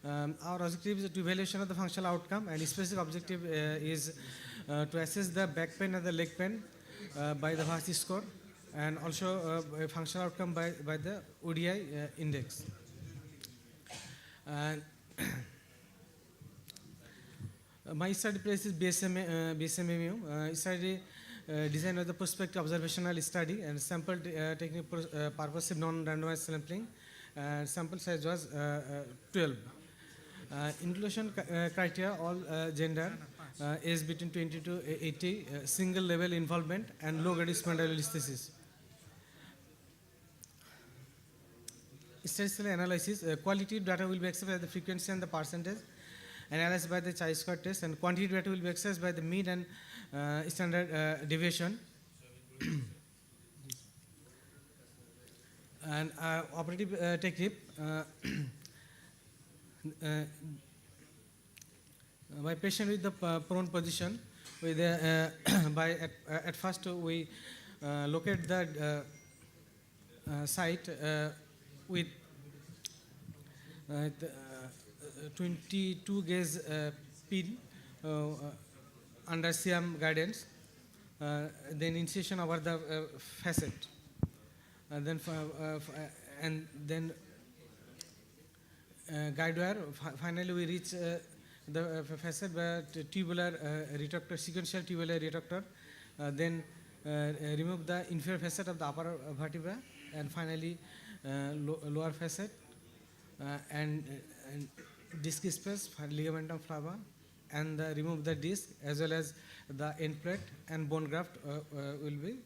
Our objective is to evaluation of the functional outcome, and specific objective is to assess the back pain and the leg pain by the VASI score, and also a functional outcome by the ODI index. And my study place is BSMMU. Study designed as the prospective observational study and sample technique purposive non-randomized sampling. Sample size was 12. Inclusion criteria, all gender, age between 20 to 80, single level involvement, and low grade spondylolisthesis. Statistical analysis, qualitative data will be accessed by the frequency and the percentage, analyzed by the chi-square test, and quantitative data will be accessed by the mean and standard deviation. And operative technique, by patient with the prone position, with at first we locate the site with 22 gauge pin under CM guidance, then incision over the facet, and then guide wire. Finally, we reach the facet by tubular retractor, sequential tubular retractor, then remove the inferior facet of the upper vertebra, and finally lower facet, and disc space, ligamentum flava, and remove the disc as well as the end plate, and bone graft will be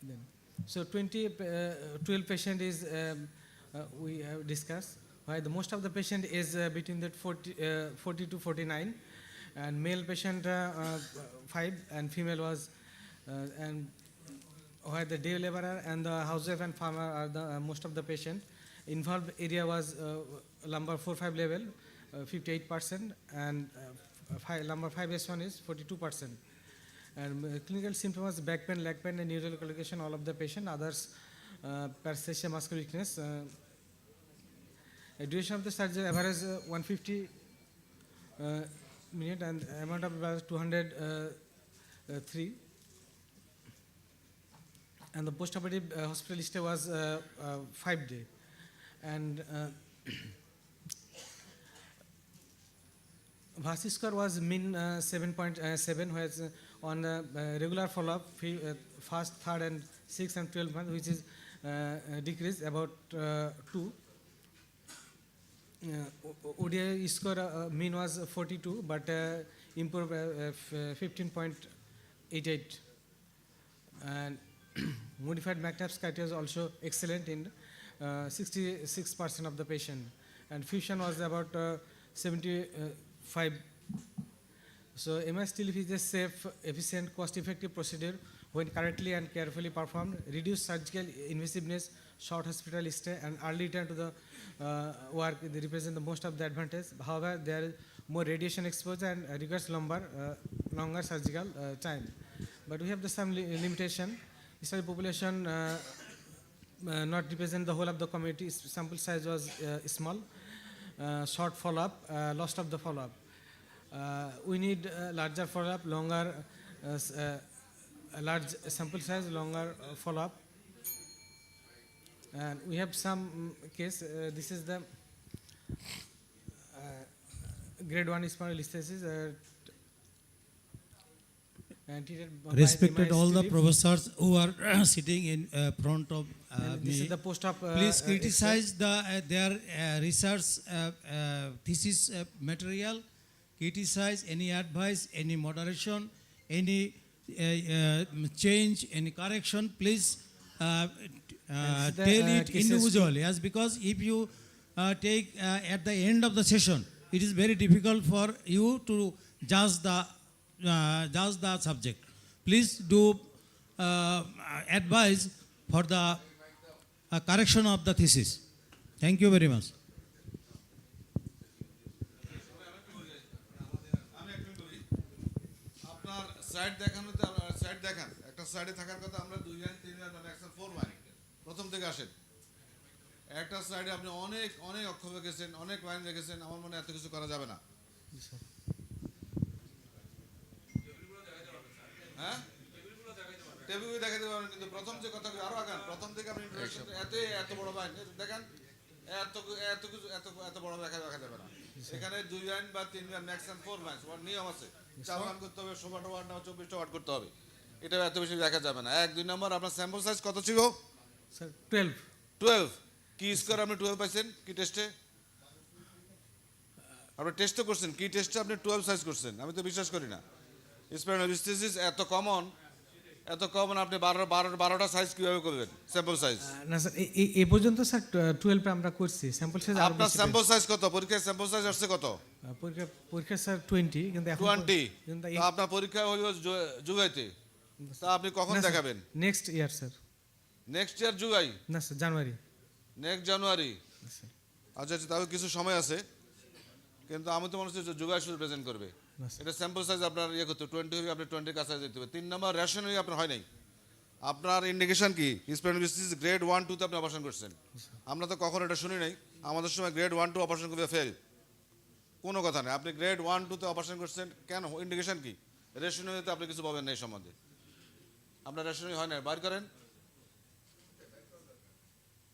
then. So 12 patient is we have discussed. Why the most of the patient is between that 40 to 49, and male patient 5, and female was and why the day laborer and the housewife and farmer are the most of the patient. Involved area was lumbar 4-5 level 58%, and lumbar 5S1 is 42%. And clinical symptoms: back pain, leg pain, and neurological location, all of the patient. Others paresthesia, muscular weakness. Duration of the surgery average 150 minutes, and amount of blood 203. And the postoperative hospital stay was 5 days. And VASI score was mean 7.7, whereas on regular follow-up, first, third, and 6th and 12 months, which is decreased about 2. ODI score mean was 42, but improved 15.88. And modified McNabb's criteria is also excellent in 66% of the patient, and fusion was about 75. So MIS TLIP is a safe, efficient, cost-effective procedure when correctly and carefully performed. Reduced surgical invasiveness, short hospital stay, and early return to the work, they represent the most of the advantage. However, there is more radiation exposure and requires longer surgical time. But we have the some limitation. Study population not represent the whole of the community. Sample size was small, short follow-up, lost of the follow-up. We need larger follow-up, longer, large sample size, longer follow-up. And we have some case. This is the grade 1 spondylolisthesis. Respected all the professors who are sitting in front of this me, is the post-op, please criticize their research thesis material, criticize any advice, any moderation, any change, any correction. Please tell it individually, as because if you take at the end of the session, it is very difficult for you to judge the subject. Please do advise for the correction of the thesis. Thank you very much. আপনার side দেখানোতে side দেখান একটা সাইডে থাকার কথা আমরা 2 line 3 line মানে 104 line প্রথম থেকে আসেন একটা সাইডে আপনি অনেক অনেক অক্ষর রেখেছেন অনেক লাইন রেখেছেন আমার মনে এত কিছু করা যাবে না হ্যাঁ টেবিলগুলো দেখাতে পারবেন কিন্তু প্রথম যে কথাগুলো আরো আগান প্রথম থেকে আপনি ইন্ট্রোডাকশন এত বড় লাইন দেখেন এত বড় দেখা যাবে না এখানে 2 লাইন বা 3 লাইন ম্যাক্সিমাম 4 লাইন ওর নিয়ম আছে 4 লাইন করতে হবে 16টা ওয়ার্ড না 24টা ওয়ার্ড করতে হবে এটা এত বেশি দেখা যাবে না 1 2 নম্বর আপনার স্যাম্পল সাইজ কত ছিল স্যার 12 কি স্কোর আপনি 12 পাইছেন কি টেস্টে আপনি টেস্ট তো করছেন কি টেস্টে আপনি 12 সাইজ করছেন আমি তো বিশ্বাস করি না স্পেনোলিস্টিসিস এত কমন আপনি 12টা সাইজ কিভাবে করবেন স্যাম্পল সাইজ না স্যার এই পর্যন্ত স্যার 12 আমরা করছি স্যাম্পল সাইজ আপনার স্যাম্পল সাইজ কত পরীক্ষায় স্যাম্পল সাইজ আসছে কত পরীক্ষা স্যার 20 কিন্তু এখন 20 আপনার পরীক্ষা হইল জুলাইতে তা আপনি কখন দেখাবেন next year sir next year July না স্যার জানুয়ারি নেক্সট জানুয়ারি আচ্ছা তাহলে কিছু সময় আছে কিন্তু আমি তো মনে হচ্ছে জুলাই শুরু প্রেজেন্ট করবে এটা স্যাম্পল সাইজ আপনার ইয়ে করতে 20 হলে আপনি 20 কাছে যেতে হবে 3 নম্বর রেশন হয়ে আপনার হয় নাই আপনার ইন্ডিকেশন কি স্পেনোলিস্টিস গ্রেড 1 2 তে আপনি অপারেশন করছেন আমরা তো কখনো এটা শুনি নাই আমাদের সময় গ্রেড 1 2 অপারেশন করবে ফেল কোনো কথা নেই আপনি গ্রেড 1 2 তে অপারেশন করছেন কেন ইন্ডিকেশন কি রেশন হয়ে আপনি কিছু পাবেন না এই সম্বন্ধে আপনার রেশন হয় না বার করেন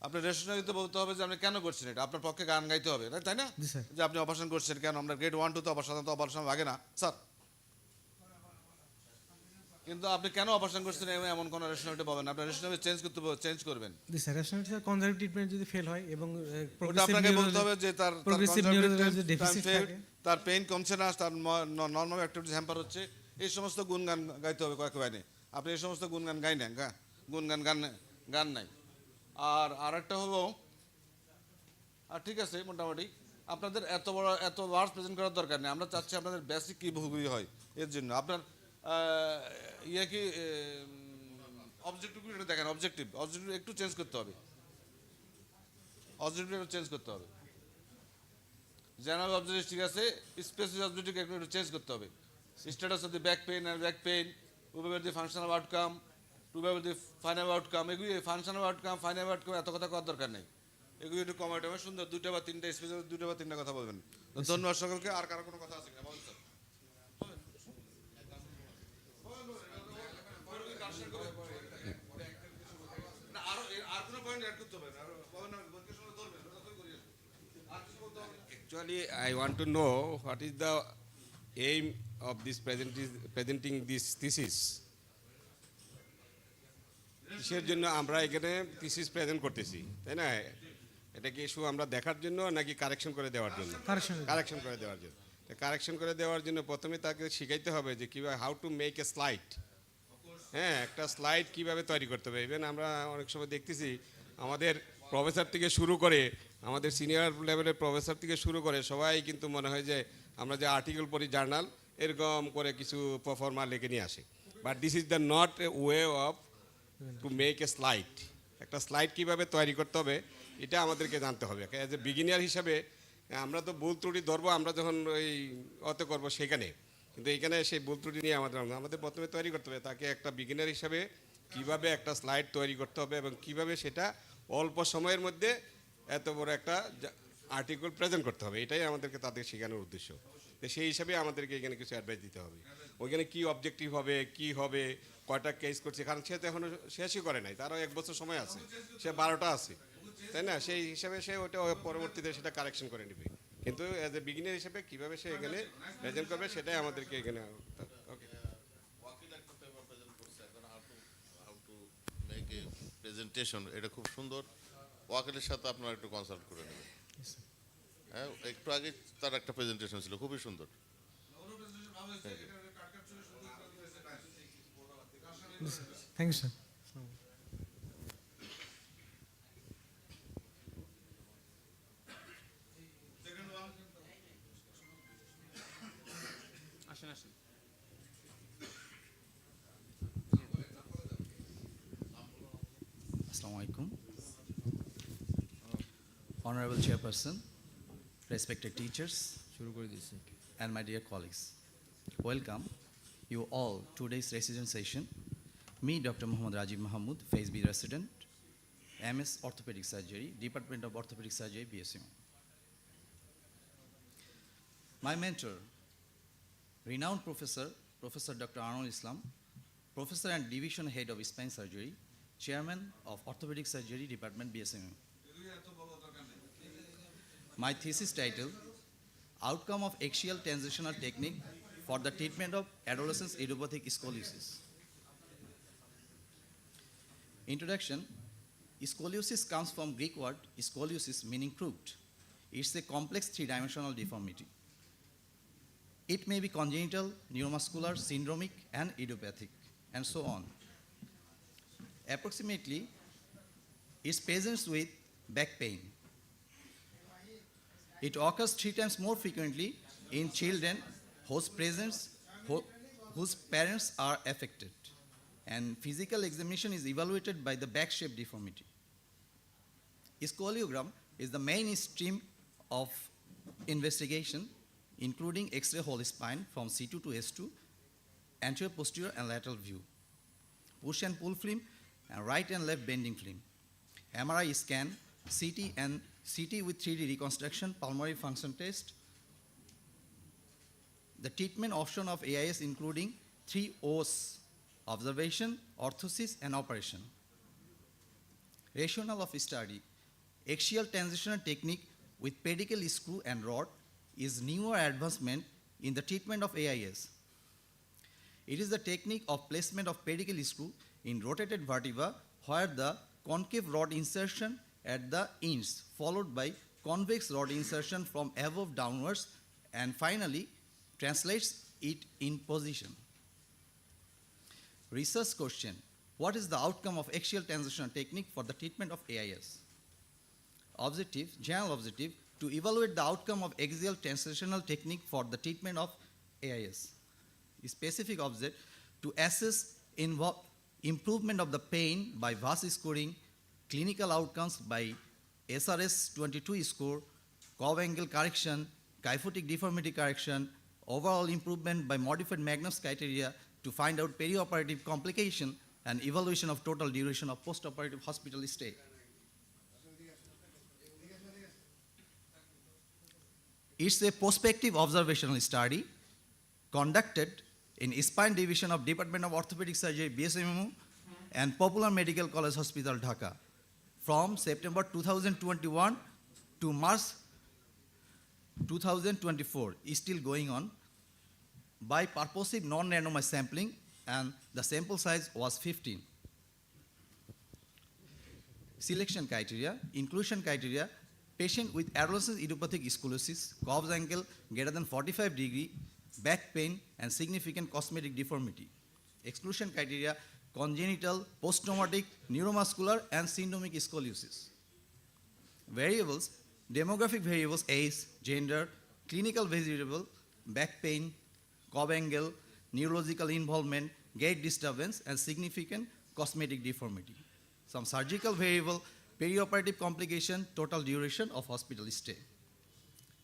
আপনি রেশনারিতে বলতে হবে যে আপনি কেন করছেন এটা আপনার পক্ষে গান গাইতে হবে তাই না যে আপনি অপারেশন করছেন কেন আমরা গ্রেড 1 2 তে অপারেশন লাগে না স্যার কিন্তু আপনি কেন অপারেশন করছেন এমন কোন রেশনারিতে পাবেন আপনার রেশনারি চেঞ্জ করবেন জি স্যার রেশনারি স্যার কনজারভেটিভ ট্রিটমেন্ট যদি ফেল হয় এবং ওটা আপনাকে বলতে হবে যে তার তার পেইন কমছে না তার নরমাল অ্যাক্টিভিটিস হ্যাম্পার হচ্ছে এই সমস্ত গুণগান গাইতে হবে কয়েক লাইনে আপনি এই সমস্ত গুণগান গাই না গান নাই আর আরেকটা হলো আর ঠিক আছে মোটামুটি আপনাদের এত ওয়ার্ডস প্রেজেন্ট করার দরকার নেই আমরা চাচ্ছি আপনাদের বেসিক কি ভূমি হয় এর জন্য আপনার ইয়ে কি অবজেক্টিভ দেখেন অবজেক্টিভ একটু চেঞ্জ করতে হবে জেনারেল অবজেক্টিভ ঠিক আছে স্পেসিফিক অবজেক্টিভ একটু চেঞ্জ করতে হবে status of the back pain will the functional outcome to be the final outcome এগুলি ফাংশনাল আউটকাম ফাইনাল আউটকাম এত কথা করার দরকার নেই এগুলি একটু কমাইতে হবে সুন্দর 2টা বা 3টা স্পেশাল 2টা বা 3টা কথা বলবেন ধন্যবাদ সকলকে আর কারো কোনো কথা আছে কিনা বলুন sir Actually, I want to know what is the aim of this presenting this thesis. কিসের জন্য আমরা এখানে থিসিস প্রেজেন্ট করতেছি তাই না এটা কি শুধু আমরা দেখার জন্য নাকি কারেকশন করে দেওয়ার জন্য কারেকশন করে দেওয়ার জন্য কারেকশন করে দেওয়ার জন্য প্রথমে তাকে শিখাইতে হবে যে কীভাবে how to make A slide হ্যাঁ একটা স্লাইড কীভাবে তৈরি করতে হবে ইভেন আমরা অনেক সময় দেখতেছি আমাদের প্রফেসর থেকে শুরু করে আমাদের সিনিয়র লেভেলের প্রফেসর থেকে শুরু করে সবাই কিন্তু মনে হয় যে আমরা যে আর্টিকেল পড়ি জার্নাল এরকম করে কিছু পারফর্মার লিখে নিয়ে আসে but this is the not a way of to make A slide একটা স্লাইড কীভাবে তৈরি করতে হবে এটা আমাদেরকে জানতে হবে অ্যাজ এ বিগিনার হিসাবে আমরা তো ভুল ত্রুটি ধরবো আমরা যখন ওই অতে করবো সেখানে কিন্তু এইখানে সেই ভুল ত্রুটি নিয়ে আমাদের প্রথমে তৈরি করতে হবে তাকে একটা বিগিনার হিসাবে কীভাবে একটা স্লাইড তৈরি করতে হবে এবং কীভাবে সেটা অল্প সময়ের মধ্যে এত বড় একটা আর্টিকেল প্রেজেন্ট করতে হবে এটাই আমাদেরকে তাদের শেখানোর উদ্দেশ্য তো সেই হিসাবে আমাদেরকে এখানে কিছু অ্যাডভাইস দিতে হবে ওইখানে কী অবজেক্টিভ হবে কী হবে কয়টা কেস করছে কারণ সে তো এখনও শেষই করে নাই তারও 1 বছর সময় আছে সে 12টা আছে তাই না সেই হিসাবে সে ওটা পরবর্তীতে সেটা কারেকশন করে নেবে কিন্তু অ্যাজ এ বিগিনার হিসেবে কীভাবে সে এখানে প্রেজেন্ট করবে সেটাই আমাদেরকে এখানে ওকে প্রেজেন্টেশন এটা খুব সুন্দর ওয়াকিলের সাথে আপনারা একটু কনসাল্ট করে নেবেন হ্যাঁ একটু আগে তার একটা প্রেজেন্টেশন ছিল খুবই সুন্দর thank you sir Assalamu alaikum. Honorable Chairperson, respected teachers, and my dear colleagues. Welcome you all to today's resident session. Me, Dr. Muhammad Rajiv Mahamud, Phase B resident, MS Orthopedic Surgery, Department of Orthopedic Surgery, BSM. My mentor, renowned professor, Professor Dr. Arnold Islam, Professor and Division Head of Spine Surgery, Chairman of Orthopedic Surgery Department, BSM. My thesis title, Outcome of Axial Transitional Technique for the Treatment of Adolescent Idiopathic Scoliosis. Introduction. Scoliosis comes from Greek word scoliosis, meaning crooked. It's a complex three-dimensional deformity. It may be congenital, neuromuscular, syndromic, and idiopathic, and so on. Approximately, it presents with back pain. It occurs 3 times more frequently in children whose parents are affected, and physical examination is evaluated by the back-shaped deformity. Scoliogram is the main stream of investigation, including X-ray whole spine from C2 to S2, anterior, posterior, and lateral view, push and pull film, and right and left bending film, MRI scan, CT with 3D reconstruction, pulmonary function test. The treatment option of AIS including 3 O's: observation, orthosis, and operation. Rationale of study. Axial transitional technique with pedicle screw and rod is newer advancement in the treatment of AIS. It is the technique of placement of pedicle screw in rotated vertebra where the concave rod insertion at the ends followed by convex rod insertion from above downwards and finally translates it in position. Research question. What is the outcome of axial transitional technique for the treatment of AIS? Objective, general objective, to evaluate the outcome of axial transitional technique for the treatment of AIS. Specific object, to assess improvement of the pain by VAS scoring, clinical outcomes by SRS 22 score, curve angle correction, kyphotic deformity correction, overall improvement by modified Magnus criteria to find out perioperative complication and evaluation of total duration of postoperative hospital stay. It's a prospective observational study conducted in Spine Division of Department of Orthopedic Surgery, BSMMU, and Popular Medical College Hospital, Dhaka, from September 2021 to March 2024, is still going on, by purposive non-randomized sampling, and the sample size was 15. Selection criteria, inclusion criteria, patient with adolescent idiopathic scoliosis, curves angle greater than 45 degree, back pain, and significant cosmetic deformity. Exclusion criteria, congenital, post-traumatic, neuromuscular, and syndromic scoliosis. Variables, demographic variables, age, gender, clinical variable, back pain, curve angle, neurological involvement, gait disturbance, and significant cosmetic deformity. Some surgical variable, perioperative complication, total duration of hospital stay.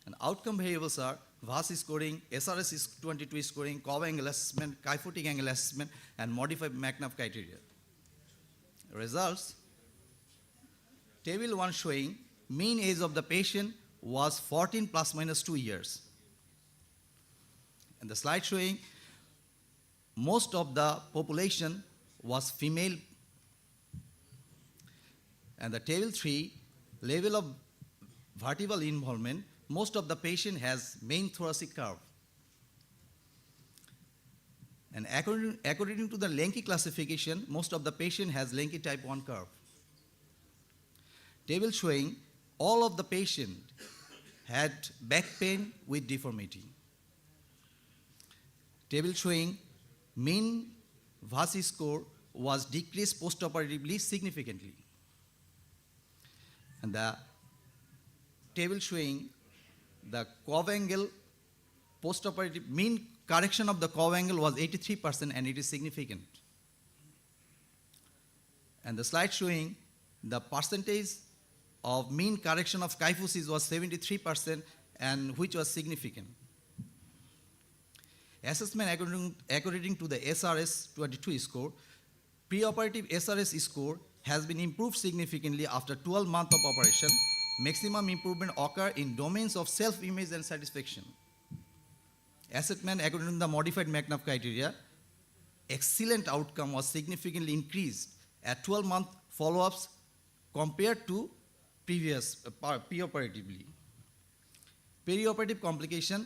And outcome variables are VAS scoring, SRS 22 scoring, curve angle assessment, kyphotic angle assessment, and modified McNabb criteria. Results. Table 1 showing mean age of the patient was 14 plus minus 2 years. And the slide showing most of the population was female. And the table 3, level of vertebral involvement, most of the patient has main thoracic curve. And according to the Lenke classification, most of the patient has Lenke type 1 curve. Table showing all of the patient had back pain with deformity. Table showing mean VAS score was decreased postoperatively significantly. And the table showing the curve angle postoperative mean correction of the curve angle was 83% and it is significant. And the slide showing the percentage of mean correction of kyphosis was 73% and which was significant. Assessment according to the SRS 22 score, preoperative SRS score has been improved significantly after 12 months of operation. Maximum improvement occur in domains of self-image and satisfaction. Assessment according to the modified McNabb criteria, excellent outcome was significantly increased at 12-month follow-ups compared to previous preoperatively. Perioperative complication,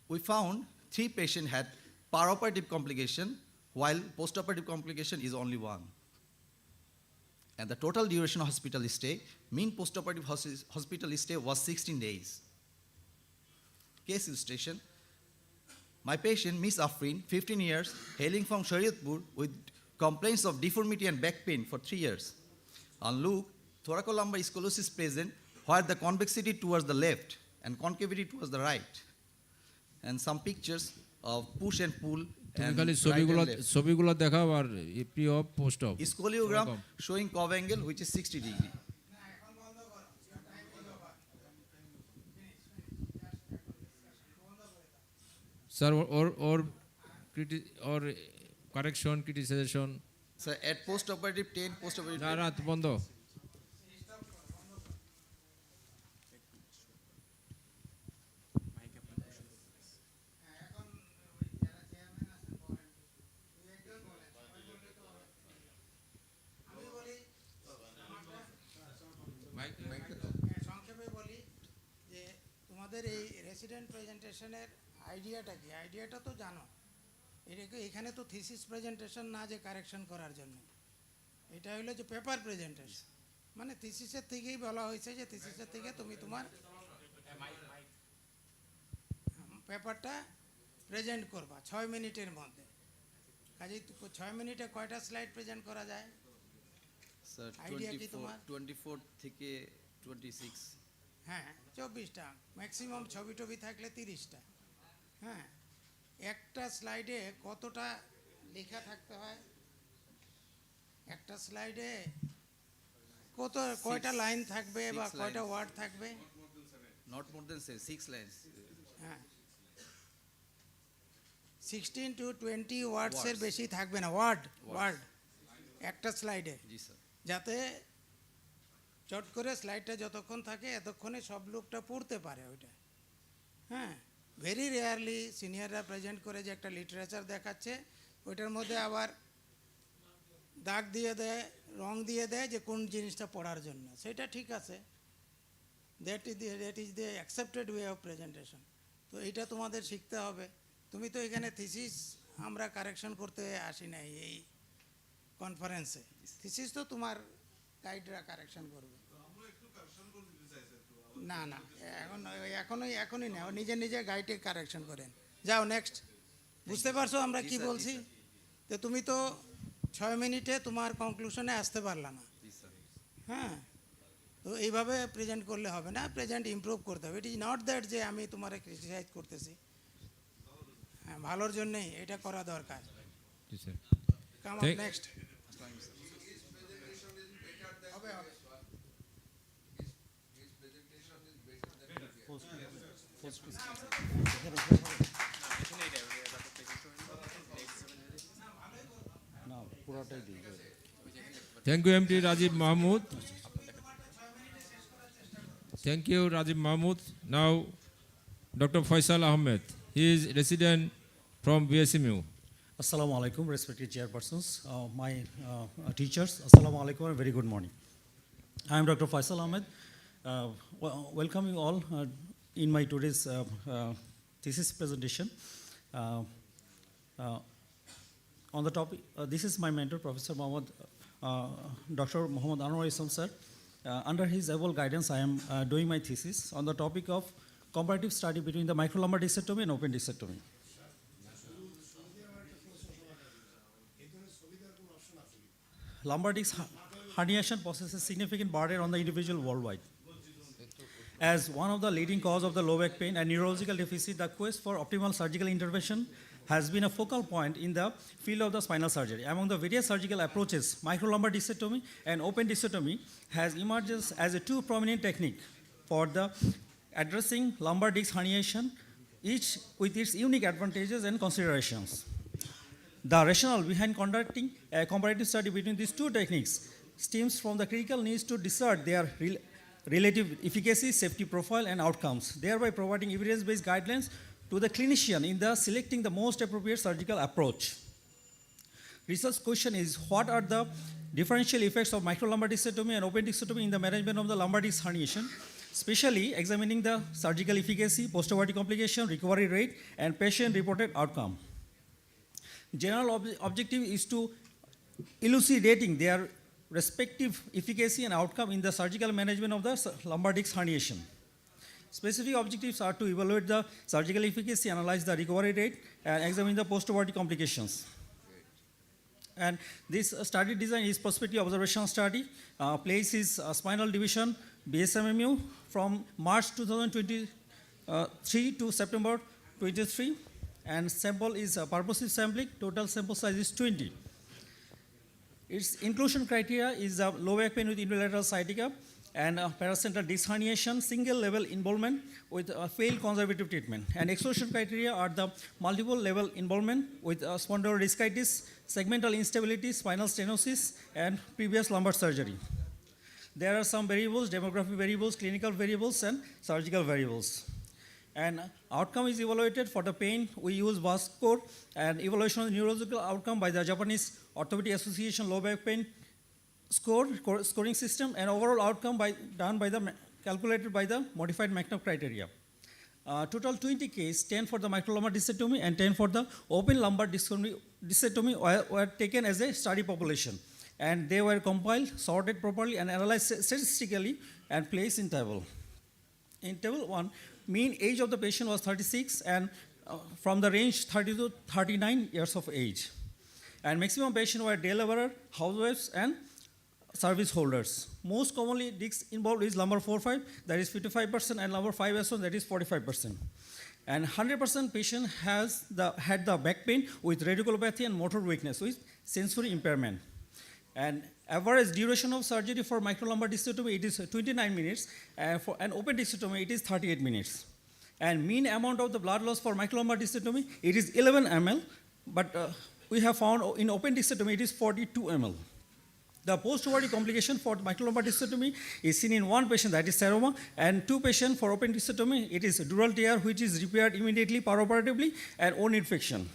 we found 3 patients had perioperative complication, while postoperative complication is only 1. And the total duration of hospital stay, mean postoperative hospital stay was 16 days. Case illustration, my patient, Miss Afrin, 15 years, hailing from Shariatpur with complaints of deformity and back pain for 3 years. On look, thoracolumbar scoliosis present, where the convexity towards the left and concavity towards the right. And some pictures of push and pull. তুমি And খালি right and left. ছবিগুলো দেখাও আর pre op post op Scologram showing curve angle which is 60 degree. Sir or correction criticization So at post-operative 10, post-operative না না বন্ধ সংক্ষেপে বলি যে তোমাদের এই রেসিডেন্ট প্রেজেন্টেশনের আইডিয়াটা কি? আইডিয়াটা তো জানো, এখানে তো থিসিস প্রেজেন্টেশন না যে কারেকশন করার জন্য, এটা হলো যে পেপার প্রেজেন্টেশন, মানে থিসিসের থেকেই বলা হয়েছে যে থিসিসের থেকে তুমি তোমার পেপারটা প্রেজেন্ট করবা 6 মিনিটের মধ্যে। কাজেই 6 মিনিটে কয়টা স্লাইড প্রেজেন্ট করা যায়? Sir, আইডিয়া কি তোমার? 24 থেকে 26। হ্যাঁ 24টা, ম্যাক্সিমাম ছবি টবি থাকলে 30টা। হ্যাঁ, একটা স্লাইডে কতটা লেখা থাকতে হয়? একটা স্লাইডে কয়টা লাইন থাকবে বা কয়টা ওয়ার্ড থাকবে? Not more than 6 lines. হ্যাঁ, 16 to 20 ওয়ার্ডসের বেশি থাকবে না। ওয়ার্ড একটা স্লাইডে, জি স্যার, যাতে চট করে স্লাইডটা যতক্ষণ থাকে এতক্ষণে সব লোকটা পড়তে পারে ওইটা। হ্যাঁ, ভেরি রেয়ারলি সিনিয়ররা প্রেজেন্ট করে যে একটা লিটারেচার দেখাচ্ছে, ওইটার মধ্যে আবার দাগ দিয়ে দেয়, রং দিয়ে দেয় যে কোন জিনিসটা পড়ার জন্য। সেটা ঠিক আছে, that is the accepted way of presentation. তো এইটা তোমাদের শিখতে হবে। তুমি তো এখানে থিসিস আমরা কারেকশন করতে আসি নাই এই কনফারেন্সে, থিসিস তো তোমার গাইডরা কারেকশন করবে। না না, এখনই না, নিজে নিজে গাইডে কারেকশন করেন। যাও নেক্সট। বুঝতে পারছো আমরা কি বলছি? তো তুমি তো 6 মিনিটে তোমার কনক্লুশনে আসতে পারলা না। হ্যাঁ, তো এইভাবে প্রেজেন্ট করলে হবে না, প্রেজেন্ট ইমপ্রুভ করতে হবে। ইট ইজ নট দ্যাট যে আমি তোমার ক্রিটিসাইজ করতেছি, হ্যাঁ ভালোর জন্যই এটা করা দরকার। Come on next. Thank you, MD Rajiv Mahmood. Thank you, Rajiv Mahmood. Now, Dr. Faisal Ahmed. He is resident from BSMU. Assalamu alaikum, respected chairpersons, my teachers. Assalamu alaikum and very good morning. I am Dr. Faisal Ahmed. Welcome you all in my today's thesis presentation. On the topic, this is my mentor, Professor Mohammad, Dr. Mohammad Anwar Islam sir. Under his able guidance, I am doing my thesis on the topic of comparative study between the microlumbar discectomy and open discectomy. Lumbar disc herniation possesses significant burden on the individual worldwide. As one of the leading cause of the low back pain and neurological deficit, the quest for optimal surgical intervention has been a focal point in the field of the spinal surgery. Among the various surgical approaches, microlumbar discectomy and open discectomy has emerged as a two prominent technique for the addressing lumbar disc herniation, each with its unique advantages and considerations. The rationale behind conducting a comparative study between these two techniques stems from the critical needs to discern their relative efficacy, safety profile, and outcomes, thereby providing evidence-based guidelines to the clinician in the selecting the most appropriate surgical approach. Research question is, what are the differential effects of microlumbar discectomy and open discectomy in the management of the lumbar disc herniation, especially examining the surgical efficacy, post-operative complication, recovery rate, and patient-reported outcome. General objective is to elucidating their respective efficacy and outcome in the surgical management of the lumbar disc herniation. Specific objectives are to evaluate the surgical efficacy, analyze the recovery rate, and examine the post-operative complications. And this study design is prospective observational study. Place is spinal division, BSMMU, from March 2023 to September 23, and sample is purposive sampling. Total sample size is 20. Its inclusion criteria is low back pain with unilateral sciatica and paracentral disc herniation, single level involvement with failed conservative treatment. And exclusion criteria are the multiple level involvement with spondylodiscitis, segmental instability, spinal stenosis, and previous lumbar surgery. There are some variables, demographic variables, clinical variables, and surgical variables. And outcome is evaluated for the pain. We use BOSCON and evaluation of the neurological outcome by the Japanese Orthopedic Association low back pain scoring system, and overall outcome calculated by the modified McNabb criteria. Total 20 cases, 10 for the microlumbar discectomy and 10 for the open lumbar discectomy were taken as a study population, and they were compiled, sorted properly, and analyzed statistically and placed in table. In table 1, mean age of the patient was 36 and from the range 30 to 39 years of age. And maximum patient were day laborer, housewives, and service holders. Most commonly discs involved is lumbar 4-5, that is 55%, and lumbar 5S1, that is 45%. And 100% patient had the back pain with radiculopathy and motor weakness with sensory impairment. And average duration of surgery for microlumbar discectomy, it is 29 minutes, and for an open discectomy, it is 38 minutes. And mean amount of the blood loss for microlumbar discectomy, it is 11 ml, but we have found in open discectomy, it is 42 ml. The post-operative complication for microlumbar discectomy is seen in one patient, that is seroma, and two patients for open discectomy, it is dural tear, which is repaired immediately perioperatively, and wound infection.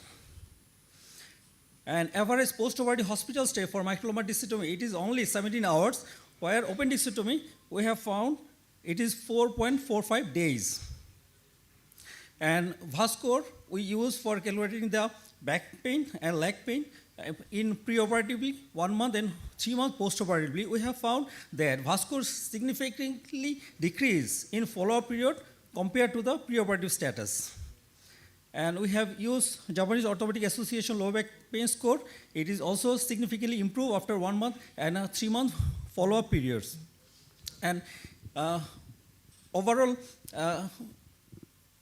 And average post-operative hospital stay for microlumbar discectomy, it is only 17 hours, where open discectomy, we have found it is 4.45 days. And VASCOR we use for calculating the back pain and leg pain in preoperatively 1 month and 3 months postoperatively. We have found that VASCOR significantly decrease in follow-up period compared to the preoperative status. And we have used Japanese Orthopedic Association low back pain score. It is also significantly improved after 1 month and 3 month follow-up periods. And overall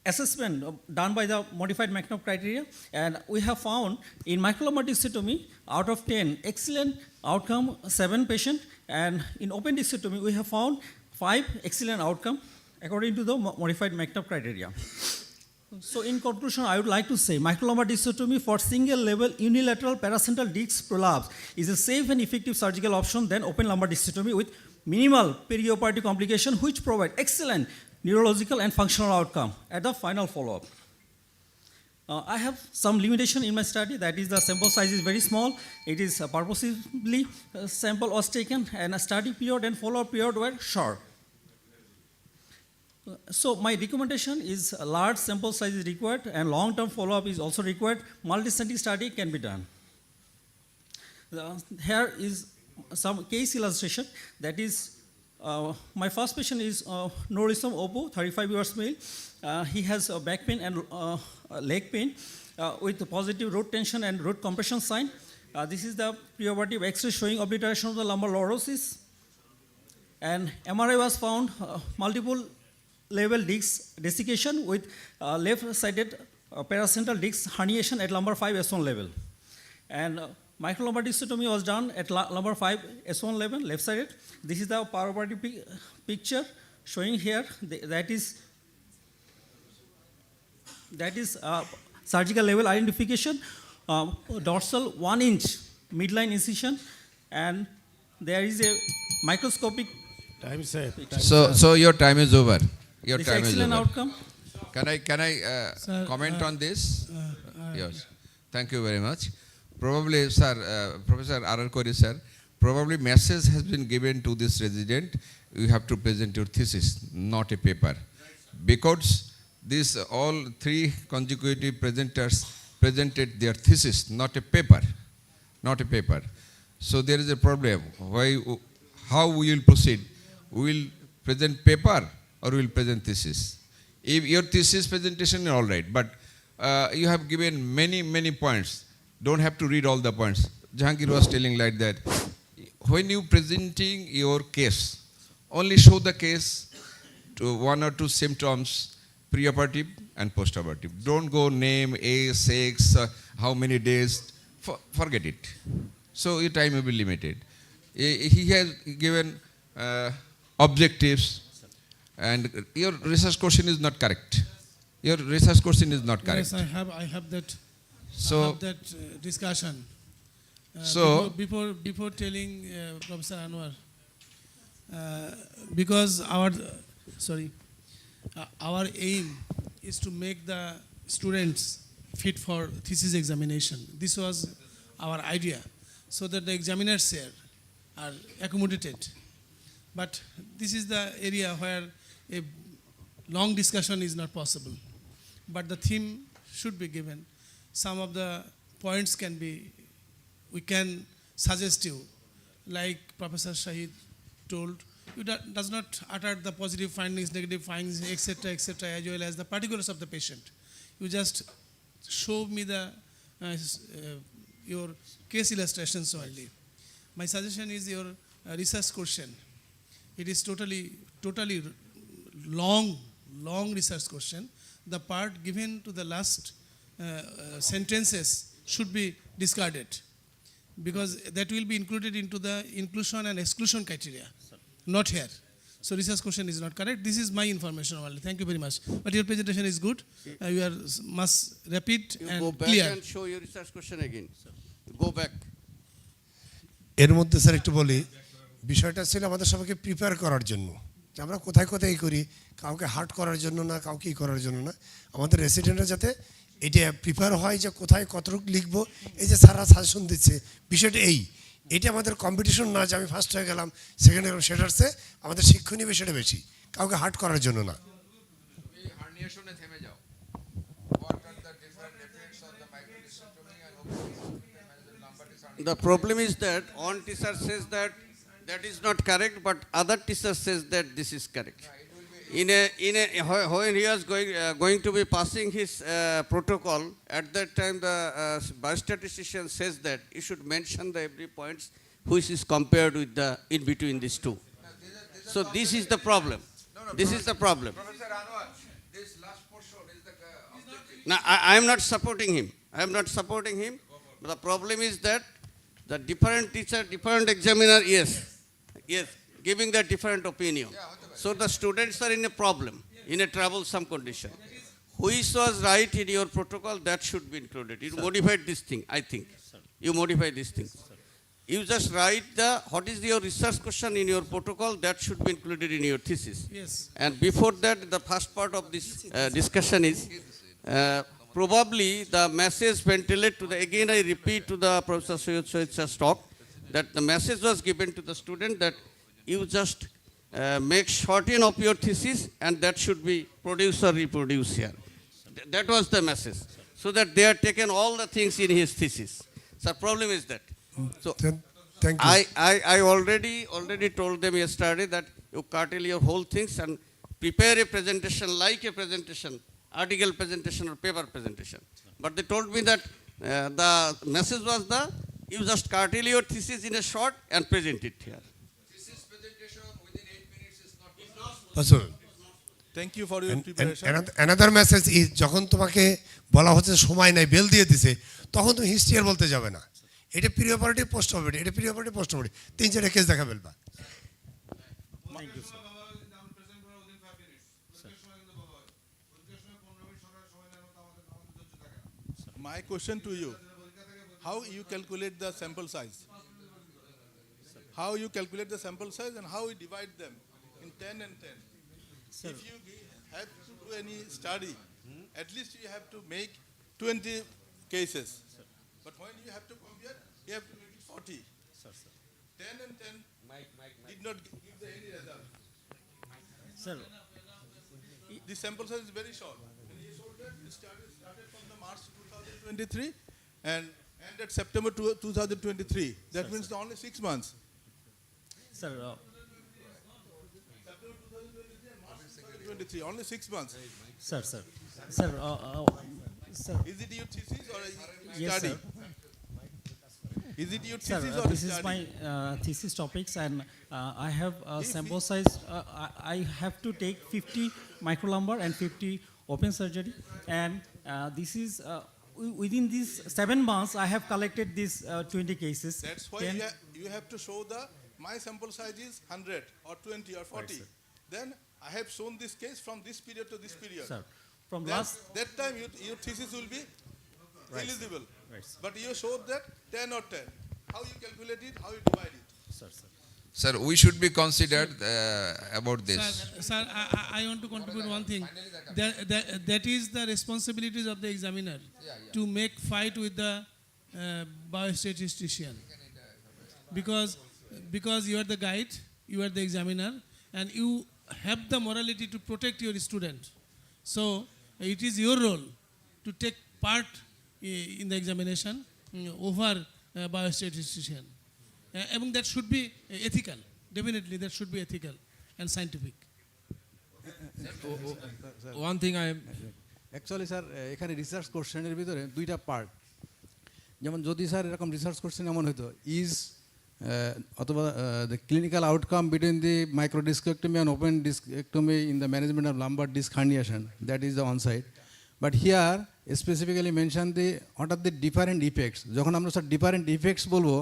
assessment done by the modified McNabb criteria, and we have found in microlumbar discectomy, out of 10, excellent outcome, 7 patients, and in open discectomy, we have found 5 excellent outcome according to the modified McNabb criteria. So in conclusion, I would like to say microlumbar discectomy for single level unilateral paracentral disc prolapse is a safe and effective surgical option than open lumbar discectomy with minimal perioperative complication, which provide excellent neurological and functional outcome at the final follow-up. I have some limitation in my study, that is the sample size is very small. It is purposely sample was taken, and a study period and follow-up period were short. So my recommendation is a large sample size is required and long-term follow-up is also required. Multi-center study can be done. Here is some case illustration, that is my first patient is Norisom Opo, 35 years male. He has back pain and leg pain with positive root tension and root compression sign. This is the preoperative X-ray showing obliteration of the lumbar lorosis. And MRI was found multiple level disc desiccation with left-sided paracentral disc herniation at lumbar 5 S1 level. And microlumbar discotomy was done at lumbar 5 S1 level, left sided. This is the perioperative picture showing here. That is surgical level identification, dorsal 1 inch midline incision, and there is a microscopic. Time set. So your time is over. Your This time is excellent over. outcome. Can I comment on this? Yes. Thank you very much. Probably, sir, Professor R.R. Kori, sir, probably message has been given to this resident. You have to present your thesis, not a paper, because these all three consecutive presenters presented their thesis, not a paper, not a paper. So there is a problem. How we will proceed? We will present paper or we will present thesis. If your thesis presentation is all right, but you have given many points. Don't have to read all the points. Jahangir was telling like that. When you presenting your case, only show the case to 1 or 2 symptoms, preoperative and postoperative. Don't go name, age, sex, how many days. Forget it. So your time will be limited. He has given objectives, and your research question is not correct. Your research question is not correct. Yes, I have that. So, I have that discussion. Before telling Professor Anwar, because our aim is to make the students fit for thesis examination. This was our idea, so that the examiners here are accommodated. But this is the area where a long discussion is not possible. But the theme should be given. Some of the points we can suggest you, like Professor Shahid told, you does not utter the positive findings, negative findings, etc., as well as the particulars of the patient. You just show me the your case illustrations only. My suggestion is your research question. It is totally long research question. The part given to the last sentences should be discarded, because that will be included into the inclusion and exclusion criteria, not here. So research question is not correct. This is my information only. Thank you very much. But your presentation is good. You are must rapid and go back clear. and show your research question again. Go back. এর মধ্যে sir একটু বলি, বিষয়টা ছিল আমাদের সবাইকে prepare করার জন্য, যে আমরা কোথায় করি, কাউকে হার্ট করার জন্য না, কাউকে করার জন্য না, আমাদের রেসিডেন্টরা যাতে এটা প্রিপেয়ার হয় যে কোথায় কতটুকু লিখবো। এই যে স্যাররা সাজেশন দিচ্ছে, বিষয়টা এটা আমাদের কম্পিটিশন না যে আমি ফার্স্ট হয়ে গেলাম, সেকেন্ড হয়ে গেলাম, সেটা হচ্ছে আমাদের শিক্ষণীয় বিষয়টা বেশি, কাউকে হার্ট করার জন্য না। The problem is that one teacher says that is not correct, but other teacher says that this is correct. When he was going to be passing his protocol, at that time the biostatistician says that you should mention the every points which is compared with the in between these two. So this is the problem. This is the problem. Professor Anwar, this last portion is the objective. Now I am not supporting him. I am not supporting him. But the problem is that the different teacher, different examiner, yes, giving the different opinion. So the students are in a problem, in a troublesome condition. Which was right in your protocol, that should be included. You modified this thing, I think. You modify this thing. You just write what is your research question in your protocol, that should be included in your thesis. Yes. And before that, the first part of this discussion is, probably the message ventilated to the, again I repeat to the Professor Soyed's talk, that the message was given to the student that you just make shorten of your thesis and that should be produced or reproduced here. That was the message. So that they are taken all the things in his thesis. So the problem is that. So Thank you. I already told them yesterday that you curtail your whole things and prepare a presentation like a presentation, article presentation or paper presentation. But they told me that the message was you just curtail your thesis in a short and present it here. Thesis presentation within 8 minutes is not possible. Possible. Thank you for your preparation. another message is যখন তোমাকে বলা হচ্ছে সময় নাই bell দিয়ে দিছে তখন তুমি হিস্ট্রি আর বলতে যাবে না এটা প্রি অপারেটিভ পোস্ট অপারেটিভ এটা pre operative post operative 3-4 case দেখা ফেলবা Thank you, sir. My question to you, how you calculate the sample size? How you calculate the sample size and how you divide them in 10 and 10? Sir. If you have to do any study, at least you have to make 20 cases. But when you have to compare, you have to make it 40. 10 and 10 did not give the any result. Sir, The sample size is very short. And he showed that it started from the March 2023 and ended September 2023. That means only 6 months. sir, September 2023 and March 2023, only 6 months. sir, sir. Is it your thesis or a Yes, study? sir. Is it your Sir, thesis or a this is study? my thesis topics, and I have sample size. I have to take 50 microlumbar and 50 open surgery, and this is within these 7 months. I have collected these 20 cases. That's why you have to show my sample size is 100 or 20 or 40. Right, Then I have shown this case from this period to this period. Sir, from that time your thesis will be eligible. Right. But you showed that 10 or 10. How you calculate it, how you divide it. Sir, we should be considered about this. Sir, I want to contribute one thing. That is the responsibilities of the examiner to make fight with the biostatistician. Because you are the guide, you are the examiner, and you have the morality to protect your student. So it is your role to take part in the examination over biostatistician. And that should be ethical. Definitely that should be ethical and scientific. One thing I am actually sir এখানে research কোশ্চেনের ভিতরে দুইটা part যেমন যদি sir এরকম research question এমন হতো is অথবা the clinical outcome between the microdiscectomy and open discectomy in the management of lumbar disc herniation that is the on side but here specifically mention the what are the different effects যখন আমরা sir different effects বলবো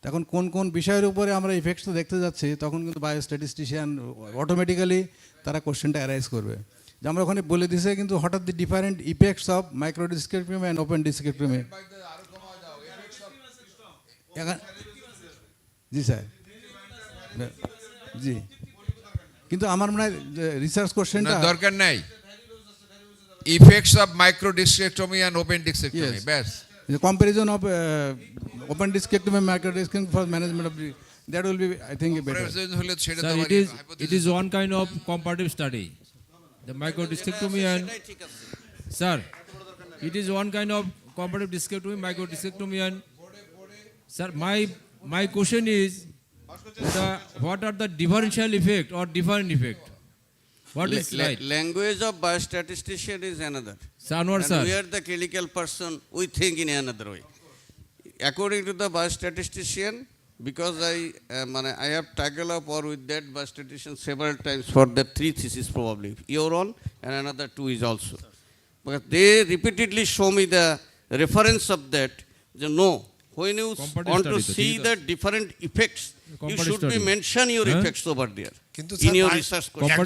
তখন কোন কোন বিষয়ের উপরে আমরা effects দেখতে যাচ্ছি তখন কিন্তু বায়োস্ট্যাটিস্টিশিয়ান অটোমেটিক্যালি তারা কোশ্চেনটা অ্যারাইজ করবে যে আমরা ওখানে বলে দিছে কিন্তু হঠাৎ the different effects of microdiscectomy and open discectomy জি স্যার জি কিন্তু আমার মনে হয় রিসার্চ কোশ্চেনটা দরকার নাই effects of microdiscectomy and open discectomy bas the comparison of open discectomy and microdiscectomy for management of that will be I think better. Sir, it is one kind of comparative study. The microdiscectomy and sir, it is one kind of comparative discectomy, microdiscectomy and sir, my question is what are the differential effect or different effect? What is right? Language of biostatistician is another. Sanwar sir. We are the clinical person, we think in another way. According to the biostatistician, because I have tackled up or with that biostatistician several times for the 3 theses probably, your own and another 2 is also. But they repeatedly show me the reference of that. No, when you want to see the different effects, you should be mention your effects over there. In your research question.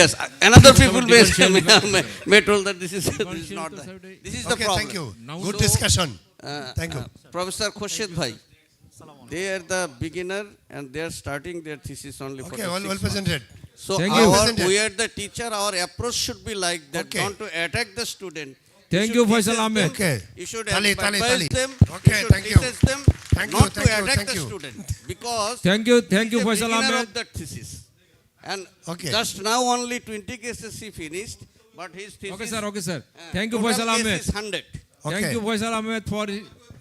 Yes, another people may told that this is not that. This is the problem. Thank you. Good discussion. Thank you. Professor Khurshid Bhai, they are the beginner and they are starting their thesis only for Okay, well presented. So we are the teacher, our approach should be like that, not to attack the student. Thank you, Faisal Ahmed. Okay. You should Tali. advise them, Okay, you should thank you. teach them Thank not you, to attack the student. Because Thank you, he is a Faisal beginner Ahmed. of that thesis. And Okay. just now only 20 cases he finished, but his thesis. Okay, sir. Thank you, total Faisal case Ahmed. is 100. Thank you, Faisal Ahmed,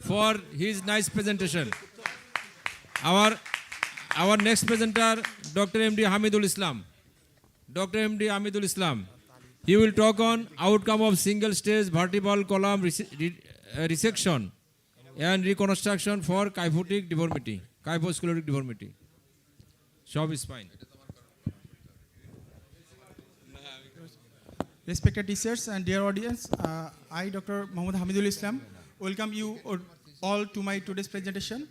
for his nice presentation. Our next presenter, Dr. M.D. Hamidul Islam. Dr. M.D. Hamidul Islam. He will talk on outcome of single-stage vertebral column resection and reconstruction for kyphotic deformity, kyphoscoliotic deformity. Shop is fine. respected teachers and dear audience, I, Dr. Mohammad Hamidul Islam, welcome you all to my today's presentation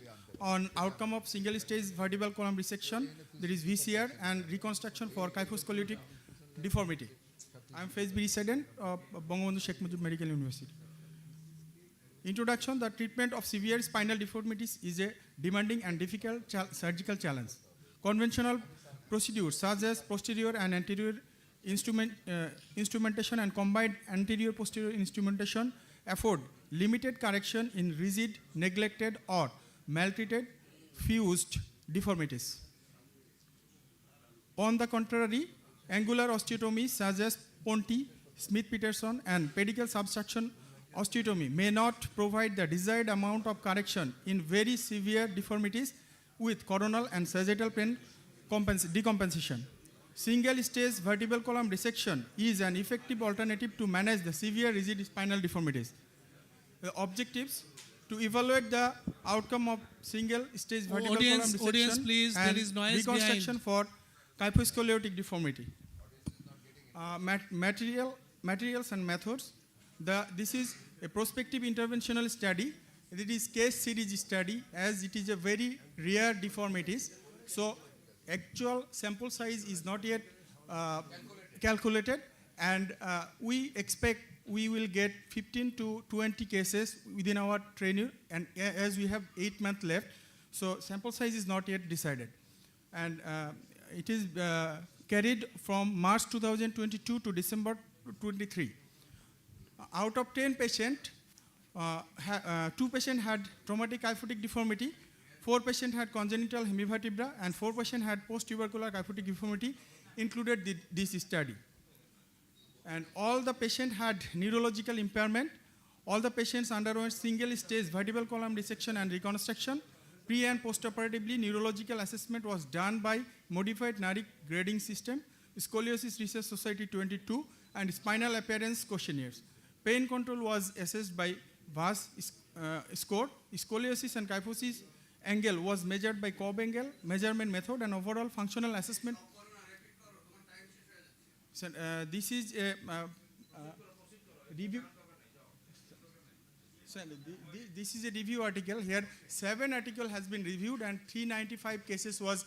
on outcome of single-stage vertebral column resection, that is VCR, and reconstruction for kyphoscoliotic deformity. I am Faiz B. Resident of Bangabandhu Sheikh Mujib Medical University. Introduction: the treatment of severe spinal deformities is a demanding and difficult surgical challenge. Conventional procedures such as posterior and anterior instrumentation and combined anterior posterior instrumentation afford limited correction in rigid, neglected, or maltreated fused deformities. On the contrary, angular osteotomy such as Ponti, Smith-Peterson, and pedicle subtraction osteotomy may not provide the desired amount of correction in very severe deformities with coronal and sagittal plane decompensation. Single-stage vertebral column resection is an effective alternative to manage the severe rigid spinal deformities. The objectives: to evaluate the outcome of single-stage vertebral column resection audience, please, and there is noise reconstruction for kyphoscoliotic deformity. Materials and methods. This is a prospective interventional study. It is case series study, as it is a very rare deformities. So actual sample size is not yet calculated, and we expect we will get 15 to 20 cases within our training, and as we have 8 months left, so sample size is not yet decided. And it is carried from March 2022 to December 23. Out of 10 patients, 2 patients had traumatic kyphotic deformity, 4 patients had congenital hemivertebra, and 4 patients had post-tubercular kyphotic deformity included this study. And all the patients had neurological impairment. All the patients underwent single-stage vertebral column resection and reconstruction. Pre- and post-operatively, neurological assessment was done by modified NARIC grading system, Scoliosis Research Society 22, and spinal appearance questionnaires. Pain control was assessed by VAS score. Scoliosis and kyphosis angle was measured by Cobb angle measurement method, and overall functional assessment. So, this is a review. So, this is a review article. Here, 7 articles has been reviewed and 395 cases was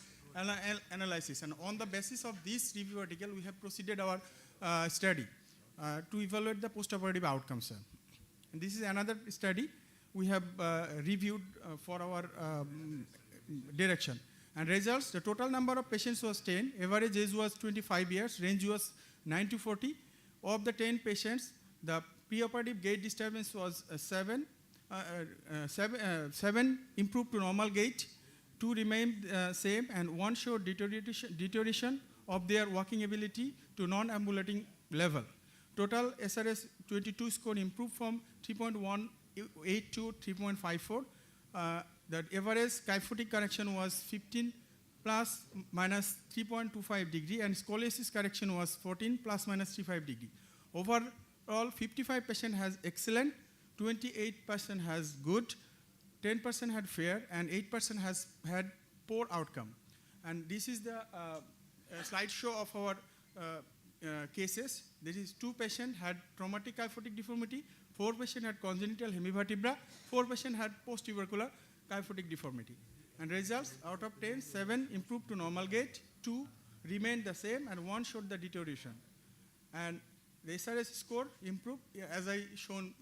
analysis. And on the basis of this review article, we have proceeded our study to evaluate the postoperative outcomes. And this is another study we have reviewed for our direction. And results: the total number of patients was 10, average age was 25 years, range was 9 to 40. Of the 10 patients, the preoperative gait disturbance was 7 improved to normal gait, 2 remained same, and 1 showed deterioration of their walking ability to non-ambulating level. Total SRS 22 score improved from 3.18 to 3.54. The average kyphotic correction was 15 plus minus 3.25 degree, and scoliosis correction was 14 plus minus 3.5 degree. Overall, 55% has excellent, 28% has good, 10% had fair, and 8% has had poor outcome. And this is the slideshow of our cases. There is 2 patients had traumatic kyphotic deformity, 4 patients had congenital hemivertebra, 4 patients had post-tubercular kyphotic deformity. And results: out of 10, 7 improved to normal gait, 2 remained the same, and 1 showed the deterioration. And the SRS score improved, as I shown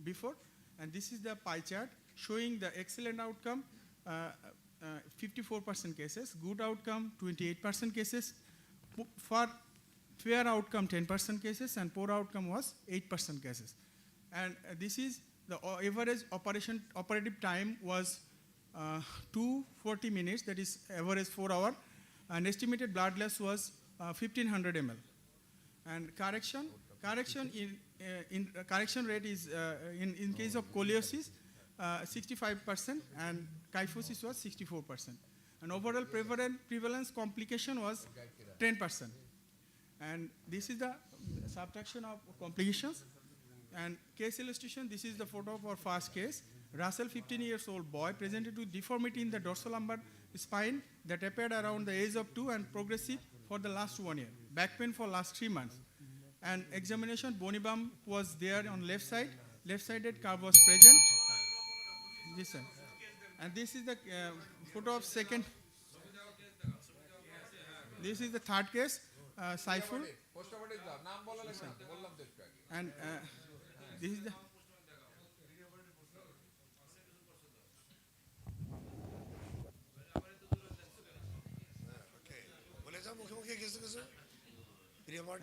before. And this is the pie chart showing the excellent outcome, 54% cases, good outcome, 28% cases, for fair outcome, 10% cases, and poor outcome was 8% cases. And this is the average operative time was 240 minutes, that is average 4 hours, and estimated blood loss was 1500 ml. And correction rate is in case of scoliosis 65%, and kyphosis was 64%. And overall prevalence complication was 10%. And this is the subtraction of complications. And case illustration: this is the photo of our first case. Russell, 15 years old boy, presented with deformity in the dorsolumbar spine that appeared around the age of 2 and progressive for the last 1 year. Back pain for last 3 months. And examination, bony bump was there on left side. Left-sided curve was present. Yes, sir. And this is the photo of second. This is the third case, Saiful. And this is the.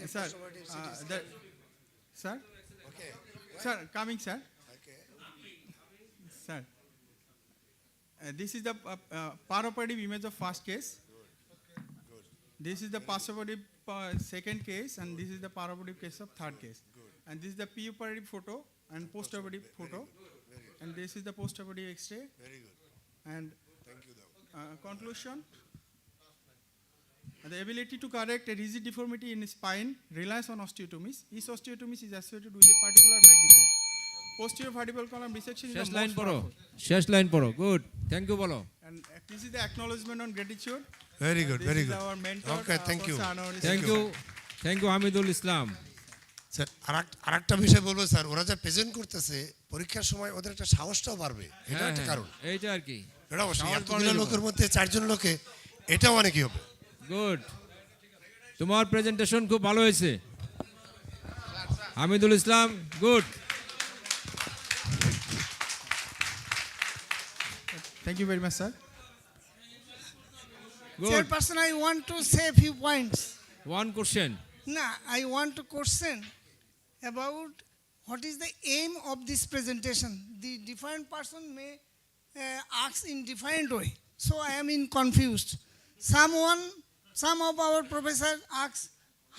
Sir, sir? Okay. Sir, coming, sir. Okay. Sir, this is the paroperative image of first case. Good. This is the postoperative second case, and this is the paroperative case of third case. Good. And this is the preoperative photo and postoperative photo. And this is the postoperative X-ray. Very good. And thank you. Conclusion. The ability to correct a rigid deformity in spine relies on osteotomies. Each osteotomy is associated with a particular magnitude. Posterior vertebral column resection is the শেষ most line পড়ো powerful. শেষ line পড়ো good thank you বলো And this is the acknowledgement on gratitude. Very good, This very is good. our mentor, Okay, thank you. Professor Anwar thank you Hamidul Islam sir আরেকটা বিষয় বলবো sir, ওরা যা present করতেছে পরীক্ষার সময় ওদের একটা সাহসটাও বাড়বে, এটা একটা কারণ। এইটা আর কি এটা অবশ্যই সাহস এতগুলো বাড়ানোর লোকের মধ্যে 4 জন লোকে এটাও অনেকই হবে। গুড তোমার প্রেজেন্টেশন খুব ভালো হয়েছে হামিদুল ইসলাম good Thank you very much, sir. Good. Chairperson, I want to say a few points. One question. No, I want to question about what is the aim of this presentation. The different person may ask in different way. So I am confused. Some of our professors ask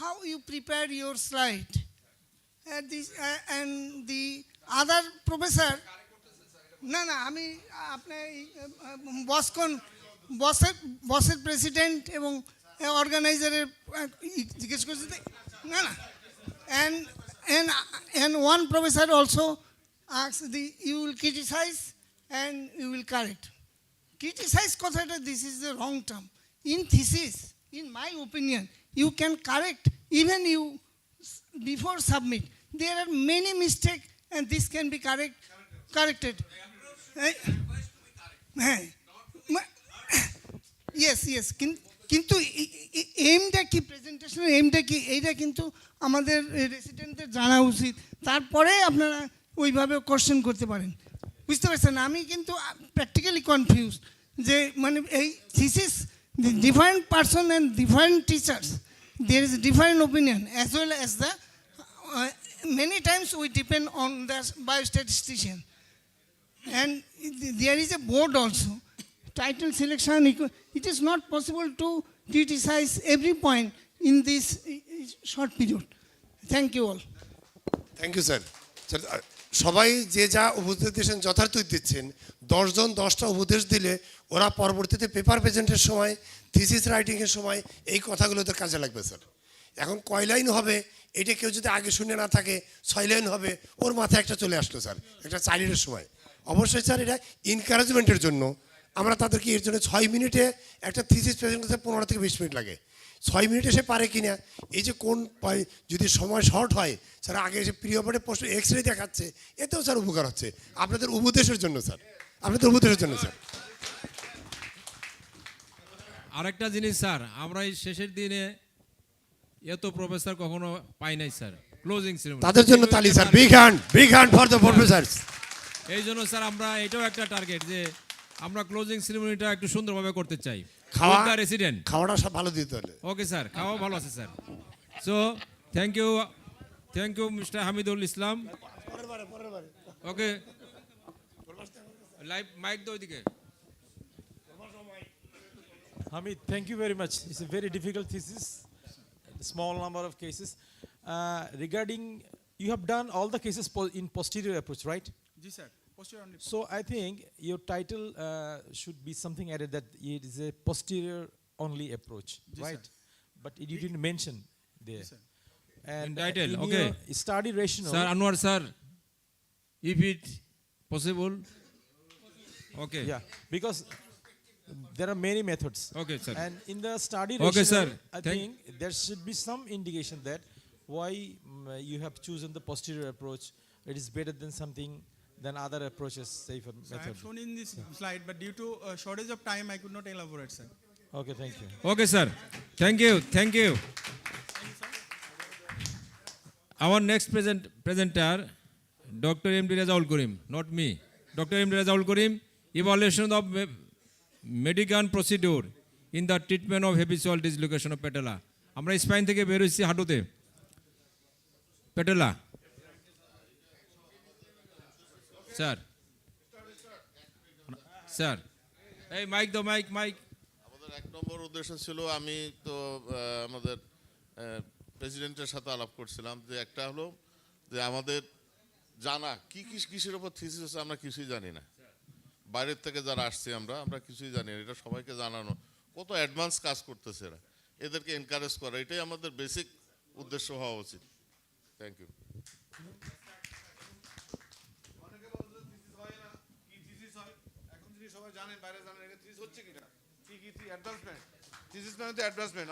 how you prepare your slide. And the other professor, না না আমি আপনি বসের president এবং অর্গানাইজারের জিজ্ঞেস করছি না না and one professor also asks you will criticize and you will correct. Criticize কথাটা this is the wrong term. In thesis, in my opinion, you can correct even you before submit. There are many mistakes and this can be corrected. Yes, কিন্তু এইমটা কি প্রেজেন্টেশনের এইমটা কি এইটা কিন্তু আমাদের রেসিডেন্টদের জানা উচিত, তারপরে আপনারা ওইভাবে কোশ্চেন করতে পারেন। বুঝতে পারছেন, আমি কিন্তু প্র্যাকটিক্যালি কনফিউজ যে মানে এই thesis different person and different teachers there is a different opinion as well as the many times we depend on the biostatistician. And there is a board also. Title selection, it is not possible to criticize every point in this short period. Thank you all. Thank you sir. Sir সবাই যে যা উপদেশ দিচ্ছেন যথার্থই দিচ্ছেন। 10 জন 10টা উপদেশ দিলে ওরা পরবর্তীতে পেপার প্রেজেন্টের সময় থিসিস রাইটিংয়ের সময় এই কথাগুলো তো কাজে লাগবে স্যার। এখন কয় লাইন হবে এটা কেউ যদি আগে শুনে না থাকে 6 লাইন হবে, ওর মাথায় একটা চলে আসলো স্যার একটা চাইল্ডের সময়। অবশ্যই স্যার এটা এনকারেজমেন্টের জন্য আমরা তাদেরকে এর জন্য 6 মিনিটে একটা থিসিস প্রেজেন্ট করতে 15 থেকে 20 মিনিট লাগে। 6 মিনিটে সে পারে কিনা, এই যে কোন যদি সময় শর্ট হয় স্যার আগে এসে প্রিয়পরে পোস্ট এক্সরে দেখাচ্ছে, এতেও স্যার উপকার হচ্ছে আপনাদের উপদেশের জন্য স্যার, আপনাদের উপদেশের জন্য স্যার। আরেকটা জিনিস স্যার, আমরা এই শেষের দিনে এত প্রফেসর কখনো পাই নাই স্যার। ক্লোজিং সেরেমনি তাদের জন্য তালি sir, big hand for the professors. এই জন্য স্যার আমরা এটাও একটা টার্গেট যে আমরা ক্লোজিং সেরেমনিটা একটু সুন্দরভাবে করতে চাই। খাওয়া রেসিডেন্ট খাওয়াটা সব ভালো দিতে হলে। ওকে স্যার, খাওয়া ভালো আছে sir. So thank you mister Hamidul Islam. Okay live mic দাও ওইদিকে। Hamid, thank you very much. It's a very difficult thesis, small number of cases. Regarding, you have done all the cases in posterior approach, right? Yes, sir. Posterior only. So I think your title should be something added that it is a posterior only approach, Yes, right? sir. But you didn't mention there. Yes, sir. And title, in okay. your study rationale. Sir Anwar sir, if it possible. Okay. Yeah, because there are many methods. Okay, sir. And in the study Okay, rationale, sir. I think there should be some indication that why you have chosen the posterior approach. It is better than other approaches, say for So I method. have shown in this slide, but due to shortage of time, I could not elaborate, sir. Okay, thank you. Okay, sir. Thank you. Thank you. Our next presenter, Dr. M.D. Razaul Karim, not me. Dr. M.D. Razaul Karim, evaluation of medical procedure in the treatment of habitual dislocation of patella. আমরা spine থেকে বের হইছি হাঁটুতে পেটেলা sir sir এই mic দাও mic আমাদের এক নম্বর উদ্দেশ্য ছিল, আমি তো আমাদের প্রেসিডেন্টের সাথে আলাপ করছিলাম, যে একটা হলো যে আমাদের জানা কিসের উপর থিসিস হচ্ছে আমরা কিছুই জানি না। বাইরের থেকে যারা আসছে আমরা কিছুই জানি না। এটা সবাইকে জানানো, কত অ্যাডভান্স কাজ করতেছে এরা, এদেরকে এনকারেজ করা, এটাই আমাদের বেসিক উদ্দেশ্য হওয়া উচিত। Thank you. সবাই জানেন, বাইরে জানেন, এটা থিসিস হচ্ছে কিনা, কি অ্যাডভান্সমেন্ট, থিসিস মানে তো অ্যাডভান্সমেন্ট।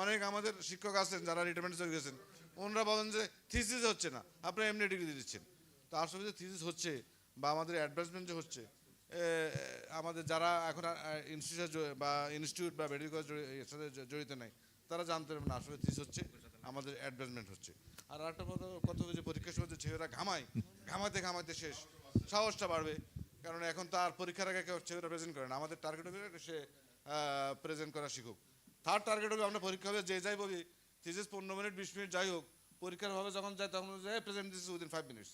অনেক আমাদের শিক্ষক আছেন যারা রিটায়ারমেন্ট চলে গেছেন, ওনারা বলেন যে থিসিস হচ্ছে না, আপনি এমনি ডিগ্রি দিচ্ছেন। তো আসলে যে থিসিস হচ্ছে বা আমাদের অ্যাডভান্সমেন্ট যে হচ্ছে, আমাদের যারা এখন ইনস্টিটিউট বা মেডিকেল কলেজ সাথে জড়িত নাই, তারা জানতে পারবে না আসলে থিসিস হচ্ছে, আমাদের অ্যাডভান্সমেন্ট হচ্ছে। আর একটা কথা যে পরীক্ষার সময় যে ছেলেরা ঘামাইতে শেষ, সাহসটা বাড়বে, কারণ এখন তার পরীক্ষার আগে কেউ ছেলেরা প্রেজেন্ট করে না। আমাদের টার্গেট হবে সে প্রেজেন্ট করা শিখুক। থার্ড টার্গেট হবে আমরা পরীক্ষা হবে যে যাই বলি থিসিস 15 মিনিট 20 মিনিট যাই হোক, পরীক্ষার হবে যখন যায় তখন যায় প্রেজেন্ট দিস উইদিন 5 মিনিটস।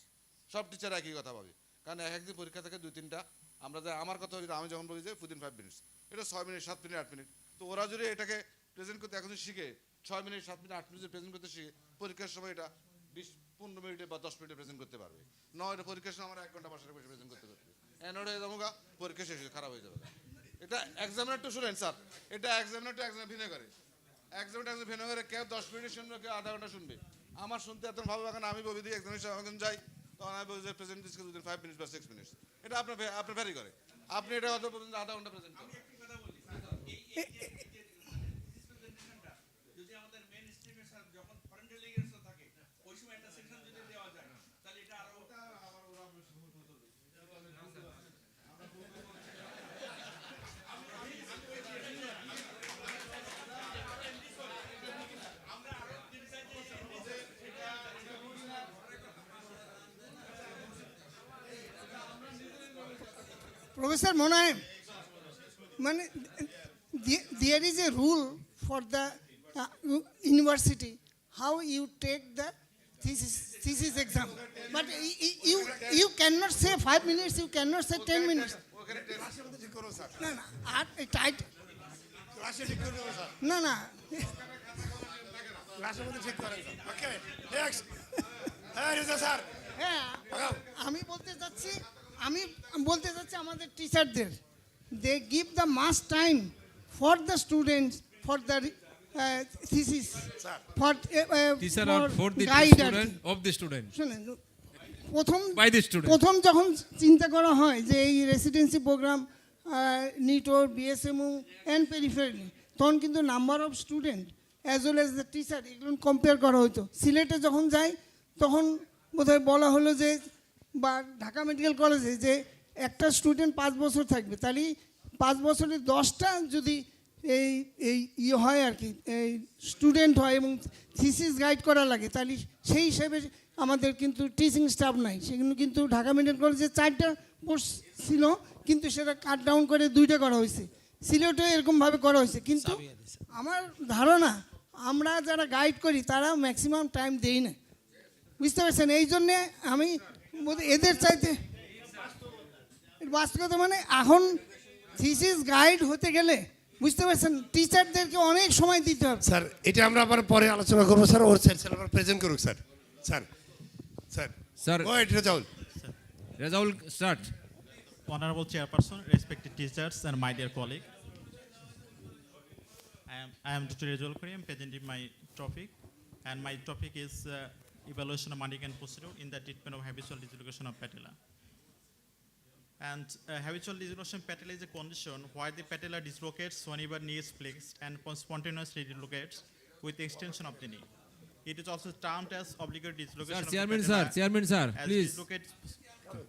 সব টিচার একই কথা পাবে, কারণ একদিন পরীক্ষা থাকে 2-3টা। আমরা যাই, আমার কথা হচ্ছে আমি যখন বলি যে উইদিন 5 মিনিটস, এটা 6 মিনিট 7 মিনিট 8 মিনিট। তো ওরা যদি এটাকে প্রেজেন্ট করতে এখন শিখে 6 মিনিট 7 মিনিট 8 মিনিট প্রেজেন্ট করতে শিখে, পরীক্ষার সময় এটা 20-15 মিনিটে বা 10 মিনিটে প্রেজেন্ট করতে পারবে। নয় এটা পরীক্ষার সময় আমরা 1 ঘন্টা বাসায় বসে প্রেজেন্ট করতে পারবে, অ্যানোড হয়ে যাবো, পরীক্ষা শেষ খারাপ হয়ে যাবে। এটা এক্সামিনার টু শুনেন স্যার, এটা এক্সামিনার টু এক্সামিনার ভিন্ন করে। এক্সামিনার ভিন্ন করে কেউ 10 মিনিট শুনবে, কেউ আধা ঘন্টা শুনবে। আমার শুনতে এত ভালো লাগে না, আমি বলি দিই এক্সামিনেশন যখন যাই তখন আমি বলি যে প্রেজেন্ট দিস উইদিন 5 মিনিটস বা 6 মিনিটস। এটা আপনার ভ্যারি করে, আপনি এটা অত পর্যন্ত আধা ঘন্টা প্রেজেন্ট করেন। Professor Monaim, there is a rule for the university how you take the thesis exam, but you cannot say 5 minutes, you cannot say 10 minutes. No. আমি বলতে চাচ্ছি আমাদের টিচারদের, they give the mass time for the students for the thesis, for teacher or for the guide student of the student. শুনেন, By the student. প্রথম যখন চিন্তা করা হয় যে এই রেসিডেন্সি প্রোগ্রাম নিটোর বিএসএমইউ অ্যান্ড পেরিফেরালি, তখন কিন্তু number of student as well as the teacher এগুলো কম্পেয়ার করা হতো। সিলেটে যখন যাই তখন বোধহয় বলা হলো যে, বা ঢাকা মেডিকেল কলেজে, যে একটা স্টুডেন্ট 5 বছর থাকবে, তাহলে 5 বছরে 10টা যদি এই হয় আর কি, এই স্টুডেন্ট হয় এবং থিসিস গাইড করা লাগে, তাহলে সেই হিসেবে আমাদের কিন্তু টিচিং স্টাফ নাই। সেগুলো কিন্তু ঢাকা মেডিকেল কলেজে 4টা পোস্ট ছিল, কিন্তু সেটা কাট ডাউন করে 2টা করা হয়েছে। সিলেটেও এরকমভাবে করা হয়েছে, কিন্তু আমার ধারণা আমরা যারা গাইড করি তারা ম্যাক্সিমাম টাইম দেই না, বুঝতে পারছেন? এই জন্যে আমি এদের চাইতে বাস্তবতা, মানে এখন থিসিস গাইড হতে গেলে বুঝতে পারছেন টিচারদেরকে অনেক সময় দিতে হবে। স্যার এটা আমরা আবার পরে আলোচনা করবো স্যার, ওর স্যার আবার প্রেজেন্ট করুক sir. Sir Razaul, start. Honorable Chairperson, respected teachers and my dear colleague, I am Dr. R.J Garst. I am presenting my topic, and my topic is evaluation of medical procedure in the treatment of habitual dislocation of patella. And habitual dislocation of patella is a condition where the patella dislocates whenever knee is flexed and spontaneously dislocates with the extension of the knee. It is also termed as obligatory dislocation. Sir, of the patella, Chairman, sir, as please. dislocate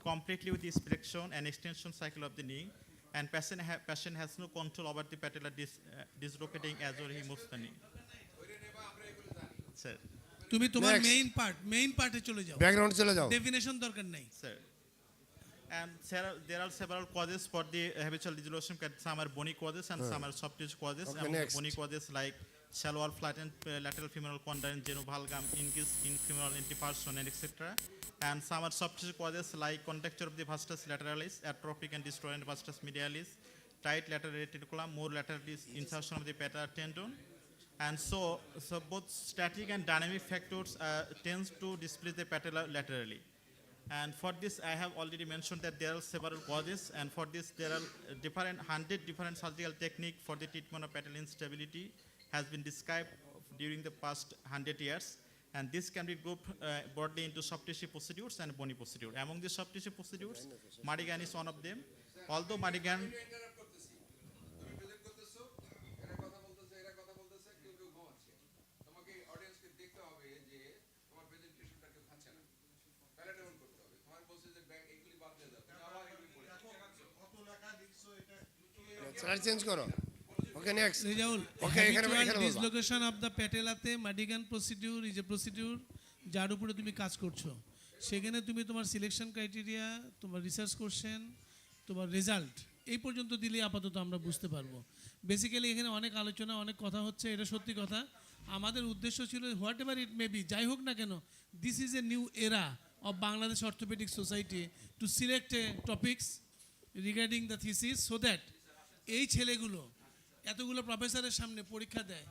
completely with this flexion and extension cycle of the knee, and patient has no control over the patella dislocating as well he moves the knee. Sir. তুমি তোমার Next. Main পার্টে চলে যাও, background চলে যাও। Definition দরকার নাই। Sir. And there are several causes for the habitual dislocation. Some are bony causes and some are soft tissue causes. Okay, Among the next. bony causes like shallow or flattened lateral femoral condyle, genovalgum, increase in femoral anteperson, and etc. And some are soft tissue causes like contracture of the vastus lateralis, atrophic and destroying vastus medialis, tight lateral reticulum, more laterally insertion of the patellar tendon. And so both static and dynamic factors tends to displace the patella laterally. And for this, I have already mentioned that there are several causes, and for this, there are 100 different surgical techniques for the treatment of patellar instability has been described during the past 100 years. And this can be grouped broadly into soft tissue procedures and bony procedure. Among the soft tissue procedures, Marigan is one of them. Although Marigan sir change করো। Okay next. Rezaul, okay এখানে বলবা। Dislocation of the প্যাটেলাতে Madigan procedure is a procedure যার উপরে তুমি কাজ করছো। সেখানে তুমি তোমার সিলেকশন ক্রাইটেরিয়া, তোমার রিসার্চ কোশ্চেন, তোমার রেজাল্ট এই পর্যন্ত দিলে আপাতত আমরা বুঝতে পারবো। বেসিক্যালি এখানে অনেক আলোচনা, অনেক কথা হচ্ছে, এটা সত্যি কথা। আমাদের উদ্দেশ্য ছিল what ever it may be, যাই হোক না কেন, দিস ইজ এ নিউ এরা of Bangladesh orthopaedic society to select A topics regarding the thesis so that এই ছেলেগুলো এতগুলো প্রফেসরের সামনে পরীক্ষা দেয়,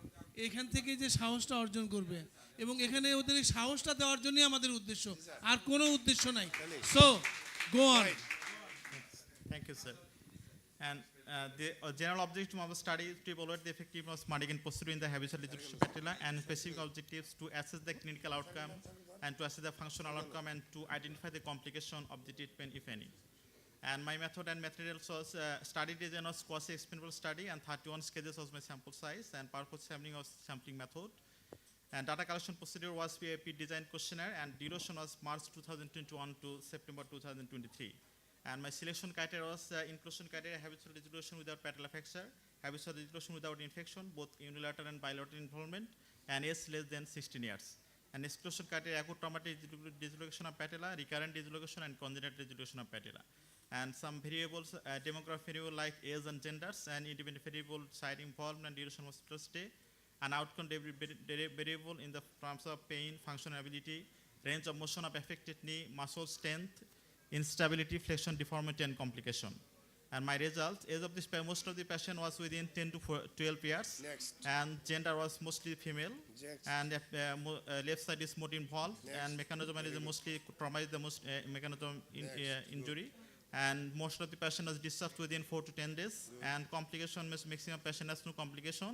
এখান থেকে যে সাহসটা অর্জন করবে, এবং এখানে ওদের এই সাহসটা দেওয়ার জন্যই আমাদের উদ্দেশ্য, আর কোনো উদ্দেশ্য নাই। So go on. Thank you, sir. And the general objective of the study is to evaluate the effectiveness of Marigan procedure in the habitual dislocation of patella, and specific objectives to assess the clinical outcome and to assess the functional outcome and to identify the complication of the treatment, if any. And my method and materials was study design was quasi-experimental study, and 31 cases was my sample size, and purpose sampling was sampling method. And data collection procedure was PAP design questionnaire, and duration was March 2021 to September 2023. And my selection criteria was inclusion criteria: habitual resolution without patellar fracture, habitual resolution without infection, both unilateral and bilateral involvement, and age less than 16 years. And exclusion criteria: acute traumatic dislocation of patella, recurrent dislocation, and congenital dislocation of patella. And some variables, demographic variable like age and genders, and independent variable site involvement and duration of hospital stay, and outcome variable in the terms of pain, functional ability, range of motion of affected knee, muscle strength, instability, flexion, deformity, and complication. And my results, age of this most of the patient was within 10 to 12 years. Next. And gender was mostly female. Next. And left side is more involved. Next. And mechanism is mostly trauma is the most mechanism injury. And most of the patient was discharged within 4 to 10 days. And complication means maximum patient has no complication.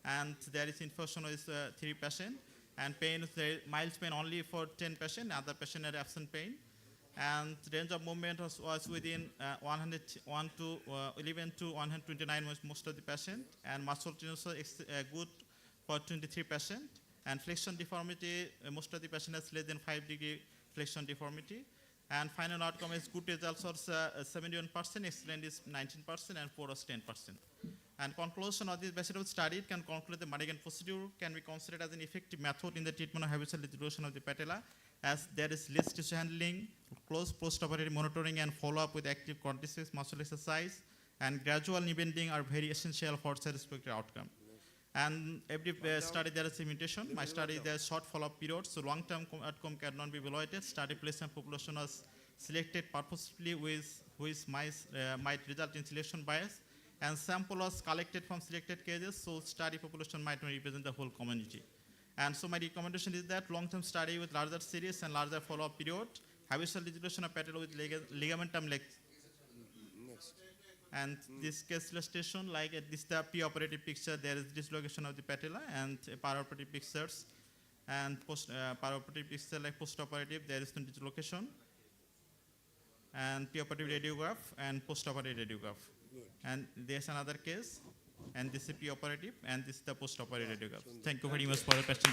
And there is infection with 3 patients. And pain is mild pain only for 10 patients. Other patient had absent pain. And range of movement was within 101 to 11 to 129 was most of the patient. And muscle tonus was good for 23 patient. And flexion deformity, most of the patient has less than 5-degree flexion deformity. And final outcome is good results was 71%, excellent is 19%, and poor was 10%. And conclusion of this basic study can conclude the Marigan procedure can be considered as an effective method in the treatment of habitual dislocation of the patella, as there is less tissue handling, close post-operative monitoring and follow-up with active continuous muscle exercise, and gradual knee bending are very essential for satisfactory outcome. And every study there is limitation. My study there is short follow-up period, so long-term outcome cannot be evaluated. Study placement population was selected purposefully which might result in selection bias, and sample was collected from selected cases, so study population might not represent the whole community. And so my recommendation is that long-term study with larger series and larger follow-up period, habitual dislocation of patella with ligamentum length. And this case illustration, like this is the pre-operative picture, there is dislocation of the patella, and para-operative pictures, and para-operative picture like post-operative, there is no dislocation, and pre-operative radiograph and post-operative radiograph. And there's another case, and this is pre-operative, and this is the post-operative radiograph. Thank you very much for the question.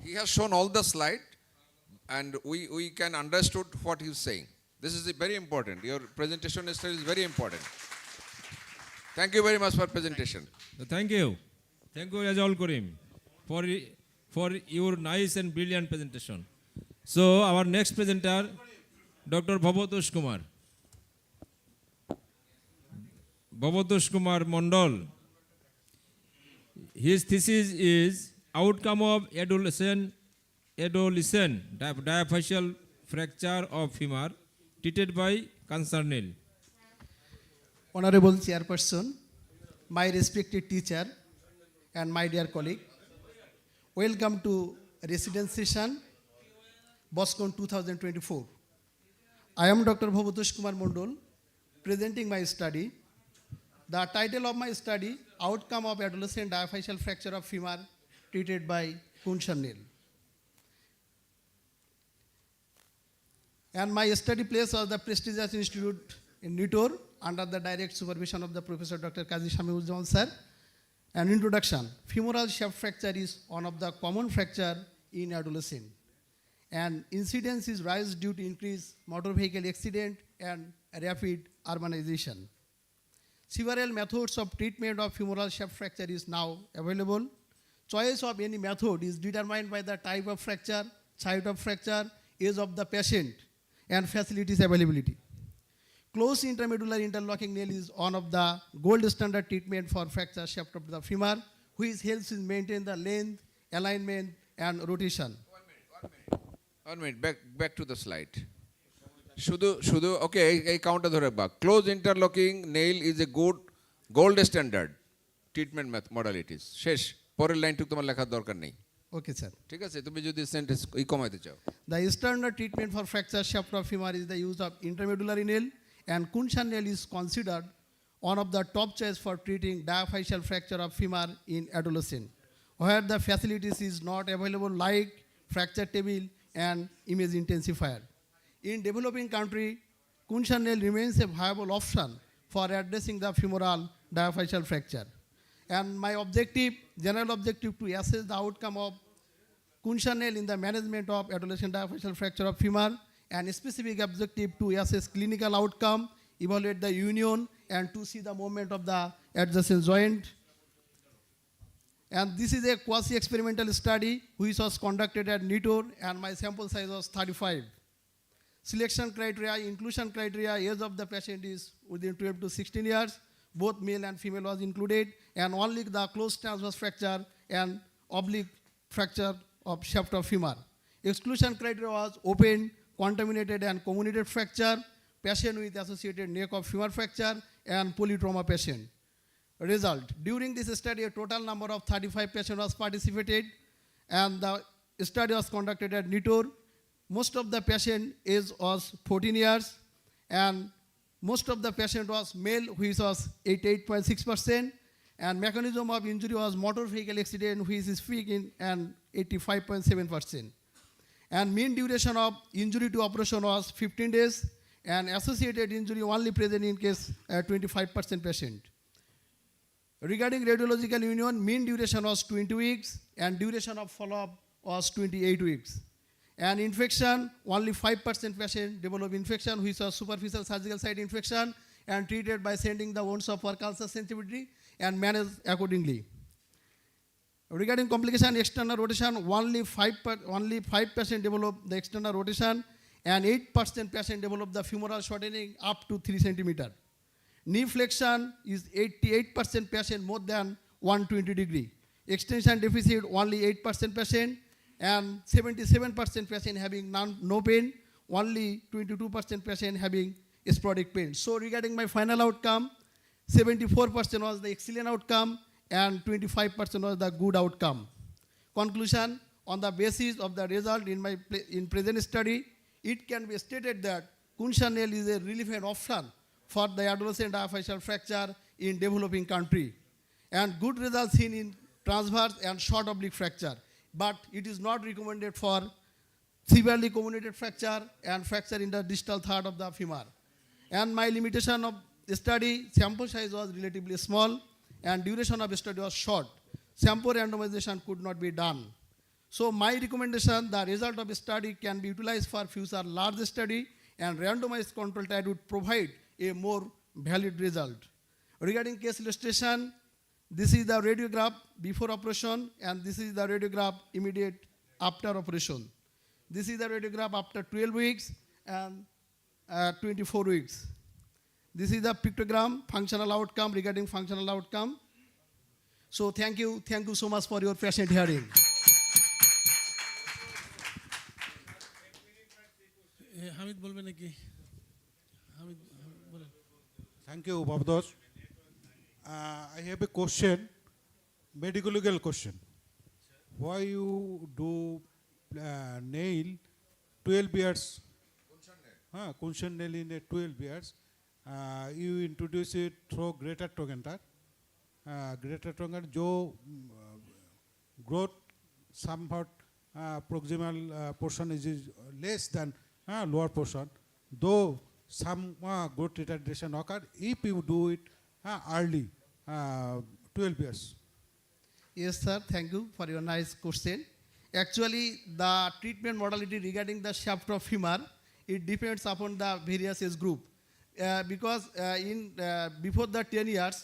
He has shown all the slide, and we can understood what he's saying. This is very important. Your presentation style is very important. Thank you very much for presentation. Thank you. Thank you, Rajol Karim, for your nice and brilliant presentation. So, our next presenter, Dr. Bhabatosh Kumar. Bhabatosh Kumar Mondal. His thesis is outcome of adolescent diaphyseal fracture of femur treated by Concernel. Honorable Chairperson, my respected teacher, and my dear colleague, welcome to residence session, BOSCON 2024. I am Dr. Bhabatosh Kumar Mondal, presenting my study. The title of my study, Outcome of Adolescent Diaphyseal Fracture of Femur treated by Concernel. And my study place was the prestigious institute in Nitor under the direct supervision of the Professor Dr. Kazi Shamiuzzaman sir. An introduction. Femoral shaft fracture is one of the common fracture in adolescent. And incidence is rise due to increased motor vehicle accident and rapid urbanization. Several methods of treatment of femoral shaft fracture is now available. Choice of any method is determined by the type of fracture, site of fracture, age of the patient, and facilities availability. Close intermedullary interlocking nail is one of the gold standard treatment for fracture shaft of the femur, which helps in maintain the length, alignment, and rotation. 1 minute, back to the slide. Shudu, okay, I counter the reba. Close interlocking nail is a good gold standard treatment modalities. Shesh, পরের লাইনটুকু তোমার লেখার দরকার নেই। Okay, sir. ঠিক আছে, তুমি যদি sentence কমাইতে চাও। The standard treatment for fracture shaft of femur is the use of intermedullary nail, and Kunshan nail is considered one of the top choice for treating diaphyseal fracture of femur in adolescent, where the facilities is not available like fracture table and image intensifier. In developing country, Kunshan nail remains a viable option for addressing the femoral diaphyseal fracture. And my objective, general objective, to assess the outcome of Kunshan nail in the management of adolescent diaphyseal fracture of femur, and specific objective to assess clinical outcome, evaluate the union, and to see the movement of the adjacent joint. And this is a quasi-experimental study which was conducted at Nitor, and my sample size was 35. Selection criteria, inclusion criteria, age of the patient is within 12 to 16 years. Both male and female was included, and only the close transverse fracture and oblique fracture of shaft of femur. Exclusion criteria was open, contaminated, and comminuted fracture, patient with associated neck of femur fracture, and polytrauma patient. Result, during this study, a total number of 35 patients was participated, and the study was conducted at Nitor. Most of the patient age was 14 years, and most of the patient was male, which was 88.6%, and mechanism of injury was motor vehicle accident, which is speaking, and 85.7%. And mean duration of injury to operation was 15 days, and associated injury only present in case 25% patient. Regarding radiological union, mean duration was 20 weeks, and duration of follow-up was 28 weeks. And infection, only 5% patient developed infection, which was superficial surgical site infection, and treated by sending the wounds of work ulcer sensitivity and managed accordingly. Regarding complication, external rotation, only 5% developed the external rotation, and 8% patient developed the femoral shortening up to 3 centimeter. Knee flexion is 88% patient more than 120 degree. Extension deficit, only 8% patient, and 77% patient having no pain, only 22% patient having sporadic pain. So regarding my final outcome, 74% was the excellent outcome, and 25% was the good outcome. Conclusion, on the basis of the result in present study, it can be stated that Kunshan nail is a relevant option for the adolescent diaphyseal fracture in developing country, and good results seen in transverse and short oblique fracture. But it is not recommended for severely comminuted fracture and fracture in the distal third of the femur. And my limitation of the study, sample size was relatively small, and duration of the study was short. Sample randomization could not be done. So my recommendation, the result of a study can be utilized for future large study, and randomized control trial would provide a more valid result. Regarding case illustration, this is the radiograph before operation, and this is the radiograph immediate after operation. This is the radiograph after 12 weeks and 24 weeks. This is the pictogram, functional outcome, regarding functional outcome. So thank you so much for your patient hearing. Hamid বলবে নাকি? হামিদ বলেন। Thank you, Bhavdosh. I have a question, medical legal question. Why you do nail 12 years? Kunshan nail in a 12 years. You introduce it through greater trochanter. Greater trochanter, jo growth somewhat proximal portion is less than lower portion, though some growth retardation occur if you do it early, 12 years. Yes, sir. Thank you for your nice question. Actually, the treatment modality regarding the shaft of femur, it depends upon the various age group. Because before the 10 years,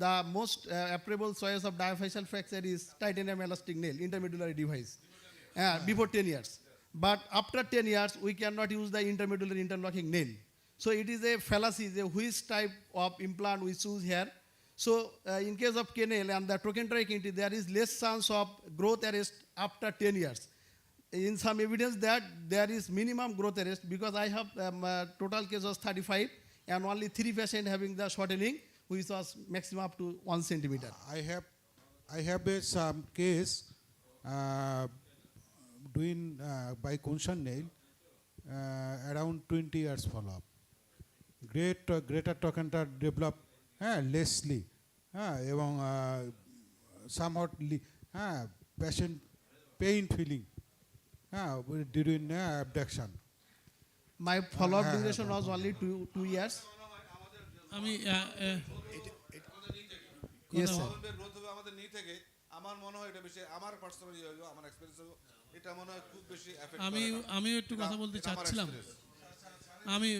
the most applicable choice of diaphyseal fracture is titanium elastic nail, intermedullary device, before 10 years. But after 10 years, we cannot use the intermedullary interlocking nail. So it is a fallacy, which type of implant we choose here. So in case of canal and the trochanteric entity, there is less chance of growth arrest after 10 years. In some evidence that there is minimum growth arrest, because I have total case was 35 and only 3 patients having the shortening, which was maximum up to 1 centimeter. I have some case doing by Kunshan nail around 20 years follow-up. Greater trochanter develop lessly এবং somewhat patient pain feeling during abduction. My follow-up duration was only 2 years. আমি Yes, sir. Growth হবে আমাদের নি থেকে, আমার মনে হয় এটা বেশি, আমার পার্সোনালি আমার এক্সপেরিয়েন্স এটা মনে হয় খুব বেশি এফেক্ট করে না। আমি একটু কথা বলতে চাচ্ছিলাম। আমি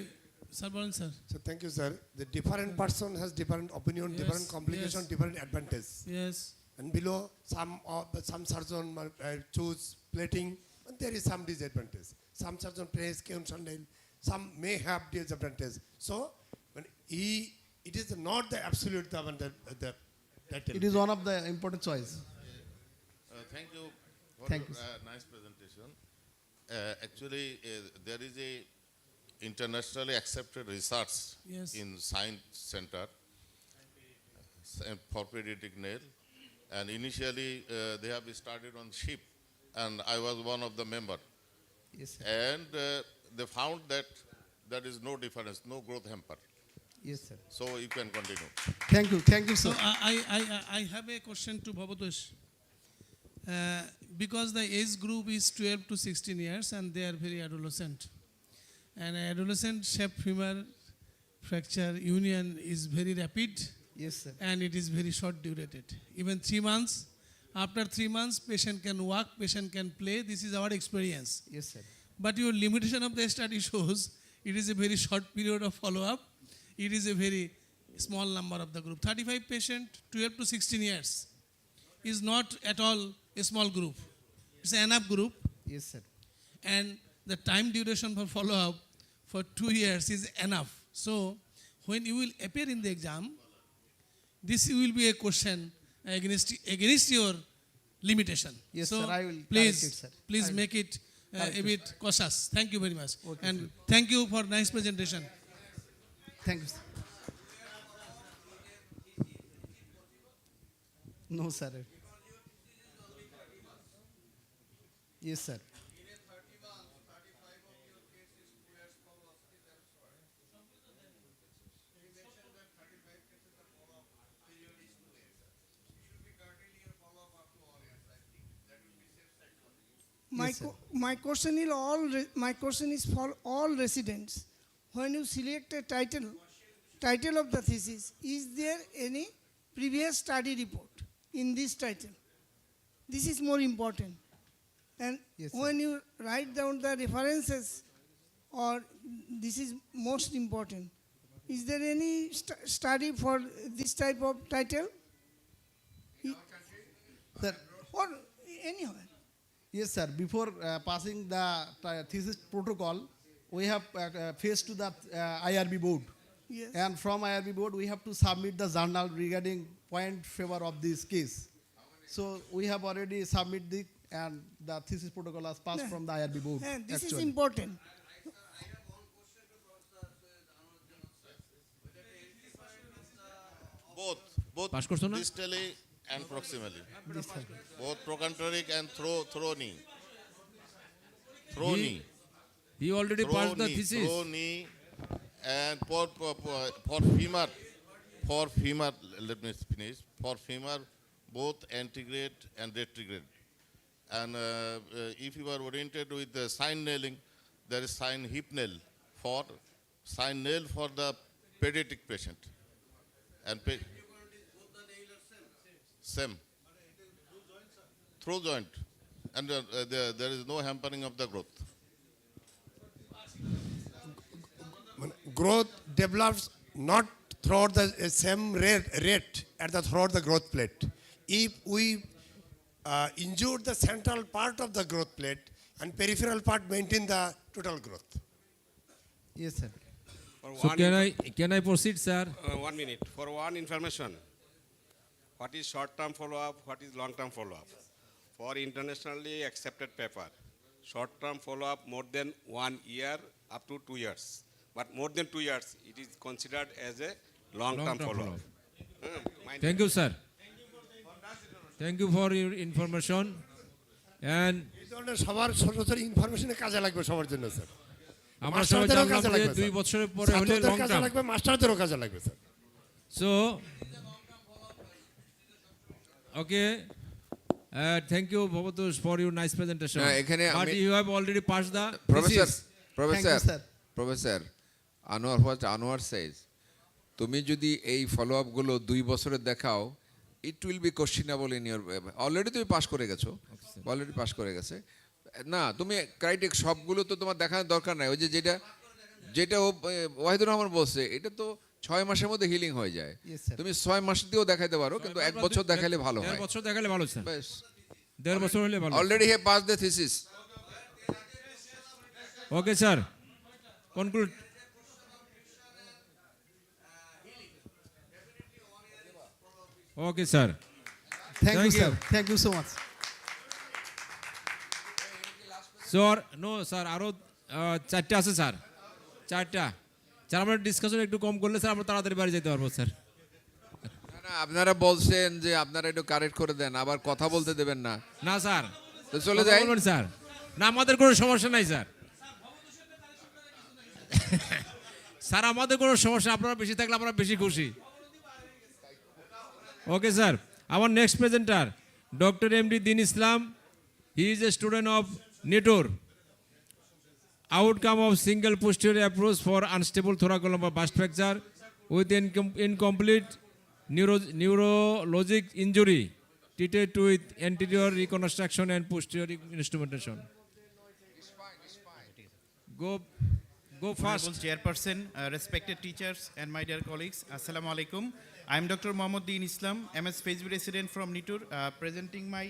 স্যার বলেন sir. So thank you, sir. The different person has different opinion, different complication, different advantage. Yes. And below, some surgeon choose plating, and there is some disadvantage. Some surgeon plays Kunshan nail, some may have disadvantage. So when it is not the absolute It is one of the important choice. Thank you for Thank your nice presentation. Actually, there is a internationally accepted research Yes. in Science Center for pediatric nail, and initially they have started on sheep, and I was one of the member. Yes, sir. And they found that there is no difference, no growth hamper. Yes, sir. So you can continue. Thank you, So sir. I have a question to Bhabatosh. Because the age group is 12 to 16 years and they are very adolescent. And adolescent shaft femur fracture union is very rapid. Yes, sir. And it is very short durated. Even 3 months, after 3 months, patient can walk, patient can play. This is our experience. Yes, sir. But your limitation of the study shows it is a very short period of follow-up. It is a very small number of the group. 35 patient, 12 to 16 years is not at all a small group. It's an enough group. Yes, sir. And the time duration for follow-up for 2 years is enough. So when you will appear in the exam, this will be a question against your limitation. Yes, so sir, I will please, correct it, sir. please I will make it correct a it. bit cautious. Thank you very much. Okay, And sir. thank you for nice presentation. Thank you, sir. No, sir. Yes, sir. My question is for all residents. When you select a title of the thesis, is there any previous study report in this title? This is more important. And Yes, sir. when you write down the references, or this is most important, is there any study for this type of title? Sir, Or anywhere? yes, sir. Before passing the thesis protocol, we have faced to the IRB board. Yes. And from IRB board, we have to submit the journal regarding point favor of this case. So we have already submitted it, and the thesis protocol has passed from the IRB board. And this is actually. important. Both পাশ করছো না? distally and proximally. Both trochanteric and throw-knee. Throw-knee. He already passed the thesis. Throw-knee, and for femur, let me finish. For femur, both antegrade and retrograde. And if you are oriented with the sign nailing, there is sign hip nail for the pediatric patient. And same. Through joint. And there is no hampering of the growth. Growth develops not throughout the same rate at the throughout the growth plate. If we injure the central part of the growth plate and peripheral part maintain the total growth. Yes, sir. So can I proceed, sir? 1 minute. For one information, what is short-term follow-up, what is long-term follow-up? For internationally accepted paper, short-term follow-up more than 1 year up to 2 years. But more than 2 years, it is considered as a long-term follow-up. Thank you, sir. Thank you for your information. And এই ধরনের সবার ছোট ছোট ইনফরমেশনে কাজে লাগবে সবার জন্য sir. আমরা সবাই জানলাম যে 2 বছরের পরে হলে লং কাজে টার্ম লাগবে, মাস্টারদেরও কাজে লাগবে sir. So, okay. Thank you, Bhabatosh, for your nice presentation. But you have already passed the thesis. Professor, Anwar says, তুমি যদি এই ফলো আপ গুলো 2 বছরে দেখাও, it will be questionable in your already তুমি পাস করে গেছো, অলরেডি পাস করে গেছে না, তুমি ক্রাইটেরিয়া সবগুলো তো তোমার দেখানোর দরকার নাই। ওই যে যেটা ওয়াহিদুর রহমান বলছে, এটা তো 6 মাসের মধ্যে হিলিং হয়ে যায়। তুমি 6 মাস দিয়েও দেখাইতে পারো, কিন্তু 1 বছর দেখাইলে ভালো হয়। 1 বছর দেখালে ভালো স্যার। 1.5 বছর হলে ভালো। Already he pass the thesis. Okay, sir. Conclude. Okay, sir. Thank you, sir. Thank you so much. Sir, no, sir. আরো 4টা আছে স্যার, 4টা। স্যার আমরা ডিসকাশন একটু কম করলে স্যার আমরা তাড়াতাড়ি বাড়ি যেতে পারবো স্যার। না, আপনারা বলছেন যে আপনারা একটু কারেক্ট করে দেন, আবার কথা বলতে দেবেন না। না স্যার, তো চলে যাই স্যার। না, আমাদের কোনো সমস্যা নাই স্যার। স্যার আমাদের কোনো সমস্যা, আপনারা বেশি থাকলে আমরা বেশি খুশি। Okay, sir. Our next presenter, Dr. M.D. Din Islam. He is a student of NITOR. Outcome of single posterior approach for unstable thoracolumbar burst fracture with incomplete neurologic injury, treated with anterior reconstruction and posterior instrumentation. Go fast. Honorable Chairperson, respected teachers, and my dear colleagues, Assalamu alaikum. I am Dr. Mohammad Din Islam, MS PhD resident from NITOR, presenting my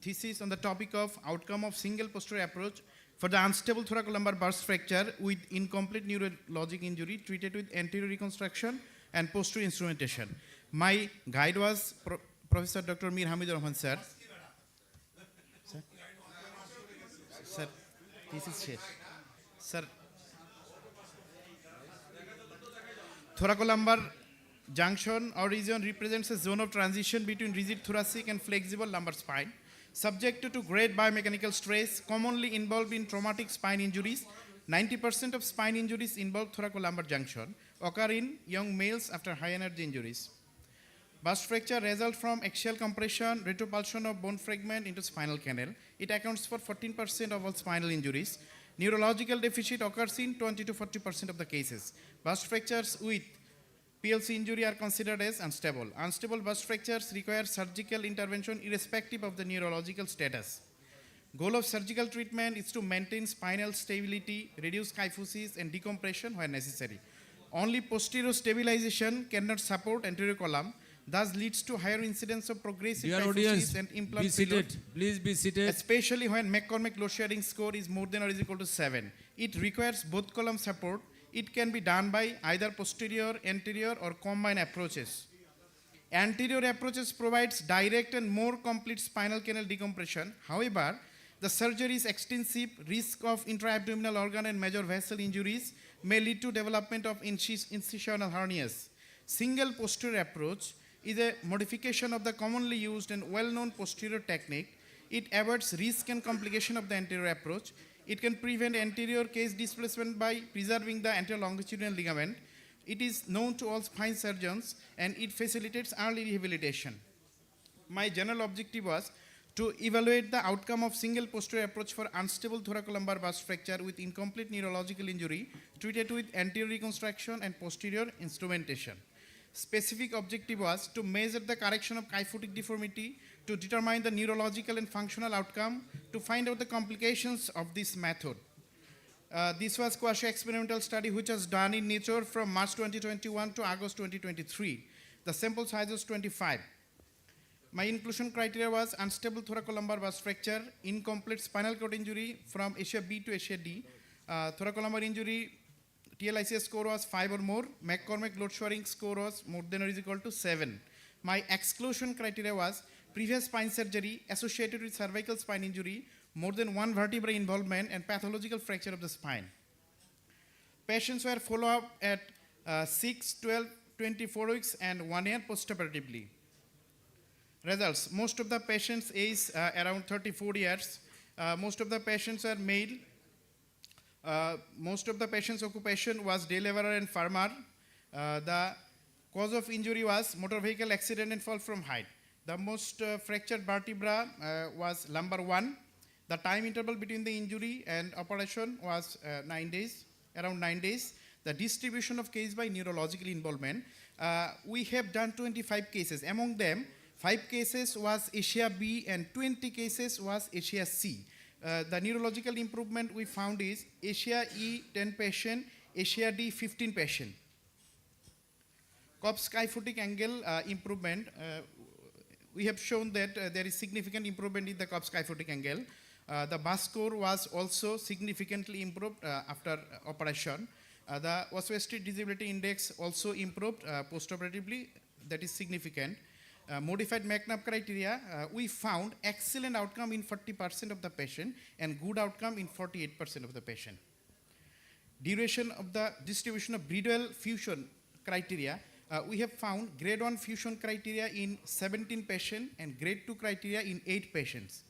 thesis on the topic of outcome of single posterior approach for the unstable thoracolumbar burst fracture with incomplete neurologic injury treated with anterior reconstruction and posterior instrumentation. My guide was Professor Dr. Mir Hamid Rahman, sir. Sir, this is share. Sir, thoracolumbar junction or region represents a zone of transition between rigid thoracic and flexible lumbar spine. Subject to great biomechanical stress, commonly involved in traumatic spine injuries. 90% of spine injuries involve thoracolumbar junction, occur in young males after high energy injuries. Burst fracture results from axial compression, retropulsion of bone fragment into spinal canal. It accounts for 14% of all spinal injuries. Neurological deficit occurs in 20 to 40% of the cases. Burst fractures with PLC injury are considered as unstable. Unstable burst fractures require surgical intervention irrespective of the neurological status. Goal of surgical treatment is to maintain spinal stability, reduce kyphosis and decompression where necessary. Only posterior stabilization cannot support anterior column, thus leads to higher incidence of progressive Dear kyphosis audience, and implant be failure, seated. Please be seated. especially when McCormick load sharing score is more than or is equal to 7. It requires both column support. It can be done by either posterior, anterior or combined approaches. Anterior approaches provides direct and more complete spinal canal decompression. However, the surgery is extensive, risk of intra-abdominal organ and major vessel injuries may lead to development of incisional hernias. Single posterior approach is a modification of the commonly used and well-known posterior technique. It avoids risk and complication of the anterior approach. It can prevent anterior case displacement by preserving the anterior longitudinal ligament. It is known to all spine surgeons and it facilitates early rehabilitation. My general objective was to evaluate the outcome of single posterior approach for unstable thoracolumbar burst fracture with incomplete neurological injury treated with anterior reconstruction and posterior instrumentation. Specific objective was to measure the correction of kyphotic deformity, to determine the neurological and functional outcome, to find out the complications of this method. This was quasi-experimental study which was done in Nature from March 2021 to August 2023. The sample size was 25. My inclusion criteria was unstable thoracolumbar burst fracture, incomplete spinal cord injury from Asia B to Asia D, thoracolumbar injury, TLICS score was 5 or more, McCormick load sharing score was more than or is equal to 7. My exclusion criteria was previous spine surgery associated with cervical spine injury, more than one vertebrae involvement and pathological fracture of the spine. Patients were followed up at 6, 12, 24 weeks and 1 year postoperatively. Results, most of the patients age around 34 years. Most of the patients are male. Most of the patient's occupation was day laborer and farmer. The cause of injury was motor vehicle accident and fall from height. The most fractured vertebra was lumbar 1. The time interval between the injury and operation was 9 days, around 9 days. The distribution of case by neurological involvement. We have done 25 cases. Among them, 5 cases was Asia B and 20 cases was Asia C. The neurological improvement we found is Asia E 10 patient, Asia D 15 patient. Cops kyphotic angle improvement. We have shown that there is significant improvement in the Cops kyphotic angle. The BOSCON score was also significantly improved after operation. The osteoarthritis disability index also improved postoperatively. That is significant. Modified McNabb criteria, we found excellent outcome in 40% of the patient and good outcome in 48% of the patient. Duration of the distribution of Bridwell fusion criteria, we have found grade 1 fusion criteria in 17 patients and grade 2 criteria in 8 patients.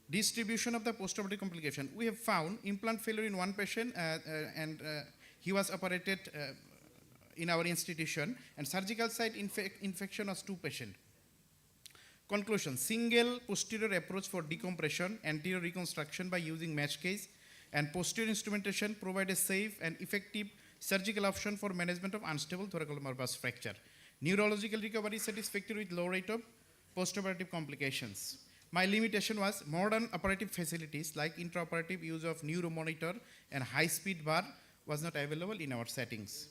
Distribution of the postoperative complication, we have found implant failure in 1 patient and he was operated in our institution, and surgical site infection was 2 patients. Conclusion, single posterior approach for decompression, anterior reconstruction by using mesh case and posterior instrumentation provide a safe and effective surgical option for management of unstable thoracolumbar burst fracture. Neurological recovery is satisfactory with low rate of postoperative complications. My limitation was modern operative facilities like intraoperative use of neuromonitor and high-speed bar was not available in our settings.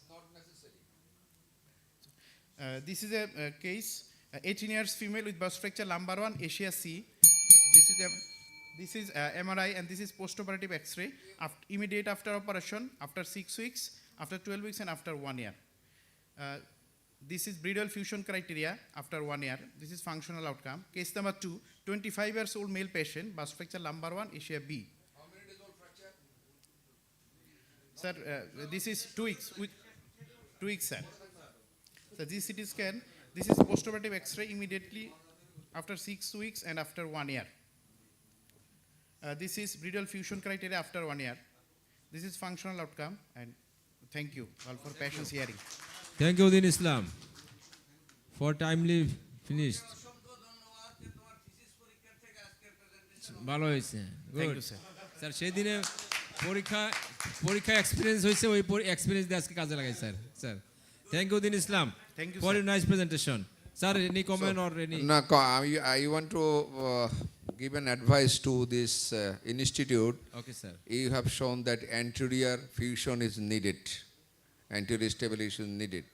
This is a case, 18 years female with burst fracture lumbar 1, Asia C. This is MRI and this is postoperative X-ray. Immediate after operation, after 6 weeks, after 12 weeks and after 1 year. This is Bridwell fusion criteria after 1 year. This is functional outcome. Case number 2, 25 years old male patient, burst fracture lumbar 1, Asia B. How many days old fracture? Sir, this is 2 weeks. 2 weeks, sir. So this CT scan, this is postoperative X-ray immediately after 6 weeks and after 1 year. This is Bridwell fusion criteria after 1 year. This is functional outcome, and thank you all for patience hearing. Thank you, Din Islam, for timely finished. ভালো হয়েছে। Thank you, sir. Sir সেদিনে পরীক্ষা experience হয়েছে, ওই experience দিয়ে আজকে কাজে লাগাই sir. Sir thank you, Din Islam, Thank you, for sir. your nice presentation. Sir, any comment or any? No, I want to given advice to this institute. Okay, sir. You have shown that anterior fusion is needed, anterior stabilization is needed.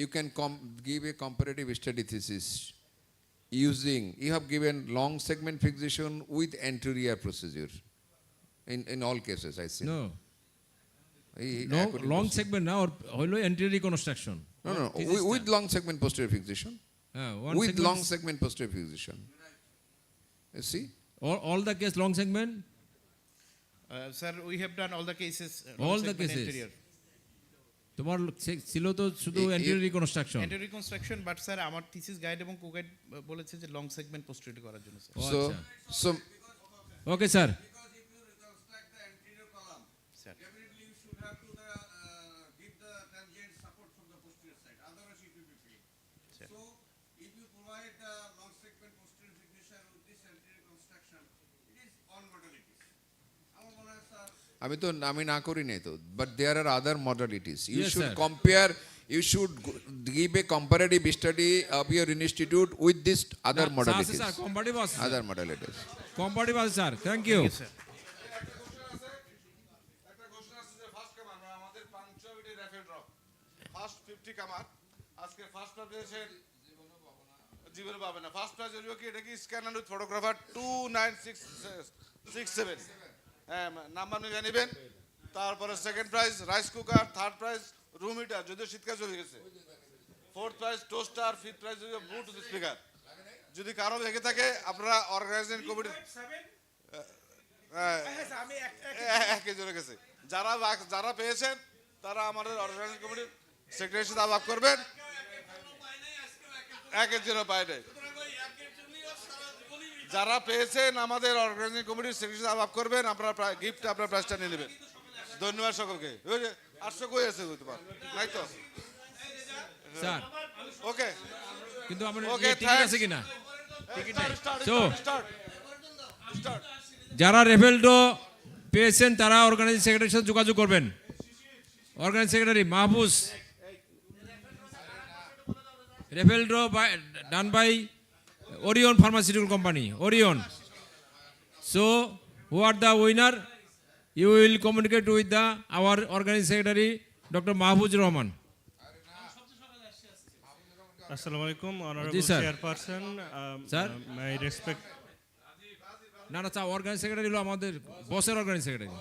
You can give a comparative study thesis using, you have given long segment fixation with anterior procedure in all cases, I see. No. No, Long segment now or anterior reconstruction. No, with long segment posterior fixation. With long segment posterior fixation. You see? All the case long segment? Sir, we have done all the cases. All the cases. তোমার ছিল তো শুধু anterior reconstruction. Anterior reconstruction, but sir, আমার thesis guide এবং co-guide বলেছে যে long segment posterior করার জন্য স্যার। So, okay, sir. আমি না করি নাই তো, but there are other modalities. You Yes, should sir. compare, you should give a comparative study of your institute with this other modalities. Sir, comparative আছে, Other modalities. comparative আছে, sir. Thank you. একটা ঘোষণা আছে যে first কামার আমাদের punctuality raffle drop first 50 কামার আজকে ফার্স্ট প্রাইজে জীবনে পাবে না। ফার্স্ট প্রাইজ হলো কি, এটা কি স্ক্যানার উইথ ফটোগ্রাফার 29667, হ্যাঁ নাম্বার নিয়ে জানিবেন। তারপরে second prize rice cooker, third prize room heater, যদিও শীতকাল চলে গেছে, fourth prize toaster, fifth prize bluetooth speaker. যদি কারো ভেঙে থাকে আপনারা অর্গানাইজিং কমিটি একজনে গেছে, যারা পেয়েছেন তারা আমাদের অর্গানাইজিং কমিটির সেক্রেটারির সাথে আলাপ করবেন। একজনও পায় নাই, যারা পেয়েছেন আমাদের অর্গানাইজিং কমিটির সেক্রেটারির সাথে আলাপ করবেন, আপনারা গিফট আপনার প্রাইজটা নিয়ে নেবেন। ধন্যবাদ সকলকে। 800 কই আছে তোমার নাই তো স্যার? ওকে, কিন্তু আমার ওকে টিকিট আছে কিনা? স্টার্ট। যারা রেভেলডো পেয়েছেন তারা অর্গানাইজিং সেক্রেটারির সাথে যোগাযোগ করবেন। অর্গানাইজিং সেক্রেটারি মাহফুজ, রেভেলডো done by Orion Pharmaceutical Company, Orion. So, who are the winner? You will communicate with our organizing secretary, Dr. Mahfuz Rahman. Assalamu alaikum, honorable chairperson. Sir? My respect. না, organizing secretary হলো আমাদের বসের organizing secretary.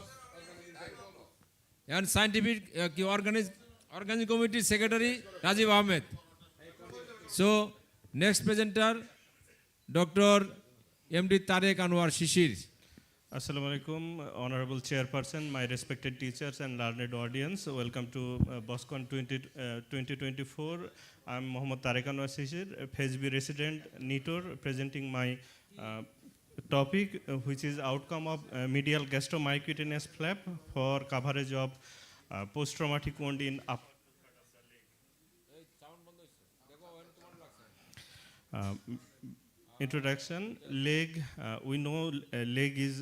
And scientific organizing committee secretary Rajiv Ahmed. So, next presenter, Dr. M.D. Tarek Anwar Shishir. Assalamu alaikum, honorable chairperson, my respected teachers and learned audience. Welcome to BOSCON 2024. I'm Mohammad Tarek Anwar Shishir, Phase B resident, NITOR, presenting my topic, which is outcome of medial gastromyocutaneous flap for coverage of post-traumatic wound in upper introduction. Leg, we know leg is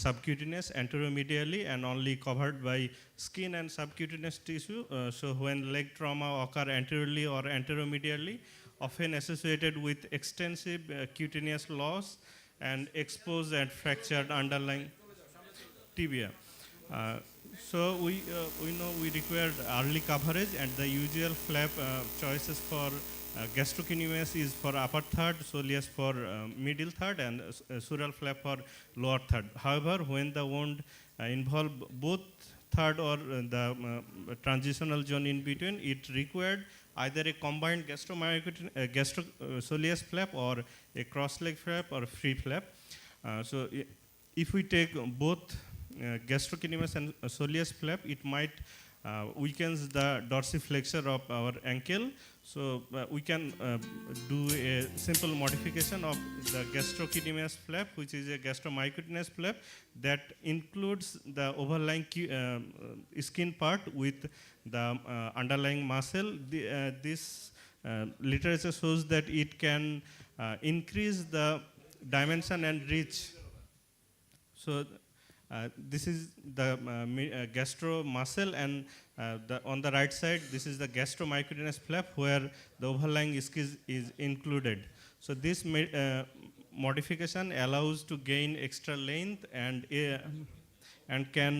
subcutaneous anteromedially and only covered by skin and subcutaneous tissue. So when leg trauma occur anteriorly or anteromedially, often associated with extensive cutaneous loss and exposed and fractured underlying tibia. So we know we require early coverage, and the usual flap choices for gastrocnemius is for upper third, soleus for middle third, and sural flap for lower third. However, when the wound involve both third or the transitional zone in between, it required either a combined soleus flap or a cross leg flap or free flap. So if we take both gastrocnemius and soleus flap, it might weakens the dorsiflexor of our ankle. So we can do a simple modification of the gastrocnemius flap, which is a gastromyocutaneous flap that includes the overlying skin part with the underlying muscle. This literature shows that it can increase the dimension and reach. So this is the gastro muscle, and on the right side, this is the gastromyocutaneous flap where the overlying skin is included. So this modification allows to gain extra length and can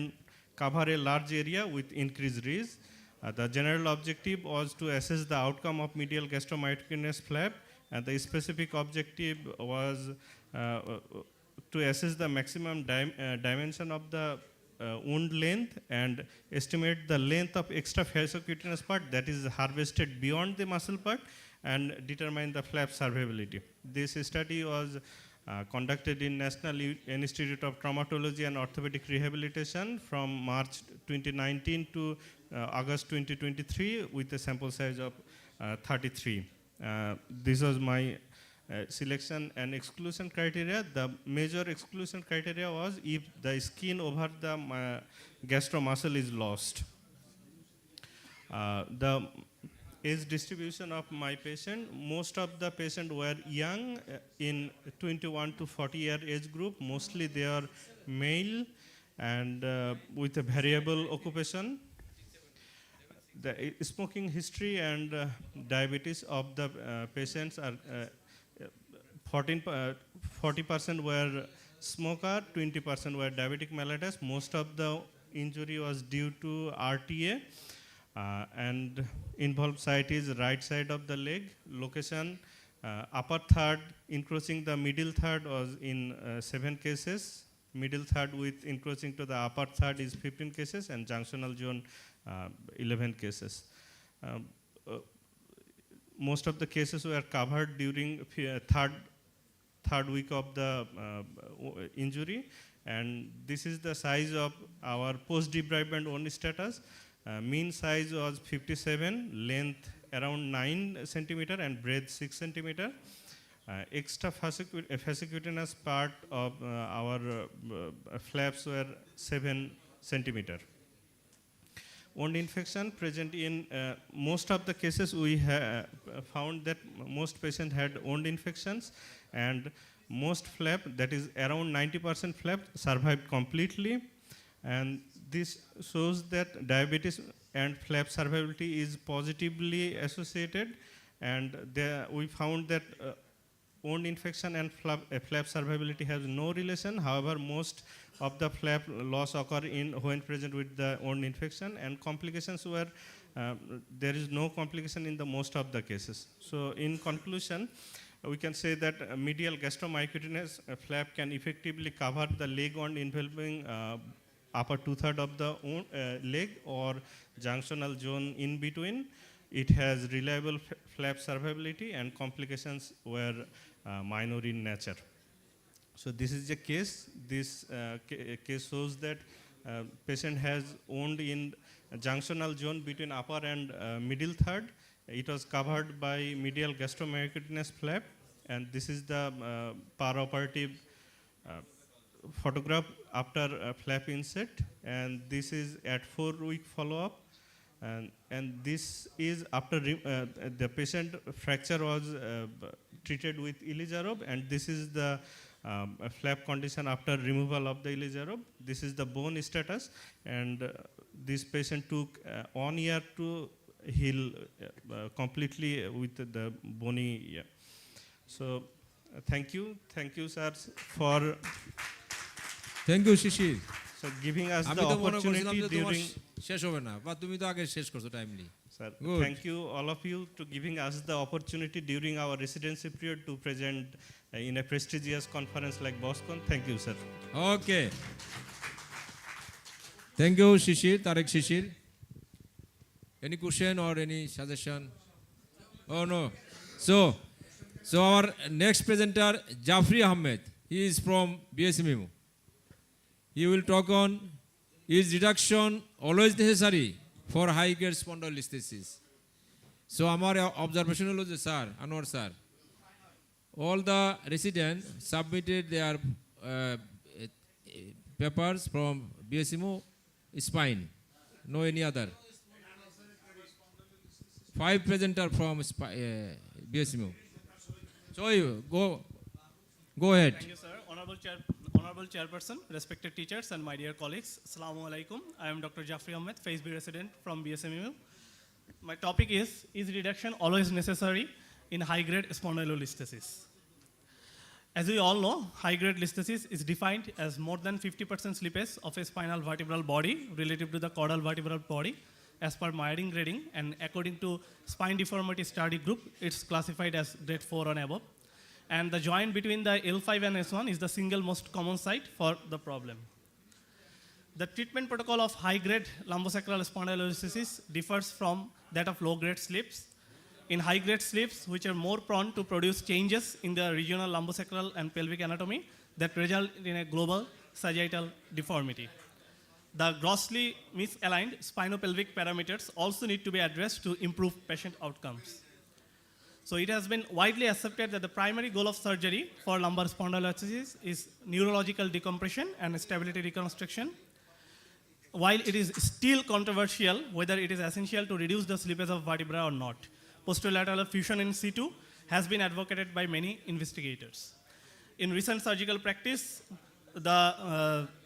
cover a large area with increased reach. The general objective was to assess the outcome of medial gastromyoclonus flap, and the specific objective was to assess the maximum dimension of the wound length and estimate the length of extra fasciocutaneous part that is harvested beyond the muscle part and determine the flap survivability. This study was conducted in National Institute of Traumatology and Orthopedic Rehabilitation from March 2019 to August 2023 with a sample size of 33. This was my selection and exclusion criteria. The major exclusion criteria was if the skin over the gastro muscle is lost. The age distribution of my patient, most of the patients were young in 21 to 40 year age group. Mostly they are male and with a variable occupation. The smoking history and diabetes of the patients are 40% were smoker, 20% were diabetic mellitus. Most of the injury was due to RTA. And involved site is right side of the leg. Location, upper third encroaching the middle third was in 7 cases. Middle third with encroaching to the upper third is 15 cases, and junctional zone 11 cases. Most of the cases were covered during third week of the injury, and this is the size of our post-debridement only status. Mean size was 57, length around 9 centimeter and breadth 6 centimeter. Extra fascicutaneous part of our flaps were 7 centimeter. Wound infection present in most of the cases. We found that most patients had wound infections, and most flap, that is around 90% flap, survived completely. And this shows that diabetes and flap survivability is positively associated, and we found that wound infection and flap survivability has no relation. However, most of the flap loss occur when present with the wound infection, and complications were, there is no complication in the most of the cases. So in conclusion, we can say that medial gastromyoclonus flap can effectively cover the leg wound involving upper 2/3 of the leg or junctional zone in between. It has reliable flap survivability, and complications were minor in nature. So this is the case. This case shows that patient has wound in junctional zone between upper and middle third. It was covered by medial gastromyoclonus flap, and this is the paraoperative photograph after flap insert, and this is at 4-week follow-up, and this is after the patient fracture was treated with Ilizarob, and this is the flap condition after removal of the Ilizarob. This is the bone status, and this patient took 1 year to heal completely with the bony. So thank you, sir, for. Thank you, Shishir. So giving us the opportunity during. শেষ হবে না, বা তুমি তো আগে শেষ করছো timely. Sir, thank you all of you to giving us the opportunity during our residency period to present in a prestigious conference like BOSCON. Thank you, sir. Okay. Thank you, Shishir, Tarek Shishir. Any question or any suggestion? Oh no. So our next presenter, Jafri Ahmed. He is from BSMU. He will talk on, is reduction always necessary for high grade spondylolisthesis? So our observation is, sir, Anwar sir, all the residents submitted their papers from BSMU spine, no any other. 5 presenter from BSMU. So you go ahead. Thank you, sir. Honorable Chairperson, respected teachers, and my dear colleagues, Assalamu alaikum. I am Dr. Jafri Ahmed, Phase B resident from BSMU. My topic is reduction always necessary in high-grade spondylolisthesis? As we all know, high-grade listhesis is defined as more than 50% slippage of a spinal vertebral body relative to the caudal vertebral body as per Myering grading, and according to spine deformity study group, it's classified as grade 4 and above. And the joint between the L5 and S1 is the single most common site for the problem. The treatment protocol of high-grade lumbosacral spondylolisthesis differs from that of low-grade slips. In high-grade slips, which are more prone to produce changes in the regional lumbosacral and pelvic anatomy that result in a global sagittal deformity. The grossly misaligned spinopelvic parameters also need to be addressed to improve patient outcomes. So it has been widely accepted that the primary goal of surgery for lumbar spondylolisthesis is neurological decompression and stability reconstruction. While it is still controversial whether it is essential to reduce the slippage of vertebra or not, posterolateral fusion in situ has been advocated by many investigators. In recent surgical practice, the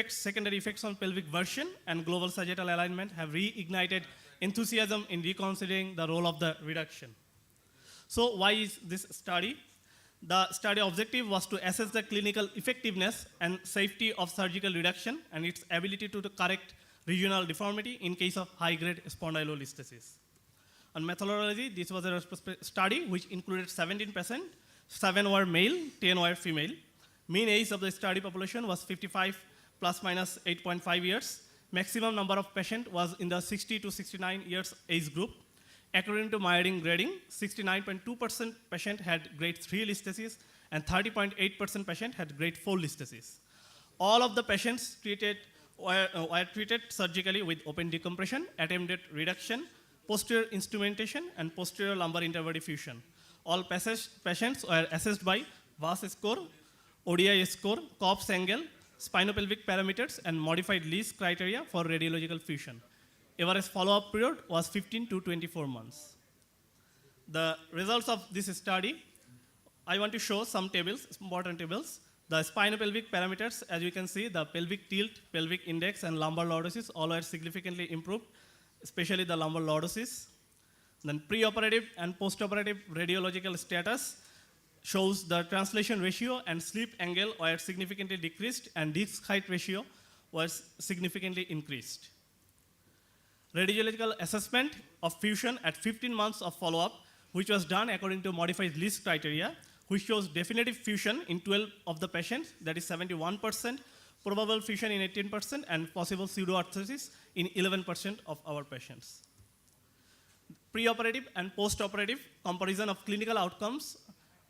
secondary effects on pelvic version and global sagittal alignment have reignited enthusiasm in reconsidering the role of the reduction. So why is this study? The study objective was to assess the clinical effectiveness and safety of surgical reduction and its ability to correct regional deformity in case of high-grade spondylolisthesis. On methodology, this was a study which included 17 patients, 7 were male, 10 were female. Mean age of the study population was 55 plus minus 8.5 years. Maximum number of patients was in the 60 to 69 years age group. According to Myering grading, 69.2% patient had grade 3 listhesis and 30.8% patient had grade 4 listhesis. All of the patients were treated surgically with open decompression, attempted reduction, posterior instrumentation, and posterior lumbar interbody fusion. All patients were assessed by VAS score, ODI score, Cobb's angle, spinopelvic parameters, and modified Lee's criteria for radiological fusion. Average follow-up period was 15 to 24 months. The results of this study, I want to show some tables, important tables. The spinopelvic parameters, as you can see, the pelvic tilt, pelvic index, and lumbar lordosis all were significantly improved, especially the lumbar lordosis. Then preoperative and postoperative radiological status shows the translation ratio and sleep angle were significantly decreased and disc height ratio was significantly increased. Radiological assessment of fusion at 15 months of follow-up, which was done according to modified Lee's criteria, which shows definitive fusion in 12 of the patients, that is 71%, probable fusion in 18%, and possible pseudoarthrosis in 11% of our patients. Preoperative and postoperative comparison of clinical outcomes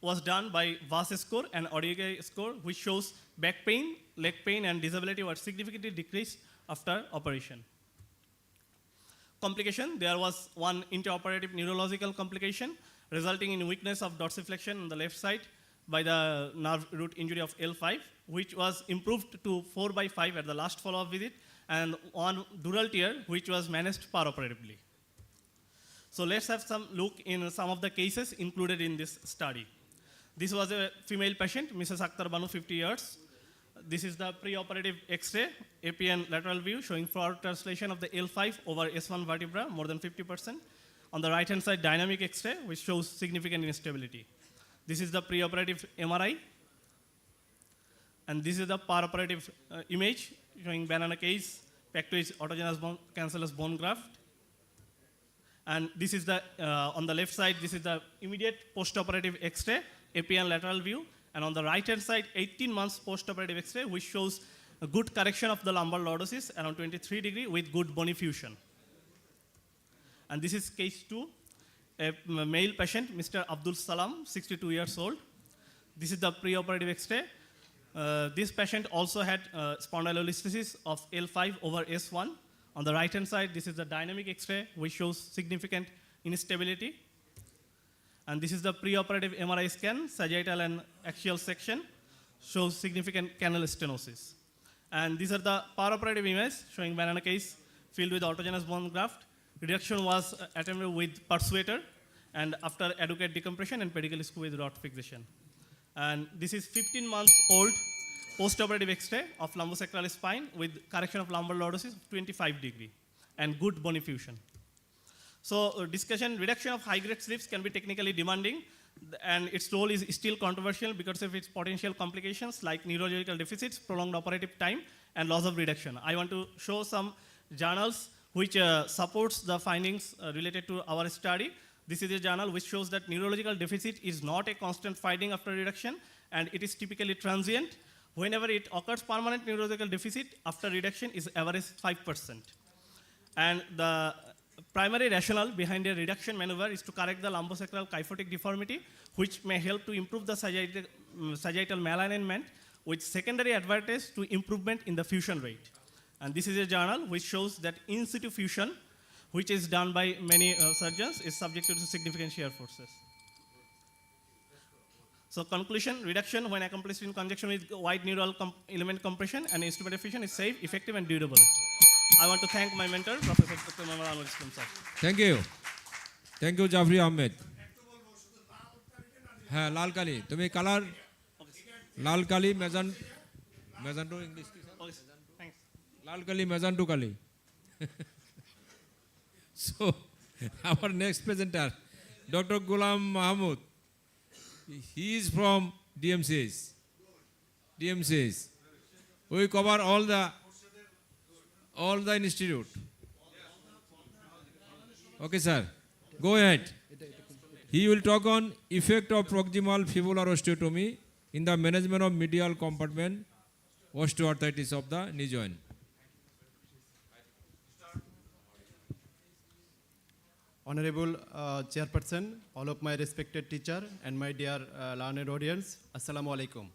was done by VAS score and ODI score, which shows back pain, leg pain, and disability were significantly decreased after operation. Complication, there was one intraoperative neurological complication resulting in weakness of dorsiflexion on the left side by the nerve root injury of L5, which was improved to 4/5 at the last follow-up visit, and one dural tear, which was managed perioperatively. So let's have some look in some of the cases included in this study. This was a female patient, Mrs. Akhtar Banu, 50 years. This is the preoperative X-ray, APN lateral view showing forward translation of the L5 over S1 vertebra, more than 50%. On the right-hand side, dynamic X-ray, which shows significant instability. This is the preoperative MRI. And this is the perioperative image showing banana case, pectoris autogenous bone, cancellous bone graft. And this is the, on the left side, this is the immediate postoperative X-ray, APN lateral view. And on the right-hand side, 18 months postoperative X-ray, which shows a good correction of the lumbar lordosis around 23 degree with good bony fusion. And this is case 2, a male patient, Mr. Abdul Salam, 62 years old. This is the preoperative X-ray. This patient also had spondylolisthesis of L5 over S1. On the right-hand side, this is the dynamic X-ray, which shows significant instability. And this is the preoperative MRI scan, sagittal and axial section, shows significant canal stenosis. And these are the perioperative images showing banana case filled with autogenous bone graft. Reduction was attempted with persuader and after adequate decompression and pedicle screw with rod fixation. And this is 15 months old postoperative X-ray of lumbosacral spine with correction of lumbar lordosis of 25 degree and good bony fusion. So reduction of high-grade slips can be technically demanding. and its role is still controversial because of its potential complications like neurological deficits, prolonged operative time, and loss of reduction. I want to show some journals which supports the findings related to our study. This is a journal which shows that neurological deficit is not a constant finding after reduction, and it is typically transient. Whenever it occurs, permanent neurological deficit after reduction is average 5%. And the primary rationale behind a reduction maneuver is to correct the lumbosacral kyphotic deformity, which may help to improve the sagittal malalignment, with secondary advantage to improvement in the fusion rate. And this is a journal which shows that in situ fusion, which is done by many surgeons, is subjected to significant shear forces. So conclusion, reduction when accomplished in conjunction with wide neural element compression and instrument fusion is safe, effective, and durable. I want to thank my mentor, Professor Dr. Mohammad Anwar Islam sir. Thank you. Thank you, Jafri Ahmed. হ্যাঁ লাল কালি তুমি colour লাল কালি magenta English কি Thanks. লাল কালি magenta কালি so our next presenter Dr. Ghulam Mahmood, he is from DMCs. We cover all the institute. Okay sir, go ahead. He will talk on effect of proximal fibular osteotomy in the management of medial compartment osteoarthritis of the knee joint. Honorable Chairperson, all of my respected teacher and my dear learned audience, Assalamu alaikum.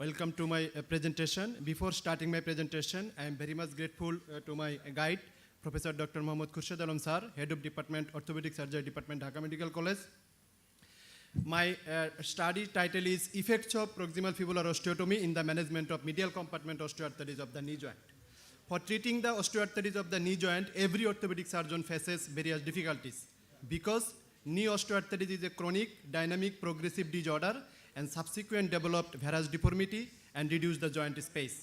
Welcome to my presentation. Before starting my presentation, I am very much grateful to my guide, Professor Dr. Mohammad Khurshid Alam sir, Head of Department, Orthopedic Surgery Department, Dhaka Medical College. My study title is Effects of Proximal Fibular Osteotomy in the Management of Medial Compartment Osteoarthritis of the Knee Joint. For treating the osteoarthritis of the knee joint, every orthopedic surgeon faces various difficulties because knee osteoarthritis is a chronic, dynamic, progressive disorder and subsequent developed varus deformity and reduce the joint space.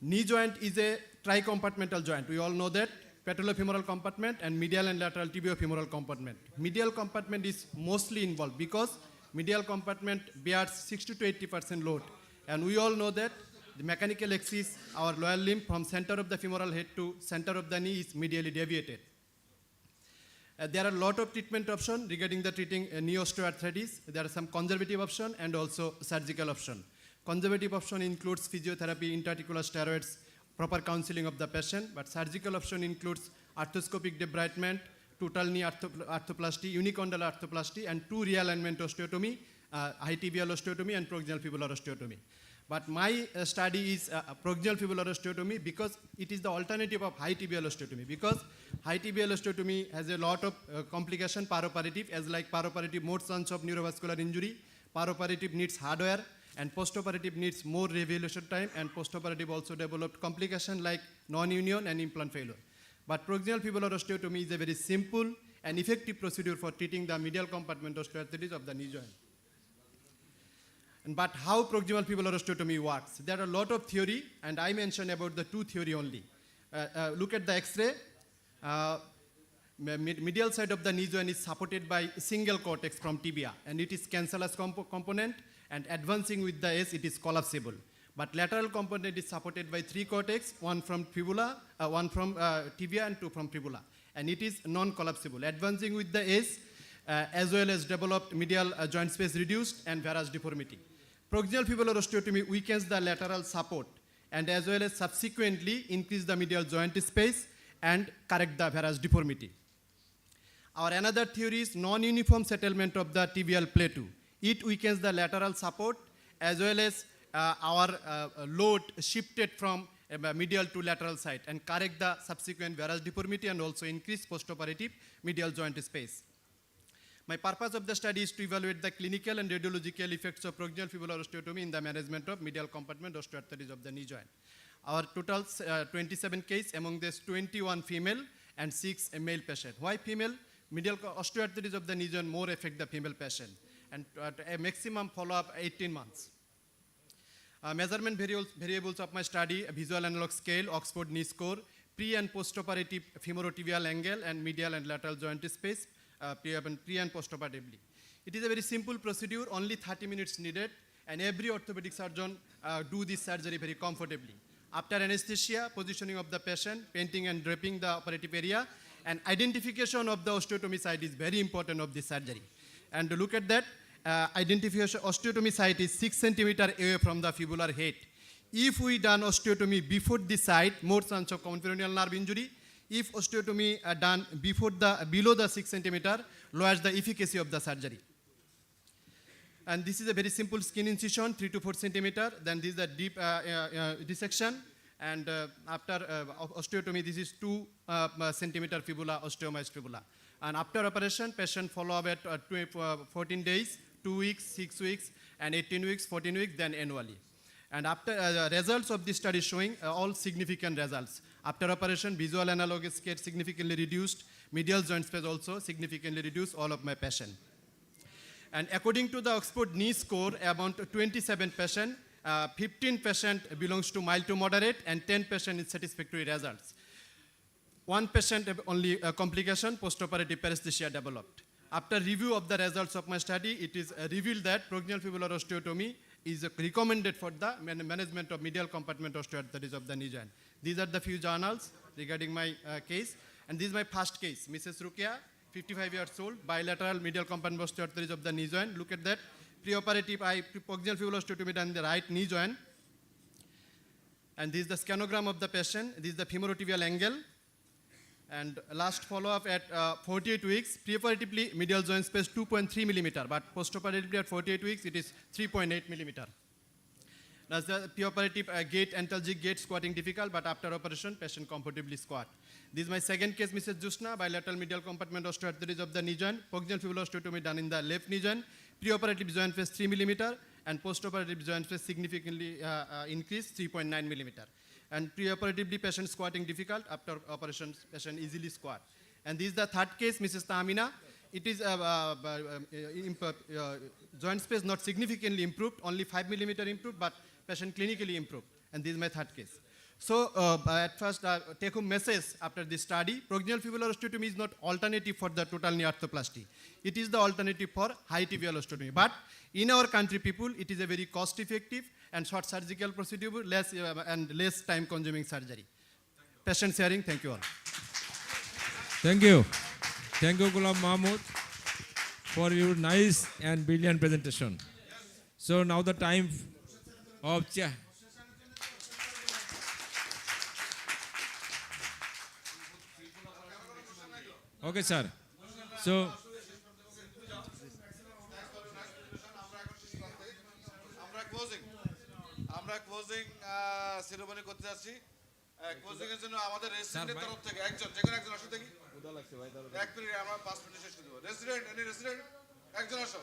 Knee joint is a tricompartmental joint. We all know that. Patellofemoral compartment and medial and lateral tibiofemoral compartment. Medial compartment is mostly involved because medial compartment bears 60 to 80% load. And we all know that the mechanical axis, our lower limb from center of the femoral head to center of the knee is medially deviated. There are a lot of treatment options regarding the treating knee osteoarthritis. There are some conservative options and also surgical options. Conservative option includes physiotherapy, intraarticular steroids, proper counseling of the patient, but surgical option includes arthroscopic debridement, total knee arthroplasty, unicondyle arthroplasty, and two realignment osteotomy, high tibial osteotomy and proximal fibular osteotomy. But my study is proximal fibular osteotomy because it is the alternative of high tibial osteotomy, because high tibial osteotomy has a lot of complication, paroperative, as like paroperative more chance of neurovascular injury, paroperative needs hardware, and postoperative needs more rehabilitation time, and postoperative also developed complication like non-union and implant failure. But proximal fibular osteotomy is a very simple and effective procedure for treating the medial compartment osteoarthritis of the knee joint. But how proximal fibular osteotomy works? There are a lot of theory, and I mention about the two theory only. Look at the X-ray. Medial side of the knee joint is supported by single cortex from tibia, and it is cancellous component, and advancing with the age, it is collapsible. But lateral component is supported by three cortex, one from fibula, one from tibia, and two from fibula, and it is non-collapsible. Advancing with the age, as well as developed medial joint space reduced and varus deformity. Proximal fibular osteotomy weakens the lateral support and as well as subsequently increase the medial joint space and correct the varus deformity. Our another theory is non-uniform settlement of the tibial plateau. It weakens the lateral support as well as our load shifted from medial to lateral side and correct the subsequent varus deformity and also increase postoperative medial joint space. My purpose of the study is to evaluate the clinical and radiological effects of proximal fibular osteotomy in the management of medial compartment osteoarthritis of the knee joint. Our total 27 cases, among this 21 female and 6 male patients. Why female? Medial osteoarthritis of the knee joint more affect the female patient, and a maximum follow-up 18 months. Measurement variables of my study, a visual analog scale, Oxford knee score, pre and postoperative femorotibial angle and medial and lateral joint space, pre and postoperatively. It is a very simple procedure, only 30 minutes needed, and every orthopedic surgeon do this surgery very comfortably. After anesthesia, positioning of the patient, painting and draping the operative area, and identification of the osteotomy site is very important of this surgery. And look at that, identification osteotomy site is 6 centimeter away from the fibular head. If we done osteotomy before this site, more chance of common peroneal nerve injury. If osteotomy done below the 6 centimeter, lowers the efficacy of the surgery. And this is a very simple skin incision, 3 to 4 centimeter. Then this is the deep dissection. And after osteotomy, this is 2 centimeter fibula, osteomized fibula. And after operation, patient follow up at 14 days, 2 weeks, 6 weeks, and 18 weeks, 14 weeks, then annually. And after results of this study showing all significant results. After operation, visual analogous get significantly reduced, medial joint space also significantly reduced, all of my patients. And according to the Oxford knee score, about 27 patients, 15 patients belongs to mild to moderate, and 10 patients in satisfactory results. 1 patient only complication, postoperative paresthesia developed. After review of the results of my study, it is revealed that proximal fibular osteotomy is recommended for the management of medial compartment osteoarthritis of the knee joint. These are the few journals regarding my case. And this is my first case, Mrs. Rukia, 55 years old, bilateral medial compartment osteoarthritis of the knee joint. Look at that, preoperative proximal fibular osteotomy done in the right knee joint. And this is the scanogram of the patient. This is the femorotibial angle. And last follow-up at 48 weeks, preoperatively medial joint space 2.3 millimeter, but postoperatively at 48 weeks, it is 3.8 millimeter. That's the preoperative gait, antalgic gait, squatting difficult, but after operation, patient comfortably squat. This is my second case, Mrs. Jusna, bilateral medial compartment osteoarthritis of the knee joint, proximal fibular osteotomy done in the left knee joint, preoperative joint space 3 millimeter, and postoperative joint space significantly increased, 3.9 millimeter. And preoperatively patient squatting difficult, after operation patient easily squat. And this is the third case, Mrs. Tamina. It is joint space not significantly improved, only 5 millimeter improved, but patient clinically improved. And this is my third case. So at first, take home message after this study, proximal fibular osteotomy is not alternative for the total knee arthroplasty. It is the alternative for high tibial osteotomy. But in our country people, it is a very cost effective and short surgical procedure, less time consuming surgery. Patient sharing, thank you all. Thank you. Thank you, Ghulam Mahmood, for your nice and brilliant presentation. So now the time of Okay, sir. So আমরা closing ceremony করতে যাচ্ছি। Closing এর জন্য আমাদের রেসিডেন্টের তরফ থেকে একজন, যে কোনো একজন আসো দেখি। এক মিনিট, আমরা 5 মিনিট শেষ করে দেব। রেসিডেন্ট, এনি রেসিডেন্ট একজন আসো,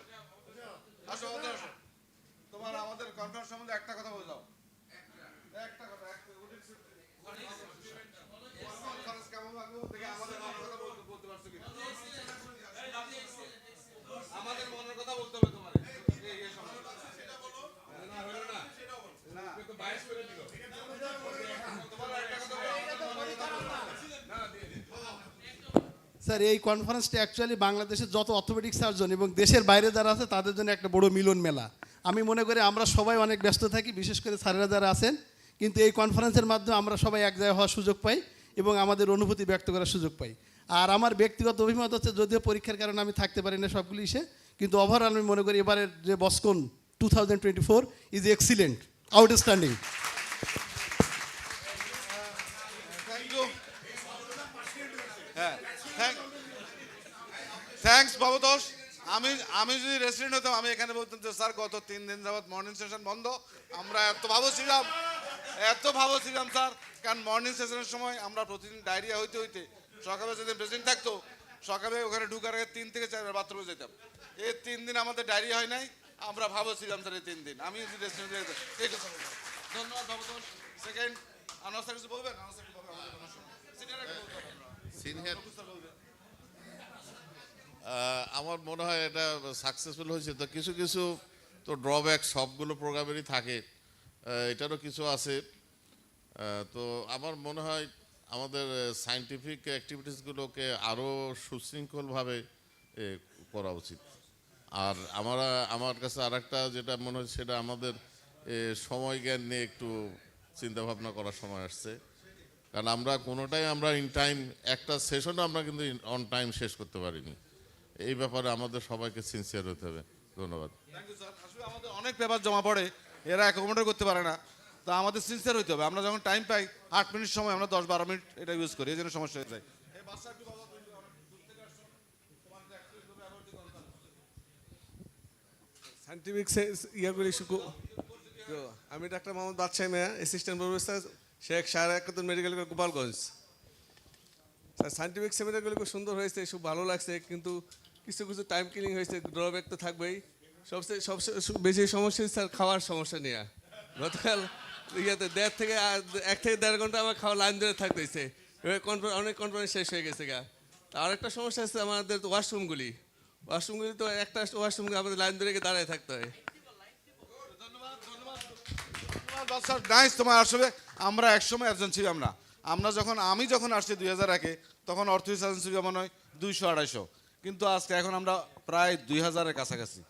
আসো ওদের আসো। তোমার আমাদের কনফারেন্স সম্বন্ধে একটা কথা বলে দাও। একটা কথা, কনফারেন্স কেমন লাগলো দেখে আমাদের মনের কথা বলতে পারছো কিনা? আমাদের মনের কথা বলতে হবে তোমার। এই সমস্যা সেটা বলো। না হলো না। না তো 22 করে দিল। তোমার একটা কথা বলো। না দিয়ে দিন। স্যার, এই কনফারেন্সটা অ্যাকচুয়ালি বাংলাদেশের যত অর্থোপেডিক সার্জন এবং দেশের বাইরে যারা আছে তাদের জন্য একটা বড় মিলন মেলা। আমি মনে করি আমরা সবাই অনেক ব্যস্ত থাকি, বিশেষ করে স্যারেরা যারা আছেন, কিন্তু এই কনফারেন্সের মাধ্যমে আমরা সবাই এক জায়গায় হওয়ার সুযোগ পাই এবং আমাদের অনুভূতি ব্যক্ত করার সুযোগ পাই। আর আমার ব্যক্তিগত অভিমত হচ্ছে, যদিও পরীক্ষার কারণে আমি থাকতে পারি না সবগুলি ইসে, কিন্তু ওভারঅল আমি মনে করি এবারের যে বসকন 2024 is excellent, outstanding. Thanks Bhabatosh. আমি যদি রেসিডেন্ট হতাম, আমি এখানে বলতাম যে স্যার গত 3 দিন যাবত মর্নিং সেশন বন্ধ। আমরা এত ভাবছিলাম স্যার, কারণ মর্নিং সেশনের সময় আমরা প্রতিদিন ডায়রিয়া হইতে হইতে সকালে যেদিন প্রেসিডেন্ট থাকতো, সকালে ওখানে ঢুকার আগে 3 থেকে 4 বার বাথরুমে যেতাম। এই 3 দিন আমাদের ডায়রিয়া হয় নাই, আমরা ভাবছিলাম স্যার এই 3 দিন। আমি যদি রেসিডেন্ট হইতাম। ধন্যবাদ ভবতোষ। সেকেন্ড আনোয়ার স্যার কিছু বলবেন? আনোয়ার স্যার বলবেন আমাদের কোনো সময় সিনিয়র একটা বলতে হবে। সিনিয়র আমার মনে হয় এটা সাকসেসফুল হয়েছে। তো কিছু কিছু তো ড্রব্যাক সবগুলো প্রোগ্রামেরই থাকে, এটারও কিছু আছে। তো আমার মনে হয় আমাদের সায়েন্টিফিক অ্যাক্টিভিটিসগুলোকে আরও সুশৃঙ্খলভাবে করা উচিত। আর আমার কাছে আরেকটা যেটা মনে হয় সেটা আমাদের সময় জ্ঞান নিয়ে একটু চিন্তা ভাবনা করার সময় আসছে, কারণ আমরা কোনোটাই আমরা ইন টাইম একটা সেশনও আমরা কিন্তু অন টাইম শেষ করতে পারিনি। এই ব্যাপারে আমাদের সবাইকে সিনসিয়ার হতে হবে। ধন্যবাদ। Thank you sir. আসলে আমাদের অনেক পেপার জমা পড়ে, এরা অ্যাকোমোডেট করতে পারে না, তা আমাদের সিনসিয়ার হতে হবে। আমরা যখন টাইম পাই 8 মিনিট সময় আমরা 10-12 মিনিট এটা ইউজ করি, এই জন্য সমস্যা হয়ে যায়। সায়েন্টিফিক ইয়াগুলি আমি doctor Mohammad Badshah Miah, assistant professor, Sheikh Shahra একাত্তর medical college Gopalganj. Sir scientific সেমিনারগুলি খুব সুন্দর হয়েছে, খুব ভালো লাগছে, কিন্তু কিছু কিছু টাইম কিলিং হয়েছে, ড্রব্যাক তো থাকবেই। সবচেয়ে বেশি সমস্যা স্যার খাওয়ার সমস্যা নিয়ে। গতকাল ইয়াতে 1.5 থেকে 1.5 ঘন্টা আমার খাওয়া লাইন ধরে থাকতেছে, অনেক কনফারেন্স শেষ হয়ে গেছে গা। আরেকটা সমস্যা আছে আমাদের তো ওয়াশরুমগুলি তো একটা ওয়াশরুম আমাদের লাইন ধরে দাঁড়ায় থাকতে হয়। নাইস। তোমার আসলে আমরা একসময় একজন ছিলাম না, আমি যখন আসছি 2001-এ তখন অর্থ ছিল মনে হয় 200-250, কিন্তু আজকে এখন আমরা প্রায় 2000-এর কাছাকাছি।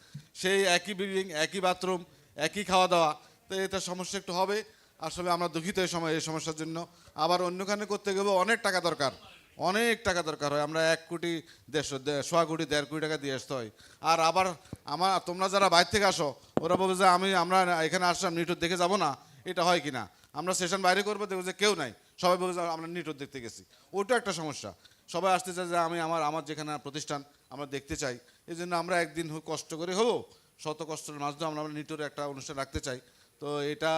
সেই একই বিল্ডিং, একই বাথরুম, একই খাওয়া দাওয়া, তো এটা সমস্যা একটু হবে। আসলে আমরা দুঃখিত এই সমস্যার জন্য। আবার অন্যখানে করতে গেলেও অনেক টাকা দরকার হয়। আমরা 1 কোটি 1.5 কোটি 1.5 কোটি টাকা দিয়ে আসতে হয়। আর আবার তোমরা যারা বাইরে থেকে আসো ওরা বলবে যে আমরা এখানে আসলাম নিটর দেখে যাব না, এটা হয় কিনা। আমরা সেশন বাইরে করবো, দেখবো যে কেউ নাই, সবাই বলবে যে আমরা নিটর দেখতে গেছি, ওটা একটা সমস্যা। সবাই আসতে চায় যে আমার যেখানে প্রতিষ্ঠান আমরা দেখতে চাই, এই জন্য আমরা একদিন কষ্ট করে হবো, শত কষ্টের মাঝে আমরা নিটরে একটা অনুষ্ঠান রাখতে চাই। তো এটা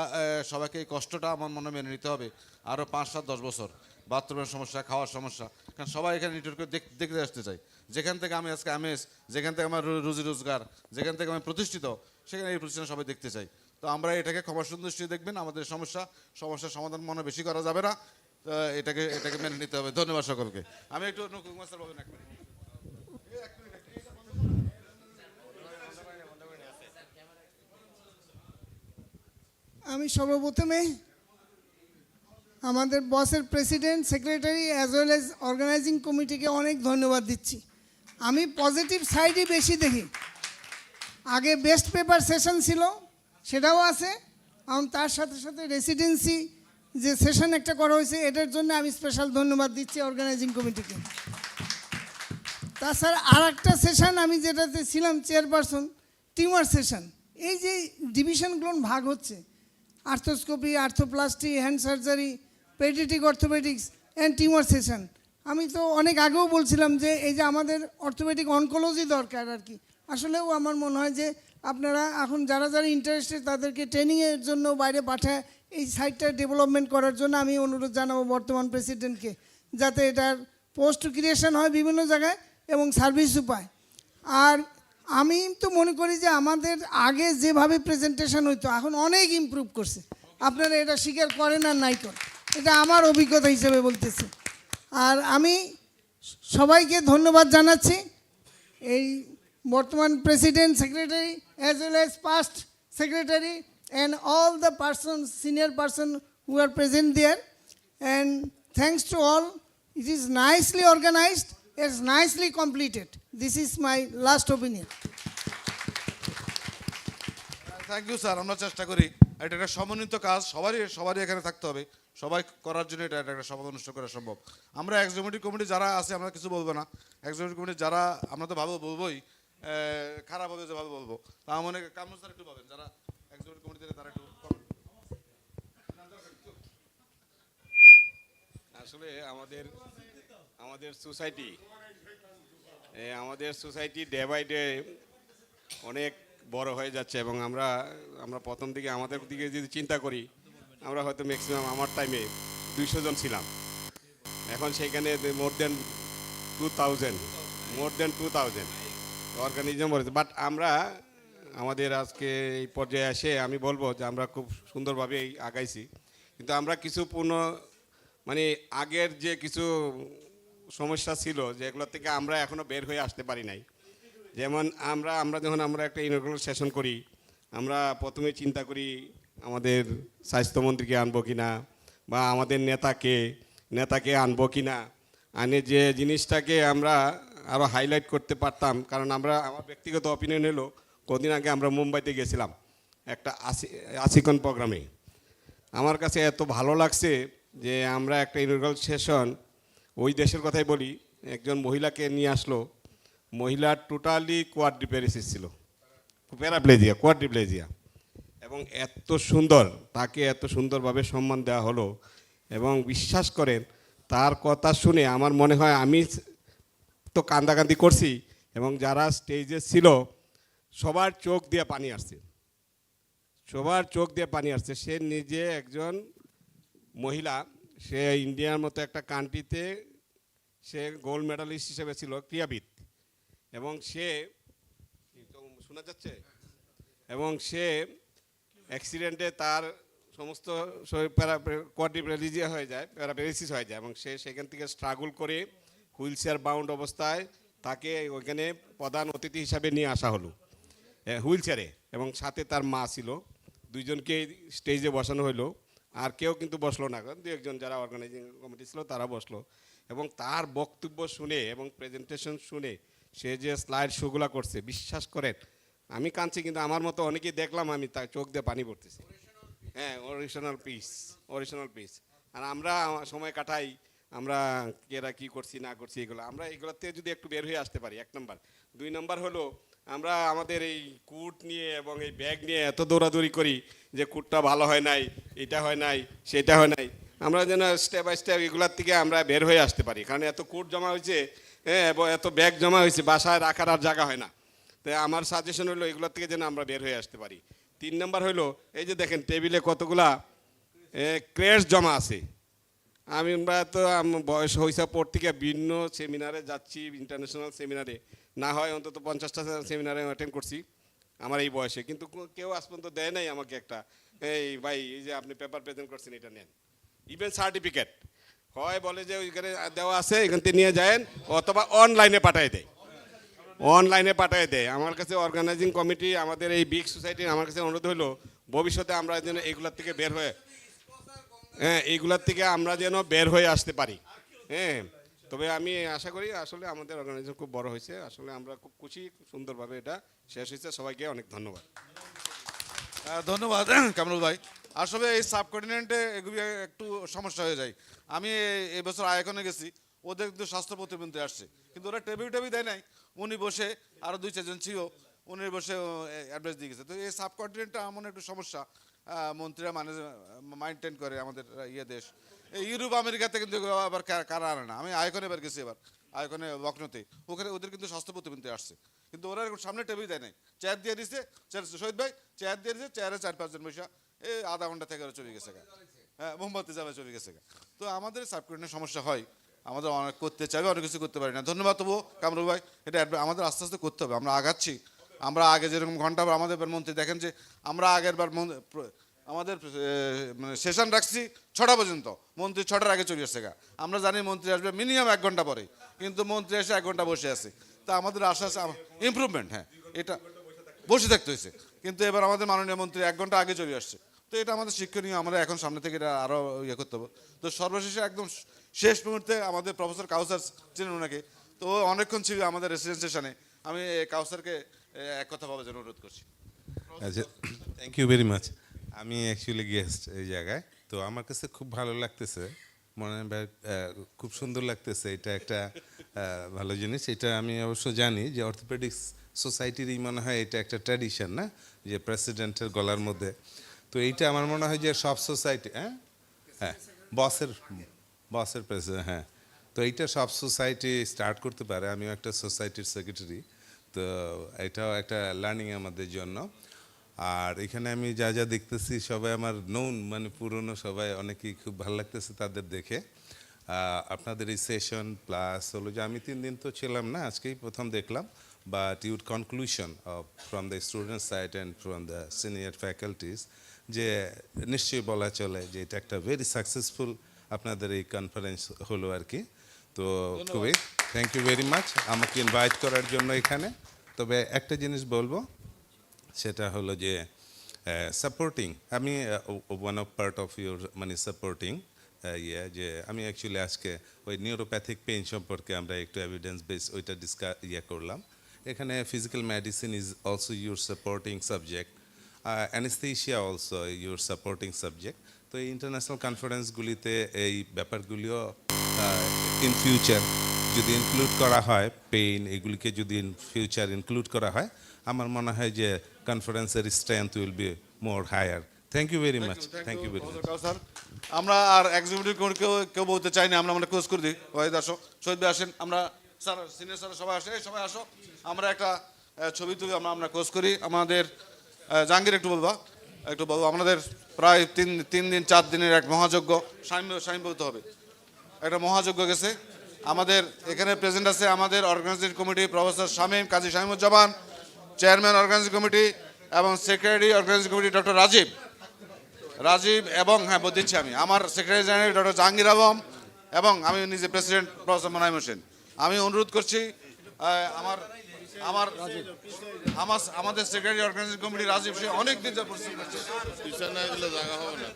সবাইকে এই কষ্টটা আমার মনে মেনে নিতে হবে। আরও 5-7-10 বছর বাথরুমের সমস্যা, খাওয়ার সমস্যা, কারণ সবাই এখানে নিটর করে দেখতে আসতে চাই। যেখান থেকে আমি আজকে আমেজ, যেখান থেকে আমার রুজি রোজগার, যেখান থেকে আমি প্রতিষ্ঠিত, সেখানে এই প্রতিষ্ঠান সবাই দেখতে চাই। তো আমরা এটাকে ক্ষমা সুন্দর দেখবেন। আমাদের সমস্যার সমাধান মনে বেশি করা যাবে না, এটাকে মেনে নিতে হবে। ধন্যবাদ সকলকে। আমি একটু কুমার স্যার বলবেন 1 মিনিট। আমি সর্বপ্রথমে আমাদের বসের president, secretary as well as organizing কমিটিকে অনেক ধন্যবাদ দিচ্ছি। আমি পজিটিভ সাইডই বেশি দেখি। আগে বেস্ট পেপার সেশন ছিল, সেটাও আছে, এবং তার সাথে সাথে রেসিডেন্সি যে সেশন একটা করা হয়েছে, এটার জন্য আমি স্পেশাল ধন্যবাদ দিচ্ছি অর্গানাইজিং কমিটিকে। তাছাড়া আর একটা সেশন আমি যেটাতে ছিলাম চেয়ারপারসন, টিউমার সেশন। এই যে ডিভিশনগুলো ভাগ হচ্ছে, arthroscopy, arthroplasty, hand surgery, paediatric orthopaedics and tumour session. আমি তো অনেক আগেও বলছিলাম যে এই যে আমাদের অর্থোপেডিক অনকোলজি দরকার আর কি। আসলেও আমার মনে হয় যে আপনারা এখন যারা ইন্টারেস্টেড তাদেরকে ট্রেনিংয়ের জন্য বাইরে পাঠায় এই সাইটটা ডেভেলপমেন্ট করার জন্য আমি অনুরোধ জানাবো বর্তমান প্রেসিডেন্টকে, যাতে এটার পোস্ট ক্রিয়েশন হয় বিভিন্ন জায়গায় এবং সার্ভিসও পায়। আর আমি তো মনে করি যে আমাদের আগে যেভাবে প্রেজেন্টেশন হইতো এখন অনেক ইমপ্রুভ করছে। আপনারা এটা স্বীকার করেন আর নাই করেন, এটা আমার অভিজ্ঞতা হিসেবে বলতেছি। আর আমি সবাইকে ধন্যবাদ জানাচ্ছি, এই বর্তমান president, secretary as well age past secretary and all the persons, senior person who are present there. And thanks to all, it is nicely organized, it's nicely completed. This is my last opinion. Thank you sir. আমরা চেষ্টা করি, এটা একটা সমন্বিত কাজ, সবারই এখানে থাকতে হবে, সবাই করার জন্য এটা একটা সভা অনুষ্ঠান করা সম্ভব। আমরা এক্সিকিউটিভ কমিটি যারা আছে আমরা কিছু বলবো না, এক্সিকিউটিভ কমিটি যারা আমরা তো ভালো বলবোই, খারাপ হবে যে ভালো বলবো, তা মনে কামরুল স্যার একটু বলবেন, যারা এক্সিকিউটিভ কমিটি থেকে তারা একটু। আসলে আমাদের সোসাইটি ডে বাই ডে অনেক বড় হয়ে যাচ্ছে, এবং আমরা প্রথম দিকে আমাদের দিকে যদি চিন্তা করি, আমরা হয়তো ম্যাক্সিমাম আমার টাইমে 200 জন ছিলাম, এখন সেখানে মোর দেন 2000 অর্গানিজম হয়েছে। বাট আমাদের আজকে এই পর্যায়ে এসে আমি বলবো যে আমরা খুব সুন্দরভাবে আগাইছি, কিন্তু আমরা কিছু আগের যে কিছু সমস্যা ছিল যেগুলো থেকে আমরা এখনও বের হয়ে আসতে পারি নাই। যেমন যখন আমরা একটা ইনগ্রেশন সেশন করি, আমরা প্রথমে চিন্তা করি আমাদের স্বাস্থ্যমন্ত্রীকে আনবো কিনা, বা আমাদের নেতাকে আনবো কিনা, আনে যে জিনিসটাকে আমরা আরও হাইলাইট করতে পারতাম, কারণ আমার ব্যক্তিগত অপিনিয়ন হলো, কদিন আগে আমরা মুম্বাইতে গেছিলাম একটা আসিকন প্রোগ্রামে। আমার কাছে এত ভালো লাগছে যে আমরা একটা ইনগ্রাল সেশন, ওই দেশের কথাই বলি, একজন মহিলাকে নিয়ে আসলো, মহিলা টোটালি কোয়াড্রিপ্যারেসিস ছিল, কোয়াড্রিপ্লেজিয়া, এবং এত সুন্দর, তাকে এত সুন্দরভাবে সম্মান দেওয়া হলো। এবং বিশ্বাস করেন, তার কথা শুনে আমার মনে হয় আমি তো কান্দাকান্দি করছি, এবং যারা স্টেজে ছিল সবার চোখ দিয়ে পানি আসছে, সবার চোখ দিয়ে পানি আসছে। সে নিজে একজন মহিলা, সে ইন্ডিয়ার মতো একটা কান্ট্রিতে সে গোল্ড মেডালিস্ট হিসেবে ছিল, ক্রীড়াবিদ, এবং সে শোনা যাচ্ছে, এবং সে অ্যাক্সিডেন্টে তার সমস্ত কোয়াড্রিপ্লেজিয়া হয়ে যায়, প্যারাপ্যারালাইসিস হয়ে যায়, এবং সে সেখান থেকে স্ট্রাগল করে হুইল চেয়ার বাউন্ড অবস্থায় তাকে ওইখানে প্রধান অতিথি হিসাবে নিয়ে আসা হলো হুইল চেয়ারে, এবং সাথে তার মা ছিল। দুইজনকে স্টেজে বসানো হলো, আর কেউ কিন্তু বসলো না, দু একজন যারা অর্গানাইজিং কমিটি ছিল তারা বসলো। এবং তার বক্তব্য শুনে এবং প্রেজেন্টেশন শুনে সে যে স্লাইড শোগুলা করছে, বিশ্বাস করেন আমি কাঁদছি, কিন্তু আমার মতো অনেকেই দেখলাম, আমি তার চোখ দিয়ে পানি পড়তেছি। হ্যাঁ, অরিজিনাল পিস। আর আমরা সময় কাটাই, আমরা কেরা কী করছি না করছি, আমরা এগুলোতে যদি একটু বের হয়ে আসতে পারি, 1 নম্বর। 2 নম্বর হলো, আমরা আমাদের এই কুট নিয়ে এবং এই ব্যাগ নিয়ে এত দৌড়াদৌড়ি করি যে কুটটা ভালো হয় নাই, এটা হয় নাই, সেটা হয় নাই। আমরা যেন স্টেপ বাই স্টেপ এগুলোর থেকে আমরা বের হয়ে আসতে পারি, কারণ এত কুট জমা হয়েছে, হ্যাঁ, এবং এত ব্যাগ জমা হয়েছে, বাসায় রাখার আর জায়গা হয় না। তাই আমার সাজেশন হলো এগুলোর থেকে যেন আমরা বের হয়ে আসতে পারি। 3 নম্বর হলো, এই যে দেখেন টেবিলে কতগুলা ক্রেস জমা আছে। আমরা তো বয়স হয়েছে পর থেকে বিভিন্ন সেমিনারে যাচ্ছি, ইন্টারন্যাশনাল সেমিনারে, না হয় অন্তত 50টা সেমিনারে অ্যাটেন্ড করছি আমার এই বয়সে, কিন্তু কেউ আজ পর্যন্ত দেয় নাই আমাকে একটা, এই ভাই এই যে আপনি পেপার প্রেজেন্ট করছেন এটা নেন, ইভেন সার্টিফিকেট হয় বলে যে ওইখানে দেওয়া আছে, এখান থেকে নিয়ে যায়েন, অথবা অনলাইনে পাঠিয়ে দেয়। আমার কাছে অর্গানাইজিং কমিটি, আমাদের এই বিগ সোসাইটির আমার কাছে অনুরোধ হলো, ভবিষ্যতে আমরা যেন এইগুলোর থেকে বের হয়ে, হ্যাঁ, এইগুলোর থেকে আমরা যেন বের হয়ে আসতে পারি। হ্যাঁ, তবে আমি আশা করি আসলে আমাদের অর্গানাইজেশন খুব বড় হয়েছে, আসলে আমরা খুব খুশি, সুন্দরভাবে এটা শেষ হয়েছে। সবাইকে অনেক ধন্যবাদ। ধন্যবাদ কামরুল ভাই। আসলে এই সাবকন্টিনেন্টে এগুলি একটু সমস্যা হয়ে যায়। আমি এবছর আয়োজনে গেছি, ওদের কিন্তু স্বাস্থ্য প্রতিমন্ত্রী আসছে, কিন্তু ওরা টেবিল দেয় নাই, উনি বসে, আরও 2-4 জন ছিল, উনি বসে অ্যাডভাইস দিয়ে গেছে। তো এই সাবকন্টিনেন্টটা এমন একটু সমস্যা, মন্ত্রীরা মেনটেন করে আমাদের দেশ। এই ইউরোপ আমেরিকাতে কিন্তু আবার কারা আনে না। আমি আয়োজনে এবার গেছি, আয়োজনে লখনৌতে, ওখানে ওদের কিন্তু স্বাস্থ্য প্রতিমন্ত্রী আসছে, কিন্তু ওরা সামনে টেবিল দেয় নাই, চেয়ার দিয়ে দিচ্ছে, শহীদ ভাই চেয়ার দিয়ে দিচ্ছে, চেয়ারে 4-5 জন বসে এই আধা ঘন্টা থেকে ওরা চলে গেছে, হ্যাঁ, মোমবাতি যাবে চলে গেছে। তো আমাদের সাবকন্টিনেন্টের সমস্যা হয়, আমাদের অনেক করতে চাইবে, অনেক কিছু করতে পারি না। ধন্যবাদ তবুও কামরুল ভাই, এটা আমাদের আস্তে আস্তে করতে হবে, আমরা আগাচ্ছি। আমরা আগে যেরকম ঘন্টা, আমাদের মন্ত্রী দেখেন যে আমরা আগের বার আমাদের মানে সেশন রাখছি 6টা পর্যন্ত, মন্ত্রী 6টার আগে চলে আসছে। আমরা জানি মন্ত্রী আসবে মিনিমাম 1 ঘন্টা পরে, কিন্তু মন্ত্রী এসে 1 ঘন্টা বসে আছে। তা আমাদের আশা আছে ইমপ্রুভমেন্ট, হ্যাঁ, এটা বসে থাকতে হয়েছে, কিন্তু এবার আমাদের মাননীয় মন্ত্রী 1 ঘন্টা আগে চলে আসছে। তো এটা আমাদের শিক্ষণীয়, আমরা এখন সামনে থেকে এটা আরও করতে হবে। তো সর্বশেষে একদম শেষ মুহূর্তে আমাদের প্রফেসর কাউসার ছিলেন ওনাকে, তো অনেকক্ষণ ছিল আমাদের রেসিডেন্স সেশনে। আমি কাউসারকে এক কথা বলার জন্য অনুরোধ করছি। আচ্ছা, থ্যাংক ইউ ভেরি মাচ। আমি অ্যাকচুয়ালি গেস্ট এই জায়গায়, তো আমার কাছে খুব ভালো লাগতেছে, মনে খুব সুন্দর লাগতেছে। এটা একটা ভালো জিনিস। এটা আমি অবশ্য জানি যে অর্থোপেডিক্স সোসাইটিরই মনে হয় এটা একটা ট্র্যাডিশন, না, যে প্রেসিডেন্টের গলার মধ্যে। তো এইটা আমার মনে হয় যে সব সোসাইটি, হ্যাঁ, বসের প্রেসিডেন্ট, হ্যাঁ, তো এইটা সব সোসাইটি স্টার্ট করতে পারে। আমিও একটা সোসাইটির সেক্রেটারি, তো এটাও একটা লার্নিং আমাদের জন্য। আর এখানে আমি যা যা দেখতেছি সবাই আমার মানে পুরনো সবাই, অনেকেই খুব ভালো লাগতেছে তাদের দেখে। আপনাদের এই সেশন প্লাস হলো যে আমি 3 দিন তো ছিলাম না, আজকেই প্রথম দেখলাম, but your conclusion from the student side and from the senior faculties, যে নিশ্চয়ই বলা চলে যে এটা একটা ভেরি সাকসেসফুল আপনাদের এই কনফারেন্স হলো আর কি। তো খুবই থ্যাংক ইউ ভেরি মাচ আমাকে ইনভাইট করার জন্য এখানে। তবে একটা জিনিস বলবো, সেটা হলো যে সাপোর্টিং, আমি one of part of your মানে সাপোর্টিং ইয়ে যে আমি অ্যাকচুয়ালি আজকে ওই নিউরোপ্যাথিক পেইন সম্পর্কে আমরা একটু এভিডেন্স বেস ওইটা করলাম। এখানে physical medicine is also your supporting subject, anaesthesia also your supporting subject. তো এই ইন্টারন্যাশনাল কনফারেন্সগুলিতে এই ব্যাপারগুলিও ইন ফিউচার যদি ইনক্লুড করা হয়, পেইন এগুলিকে যদি ইন ফিউচার ইনক্লুড করা হয়, আমার মনে হয় যে কনফারেন্সের strength will be more higher. Thank you very much, thank you very much. Sir আমরা আর এক্সিকিউটিভ কেউ বলতে চাই না, আমরা ক্লোজ করে দিই। ওয়াহিদ আসো, শহীদ ভাই আসেন, আমরা স্যার সিনিয়র স্যার সবাই আসে, সবাই আসো, আমরা একটা ছবি তুলি, আমরা ক্লোজ করি। আমাদের জাহাঙ্গীর একটু বলবো আমাদের প্রায় 3 দিন 4 দিনের এক মহাযজ্ঞ শামীম বলতে হবে, একটা মহাযজ্ঞ গেছে। আমাদের এখানে প্রেজেন্ট আছে আমাদের organizing committee professor Shamim, Kazi Shamimuzzaman, chairman organizing committee এবং secretary organizing committee doctor Rajib এবং হ্যাঁ দিচ্ছি আমি আমার secretary general doctor Jahangir Alam এবং আমি নিজে প্রেসিডেন্ট প্রফেসর মোনাইম হোসেন। আমি অনুরোধ করছি আমাদের সেক্রেটারি অর্গানাইজিং কমিটি রাজীব, সে অনেক দিন যা পরিশ্রম করছে। জায়গা হবে না।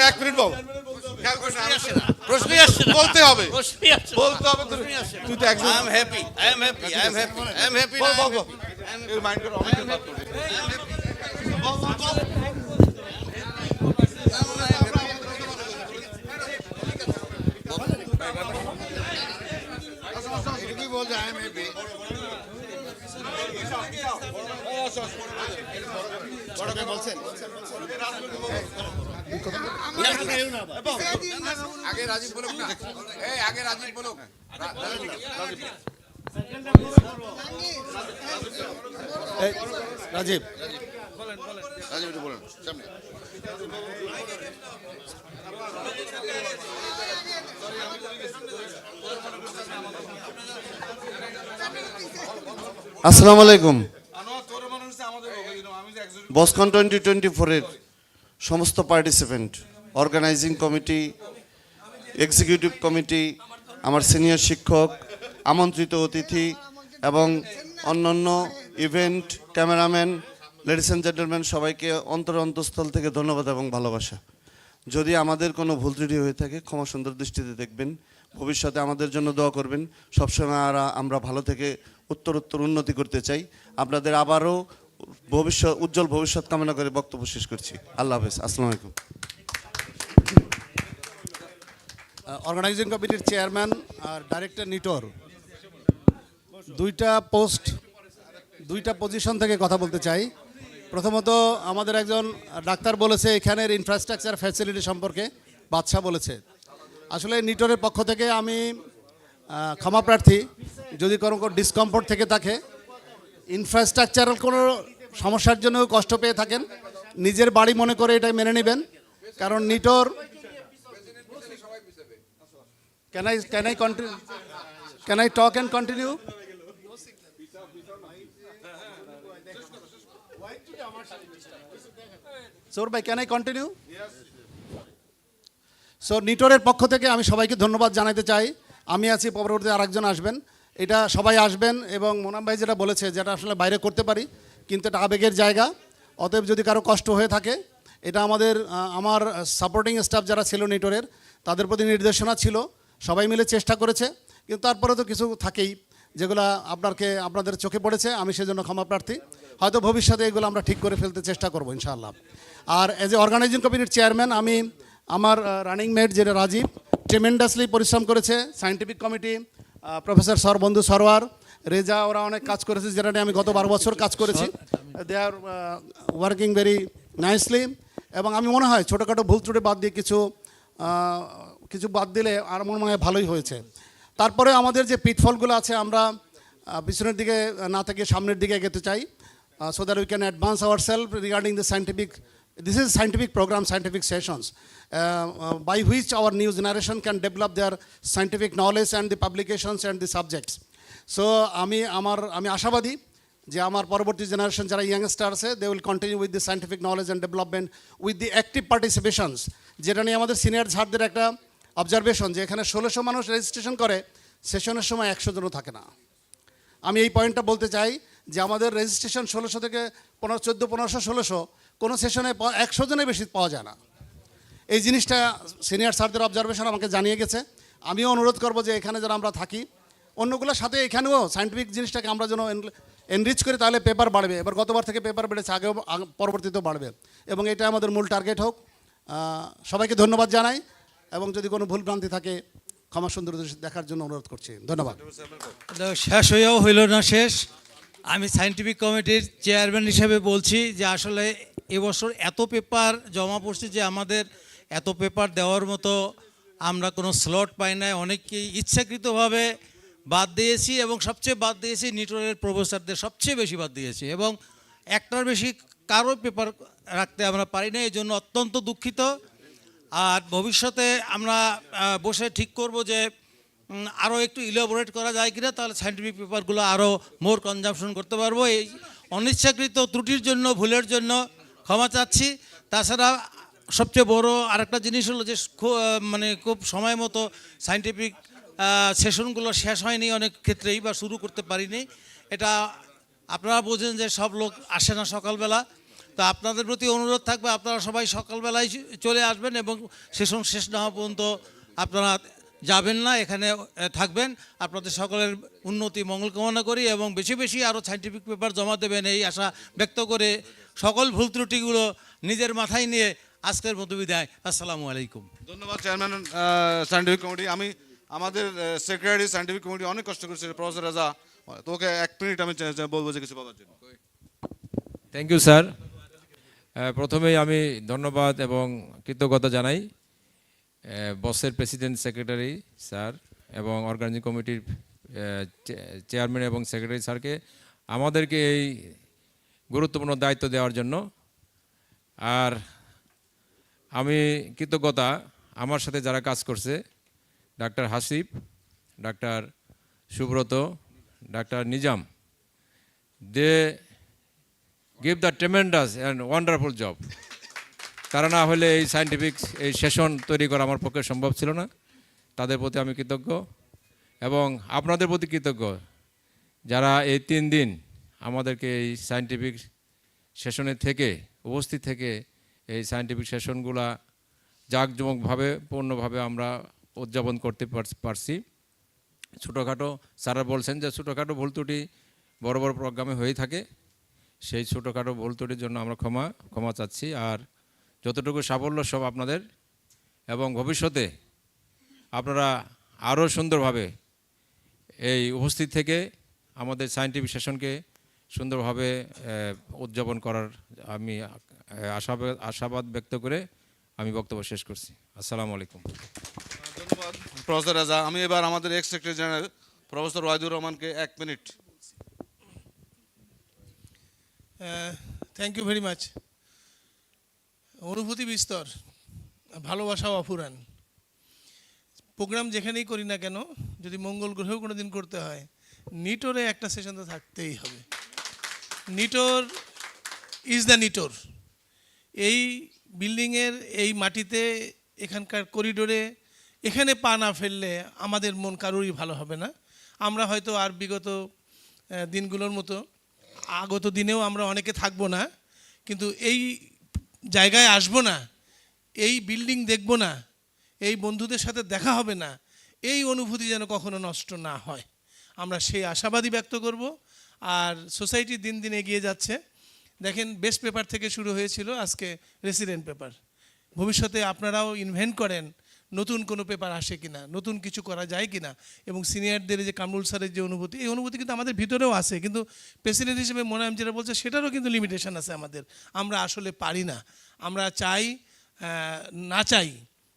এক মিনিট বল, প্রশ্নই আসছে না, বলতে হবে, বলতে হবে। তুই তো একজন I am happy, I am happy, I am happy, I am happy. বল বল বল, এই মাইন্ড করে অনেক বাত করে। বল বল বল। এটুকুই বল যে আই এম হ্যাপি। বলছেন আগে রাজীব বলুক না, এই আগে রাজীব বলুক। রাজীব একটু বলেন সামনে। আসসালামু আলাইকুম। বসকন 2024-এর সমস্ত participant, organizing committee, executive committee, আমার সিনিয়র শিক্ষক, আমন্ত্রিত অতিথি এবং অন্যান্য event cameraman, ladies and gentleman, সবাইকে অন্তঃস্থল থেকে ধন্যবাদ এবং ভালোবাসা। যদি আমাদের কোনো ভুল ত্রুটি হয়ে থাকে ক্ষমা সুন্দর দৃষ্টিতে দেখবেন, ভবিষ্যতে আমাদের জন্য দোয়া করবেন। সবসময় আমরা ভালো থেকে উত্তরোত্তর উন্নতি করতে চাই। আপনাদের আবারও উজ্জ্বল ভবিষ্যৎ কামনা করে বক্তব্য শেষ করছি। আল্লাহ হাফেজ, আসসালামু আলাইকুম। অর্গানাইজিং কমিটির চেয়ারম্যান আর ডাইরেক্টর নিটোর দুইটা পজিশন থেকে কথা বলতে চাই। প্রথমত আমাদের একজন ডাক্তার বলেছে এখানের ইনফ্রাস্ট্রাকচার ফ্যাসিলিটি সম্পর্কে, বাদশা বলেছে। আসলে নিটোরের পক্ষ থেকে আমি ক্ষমা প্রার্থী যদি কোনো ডিসকমফোর্ট থেকে থাকে, ইনফ্রাস্ট্রাকচারাল কোনো সমস্যার জন্য কষ্ট পেয়ে থাকেন, নিজের বাড়ি মনে করে এটাই মেনে নেবেন। কারণ NITOR can I talk and continue? Sir, can I continue? So নিটোরের পক্ষ থেকে আমি সবাইকে ধন্যবাদ জানাতে চাই। আমি আছি, পরবর্তীতে আরেকজন আসবেন, এটা সবাই আসবেন। এবং মোনাম ভাই যেটা বলেছে, যেটা আসলে বাইরে করতে পারি, কিন্তু এটা আবেগের জায়গা। অতএব যদি কারো কষ্ট হয়ে থাকে, এটা আমার সাপোর্টিং স্টাফ যারা ছিল নিটোরের, তাদের প্রতি নির্দেশনা ছিল, সবাই মিলে চেষ্টা করেছে। কিন্তু তারপরে তো কিছু থাকেই যেগুলো আপনাদের চোখে পড়েছে, আমি সেজন্য ক্ষমা প্রার্থী। হয়তো ভবিষ্যতে এগুলো আমরা ঠিক করে ফেলতে চেষ্টা করবো ইনশাআল্লাহ। আর এজ এ অর্গানাইজিং কমিটির চেয়ারম্যান আমি আমার রানিং মেট যেটা রাজীব ট্রেমেন্ডাসলি পরিশ্রম করেছে। সায়েন্টিফিক কমিটি প্রফেসর বন্ধু সরওয়ার, রেজা, ওরা অনেক কাজ করেছে, যেটা নিয়ে আমি গত 12 বছর কাজ করেছি। দে আর ওয়ার্কিং ভেরি নাইসলি। এবং আমি মনে হয় ছোটোখাটো ভুল ত্রুটি বাদ দিয়ে কিছু বাদ দিলে আর মনে হয় ভালোই হয়েছে। তারপরে আমাদের যে পিটফলগুলো আছে, আমরা পিছনের দিকে না থেকে সামনের দিকে এগোতে চাই, so that we can advance ourselves regarding the this is scientific program, scientific sessions, by which our new generation can develop their scientific knowledge and the publications and the subjects. So আমি আশাবাদী যে আমার পরবর্তী generation যারা youngster আছে they will continue with the scientific knowledge and development with the active participations, যেটা নিয়ে আমাদের সিনিয়র স্যারদের একটা অবজারভেশন যে এখানে 1600 মানুষ রেজিস্ট্রেশন করে, সেশনের সময় 100 জনও থাকে না। আমি এই পয়েন্টটা বলতে চাই যে আমাদের রেজিস্ট্রেশন 1600 থেকে 1500 কোনো সেশনে 100 জনের বেশি পাওয়া যায় না। এই জিনিসটা সিনিয়র স্যারদের অবজারভেশন আমাকে জানিয়ে গেছে। আমিও অনুরোধ করব যে এখানে যারা আমরা থাকি অন্যগুলোর সাথে এখানেও সায়েন্টিফিক জিনিসটাকে আমরা যেন এনরিচ করি, তাহলে পেপার বাড়বে। এবার গতবার থেকে পেপার বেড়েছে, আগেও পরবর্তীতেও বাড়বে, এবং এটা আমাদের মূল টার্গেট হোক। সবাইকে ধন্যবাদ জানাই, এবং যদি কোনো ভুলভ্রান্তি থাকে ক্ষমা সুন্দর দৃষ্টিতে দেখার জন্য অনুরোধ করছি। ধন্যবাদ। শেষ হয়েও হইল না শেষ। আমি সায়েন্টিফিক কমিটির চেয়ারম্যান হিসেবে বলছি যে আসলে এবছর এত পেপার জমা পড়ছে যে আমাদের এত পেপার দেওয়ার মতো আমরা কোনো স্লট পাই নাই। অনেককেই ইচ্ছাকৃতভাবে বাদ দিয়েছি, এবং সবচেয়ে বাদ দিয়েছি নিটোরের প্রফেসরদের সবচেয়ে বেশি বাদ দিয়েছি, এবং একটার বেশি কারো পেপার রাখতে আমরা পারি না, এই জন্য অত্যন্ত দুঃখিত। আর ভবিষ্যতে আমরা বসে ঠিক করব যে আরও একটু ইলাবোরেট করা যায় কিনা, তাহলে সায়েন্টিফিক পেপারগুলো আরও মোর কনজামশন করতে পারবো। এই অনিচ্ছাকৃত ত্রুটির জন্য, ভুলের জন্য ক্ষমা চাচ্ছি। তাছাড়া সবচেয়ে বড় আরেকটা জিনিস হলো যে খুব সময় মতো সায়েন্টিফিক সেশনগুলো শেষ হয়নি অনেক ক্ষেত্রেই, বা শুরু করতে পারিনি। এটা আপনারা বোঝেন যে সব লোক আসে না সকালবেলা, তো আপনাদের প্রতি অনুরোধ থাকবে আপনারা সবাই সকালবেলায় চলে আসবেন, এবং সেশন শেষ না হওয়া পর্যন্ত আপনারা যাবেন না, এখানে থাকবেন। আপনাদের সকলের উন্নতি মঙ্গল কামনা করি, এবং বেশি বেশি আরও সায়েন্টিফিক পেপার জমা দেবেন এই আশা ব্যক্ত করে সকল ভুল ত্রুটিগুলো নিজের মাথায় নিয়ে আজকের মতো বিদায়। আসসালামু আলাইকুম। ধন্যবাদ চেয়ারম্যান সায়েন্টিফিক কমিটি। আমি আমাদের সেক্রেটারি সায়েন্টিফিক কমিটি অনেক কষ্ট করেছে, প্রফেসর রাজা, তোকে 1 মিনিট আমি বলবো যে কিছু বলার জন্য। Thank you sir. প্রথমেই আমি ধন্যবাদ এবং কৃতজ্ঞতা জানাই বসের প্রেসিডেন্ট, সেক্রেটারি স্যার এবং অর্গানাইজিং কমিটির চেয়ারম্যান এবং সেক্রেটারি স্যারকে আমাদেরকে এই গুরুত্বপূর্ণ দায়িত্ব দেওয়ার জন্য। আর আমি কৃতজ্ঞতা আমার সাথে যারা কাজ করছে, ডাক্তার হাসিব, ডাক্তার সুব্রত, ডাক্তার Nizam, they give the tremendous and wonderful job. তারা না হলে এই সায়েন্টিফিক এই সেশন তৈরি করা আমার পক্ষে সম্ভব ছিল না। তাদের প্রতি আমি কৃতজ্ঞ, এবং আপনাদের প্রতি কৃতজ্ঞ যারা এই 3 দিন আমাদেরকে এই সায়েন্টিফিক সেশনে থেকে উপস্থিত থেকে এই সায়েন্টিফিক সেশনগুলা জাঁকজমকভাবে পূর্ণভাবে আমরা উদযাপন করতে পারছি। ছোটোখাটো স্যারা বলছেন যে ছোটোখাটো ভুল ত্রুটি বড় বড় প্রোগ্রামে হয়েই থাকে, সেই ছোটোখাটো ভুল ত্রুটির জন্য আমরা ক্ষমা চাচ্ছি। আর যতটুকু সাফল্য সব আপনাদের, এবং ভবিষ্যতে আপনারা আরও সুন্দরভাবে এই উপস্থিত থেকে আমাদের সায়েন্টিফিক সেশনকে সুন্দরভাবে উদযাপন করার আমি আশাবাদ ব্যক্ত করে আমি বক্তব্য শেষ করছি। আসসালামু আলাইকুম। ধন্যবাদ প্রফেসর রাজা। আমি এবার আমাদের ex secretary general professor Wahidur রহমানকে 1 মিনিট। Thank you very much. অনুভূতি বিস্তর, ভালোবাসাও অফুরান। প্রোগ্রাম যেখানেই করি না কেন, যদি মঙ্গল গ্রহেও কোনো দিন করতে হয়, নিটোরে একটা সেশন তো থাকতেই হবে। নিটোর ইজ দ্য নিটোর। এই বিল্ডিংয়ের এই মাটিতে, এখানকার করিডোরে, এখানে পা না ফেললে আমাদের মন কারোরই ভালো হবে না। আমরা হয়তো আর বিগত দিনগুলোর মতো আগত দিনেও আমরা অনেকে থাকবো না, কিন্তু এই জায়গায় আসবো না, এই বিল্ডিং দেখবো না, এই বন্ধুদের সাথে দেখা হবে না, এই অনুভূতি যেন কখনো নষ্ট না হয়, আমরা সেই আশাবাদী ব্যক্ত করব। আর সোসাইটি দিন দিন এগিয়ে যাচ্ছে। দেখেন, বেস্ট পেপার থেকে শুরু হয়েছিল, আজকে রেসিডেন্ট পেপার। ভবিষ্যতে আপনারাও ইনভেন্ট করেন নতুন কোনো পেপার আসে কিনা, নতুন কিছু করা যায় কিনা। এবং সিনিয়রদের যে কামরুল স্যারের যে অনুভূতি, এই অনুভূতি কিন্তু আমাদের ভিতরেও আছে, কিন্তু প্রেসিডেন্ট হিসেবে মোনায়েম যেটা বলছে সেটারও কিন্তু লিমিটেশন আছে আমাদের। আমরা আসলে পারি না। আমরা চাই না চাই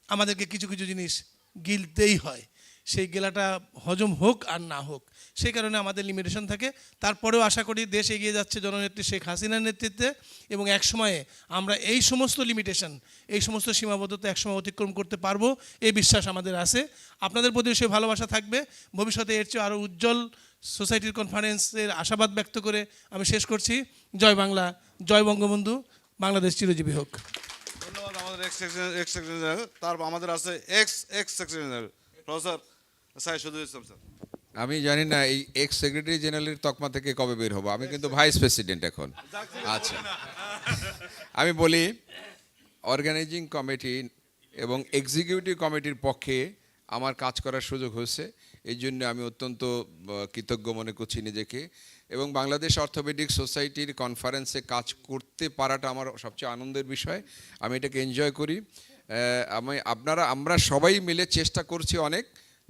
আমাদেরকে কিছু কিছু জিনিস গিলতেই হয়। সেই গেলাটা হজম হোক আর না হোক, সেই কারণে আমাদের লিমিটেশন থাকে। তারপরেও আশা করি দেশ এগিয়ে যাচ্ছে জননেত্রী শেখ হাসিনার নেতৃত্বে, এবং এক সময়ে আমরা এই সমস্ত লিমিটেশন, এই সমস্ত সীমাবদ্ধতা একসময় অতিক্রম করতে পারবো, এই বিশ্বাস আমাদের আছে। আপনাদের প্রতিও সেই ভালোবাসা থাকবে। ভবিষ্যতে এর চেয়ে আরও উজ্জ্বল সোসাইটির কনফারেন্সের আশাবাদ ব্যক্ত করে আমি শেষ করছি। জয় বাংলা, জয় বঙ্গবন্ধু, বাংলাদেশ চিরজীবী হোক। ধন্যবাদ আমাদের এক্স সেক্রেটারি জেনারেল। তারপর আমাদের আছে ex secretary general professor Saidul Islam sir. আমি জানি না এই এক্স সেক্রেটারি জেনারেলের তকমা থেকে কবে বের হবো, আমি কিন্তু ভাইস প্রেসিডেন্ট এখন। আচ্ছা, আমি বলি অর্গানাইজিং কমিটি এবং এক্সিকিউটিভ কমিটির পক্ষে আমার কাজ করার সুযোগ হয়েছে, এই জন্য আমি অত্যন্ত কৃতজ্ঞ মনে করছি নিজেকে। এবং বাংলাদেশ অর্থোপেডিক সোসাইটির কনফারেন্সে কাজ করতে পারাটা আমার সবচেয়ে আনন্দের বিষয়, আমি এটাকে এনজয় করি। আমরা সবাই মিলে চেষ্টা করছি অনেক,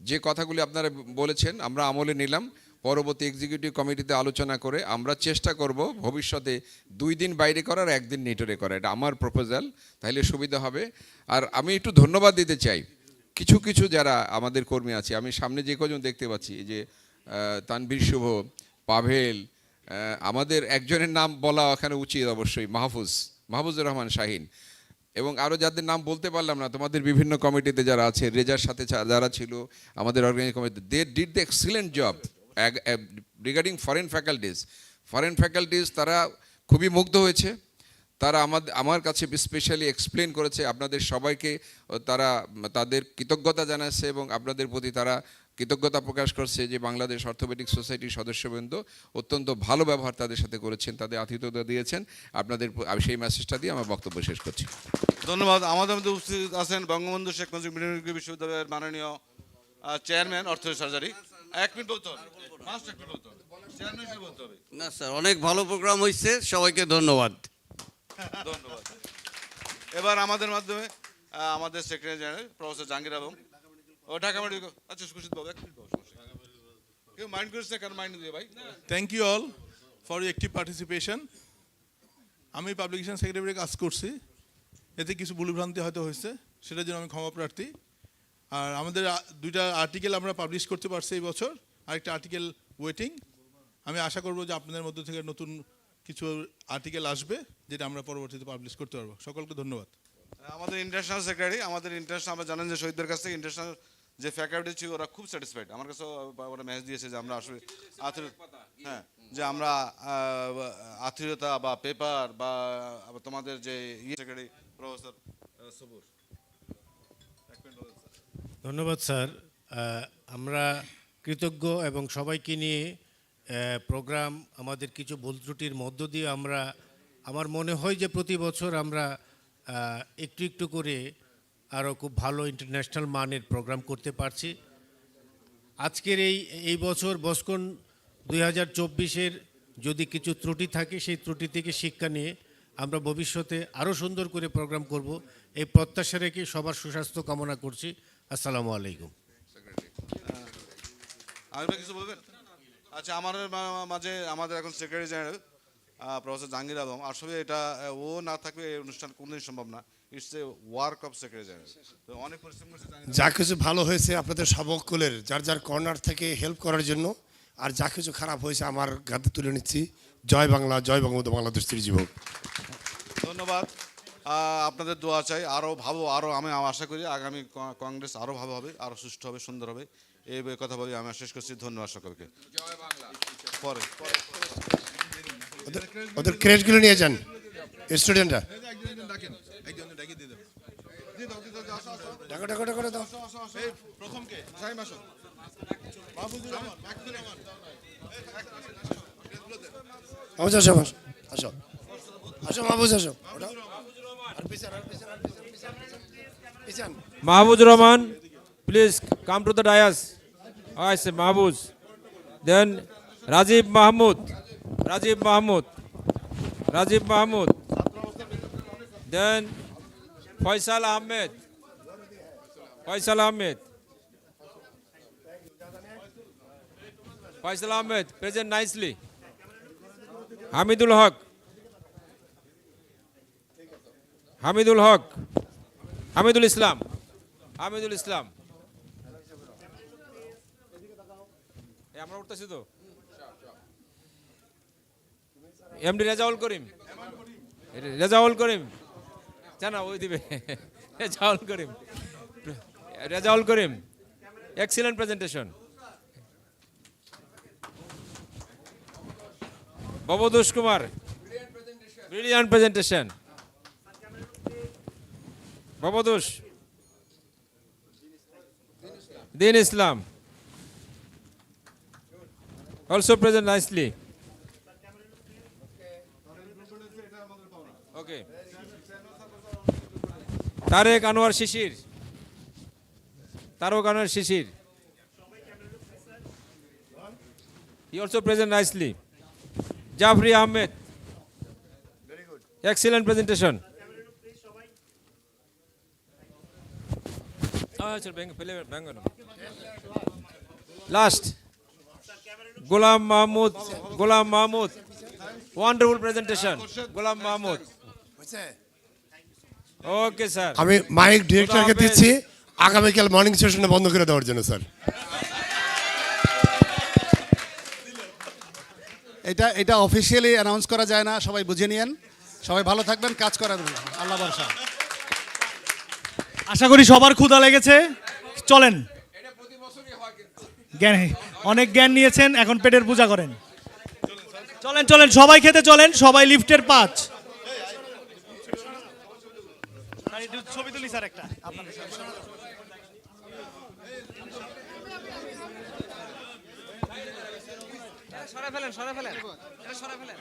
যে কথাগুলি আপনারা বলেছেন আমরা আমলে নিলাম। পরবর্তী এক্সিকিউটিভ কমিটিতে আলোচনা করে আমরা চেষ্টা করব ভবিষ্যতে 2 দিন বাইরে করার 1 দিন নিটোরে করা, এটা আমার প্রপোজাল, তাহলে সুবিধা হবে। আর আমি একটু ধন্যবাদ দিতে চাই কিছু কিছু যারা আমাদের কর্মী আছে, আমি সামনে যে কজন দেখতে পাচ্ছি, এই যে তানভীর শুভ, পাভেল, আমাদের একজনের নাম বলা এখানে উচিত অবশ্যই, মাহফুজুর রহমান শাহিন, এবং আরও যাদের নাম বলতে পারলাম না, তোমাদের বিভিন্ন কমিটিতে যারা আছে, রেজার সাথে যারা ছিল আমাদের অর্গানাইজিং কমিটিতে, they did the excellent job regarding foreign faculties. তারা খুবই মুগ্ধ হয়েছে, তারা আমার কাছে স্পেশালি এক্সপ্লেন করেছে আপনাদের সবাইকে, তারা তাদের কৃতজ্ঞতা জানাচ্ছে এবং আপনাদের প্রতি তারা কৃতজ্ঞতা প্রকাশ করছে যে বাংলাদেশ অর্থোপেডিক সোসাইটির সদস্যবৃন্দ অত্যন্ত ভালো ব্যবহার তাদের সাথে করেছেন, তাদের আতিথ্যতা দিয়েছেন। আমি সেই মেসেজটা দিয়ে আমার বক্তব্য শেষ করছি। ধন্যবাদ। আমাদের মধ্যে উপস্থিত আছেন বঙ্গবন্ধু শেখ মুজিব মেডিকেল বিশ্ববিদ্যালয়ের মাননীয় চেয়ারম্যান অর্থোপেডিক সার্জারি। 1 মিনিট বলতে হবে, মাস্ট 1 মিনিট বলতে হবে, চেয়ারম্যান হিসেবে বলতে হবে। না স্যার, অনেক ভালো প্রোগ্রাম হয়েছে, সবাইকে ধন্যবাদ। ধন্যবাদ। এবার আমাদের মাধ্যমে আমাদের secretary general professor Jahangir Alam ও ঢাকা মেডিকেল। আচ্ছা খুশিদ বাবু, 1 মিনিট বাবু, কেউ মাইন্ড করেছে? কেন মাইন্ড দিয়ে ভাই? Thank you all for your active participation. আমি পাবলিকেশন সেক্রেটারি কাজ করছি, এতে কিছু ভুলভ্রান্তি হয়তো হয়েছে, সেটার জন্য আমি ক্ষমা প্রার্থী। আর আমাদের 2টা আর্টিকেল আমরা পাবলিশ করতে পারছি এই বছর, আরেকটা আর্টিকেল ওয়েটিং। আমি আশা করব যে আপনাদের মধ্য থেকে নতুন কিছু আর্টিকেল আসবে, যেটা আমরা পরবর্তীতে পাবলিশ করতে পারবো। সকলকে ধন্যবাদ। আমাদের ইন্টারন্যাশনাল সেক্রেটারি, আমাদের ইন্টারন্যাশনাল, আমরা জানেন যে শহীদদের কাছ থেকে ইন্টারন্যাশনাল যে ফ্যাকাল্টি ছিল ওরা খুব স্যাটিসফাইড। আমার কাছে ওরা মেসেজ দিয়েছে যে আমরা আসলে হ্যাঁ, যে আমরা আত্মীয়তা বা পেপার বা তোমাদের যে সেক্রেটারি প্রফেসর সবুর। ধন্যবাদ স্যার। আমরা কৃতজ্ঞ এবং সবাইকে নিয়ে প্রোগ্রাম, আমাদের কিছু ভুল ত্রুটির মধ্য দিয়ে আমার মনে হয় যে প্রতি বছর আমরা একটু একটু করে আরও খুব ভালো ইন্টারন্যাশনাল মানের প্রোগ্রাম করতে পারছি। আজকের এই বছর বসকন 2024-এর যদি কিছু ত্রুটি থাকে, সেই ত্রুটি থেকে শিক্ষা নিয়ে আমরা ভবিষ্যতে আরও সুন্দর করে প্রোগ্রাম করব, এই প্রত্যাশা রেখে সবার সুস্বাস্থ্য কামনা করছি। আসসালামু আলাইকুম। আপনি কিছু বলবেন? আচ্ছা, আমাদের মাঝে আমাদের এখন secretary general professor Jahangir Alam. আসলে এটা ও না থাকলে এই অনুষ্ঠান কোনোদিন সম্ভব না। It's a work of secretary general. তো অনেক পরিশ্রম করছে। যা কিছু ভালো হয়েছে আপনাদের সকলের যার যার কর্নার থেকে হেল্প করার জন্য, আর যা কিছু খারাপ হয়েছে আমার গাতে তুলে নিচ্ছি। জয় বাংলা, জয় বঙ্গবন্ধু, বাংলাদেশ চিরজীবী হোক। ধন্যবাদ। আপনাদের দোয়া চাই, আরও ভালো, আরও আমি আশা করি আগামী কংগ্রেস আরও ভালো হবে, আরও সুষ্ঠু হবে, সুন্দর হবে, এই কথা বলি আমি শেষ করছি। ধন্যবাদ সকলকে। পরে ওদের ক্রেডিটগুলো নিয়ে যান স্টুডেন্টরা। Mahfuz Rahman, please come to the dais. I say Mahfuz. Then Rajiv Mahmood. Then Faisal Ahmed. Present nicely. Hamidul Islam. আমরা উঠতেছি তো। এমডি রেজাউল করিম জানা ওই দিবে। Rezaul Karim, excellent presentation. Babadoosh Kumar. Brilliant presentation. Babadoosh. Din Islam. Also present nicely. Okay. Tarek Anwar Shishir. Tarek Anwar Shishir. He also present nicely. Jafri Ahmed. Very good. Excellent presentation. Last. Ghulam Mahmood. Ghulam Mahmood. Wonderful presentation. Ghulam Mahmood. Okay, sir. আমি mic ডিরেক্টরকে দিচ্ছি আগামীকাল morning সেশনে বন্ধ করে দেওয়ার জন্য sir. এটা officially announce করা যায় না, সবাই বুঝে নিয়েন। সবাই ভালো থাকবেন, কাজ করার আল্লাহ ভরসা। আশা করি সবার ক্ষুধা লেগেছে। চলেন, জ্ঞান অনেক জ্ঞান নিয়েছেন, এখন পেটের পূজা করেন। চলেন চলেন সবাই খেতে চলেন, সবাই লিফটের 5। ছবি তুলি স্যার একটা আপনাদের সাথে। সরে ফেলেন, সরে ফেলেন, সরে ফেলেন।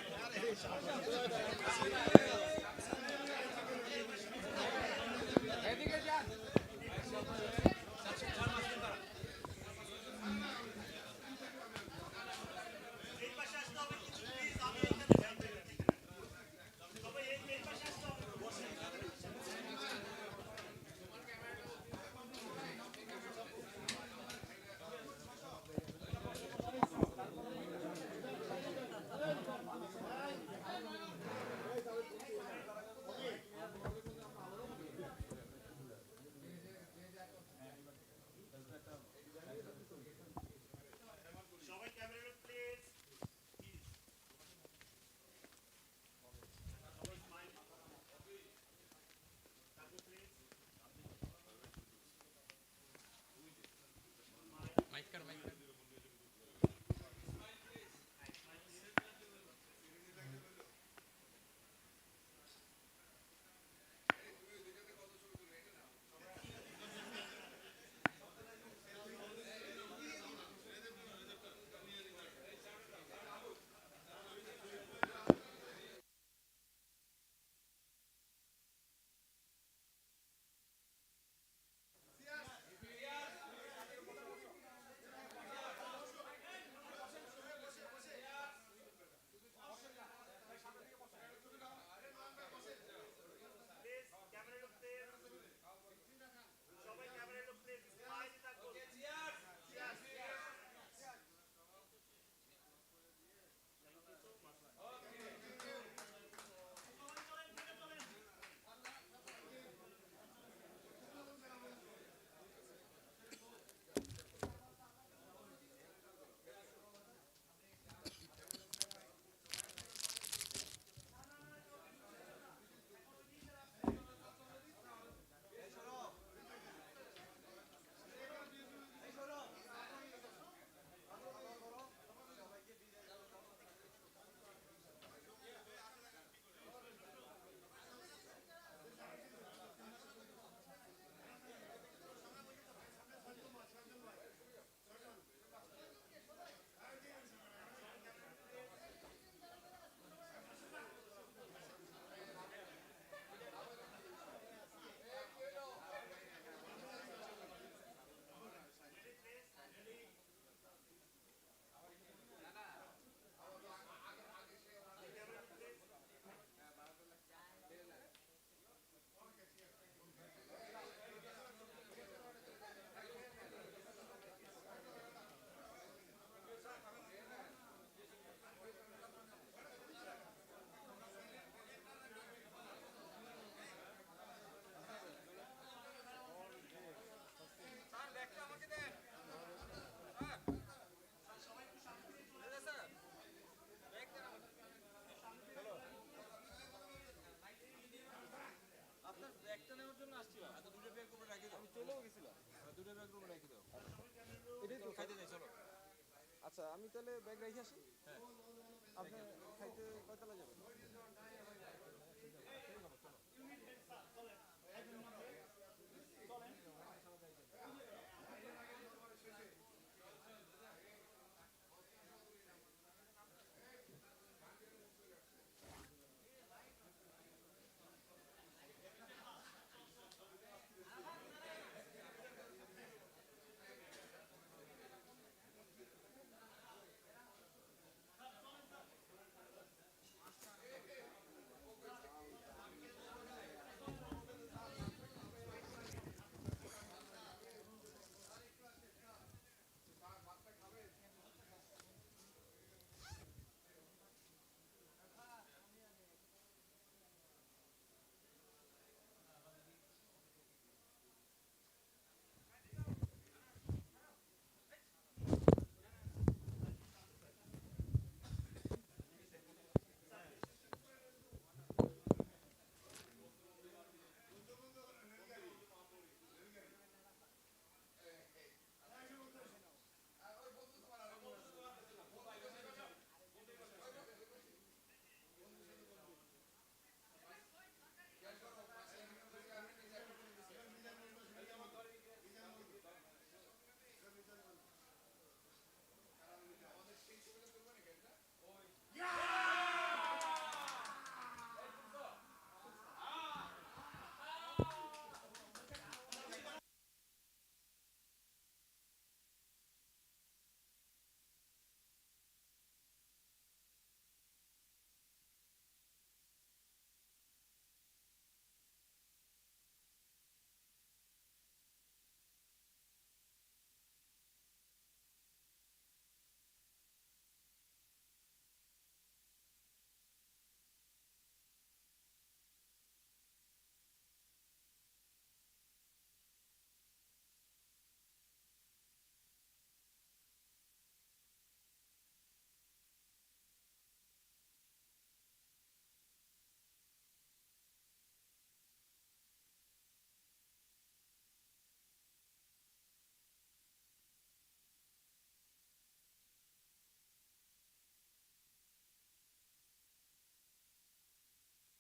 আচ্ছা আমি তাহলে ব্যাগ রেখে আসি। হ্যাঁ আপনি খাইতে